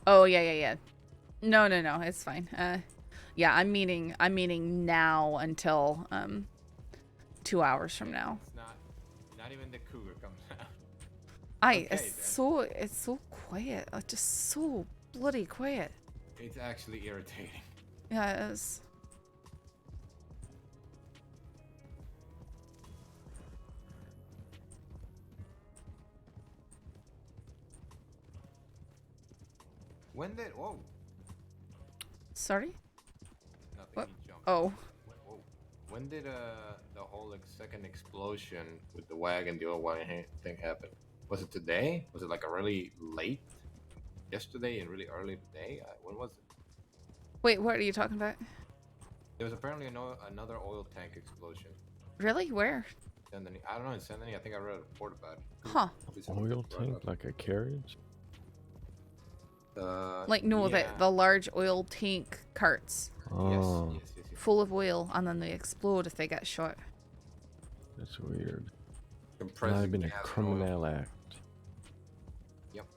Oh, yeah. No, it's fine. Yeah, I'm meaning now until 2 hours from now. It's not even the cougar comes out. It's so quiet. Just so bloody quiet. It's actually irritating. Yeah, it is. When did whoa? Sorry? Nothing. What? He jumped. Oh. Whoa. When did the whole second explosion with the wagon, the old wagon thing happen? Was it today? Was it like a really late yesterday and really early today? When was it? Wait, what are you talking about? There was apparently another oil tank explosion. Really? Where? Sendany. I don't know in Sendany. I think I read a report about it. Huh. Oil tank, like a carriage? Like, no, yeah. the large oil tank carts. Oh. Yes. Full of oil, and then they explode if they get shot. That's weird. Compressed Might have been a gas and criminal oil. act. Yep.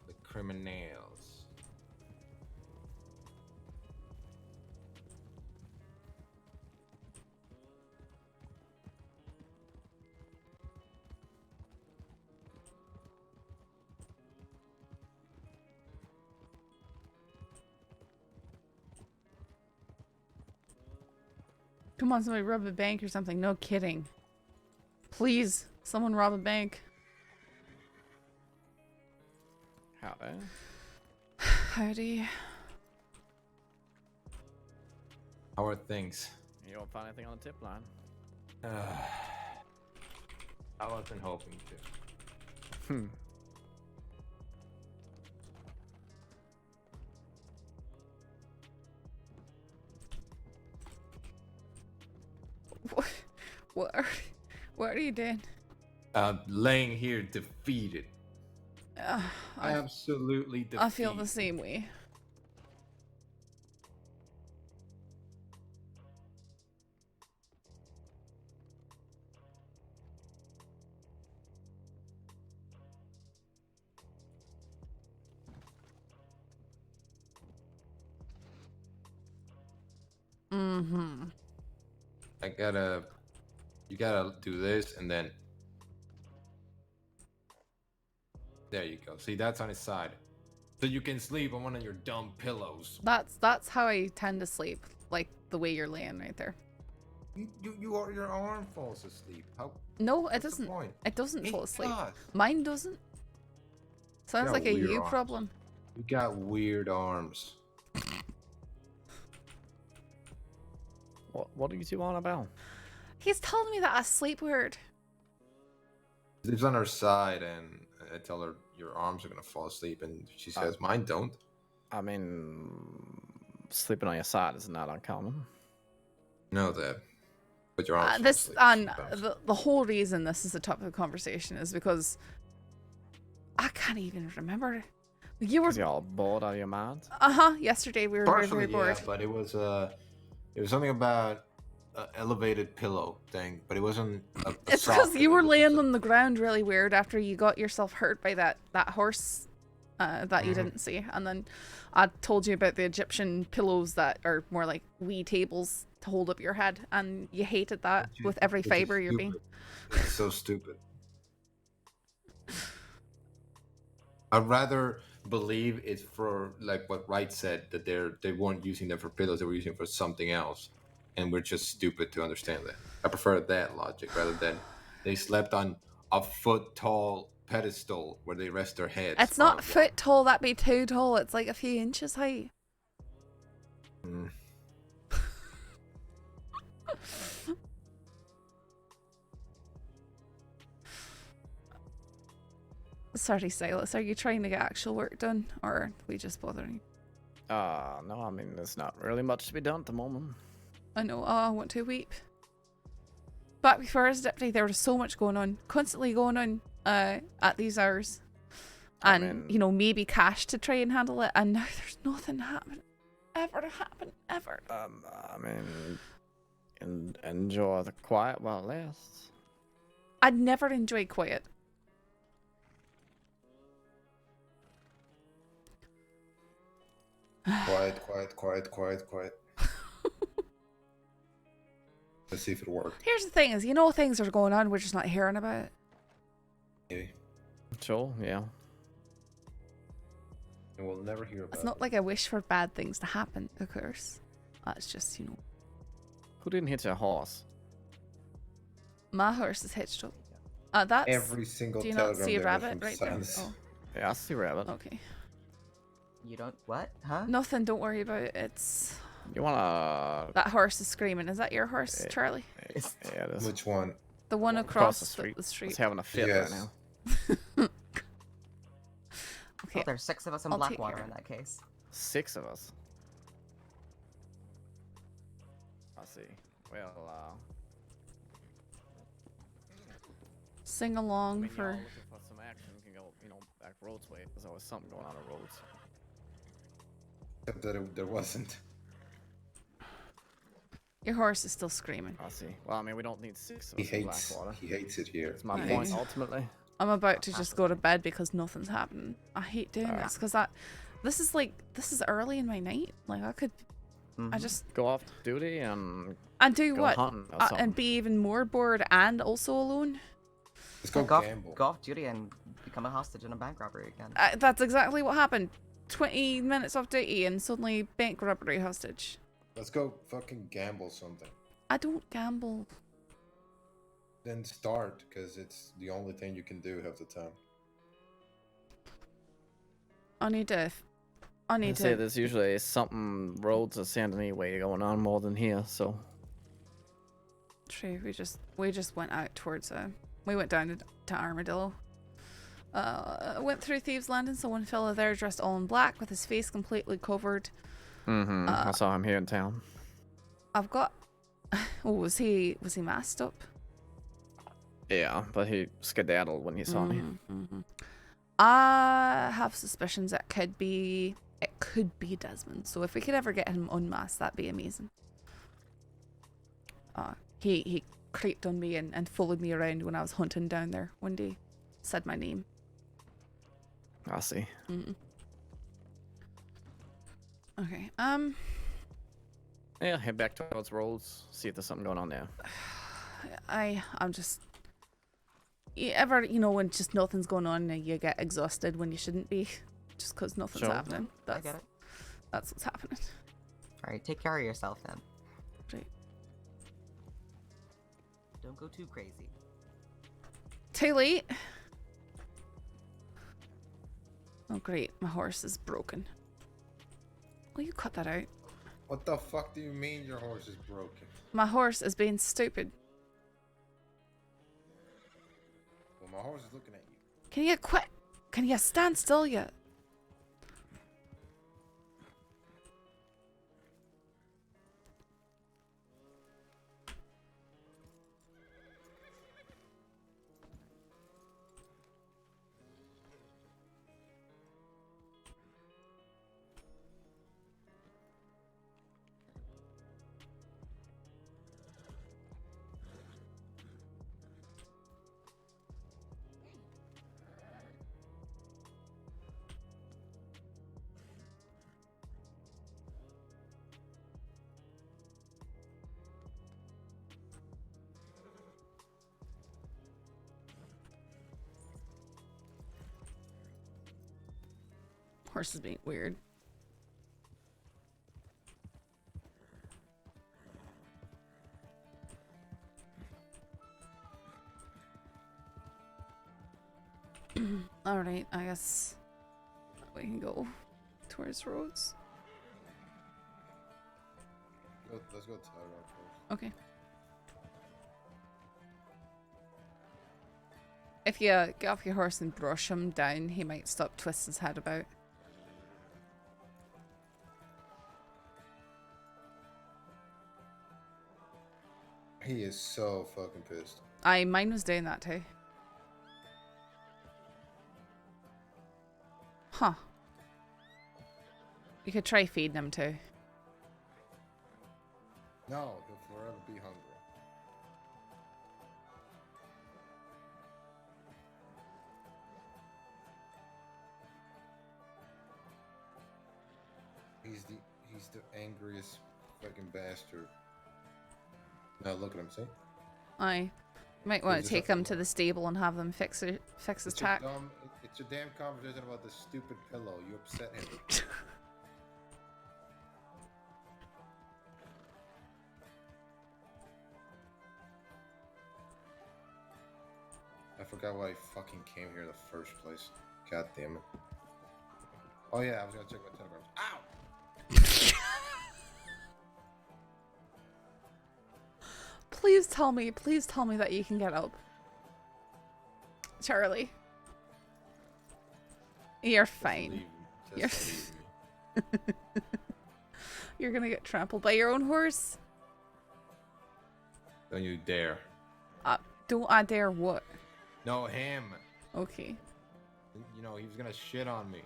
The criminals. Come on, somebody rob a bank or something. No kidding. Please, someone rob a bank. Howdy. Howdy. How are things? You don't find anything on the tip line. I wasn't hoping to. What are you doing? laying here defeated. Absolutely defeated. I feel the same way. Mm-hmm. You gotta do this, and then there you go. See, that's on his side, so you can sleep on one of your dumb pillows. That's how I tend to sleep, like the way you're laying right there. Your arm falls asleep. How? No, it doesn't. It doesn't fall asleep. Mine doesn't. Sounds like a you problem. You got weird arms. What are you two on about? He's telling me that I sleep weird. She sleeps on her side, and I tell her your arms are gonna fall asleep, and she says mine don't. I mean, sleeping on your side is not uncommon. No, that. But your arms. The whole reason this is a topic of conversation is because I can't even remember. You were all bored out of your mind. Yesterday we were Partially, very bored. yeah, but it was something about an elevated pillow thing, but it wasn't. It's because you were laying on the ground really weird after you got yourself hurt by that horse that you didn't see, and then I told you about the Egyptian pillows that are more like wee tables to hold up your head, and you hated that with every fiber of your being. It's so stupid. I'd rather believe it's for like what Wright said, that they weren't using them for pillows, they were using them for something else, and we're just stupid to understand that. I prefer that logic rather than they slept on a foot tall pedestal where they rest their heads. It's not foot tall, that'd be too tall. It's like a few inches high. Sorry, Silas, are you trying to get actual work done, or are we just bothering you? No, I mean, there's not really much to be done at the moment. I know, I want to weep. Back before I was deputy, there was so much going on, constantly going on at these hours. And, you know, maybe cash to try and handle it, and now there's nothing happening. Ever. I mean, enjoy the quiet while it lasts. I'd never enjoy quiet. Quiet. Let's see if it worked. Here's the thing is, you know, things are going on, we're just not hearing about it. Maybe. Sure, yeah. And we'll never hear about It's not like I wish for bad things to happen, of course. That's just, you know. Who didn't hit your horse? My horse is hitched up. That's... Every single Do you not see a rabbit right there? Oh. Yeah, I see a rabbit. Okay. You don't what? Huh? Nothing, don't worry about it. It's... You wanna... That horse is screaming. Is that your horse, Charlie? Yeah, it is. Which one? The one across the street. It's having a fit right now. Okay. Well, there's 6 of us in I'll take Blackwater care in that case. 6 of us? I see. Well, Sing along when for... y'all looking for some action, you can go, you know, back roads way. There's always something going on the roads. Except that there wasn't. Your horse is still screaming. I see. Well, I mean, we don't need 6 of He us in hates. Blackwater. He hates it here. That's my point, ultimately. I'm about to just go to bed because nothing's happening. I hate doing this because this is early in my night. Like I could, I just go off duty and do go what? hunting or And something. be even more bored and also alone. Let's go Go gamble. off duty and become a hostage in a bank robbery again. That's exactly what happened. 20 minutes off duty and suddenly bank robbery hostage. Let's go fucking gamble something. I don't gamble. Then start, because it's the only thing you can do half the time. I need to. Say there's usually something roads or sand anyway going on more than here, so. True. We just went out towards we went down to Armadillo. Went through Thieves' Landing. So one fella there dressed all in black with his face completely covered. I saw him here in town. I've got. Oh, was he masked up? Yeah, but he skedaddled when he saw me. I have suspicions it could be Desmond. So if we could ever get him unmasked, that'd be amazing. He creeped on me and followed me around when I was hunting down there one day. Said my name. I see. Okay. Yeah, head back towards Rolls. See if there's something going on there. I'm just. When just nothing's going on, you get exhausted when you shouldn't be, just because nothing's happening. I get it. That's what's happening. All right, take care of yourself then. Right. Don't go too crazy. Too late. Oh great, my horse is broken. Will you cut that out? What the fuck do you mean your horse is broken? My horse is being stupid. Well, my horse is looking at you. Can you quit? Can you stand still yet? Horse is being weird. Alright, I guess we can go towards roads. Let's go to Tyrone first. Okay. If you get off your horse and brush him down, he might stop twisting his head about. He is so fucking pissed. Mine was doing that too. Huh. You could try feeding him too. No, he'll forever be hungry. He's the angriest fucking bastard. Now look at him, see? I might want to take him to the stable and have them fix his tack. It's your damn conversation about this stupid pillow. You upset him. I forgot why I fucking came here in the first place. God damn it. Oh yeah, I was gonna check my telegrams. Ow! Please tell me that you can get up. Charlie. You're fine. You're gonna get trampled by your own horse? Don't you dare. Don't I dare what? No, him. Okay. You know, he was gonna shit on me.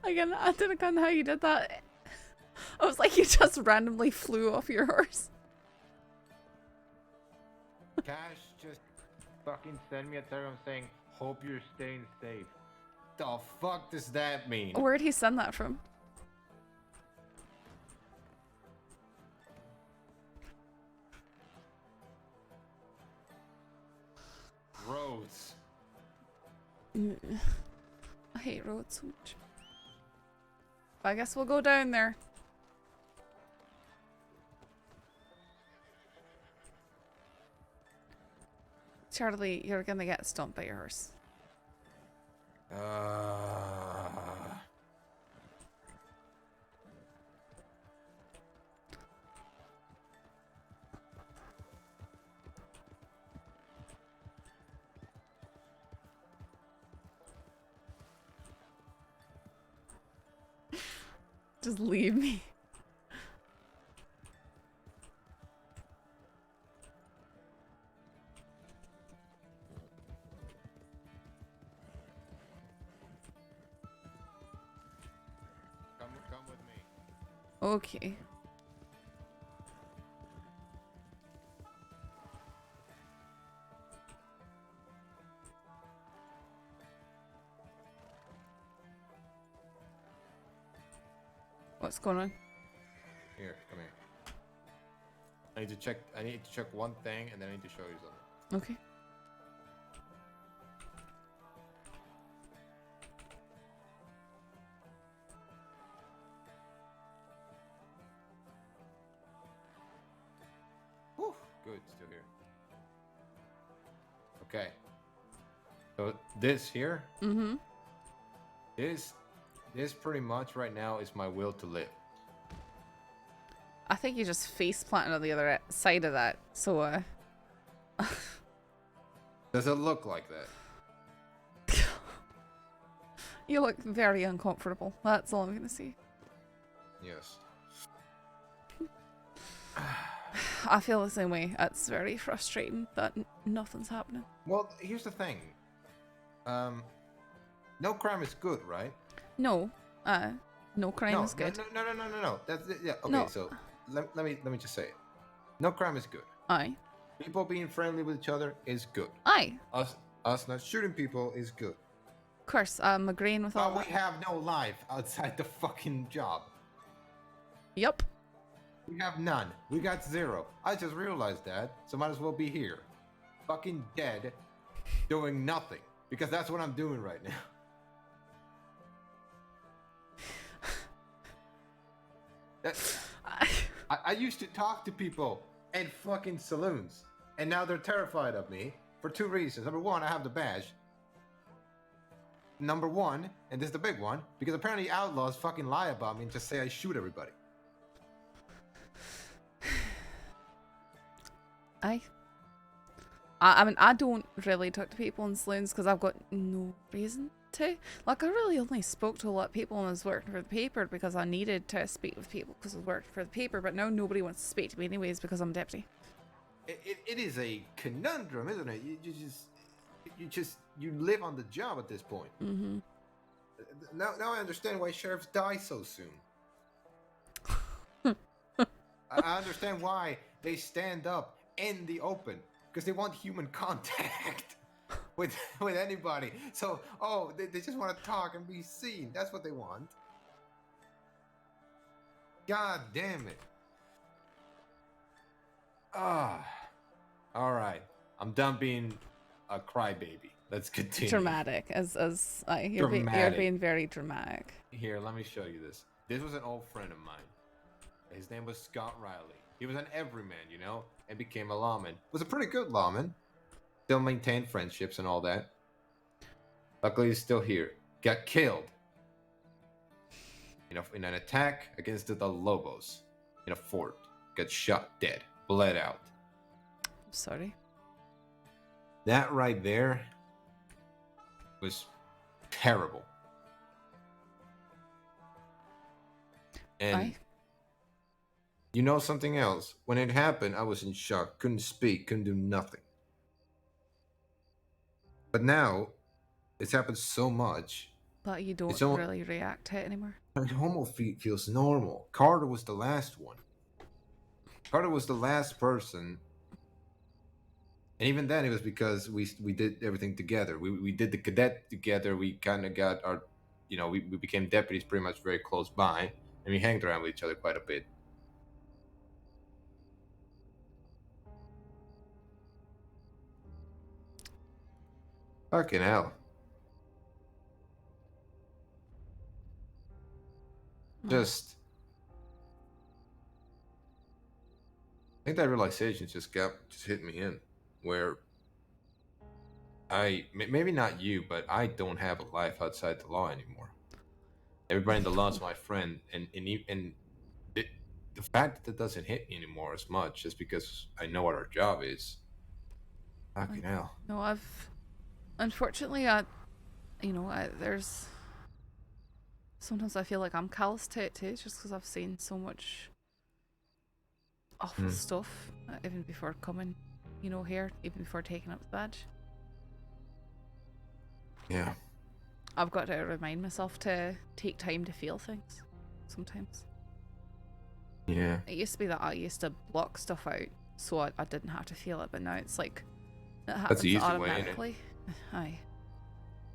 Again, I didn't know how you did that. I was like, you just randomly flew off your horse. Cash just fucking send me a telegram saying, hope you're staying safe. The fuck does that mean? Where'd he send that from? Roads. I hate roads so much. I guess we'll go down there. Charlie, you're gonna get stomped by your horse. Just leave me. Okay. What's going on? Here, come here. I need to check one thing, and then I need to show you something. Okay. Whew, good, still here. Okay. So this here, this pretty much right now is my will to live. I think you just face planted on the other side of that. So, Does it look like that? you look very uncomfortable. That's all I'm gonna say. Yes. I feel the same way. It's very frustrating that nothing's happening. Well, here's the thing. No crime is good, right? No. No crime is good. No. That's it. Yeah. Okay. No. So let me just say it. No crime is good. Aye. People being friendly with each other is good. Aye. Us not shooting people is good. Of course, I'm agreeing with all But that. we have no life outside the fucking job. Yep. We have none. We got zero. I just realized that, so might as well be here. Fucking dead, doing nothing. Because that's what I'm doing right now. I used to talk to people in fucking saloons, and now they're terrified of me for two reasons. Number one, I have the badge. Number one, and this is the big one, because apparently outlaws fucking lie about me and just say I shoot everybody. I mean, I don't really talk to people in saloons because I've got no reason to. Like, I really only spoke to a lot of people when I was working for the paper because I needed to speak with people because I was working for the paper, but now nobody wants to speak to me anyways because I'm deputy. It is a conundrum, isn't it? You live on the job at this point. Mm-hmm. Now I understand why sheriffs die so soon. I understand why they stand up in the open because they want human contact with anybody. So they just want to talk and be seen. That's what they want. God damn it. All right. I'm done being a crybaby. Let's continue. Dramatic, you're being very dramatic. Here, let me show you this. This was an old friend of mine. His name was Scott Riley. He was an everyman, you know, and became a lawman. Was a pretty good lawman. Still maintained friendships and all that. Luckily, he's still here. Got killed. You know, in an attack against the Lobos in a fort. Got shot dead. Bled out. I'm sorry. That right there was terrible. And you know something else? When it happened, I was in shock. Couldn't speak. Couldn't do nothing. But now, it's happened so much. But you don't really react to it anymore. It almost feels normal. Carter was the last one. Carter was the last person. And even then, it was because we did everything together. We did the cadet together. We kind of got our, you know, we became deputies pretty much very close by. And we hanged around with each other quite a bit. Fucking hell. Just... I think that realization just hit me in. Where maybe not you, but I don't have a life outside the law anymore. Everybody in the law is my friend, and the fact that it doesn't hit me anymore as much is because I know what our job is. Fucking hell. No, unfortunately, there's sometimes I feel like I'm callous to it too, just because I've seen so much awful stuff, even before coming, here, even before taking up the badge. Yeah. I've got to remind myself to take time to feel things sometimes. Yeah. It used to be that I used to block stuff out so I didn't have to feel it, but now it's like it happens That's the easy way, innit? automatically. I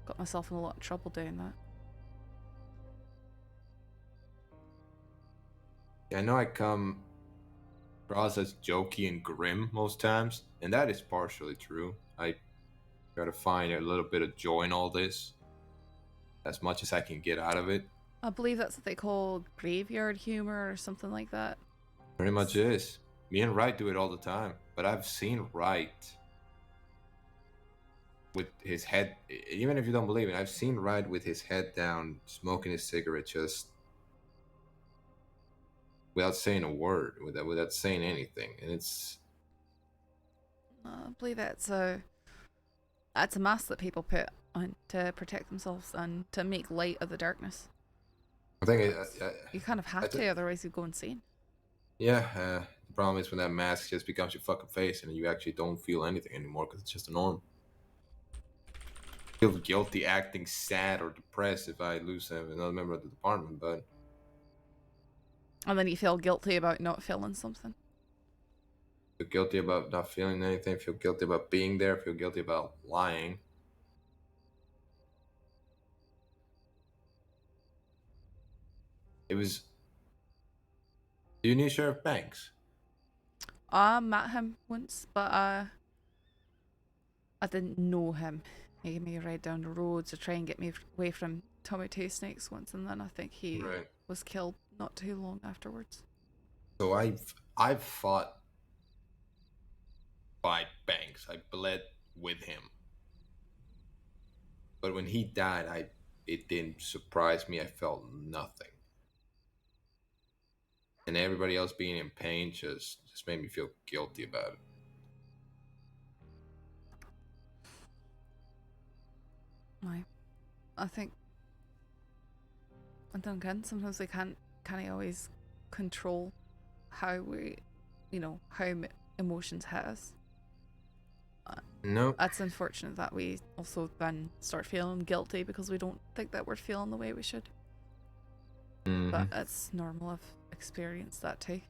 got myself in a lot of trouble doing that. Yeah, I know I come across as jokey and grim most times, and that is partially true. I try to find a little bit of joy in all this, as much as I can get out of it. I believe that's what they call graveyard humor or something like that. Pretty much is. Me and Wright do it all the time, but I've seen Wright with his head, even if you don't believe it, I've seen Wright with his head down, smoking his cigarette, just without saying a word, without saying anything, and it's. I believe that's a mask that people put on to protect themselves and to make light of the darkness. I think You kind of have to, otherwise you go insane. Yeah, the problem is when that mask just becomes your fucking face and you actually don't feel anything anymore because it's just a norm. I feel guilty acting sad or depressed if I lose another member of the department, but. And then you feel guilty about not feeling something. Feel guilty about not feeling anything, feel guilty about being there, feel guilty about lying. It was. Do you knew Sheriff Banks? I met him once, but I didn't know him. He gave me a ride down the road to try and get me away from Tommy Two Snakes once, and then I think he was killed not too long afterwards. So I've fought by Banks. I bled with him. But when he died, it didn't surprise me. I felt nothing. And everybody else being in pain just made me feel guilty about it. I think, and then again, sometimes we can't always control how we, how emotions hit us. No. That's unfortunate that we also then start feeling guilty because we don't think that we're feeling the way we should. But it's normal. I've experienced that too.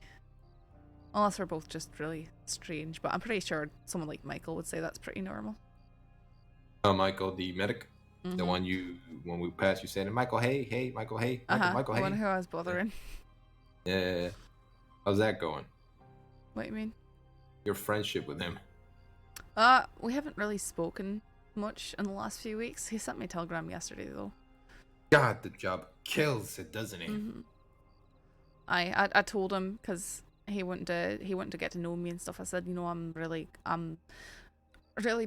Unless we're both just really strange. But I'm pretty sure someone like Michael would say that's pretty normal. Oh, Michael, the medic? The one when we passed, you said, Michael, hey, Michael, hey, Michael, hey. The one who I was bothering. Yeah. How's that going? What do you mean? Your friendship with him. We haven't really spoken much in the last few weeks. He sent me a telegram yesterday though. God, the job kills it, doesn't it? I told him because he wanted to get to know me and stuff. I said, I'm really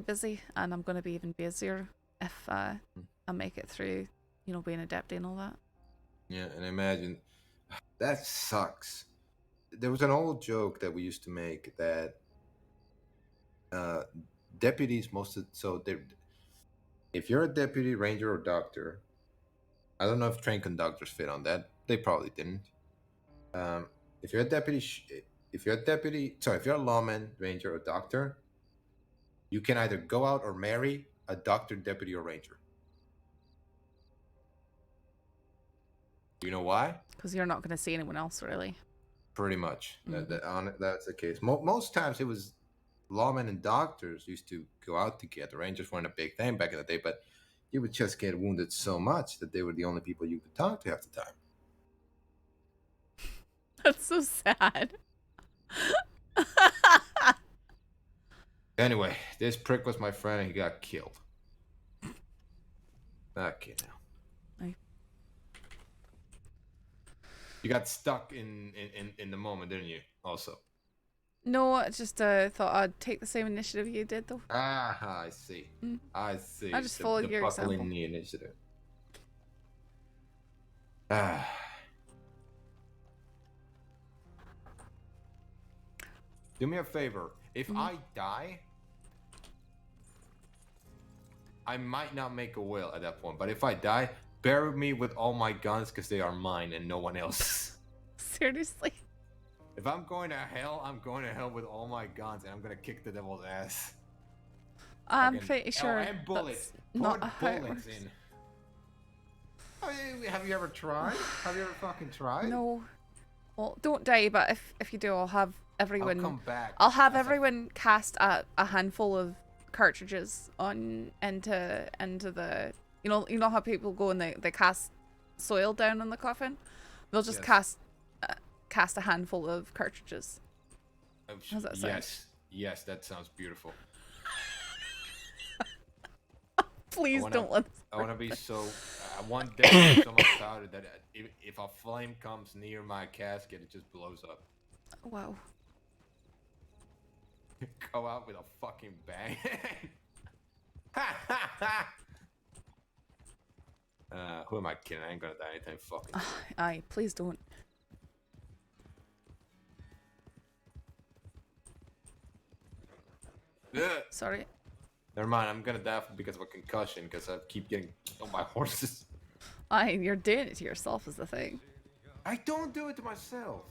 busy, and I'm gonna be even busier if I make it through, being a deputy and all that. Yeah, and imagine that sucks. There was an old joke that we used to make that deputies if you're a deputy, ranger, or doctor, I don't know if trained conductors fit on that. They probably didn't. If you're a lawman, ranger, or doctor, you can either go out or marry a doctor, deputy, or ranger. You know why? Because you're not going to see anyone else, really. Pretty much. That's the case. Most times it was lawmen and doctors used to go out together. Rangers weren't a big thing back in the day, but you would just get wounded so much that they were the only people you could talk to half the time. That's so sad. Anyway, this prick was my friend and he got killed. Okay, now. You got stuck in the moment, didn't you? Also. No, I just thought I'd take the same initiative you did, though. I see. I see. I just followed your example. The initiative. Do me a favor. If I die, I might not make a will at that point. But if I die, bury me with all my guns because they are mine and no one else. Seriously? If I'm going to hell, I'm going to hell with all my guns and I'm going to kick the devil's ass. I'm pretty sure and bullets. Not Put how it bullets works. in. I mean, have you ever tried? Have you ever fucking tried? No. Well, don't die, but if you do, I'll have everyone. come back I'll have as a- everyone cast a handful of cartridges on into the. You know how people go and they cast soil down on the coffin. They'll just Yes. cast a handful of cartridges. How's that sound? Yes, that sounds beautiful. Please don't let. This I want to be so. I want there to be so much powder that if a flame comes near my casket, it just blows up. Wow. Go out with a fucking bang. Who am I kidding? I ain't gonna die anytime fucking. Aye, please don't. Ugh. Sorry. Never mind. I'm gonna die because of a concussion because I keep getting on by horses. Aye, you're doing it to yourself is the thing. I don't do it to myself.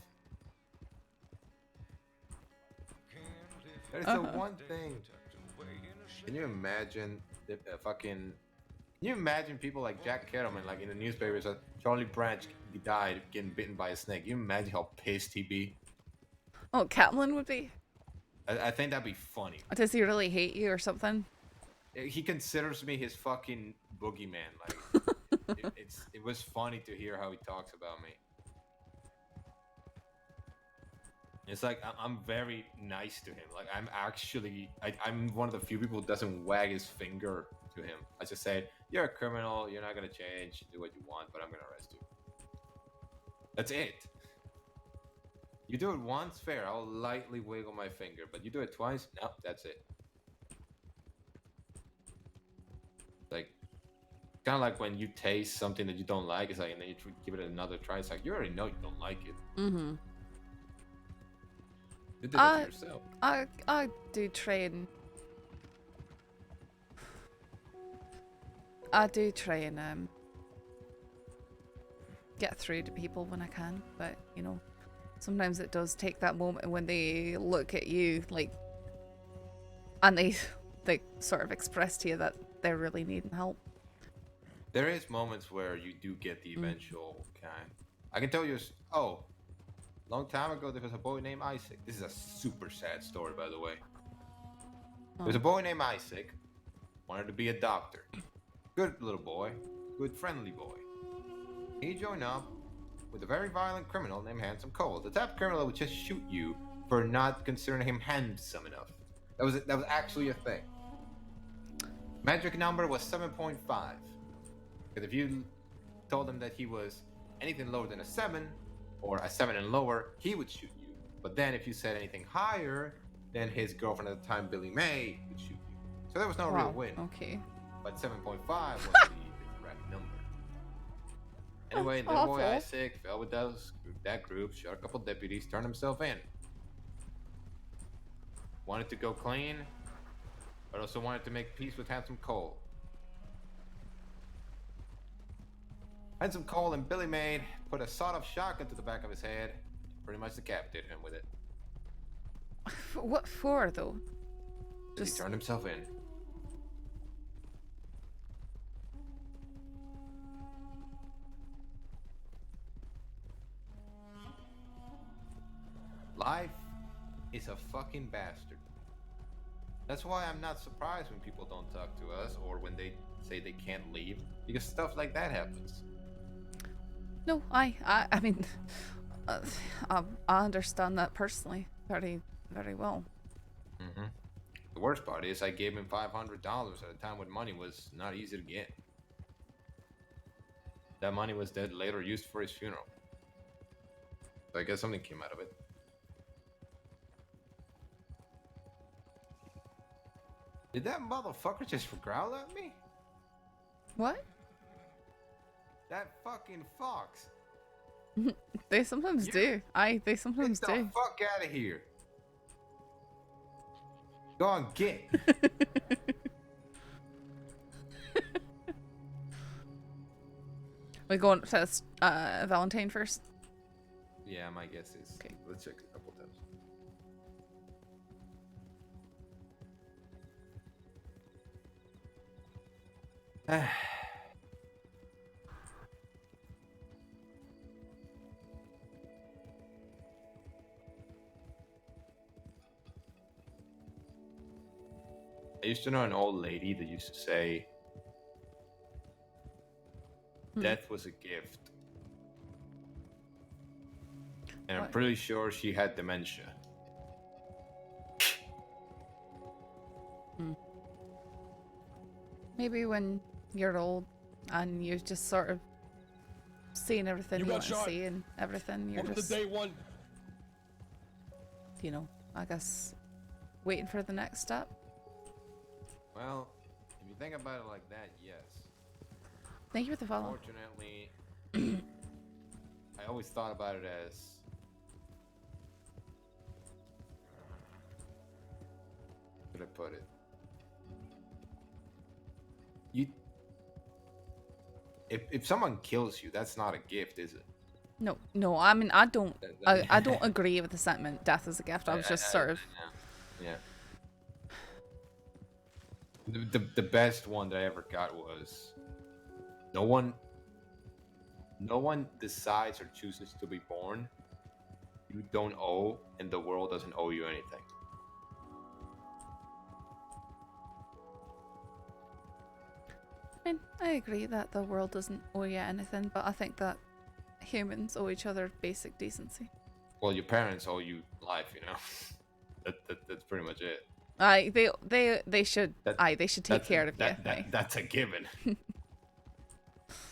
That is the one thing. Can you imagine the fucking? Can you imagine people like Jack Kettleman, like in the newspapers, that Charlie Branch died getting bitten by a snake? Can you imagine how pissed he'd be? Oh, Catlin would be. I think that'd be funny. Does he really hate you or something? He considers me his fucking boogeyman. Like it was funny to hear how he talks about me. It's like I'm very nice to him. Like I'm one of the few people who doesn't wag his finger to him. I just say, "You're a criminal. You're not gonna change. Do what you want, but I'm gonna arrest you." That's it. You do it once, fair. I'll lightly wiggle my finger, but you do it twice, no, that's it. Like, kind of like when you taste something that you don't like, it's like, and then you give it another try. It's like you already know you don't like it. Mm-hmm. You did that to yourself. I do try and. I do try and get through to people when I can, but you know. Sometimes it does take that moment when they look at you like, and they sort of express to you that they're really needing help. There is moments where you do get the eventual kind. I can tell you, long time ago there was a boy named Isaac. This is a super sad story, by the way. There was a boy named Isaac, wanted to be a doctor. Good little boy, good friendly boy. He joined up with a very violent criminal named Handsome Cole. The type of criminal that would just shoot you for not considering him handsome enough. That was actually a thing. Magic number was 7.5. Because if you told him that he was anything lower than a 7, or a 7 and lower, he would shoot you. But then if you said anything higher, then his girlfriend at the time, Billy May, would shoot you. So there was no real win. Okay. But 7.5 was the correct number. Anyway, the boy Isaac fell with that group, shot a couple deputies, turned himself in. Wanted to go clean, but also wanted to make peace with Handsome Cole. Handsome Cole and Billy Maid put a sawed-off shotgun to the back of his head, pretty much decapitated him with it. What for, though? He turned himself in. Life is a fucking bastard. That's why I'm not surprised when people don't talk to us or when they say they can't leave, because stuff like that happens. No, I mean, I understand that personally very, very well. Mm-hmm. The worst part is I gave him $500 at a time when money was not easy to get. That money was then later used for his funeral. So I guess something came out of it. Did that motherfucker just growl at me? What? That fucking fox. They sometimes do. They sometimes do. Get the fuck out of here. Go on, get. We go on to Valentine first. Yeah, my guess is. Okay. Let's check a couple times. used to know an old lady that used to say, death was a gift. And I'm pretty sure she had dementia. Maybe when you're old and you've just sort of seen everything you want to see and everything, you're just, day one. you know, I guess waiting for the next step. Well, if you think about it like that, yes. Thank you for the follow. Unfortunately, I always thought about it as how could I put it? If someone kills you, that's not a gift, is it? No. I mean, I don't agree with the sentiment. Death is a gift. I was just sort of. Yeah. The best one that I ever got was no one decides or chooses to be born. You don't owe, and the world doesn't owe you anything. I mean, I agree that the world doesn't owe you anything, but I think that humans owe each other basic decency. Well, your parents owe you life, you know. That's pretty much it. They should take care of you. That's a given.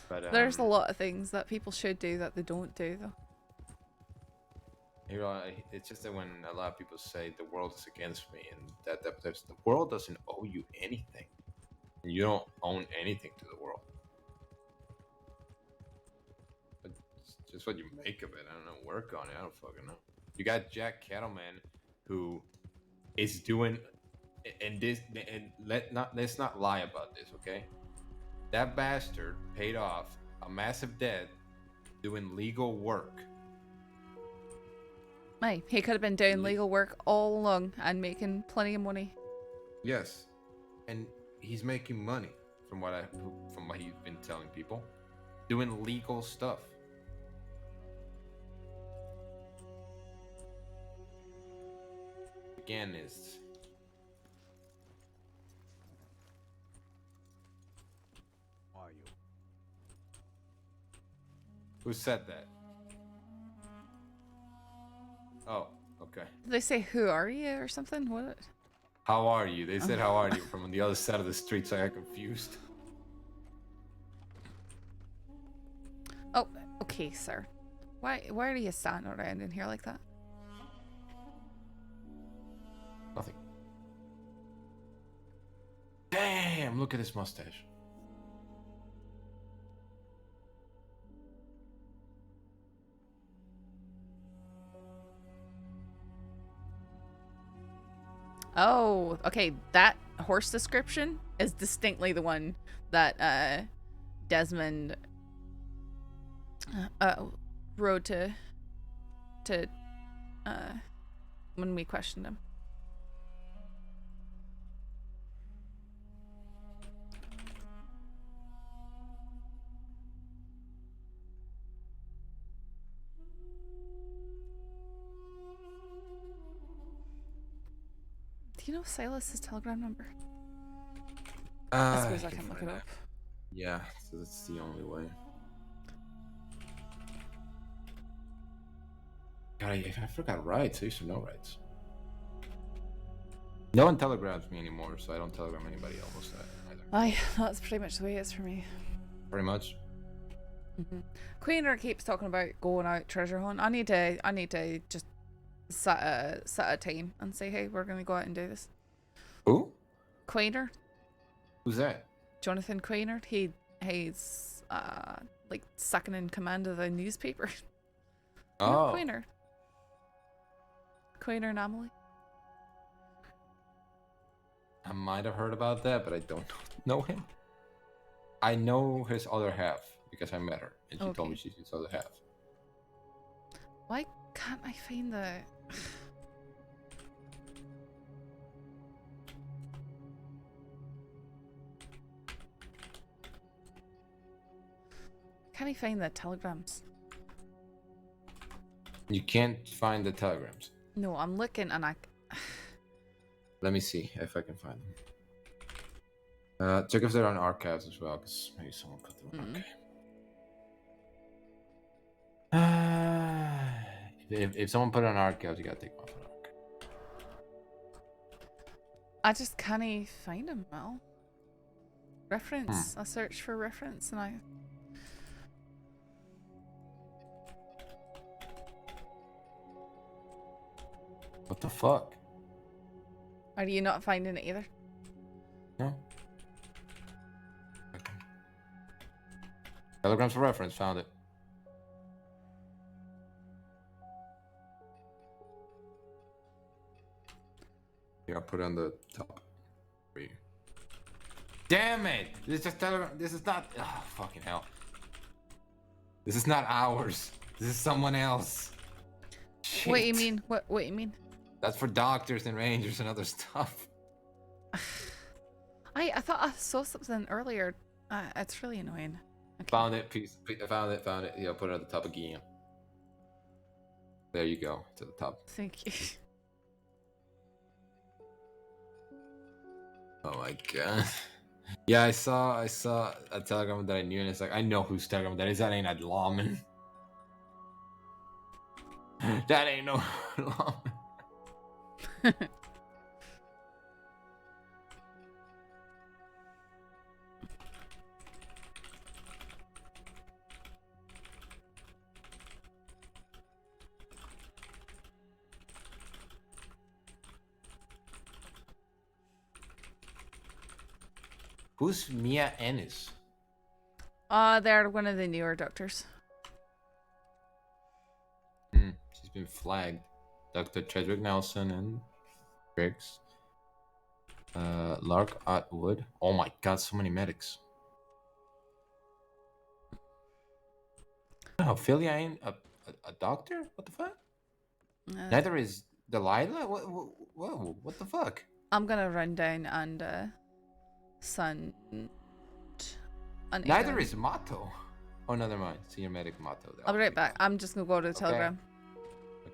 But there's a lot of things that people should do that they don't do, though. You know, it's just that when a lot of people say the world is against me, and that the world doesn't owe you anything. You don't own anything to the world. But it's just what you make of it. I don't know. Work on it. I don't fucking know. You got Jack Cattleman, who is doing, let's not lie about this, okay? That bastard paid off a massive debt doing legal work. Hey, he could have been doing legal work all along and making plenty of money. Yes, and he's making money from what he's been telling people, doing legal stuff. Again, is Are you? who said that? Oh, okay. Did they say "Who are you" or something? What? How are you? They said, how are you from the other side of the street, so I got confused. Oh, okay, sir. Why are you standing around in here like that? Nothing. Damn, look at his mustache. Oh, okay. That horse description is distinctly the one that Desmond rode to when we questioned him. Do you know Silas's telegram number? I suppose I can look it up. Yeah, so that's the only way. God, I forgot rights. I used to know rights. No one telegrams me anymore, so I don't telegram anybody else either. Aye, that's pretty much the way it is for me. Pretty much. Queener keeps talking about going out treasure hunt. I need to just set a time and say, hey, we're gonna go out and do this. Who? Queener. Who's that? Jonathan Queener. He's like second in command of the newspaper. Oh. Queener. Queener and Emily. I might have heard about that, but I don't know him. I know his other half because I met her and she told me she's his other half. Why can't I find the... Can't I find the telegrams? You can't find the telegrams. No, I'm looking and I... Let me see if I can find them. Check if they're on archives as well, because maybe someone put them on. Okay. If someone put it on archives, you gotta take them off. I just can't find them, Mel. Reference. I searched for reference and I... What the fuck? Are you not finding it either? No. Telegrams for reference, found it. Yeah, I'll put it on the top for you. Damn it! This is just telegram. This is not. Oh, fucking hell. This is not ours. This is someone else. Shit. What do you mean? What do you mean? That's for doctors and rangers and other stuff. I thought I saw something earlier. It's really annoying. Okay. Found it. Found it. Yeah, put it at the top again. There you go. To the top. Thank you. Oh my god. Yeah, I saw a telegram that I knew, and it's like, I know whose telegram that is. That ain't a lawman. That ain't no lawman. Who's Mia Ennis? They're one of the newer doctors. She's been flagged. Dr. Chadwick Nelson and Briggs. Lark Atwood. Oh my god, so many medics. Oh, Ophelia ain't a doctor? What the fuck? Neither is Delilah? Whoa, what the fuck? I'm gonna run down and Neither is Mato. Oh, no, never mind. Senior medic Mato. I'll be right back. I'm just gonna go to the telegram.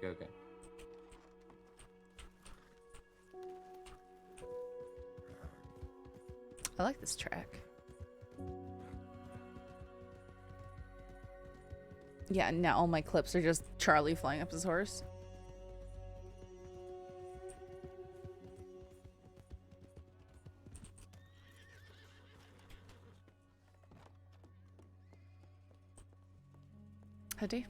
Okay. I like this track. Yeah, and now all my clips are just Charlie flying up his horse. Hoodie.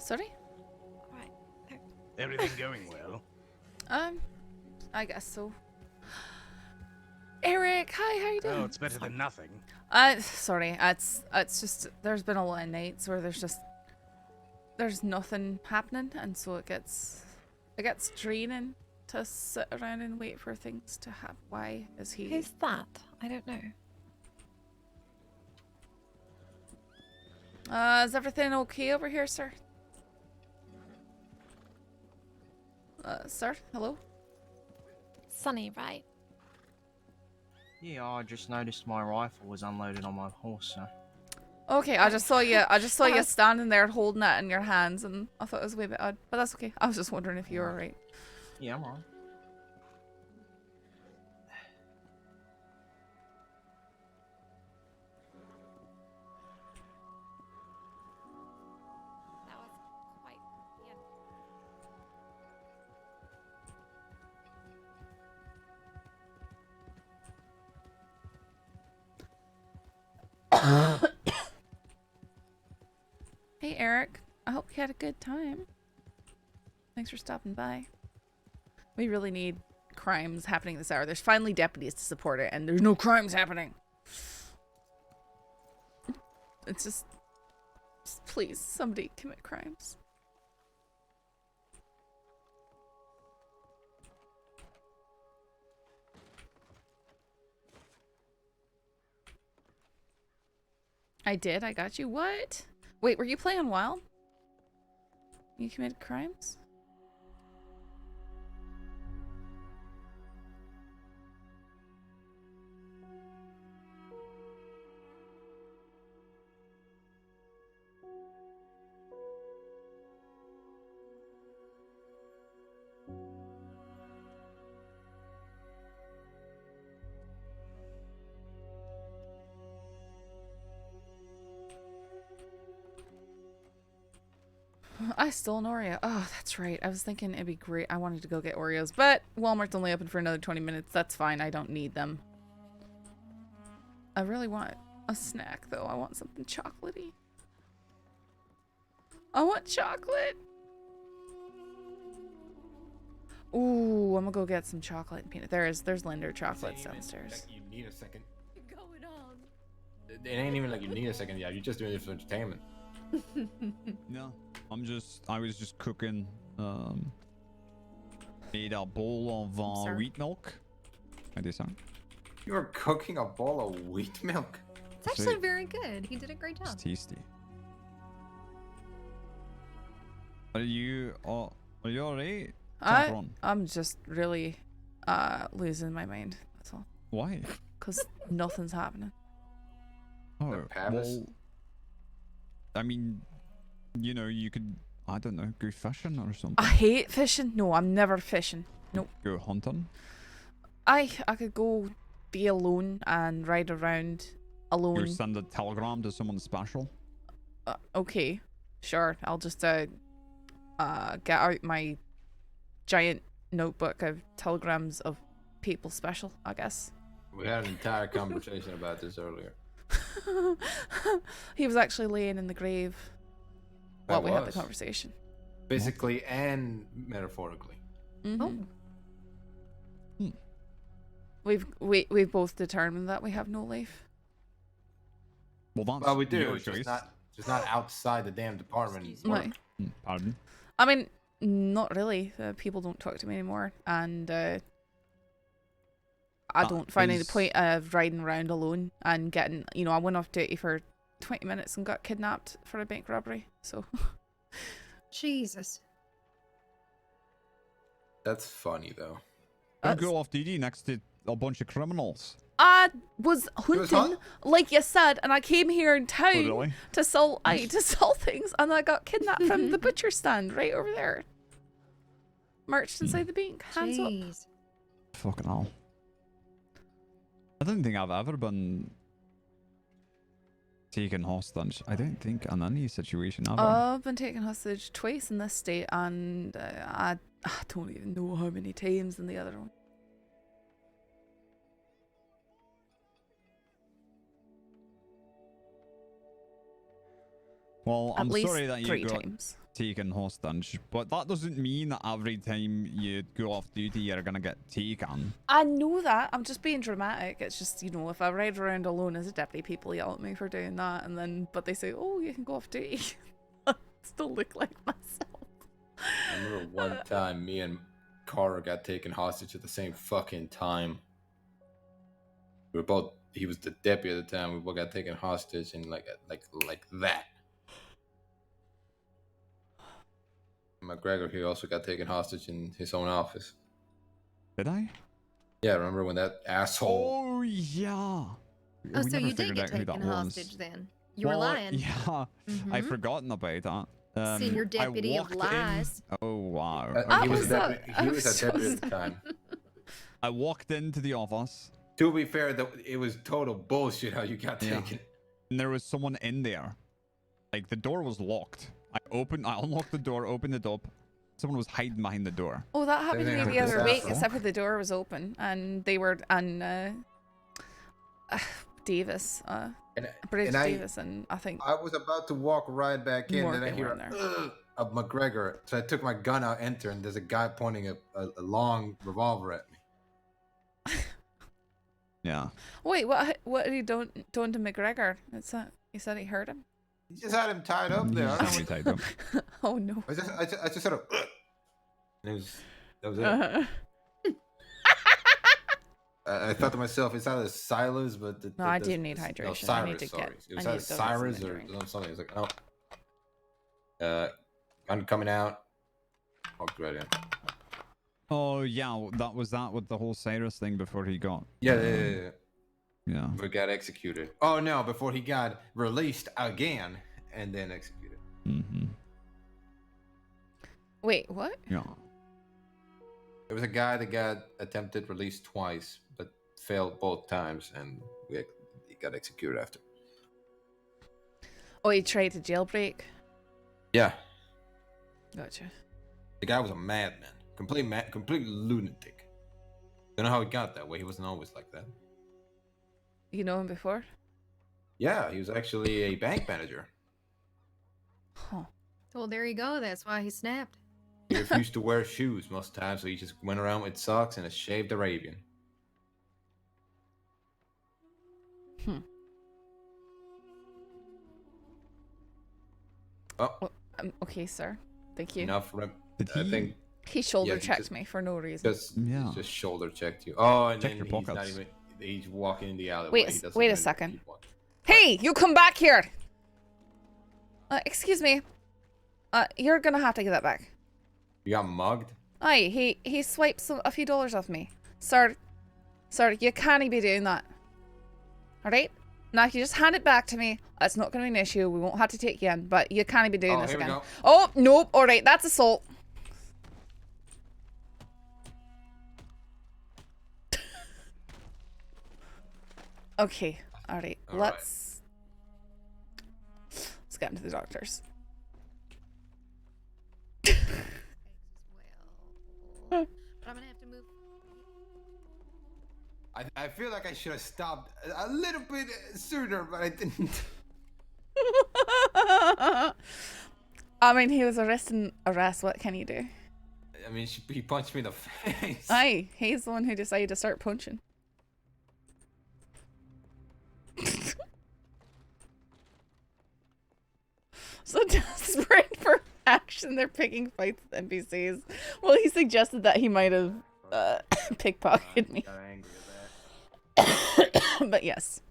Sorry? Everything going well? I guess so. Eric, hi, how you doing? Oh, it's better than nothing. Sorry, it's just there's been a lot of nights where there's nothing happening, and so it gets draining to sit around and wait for things to happen. Why is he? Who's that? I don't know. Is everything okay over here, sir? Sir, hello? Sunny, right? Yeah, I just noticed my rifle was unloaded on my horse, so. Okay, I just saw you standing there holding it in your hands, and I thought it was a wee bit odd, but that's okay. I was just wondering if you were alright. Yeah, I'm alright. That was quite Hey Eric, I hope you had a good time. Thanks for stopping by. We really need crimes happening this hour. There's finally deputies to support it, and there's no crimes happening. It's just please, somebody commit crimes. I did, I got you. What? Wait, were you playing Wild? You committed crimes? I stole an Oreo. Oh, that's right. I was thinking it'd be great. I wanted to go get Oreos, but Walmart's only open for another 20 minutes. That's fine. I don't need them. I really want a snack, though. I want something chocolatey. I want chocolate. Ooh, I'm gonna go get some chocolate and peanut. There's Linder chocolates downstairs. Like you need a second. going on? It ain't even like you need a second. Yeah, you're just doing it for entertainment. No, I was just cooking, made a bowl of wheat milk. I did something. You're cooking a bowl of wheat milk? It's actually very good. He did a great job. It's tasty. Are you alright, Saffron? I'm just really losing my mind. That's all. Why? Because nothing's happening. Oh, well, I mean, you know, you could, I don't know, go fishing or something. I hate fishing. No, I'm never fishing. Nope. Go hunting? I could go be alone and ride around alone. You send a telegram to someone special? Okay, sure. I'll just get out my giant notebook of telegrams of people special, I guess. We had an entire conversation about this earlier. He was actually laying in the grave while we had the conversation. Physically and metaphorically. Mm-hmm. We've both determined that we have no life. Well, we do. It's just not outside the damn department. Right. Pardon? I mean, not really. People don't talk to me anymore, and I don't find any point of riding around alone and getting, you know, I went off duty for 20 minutes and got kidnapped for a bank robbery, so. Jesus. That's funny, though. You go off duty next to a bunch of criminals. I was hunting, like you said, and I came here in town really? to sell things, and I got kidnapped from the butcher stand right over there. Marched inside the bank, hands up. Fucking hell. I don't think I've ever been taken hostage. I don't think in any situation ever. I've been taken hostage twice in this state, and I don't even know how many times in the other one. Well, At I'm least sorry that you 3 got times. taken hostage, but that doesn't mean that every time you go off duty you're gonna get taken. I know that. I'm just being dramatic. It's just, you know, if I ride around alone as a deputy, people yell at me for doing that, and then, but they say, oh, you can go off duty. I still look like myself. I remember one time me and Cara got taken hostage at the same fucking time. We were both. He was the deputy at the time. We both got taken hostage, and like that. McGregor, he also got taken hostage in his own office. Did I? Yeah, remember when that asshole? Oh yeah. Oh, We so never you did figured get out who that taken was. hostage then? You were Well, lying. Yeah, I've forgotten about that. Senior I deputy of walked in- lies. Oh wow. He was a Okay. deputy. He was a deputy at the time. I walked into the office. To be fair, though, it was total bullshit how you got Yeah. taken. And there was someone in there. Like the door was locked. I unlocked the door, opened it up. Someone was hiding behind the door. Oh, that happened to me Everything the happened other to week, Saffron. except for the door was open, and they were on Davis, British and I- Davis, and I think I was about to walk right back in, More and I people hear in there. of McGregor. So I took my gun out, enter, and there's a guy pointing a long revolver at me. Yeah. Wait, what had he done to McGregor? It's that he said he hurt him. He just had him tied up there. I don't know what- Oh no. I just sort of. And that was it. Uh-huh. I thought to myself, it's either Silas, but No, I do need hydration. No, Cyrus, Cyrus, I need to sorry. get. It was I either need to go get some Cyrus to or drink. something. It's like, oh. Gun coming out. Walked right in. Oh yeah, that was that with the whole Cyrus thing before he got. Yeah. Yeah. Before he got executed. Oh no, before he got released again and then executed. Mm-hmm. Wait, what? Yeah. There was a guy that got attempted release twice, but failed both times, and he got executed after. Oh, he tried to jailbreak. Yeah. Gotcha. The guy was a madman. Complete lunatic. Don't know how he got that way. He wasn't always like that. You know him before? Yeah, he was actually a bank manager. Huh. Well, there you go. That's why he snapped. He refused to wear shoes most times, so he just went around with socks and a shaved Arabian. Oh. Well, okay, sir. Thank you. Enough. I think He shoulder he checked just- me for no reason. He just shoulder checked you. Oh, and Check then your he's not pockets. even. He's walking in the alleyway. Wait, He doesn't wait a even second. keep walking. Hey, you come back here. Excuse me. You're gonna have to get that back. You got mugged? Aye, he swiped a few dollars off me. Sir, you can't be doing that. Alright? Now, if you just hand it back to me, that's not gonna be an issue. We won't have to take you in, but you can't be doing Oh, this here we again. go. Oh, nope. Alright, that's assault. Okay, alright. Let's get into the doctors. But I'm gonna have to move. I feel like I should have stopped a little bit sooner, but I didn't. I mean, he was arrest. What can you do? I mean, he punched me in the face. Aye, he's the one who decided to start punching. So desperate for action, they're picking fights with NPCs. Well, he suggested that he might have pickpocketed me. But yes.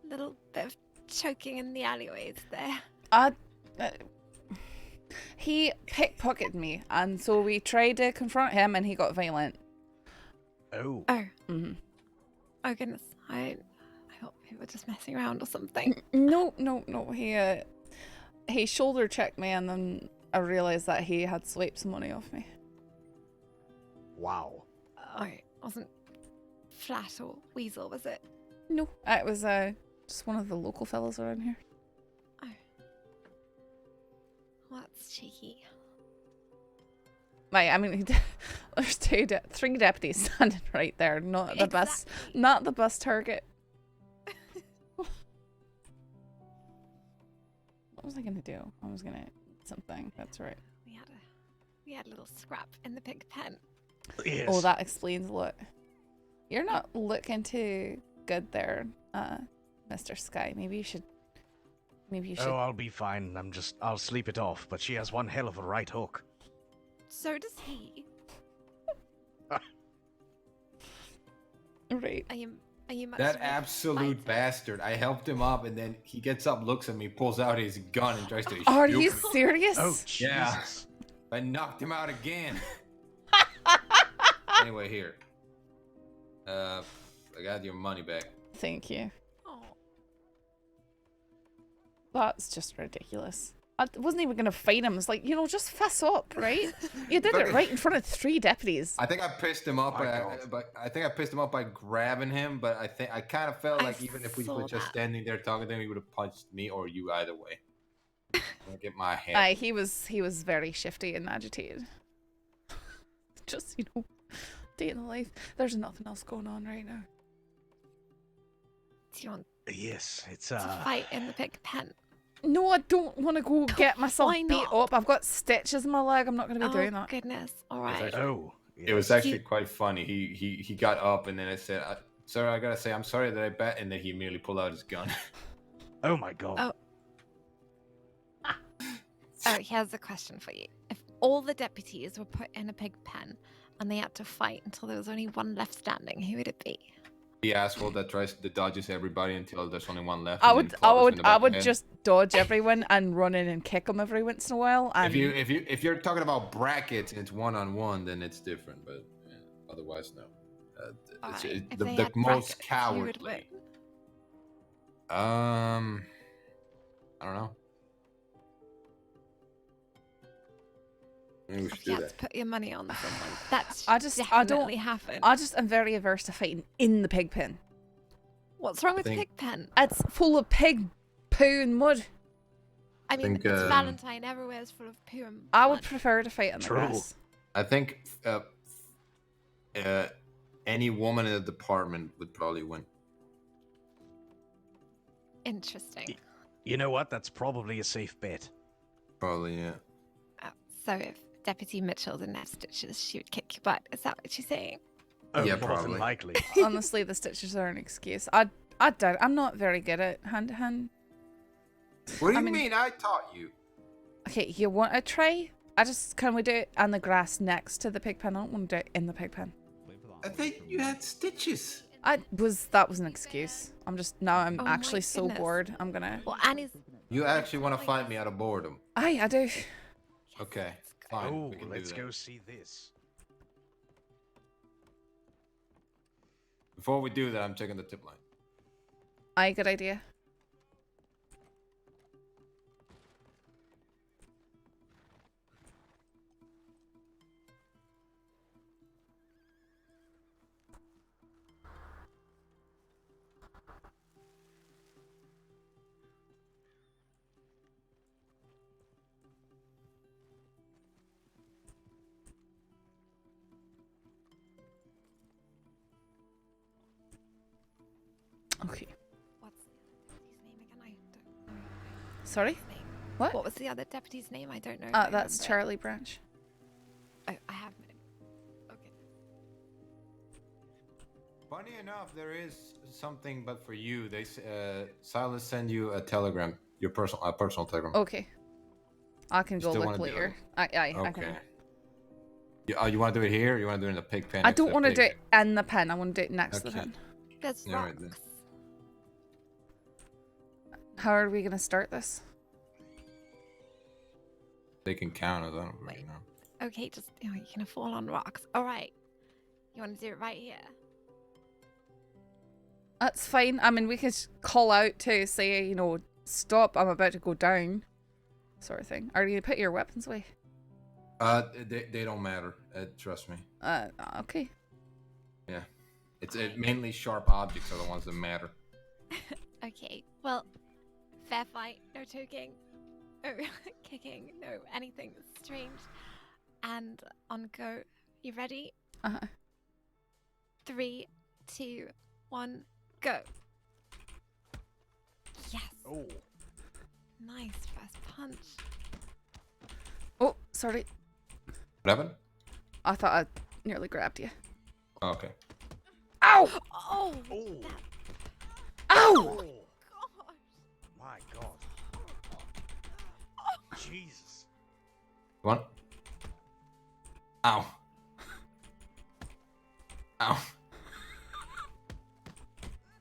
Little bit of choking in the alleyways there. He pickpocketed me, and so we tried to confront him, and he got violent. Oh. Oh. Mm-hmm. Oh goodness. I thought we were just messing around or something. No. He shoulder checked me, and then I realized that he had swiped some money off me. Wow. I wasn't Flat or Weasel, was it? No, it was just one of the local fellas around here. Oh. Well, that's cheeky. Right, I mean, there's three deputies standing right there. Not the best, not the best target. What was I gonna do? I was gonna something. That's right. We had a little scrap in the pig pen. Yes. Oh, that explains a lot. You're not looking too good there, Mr. Sky. Maybe you should. Oh, I'll be fine. I'll sleep it off. But she has one hell of a right hook. So does he. Right. Are you much That of a absolute fighter? bastard. I helped him up, and then he gets up, looks at me, pulls out his gun, and tries to Are shoot you me. serious? Oh, Yeah. Jesus. I knocked him out again. Anyway, here. I got your money back. Thank you. Oh. That's just ridiculous. I wasn't even gonna fight him. It's like, just fess up, right? You did it right in front of 3 deputies. I think I pissed him up, by grabbing him. But I kind of felt like even if we were just standing there talking to him, he would have punched me or you either way. I'll get my head. He was very shifty and agitated. Just day in the life. There's nothing else going on right now. Do you want Yes, it's to fight in the pig pen? No, I don't want to go get myself Why beat not? up. I've got stitches in my leg. I'm not going to be doing that. Oh goodness! All right. It was actually quite funny. He got up and then I said, "Sir, I gotta say, I'm sorry that I bet," and then he immediately pulled out his gun. Oh my god. Oh. Oh, here's a question for you. If all the deputies were put in a pig pen and they had to fight until there was only one left standing, who would it be? The asshole that dodges everybody until there's only one left. I and then would clobbers in the back of the head. just dodge everyone and run in and kick them every once in a while. And If you're talking about brackets and it's 1-on-1, then it's different. But otherwise, no. It's Alright, if the they had most brackets, who would cowardly. win? I don't know. Maybe we should If you do had that. to put your money on someone, that's I definitely don't happen. I just am very averse to fighting in the pig pen. What's wrong with think- pig pen? It's full of pig poo and mud. I mean, think, it's Valentine. Everywhere is full of poo and I would blood. prefer to fight in the grass. I think any woman in the department would probably win. Interesting. You know what? That's probably a safe bet. Probably, yeah. So if Deputy Mitchell didn't have stitches, she would kick your butt. Is that what you're saying? Oh, Yeah, more probably. than likely. Honestly, the stitches are an excuse. I doubt. I'm not very good at hand to hand. What do I you mean- mean? I taught you. Okay, you want to try? Can we do it on the grass next to the pig pen? I don't want to do it in the pig pen. I think you had stitches. That was an excuse. I'm Oh my actually so goodness. bored. I'm gonna. Well, Annie's. You actually want to fight me out of boredom? I do. Okay, fine. Oh, we can let's do that. go see this. Before we do that, I'm checking the tip line. Good idea. Okay. What's the other deputy's name again? I don't know. Sorry? His name. What? What was the other deputy's name? I don't know. if I That's remember. Charlie Branch. Oh, I have met him. Okay. Funny enough, there is something, but for you, they Silas send you a telegram, your personal telegram. Okay. I can You go still look wanna do later. it? I Okay. can. You want to do it here? Or you want to do it in the pig pen? I next to don't the want to pig? do it in the pen. I want to do it next to the Okay. pen. There's All right, rocks. then. How are we gonna start this? They can count us. I don't really know. Okay, just you're gonna fall on rocks. All right. You want to do it right here? That's fine. I mean, we could call out to say, you know, stop, I'm about to go down, sort of thing. Are you gonna put your weapons away? They don't matter. Trust me. Okay. Yeah, it's mainly sharp objects are the ones that matter. Okay. Well, fair fight. No choking. No kicking. No anything strange. And on go. You ready? 3, 2, 1, go. Yes. Oh. Nice first punch. Oh, sorry. What happened? I thought I nearly grabbed you. Oh, okay. Ow! Oh! Ow! My God. Jesus. Come on. Ow. Ow.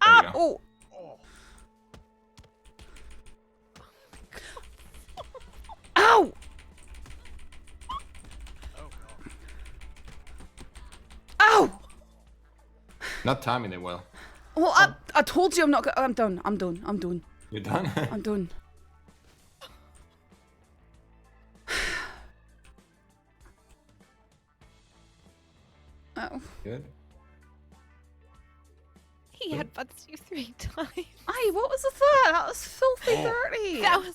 There you go. Oh! Ow! Ow! Not timing it well. Well, I told you I'm not. I'm done. I'm done. I'm done. You're done? I'm done. Oh. Good. He headbutts you 3 times. Aye, what was that? That was filthy dirty. That was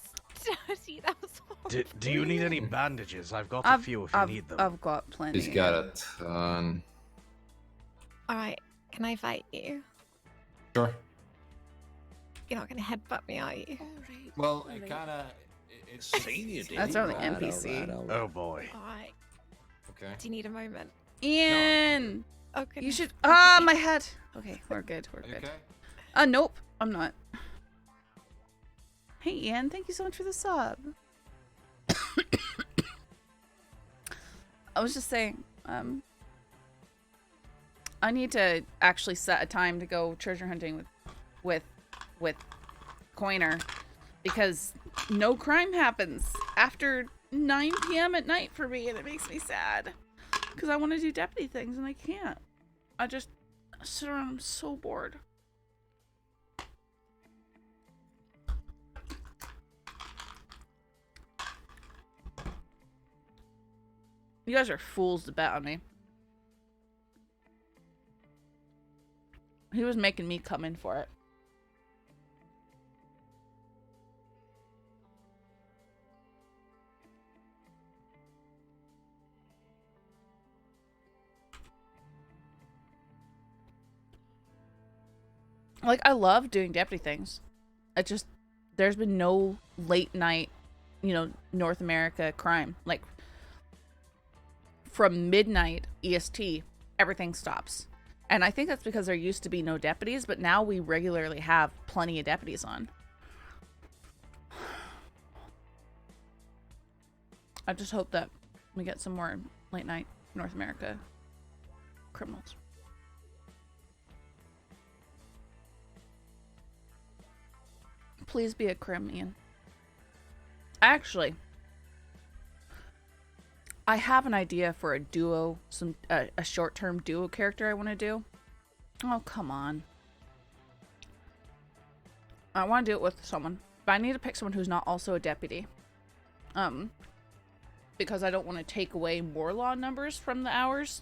dirty. That was horrible. Do you need any bandages? I've got a few if you need them. I've got plenty. He's got a ton. Alright, can I fight you? Sure. You're not gonna headbutt me, are you? Well, it kind of. It's senior. That's only NPC. Oh boy. Alright. Okay. Do you need a moment? Ian! Okay. You should. Ah, my head. Okay, we're good. We're good. Okay. Nope, I'm not. Hey, Ian, thank you so much for the sub. I was just saying, I need to actually set a time to go treasure hunting with Coiner, because no crime happens after 9 p.m. at night for me, and it makes me sad. Because I want to do deputy things and I can't. I just sit around, I'm so bored. You guys are fools to bet on me. He was making me come in for it. Like, I love doing deputy things. It just, there's been no late night, you know, North America crime. Like, from midnight EST, everything stops. And I think that's because there used to be no deputies, but now we regularly have plenty of deputies on. I just hope that we get some more late night North America criminals. Please be a crim, Ian. Actually, I have an idea for a duo, a short-term duo character I want to do. Oh, come on. I want to do it with someone, but I need to pick someone who's not also a deputy. Because I don't want to take away more law numbers from the hours.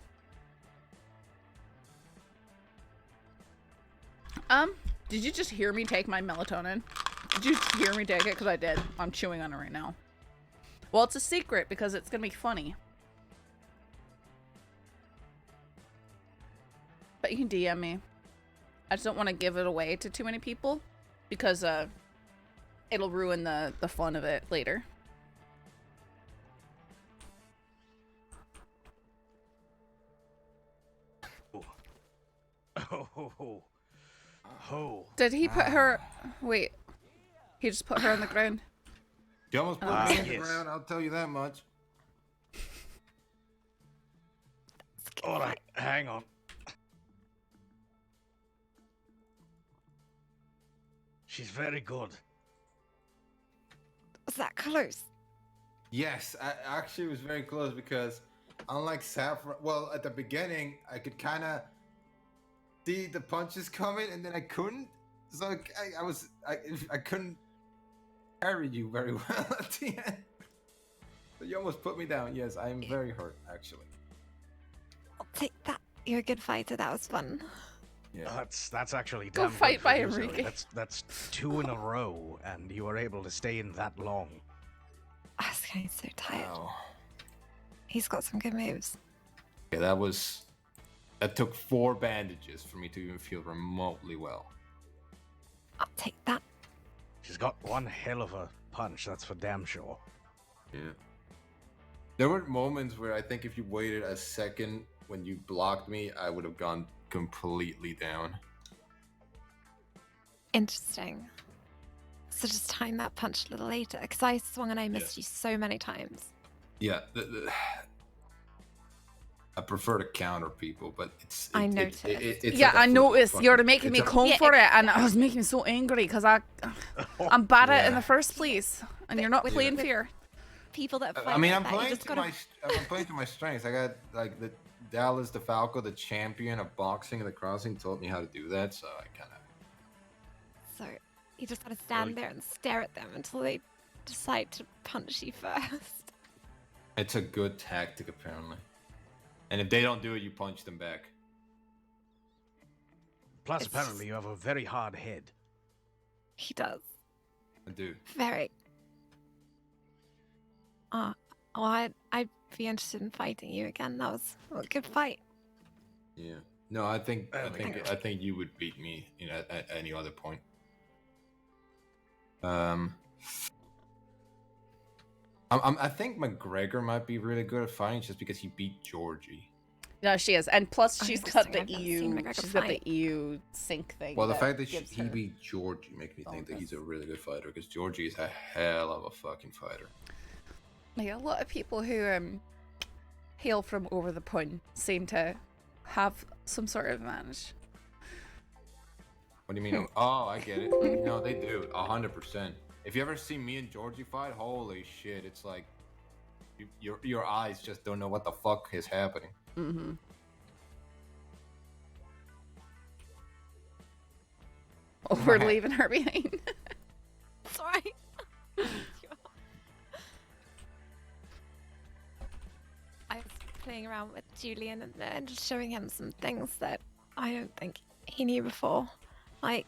Did you just hear me take my melatonin? Did you hear me take it? Because I did. I'm chewing on it right now. Well, it's a secret because it's going to be funny. But you can DM me. I just don't want to give it away to too many people because it'll ruin the fun of it later. Oh. Did he put her... Wait. He just put her on the ground? You almost put me on the ground, I'll tell you that much. Alright, hang on. She's very good. Was that close? Yes, I actually was very close because unlike Saffron, well, at the beginning, I could kind of see the punches coming and then I couldn't. So I couldn't carry you very well at the end. So you almost put me down. Yes, I am very hurt, actually. I'll take that. You're a good fighter. That was fun. Yeah. That's actually Go damn fight good by for you, Zoe. Enrique. That's 2 in a row, and you were able to stay in that long. I was getting so tired. He's got some good moves. Yeah, that took 4 bandages for me to even feel remotely well. I'll take that. She's got one hell of a punch, that's for damn sure. Yeah. There were moments where I think if you waited a second when you blocked me, I would have gone completely down. Interesting. So just time that punch a little later, because I swung and I missed you so many times. Yeah, I prefer to counter people, but it's. I noticed. It's Yeah, like a I noticed. fucking- You're making me it's a- come for it, and I was making me so angry because I'm bad at it in the first place, and you're not playing fair. People that fight I mean, like I'm that, you playing just to gotta... I'm playing to my strengths. I got like the Dallas DeFalco, the champion of boxing and the crossing, told me how to do that, so I kind of. So you just gotta stand there and stare at them until they decide to punch you first. It's a good tactic, apparently. And if they don't do it, you punch them back. Plus, apparently, you have a very hard head. He does. I do. Very. I'd be interested in fighting you again. That was a good fight. Yeah. No, I think you would beat me, at any other point. I think McGregor might be really good at fighting just because he beat Georgie. No, she is, and plus she's got the I've never seen EU. McGregor She's got the fight. EU sync thing. Well, the fact that gives he her- beat Georgie makes me think that he's a really good fighter because Georgie is a hell of a fucking fighter. Yeah, a lot of people who hail from over the pond seem to have some sort of advantage. What do you mean? Oh, I get it. No, they do. 100%. If you ever see me and Georgie fight, holy shit, it's like your eyes just don't know what the fuck is happening. Mm-hmm. Oh, we're leaving her behind. Sorry. I was playing around with Julian and just showing him some things that I don't think he knew before. Like,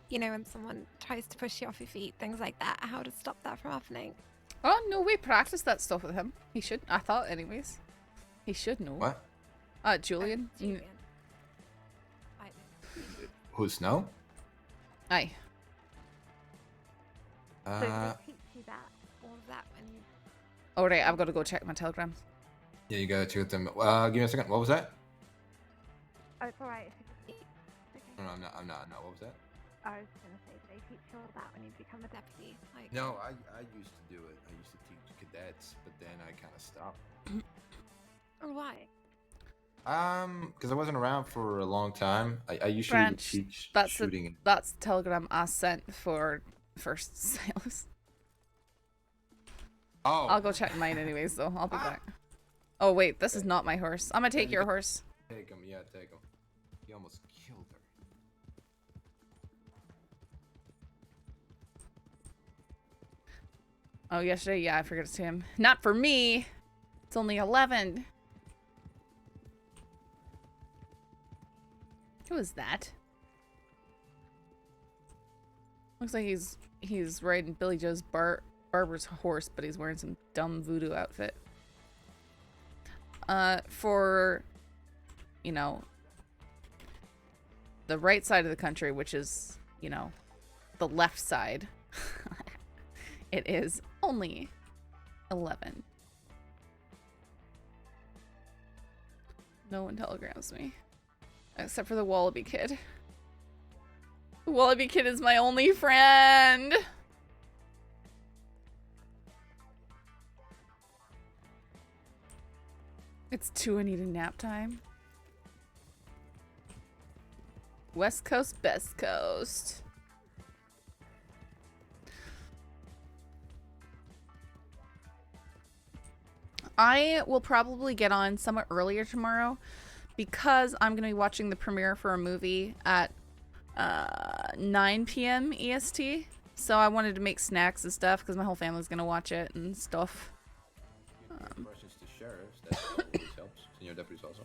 when someone tries to push you off your feet, things like that, how to stop that from happening. Oh, no, we practiced that stuff with him. He should. I thought, anyways. He should know. What? Julian. Julian. Who's Snow? Aye. So they teach you that, all of that when you... Alright, I've got to go check my telegrams. Yeah, you gotta check them. Give me a second. What was that? Oh, it's alright. No, I'm not. No, what was that? I was gonna say, they teach you all that when you become a deputy. Like... No, I used to do it. I used to teach cadets, but then I kind of stopped. Or why? Because I wasn't around for a long time. I usually Branch, teach that's shooting. That's the telegram I sent for first sales. Oh. I'll go check mine anyways, though. I'll be back. Oh, wait, this is not my horse. I'm gonna take your horse. Take him, yeah, take him. He almost killed her. Oh, yesterday? Yeah, I forgot to see him. Not for me! It's only 11. Who is that? Looks like he's riding Billy Joe's barber's horse, but he's wearing some dumb voodoo outfit. For, the right side of the country, which is, the left side, it is only 11. No one telegrams me. Except for the Wallaby Kid. The Wallaby Kid is my only friend! It's 2, I need a nap time. West Coast, best coast. I will probably get on somewhat earlier tomorrow because I'm going to be watching the premiere for a movie at 9 p.m. EST. So I wanted to make snacks and stuff because my whole family's going to watch it and stuff. Questions to sheriffs, that always helps. Senior deputies also.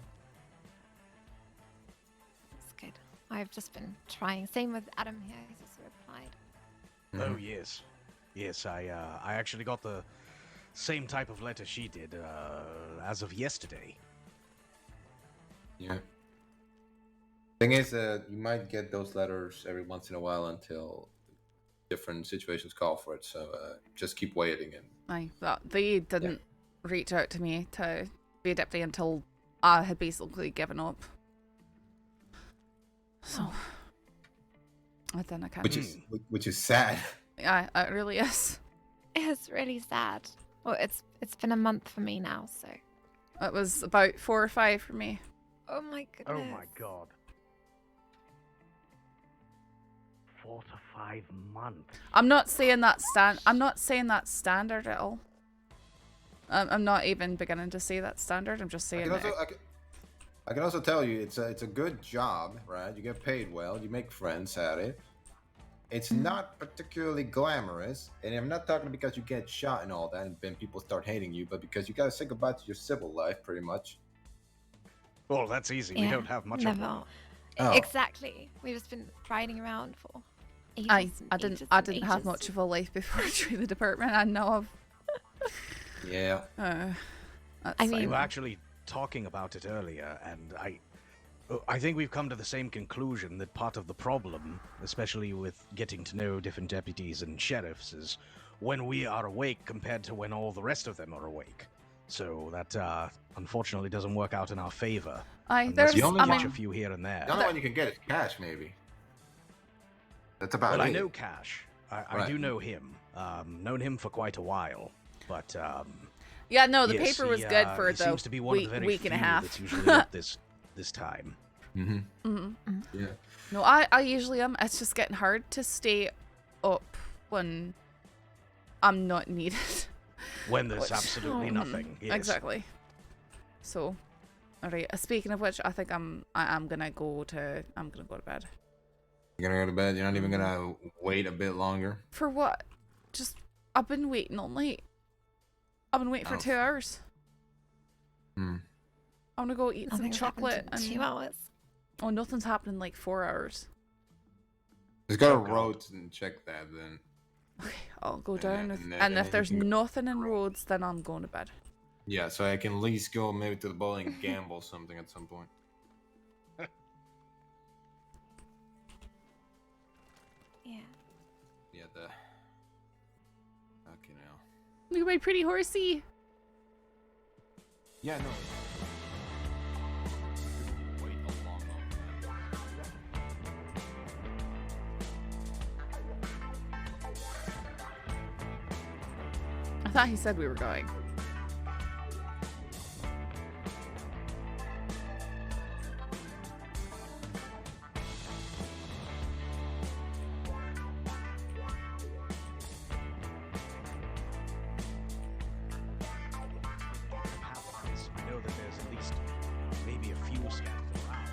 That's good. I've just been trying. Same with Adam here. He's also replied. Oh yes, yes. I actually got the same type of letter she did as of yesterday. Yeah. Thing is that you might get those letters every once in a while until different situations call for it. So just keep waiting. And I thought they didn't reach out to me to be a deputy until I had basically given up. So then I can't. Which is sad. Yeah, it really is. It's really sad. Well, it's been a month for me now, so. It was about 4 or 5 for me. Oh my goodness. Oh my god. 4 to 5 months. I'm not saying that standard at all. I'm not even beginning to say that standard. I'm just saying I can also tell you it's a good job, right? You get paid well, you make friends at it. It's not particularly glamorous, and I'm not talking because you get shot and all that, and then people start hating you, but because you gotta say goodbye to your civil life, pretty much. Well, that's easy. We don't have much of one. Oh. Exactly. We've just been riding around for ages. I didn't have much of a life before I joined the department. I know of. Yeah. I mean, we were actually talking about it earlier, and I think we've come to the same conclusion that part of the problem, especially with getting to know different deputies and sheriffs, is when we are awake compared to when all the rest of them are awake. So that unfortunately doesn't work out in our favor. Unless you catch a few here and there. The only one you can get is Cash, maybe. That's about it. Well, I know Cash. I do know him. Known him for quite a while, but yeah, no, the yes, paper was good for he the seems to be one of the very week and a few half. that's usually up this time. Yeah. No, I usually am. It's just getting hard to stay up when I'm not needed. When there's absolutely nothing. Yes. Exactly. So, all right. Speaking of which, I think I'm gonna go to bed. You're gonna go to bed? You're not even gonna wait a bit longer? For what? Just I've been waiting all night. I've been waiting for 2 hours. I'm gonna go eat some Nothing's chocolate. happened in 2 hours. Oh, nothing's happened in like 4 hours. Just go to Rhodes and check that then. Okay, I'll go down. and And then if there's you can nothing in Rhodes, then I'm going to bed. Yeah, so I can at least go maybe to the bowling and gamble something at some point. Yeah. Yeah, okay now. Look at my pretty horsey. Yeah, no. I thought he said we were going. I know that there's at least maybe a few scattered around.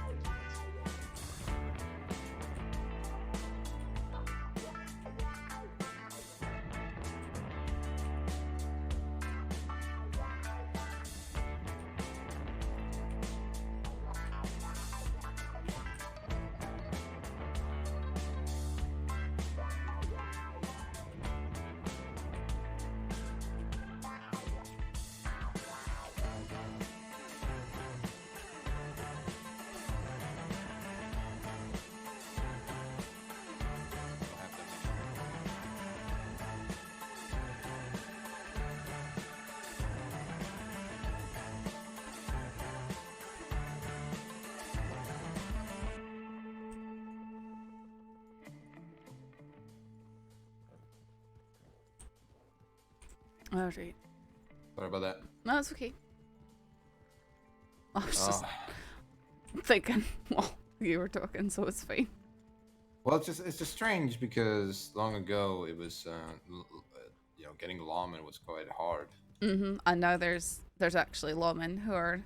All right. Sorry about that. No, it's okay. I was just thinking, well, you were talking, so it's fine. Well, it's just strange because long ago it was, getting lawmen was quite hard. And now there's actually lawmen who are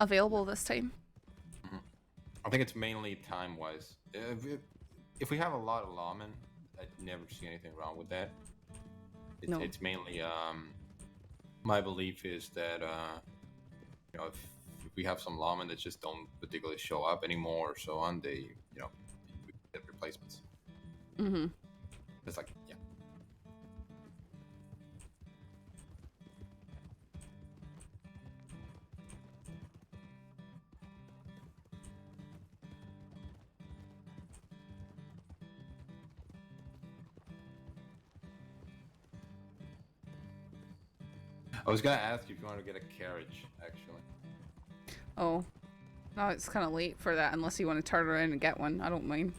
available this time. I think it's mainly time-wise. If we have a lot of lawmen, I'd never see anything wrong with that. No. It's mainly my belief is that you know, if we have some lawmen that just don't particularly show up anymore or so on, they we get replacements. It's like, yeah. I was gonna ask you if you want to get a carriage, actually. Oh. No, it's kind of late for that unless you want to turn around and get one. I don't mind.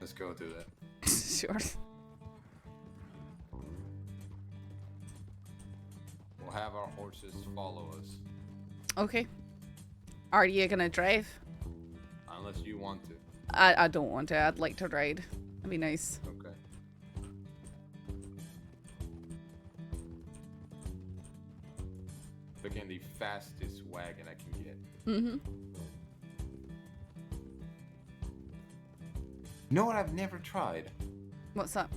Let's go do that. Sure. We'll have our horses follow us. Okay. Are you gonna drive? Unless you want to. I don't want to. I'd like to ride. That'd be nice. Okay. Picking the fastest wagon I can get. You know what I've never tried? What's that?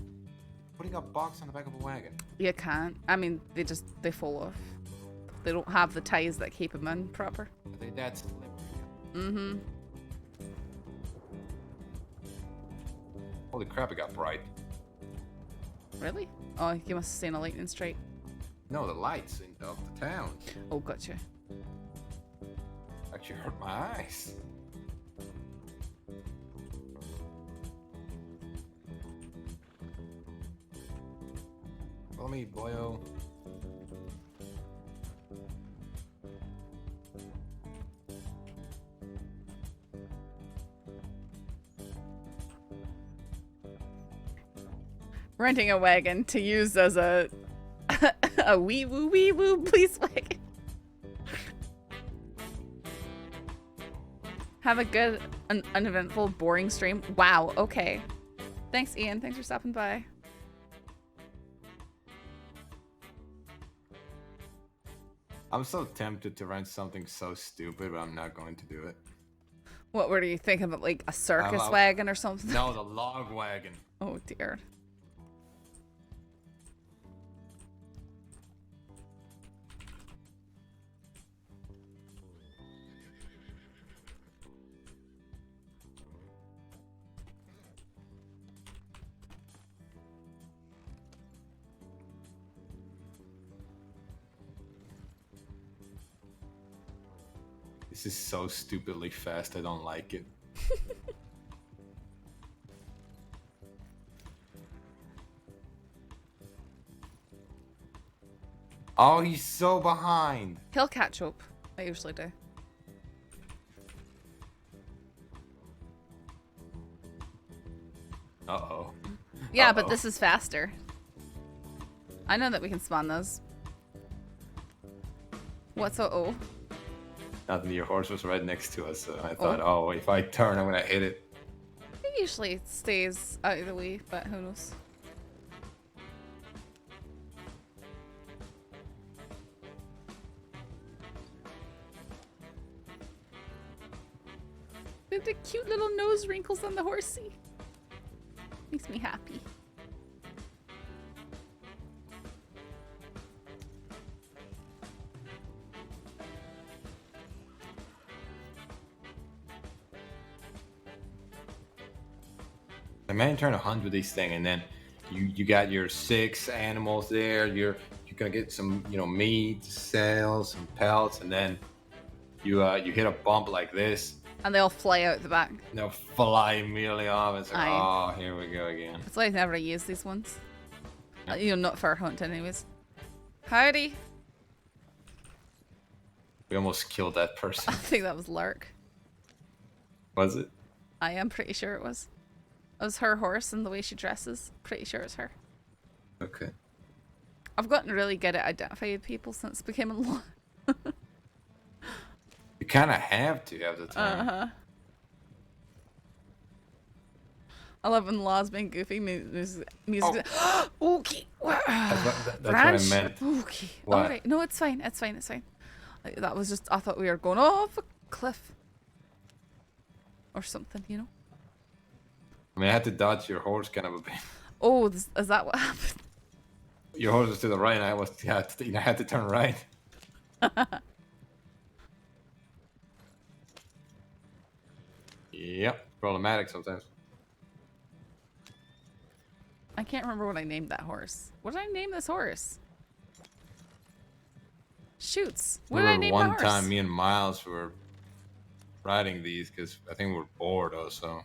Putting a box on the back of a wagon. You can't. I mean, they fall off. They don't have the ties that keep them in proper. I think that's slippery. Holy crap, it got bright. Really? Oh, you must have seen a lightning strike. No, the lights of the town. Oh, gotcha. Actually hurt my eyes. Follow me, boyo. Renting a wagon to use as a wee woo police wagon. Have a good, uneventful, boring stream. Wow, okay. Thanks, Ian. Thanks for stopping by. I'm so tempted to rent something so stupid, but I'm not going to do it. What were you thinking about, like a circus wagon or something? No, the log wagon. Oh dear. This is so stupidly fast, I don't like it. Oh, he's so behind. He'll catch up. I usually do. Uh-oh. Yeah, but this is faster. I know that we can spawn those. What's uh-oh? Nothing, your horse was right next to us, so I thought, oh, if I turn, I'm gonna hit it. It usually stays out of the way, but who knows? The cute little nose wrinkles on the horsey. Makes me happy. Imagine trying to hunt with this thing, and then you got your 6 animals there. You're gonna get some meat to sell, some pelts, and then you hit a bump like this. And they all fly out the back. They'll fly immediately off. It's like, Aye. oh, here we go again. That's why I've never used these ones. Not for hunt anyways. Howdy. We almost killed that person. I think that was Lark. Was it? I am pretty sure it was. It was her horse and the way she dresses. Pretty sure it's her. Okay. I've gotten really good at identifying people since becoming law. You kind of have to have the time. I love when Law's being goofy. Music. Okay. That's what I Branch? meant. Okay. What? All right. No, it's fine. It's fine. It's fine. That was just. I thought we were going off a cliff. Or something, you know. I mean, I had to dodge your horse kind of a bit. Oh, is that what happened? Your horse was to the right, and I had to turn right. Yep, problematic sometimes. I can't remember what I named that horse. What did I name this horse? Shoots. What did I name one the horse? time me and Miles were riding these because I think we were bored also.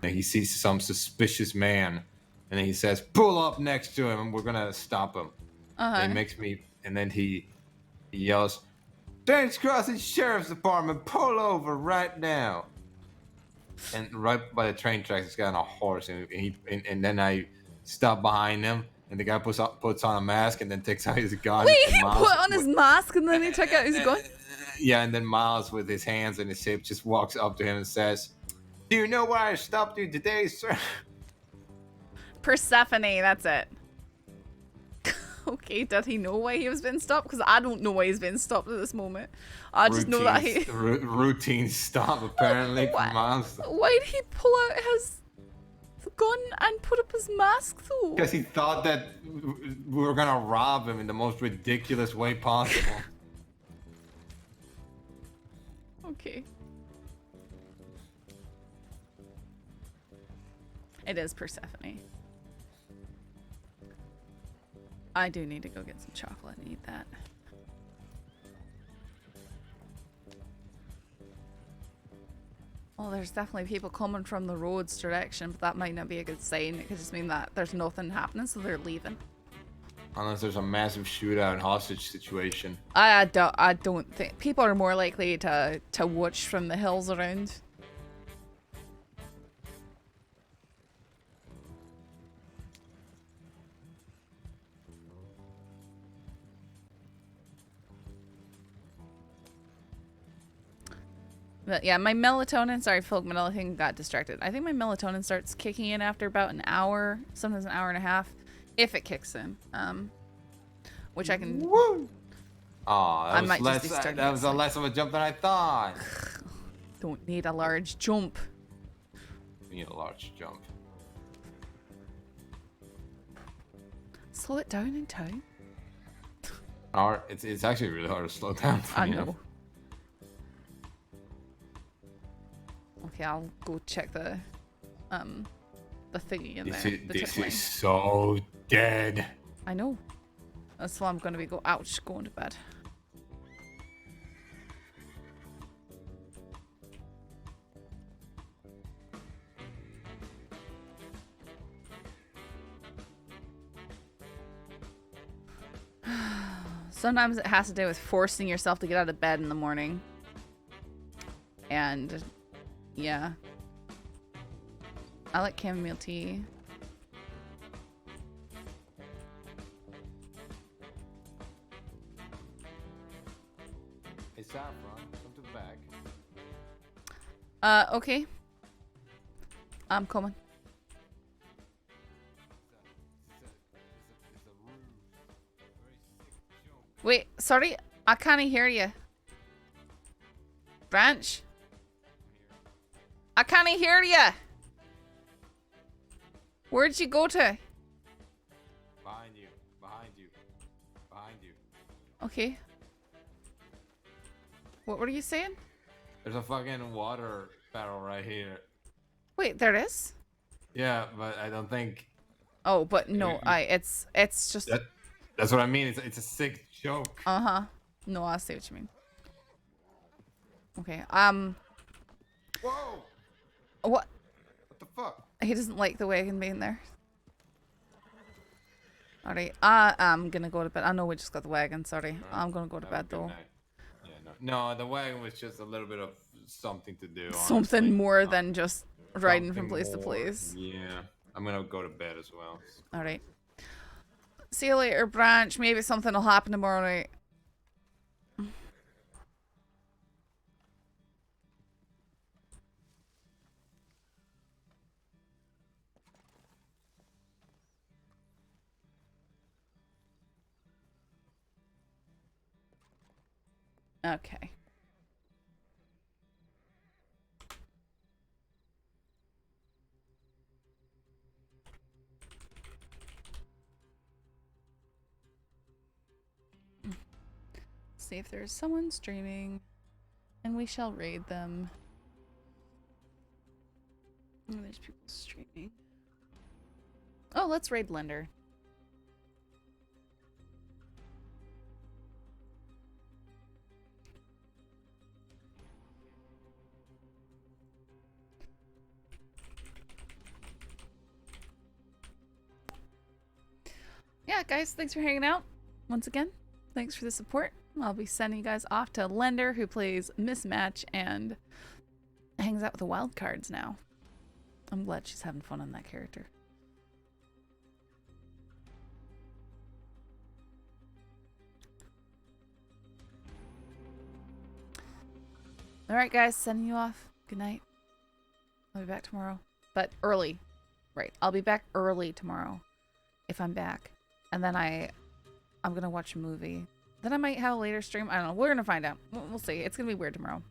And he sees some suspicious man, and then he says, "Pull up next to him, and we're gonna stop him." And he makes me, and then he yells, "Thanks, Crossing Sheriff's Department, pull over right now!" And right by the train tracks, this guy on a horse, and then I stop behind him, and the guy puts on a mask, and then takes out his gun. Wait, and he Miles put on his mask and then he took out his gun? Yeah, and then Miles, with his hands in his hip, just walks up to him and says, "Do you know why I stopped you today, sir?" Persephone, that's it. Okay, did he know why he was being stopped? Because I don't know why he's being stopped at this moment. I just know that he... Routine stop, apparently, for Miles. Why did he pull out his gun and put up his mask, though? Because he thought that we were going to rob him in the most ridiculous way possible. Okay. It is Persephone. I do need to go get some chocolate and eat that. Well, there's definitely people coming from the roads direction, but that might not be a good sign. It could just mean that there's nothing happening, so they're leaving. Unless there's a massive shootout and hostage situation. I don't think people are more likely to watch from the hills around. But yeah, my melatonin, sorry, folk melatonin got distracted. I think my melatonin starts kicking in after about an hour, sometimes an hour and a half, if it kicks in. Which I can. Woo! Oh, that was less of a jump than I thought. Don't need a large jump. We need a large jump. Slow it down in town. It's actually really hard to slow down. I know. Okay, I'll go check the thingy in there. This is so dead. I know. That's why I'm gonna be going to bed. Sometimes it has to do with forcing yourself to get out of bed in the morning. And yeah. I like chamomile tea. Hey, Saffron, come to the back. Okay. I'm coming. Wait, sorry, I can't hear you. Branch? I can't hear you. Where'd you go to? Behind you, behind you, behind you. Okay. What were you saying? There's a fucking water barrel right here. Wait, there is? Yeah, but I don't think. Oh, but no, it's just. That's what I mean. It's a sick joke. No, I see what you mean. Okay. Whoa. What? What the fuck? He doesn't like the wagon being there. Alright, I'm gonna go to bed. I know we just got the wagon, sorry. Right. I'm gonna go to bed though. Yeah, no, the wagon was just a little bit of something to do. Something honestly. more than just riding from place to place. Yeah, I'm gonna go to bed as well. Alright. See you later, Branch. Maybe something will happen tomorrow night. Okay. See if there's someone streaming, and we shall raid them. Oh, there's people streaming. Oh, let's raid Lender. Yeah, guys, thanks for hanging out once again. Thanks for the support. I'll be sending you guys off to Lender, who plays Mismatch and hangs out with the wild cards now. I'm glad she's having fun on that character. Alright, guys, sending you off. Good night. I'll be back tomorrow. But early. Right. I'll be back early tomorrow. If I'm back. And then I'm gonna watch a movie. Then I might have a later stream. I don't know. We're gonna find out. We'll see. It's gonna be weird tomorrow.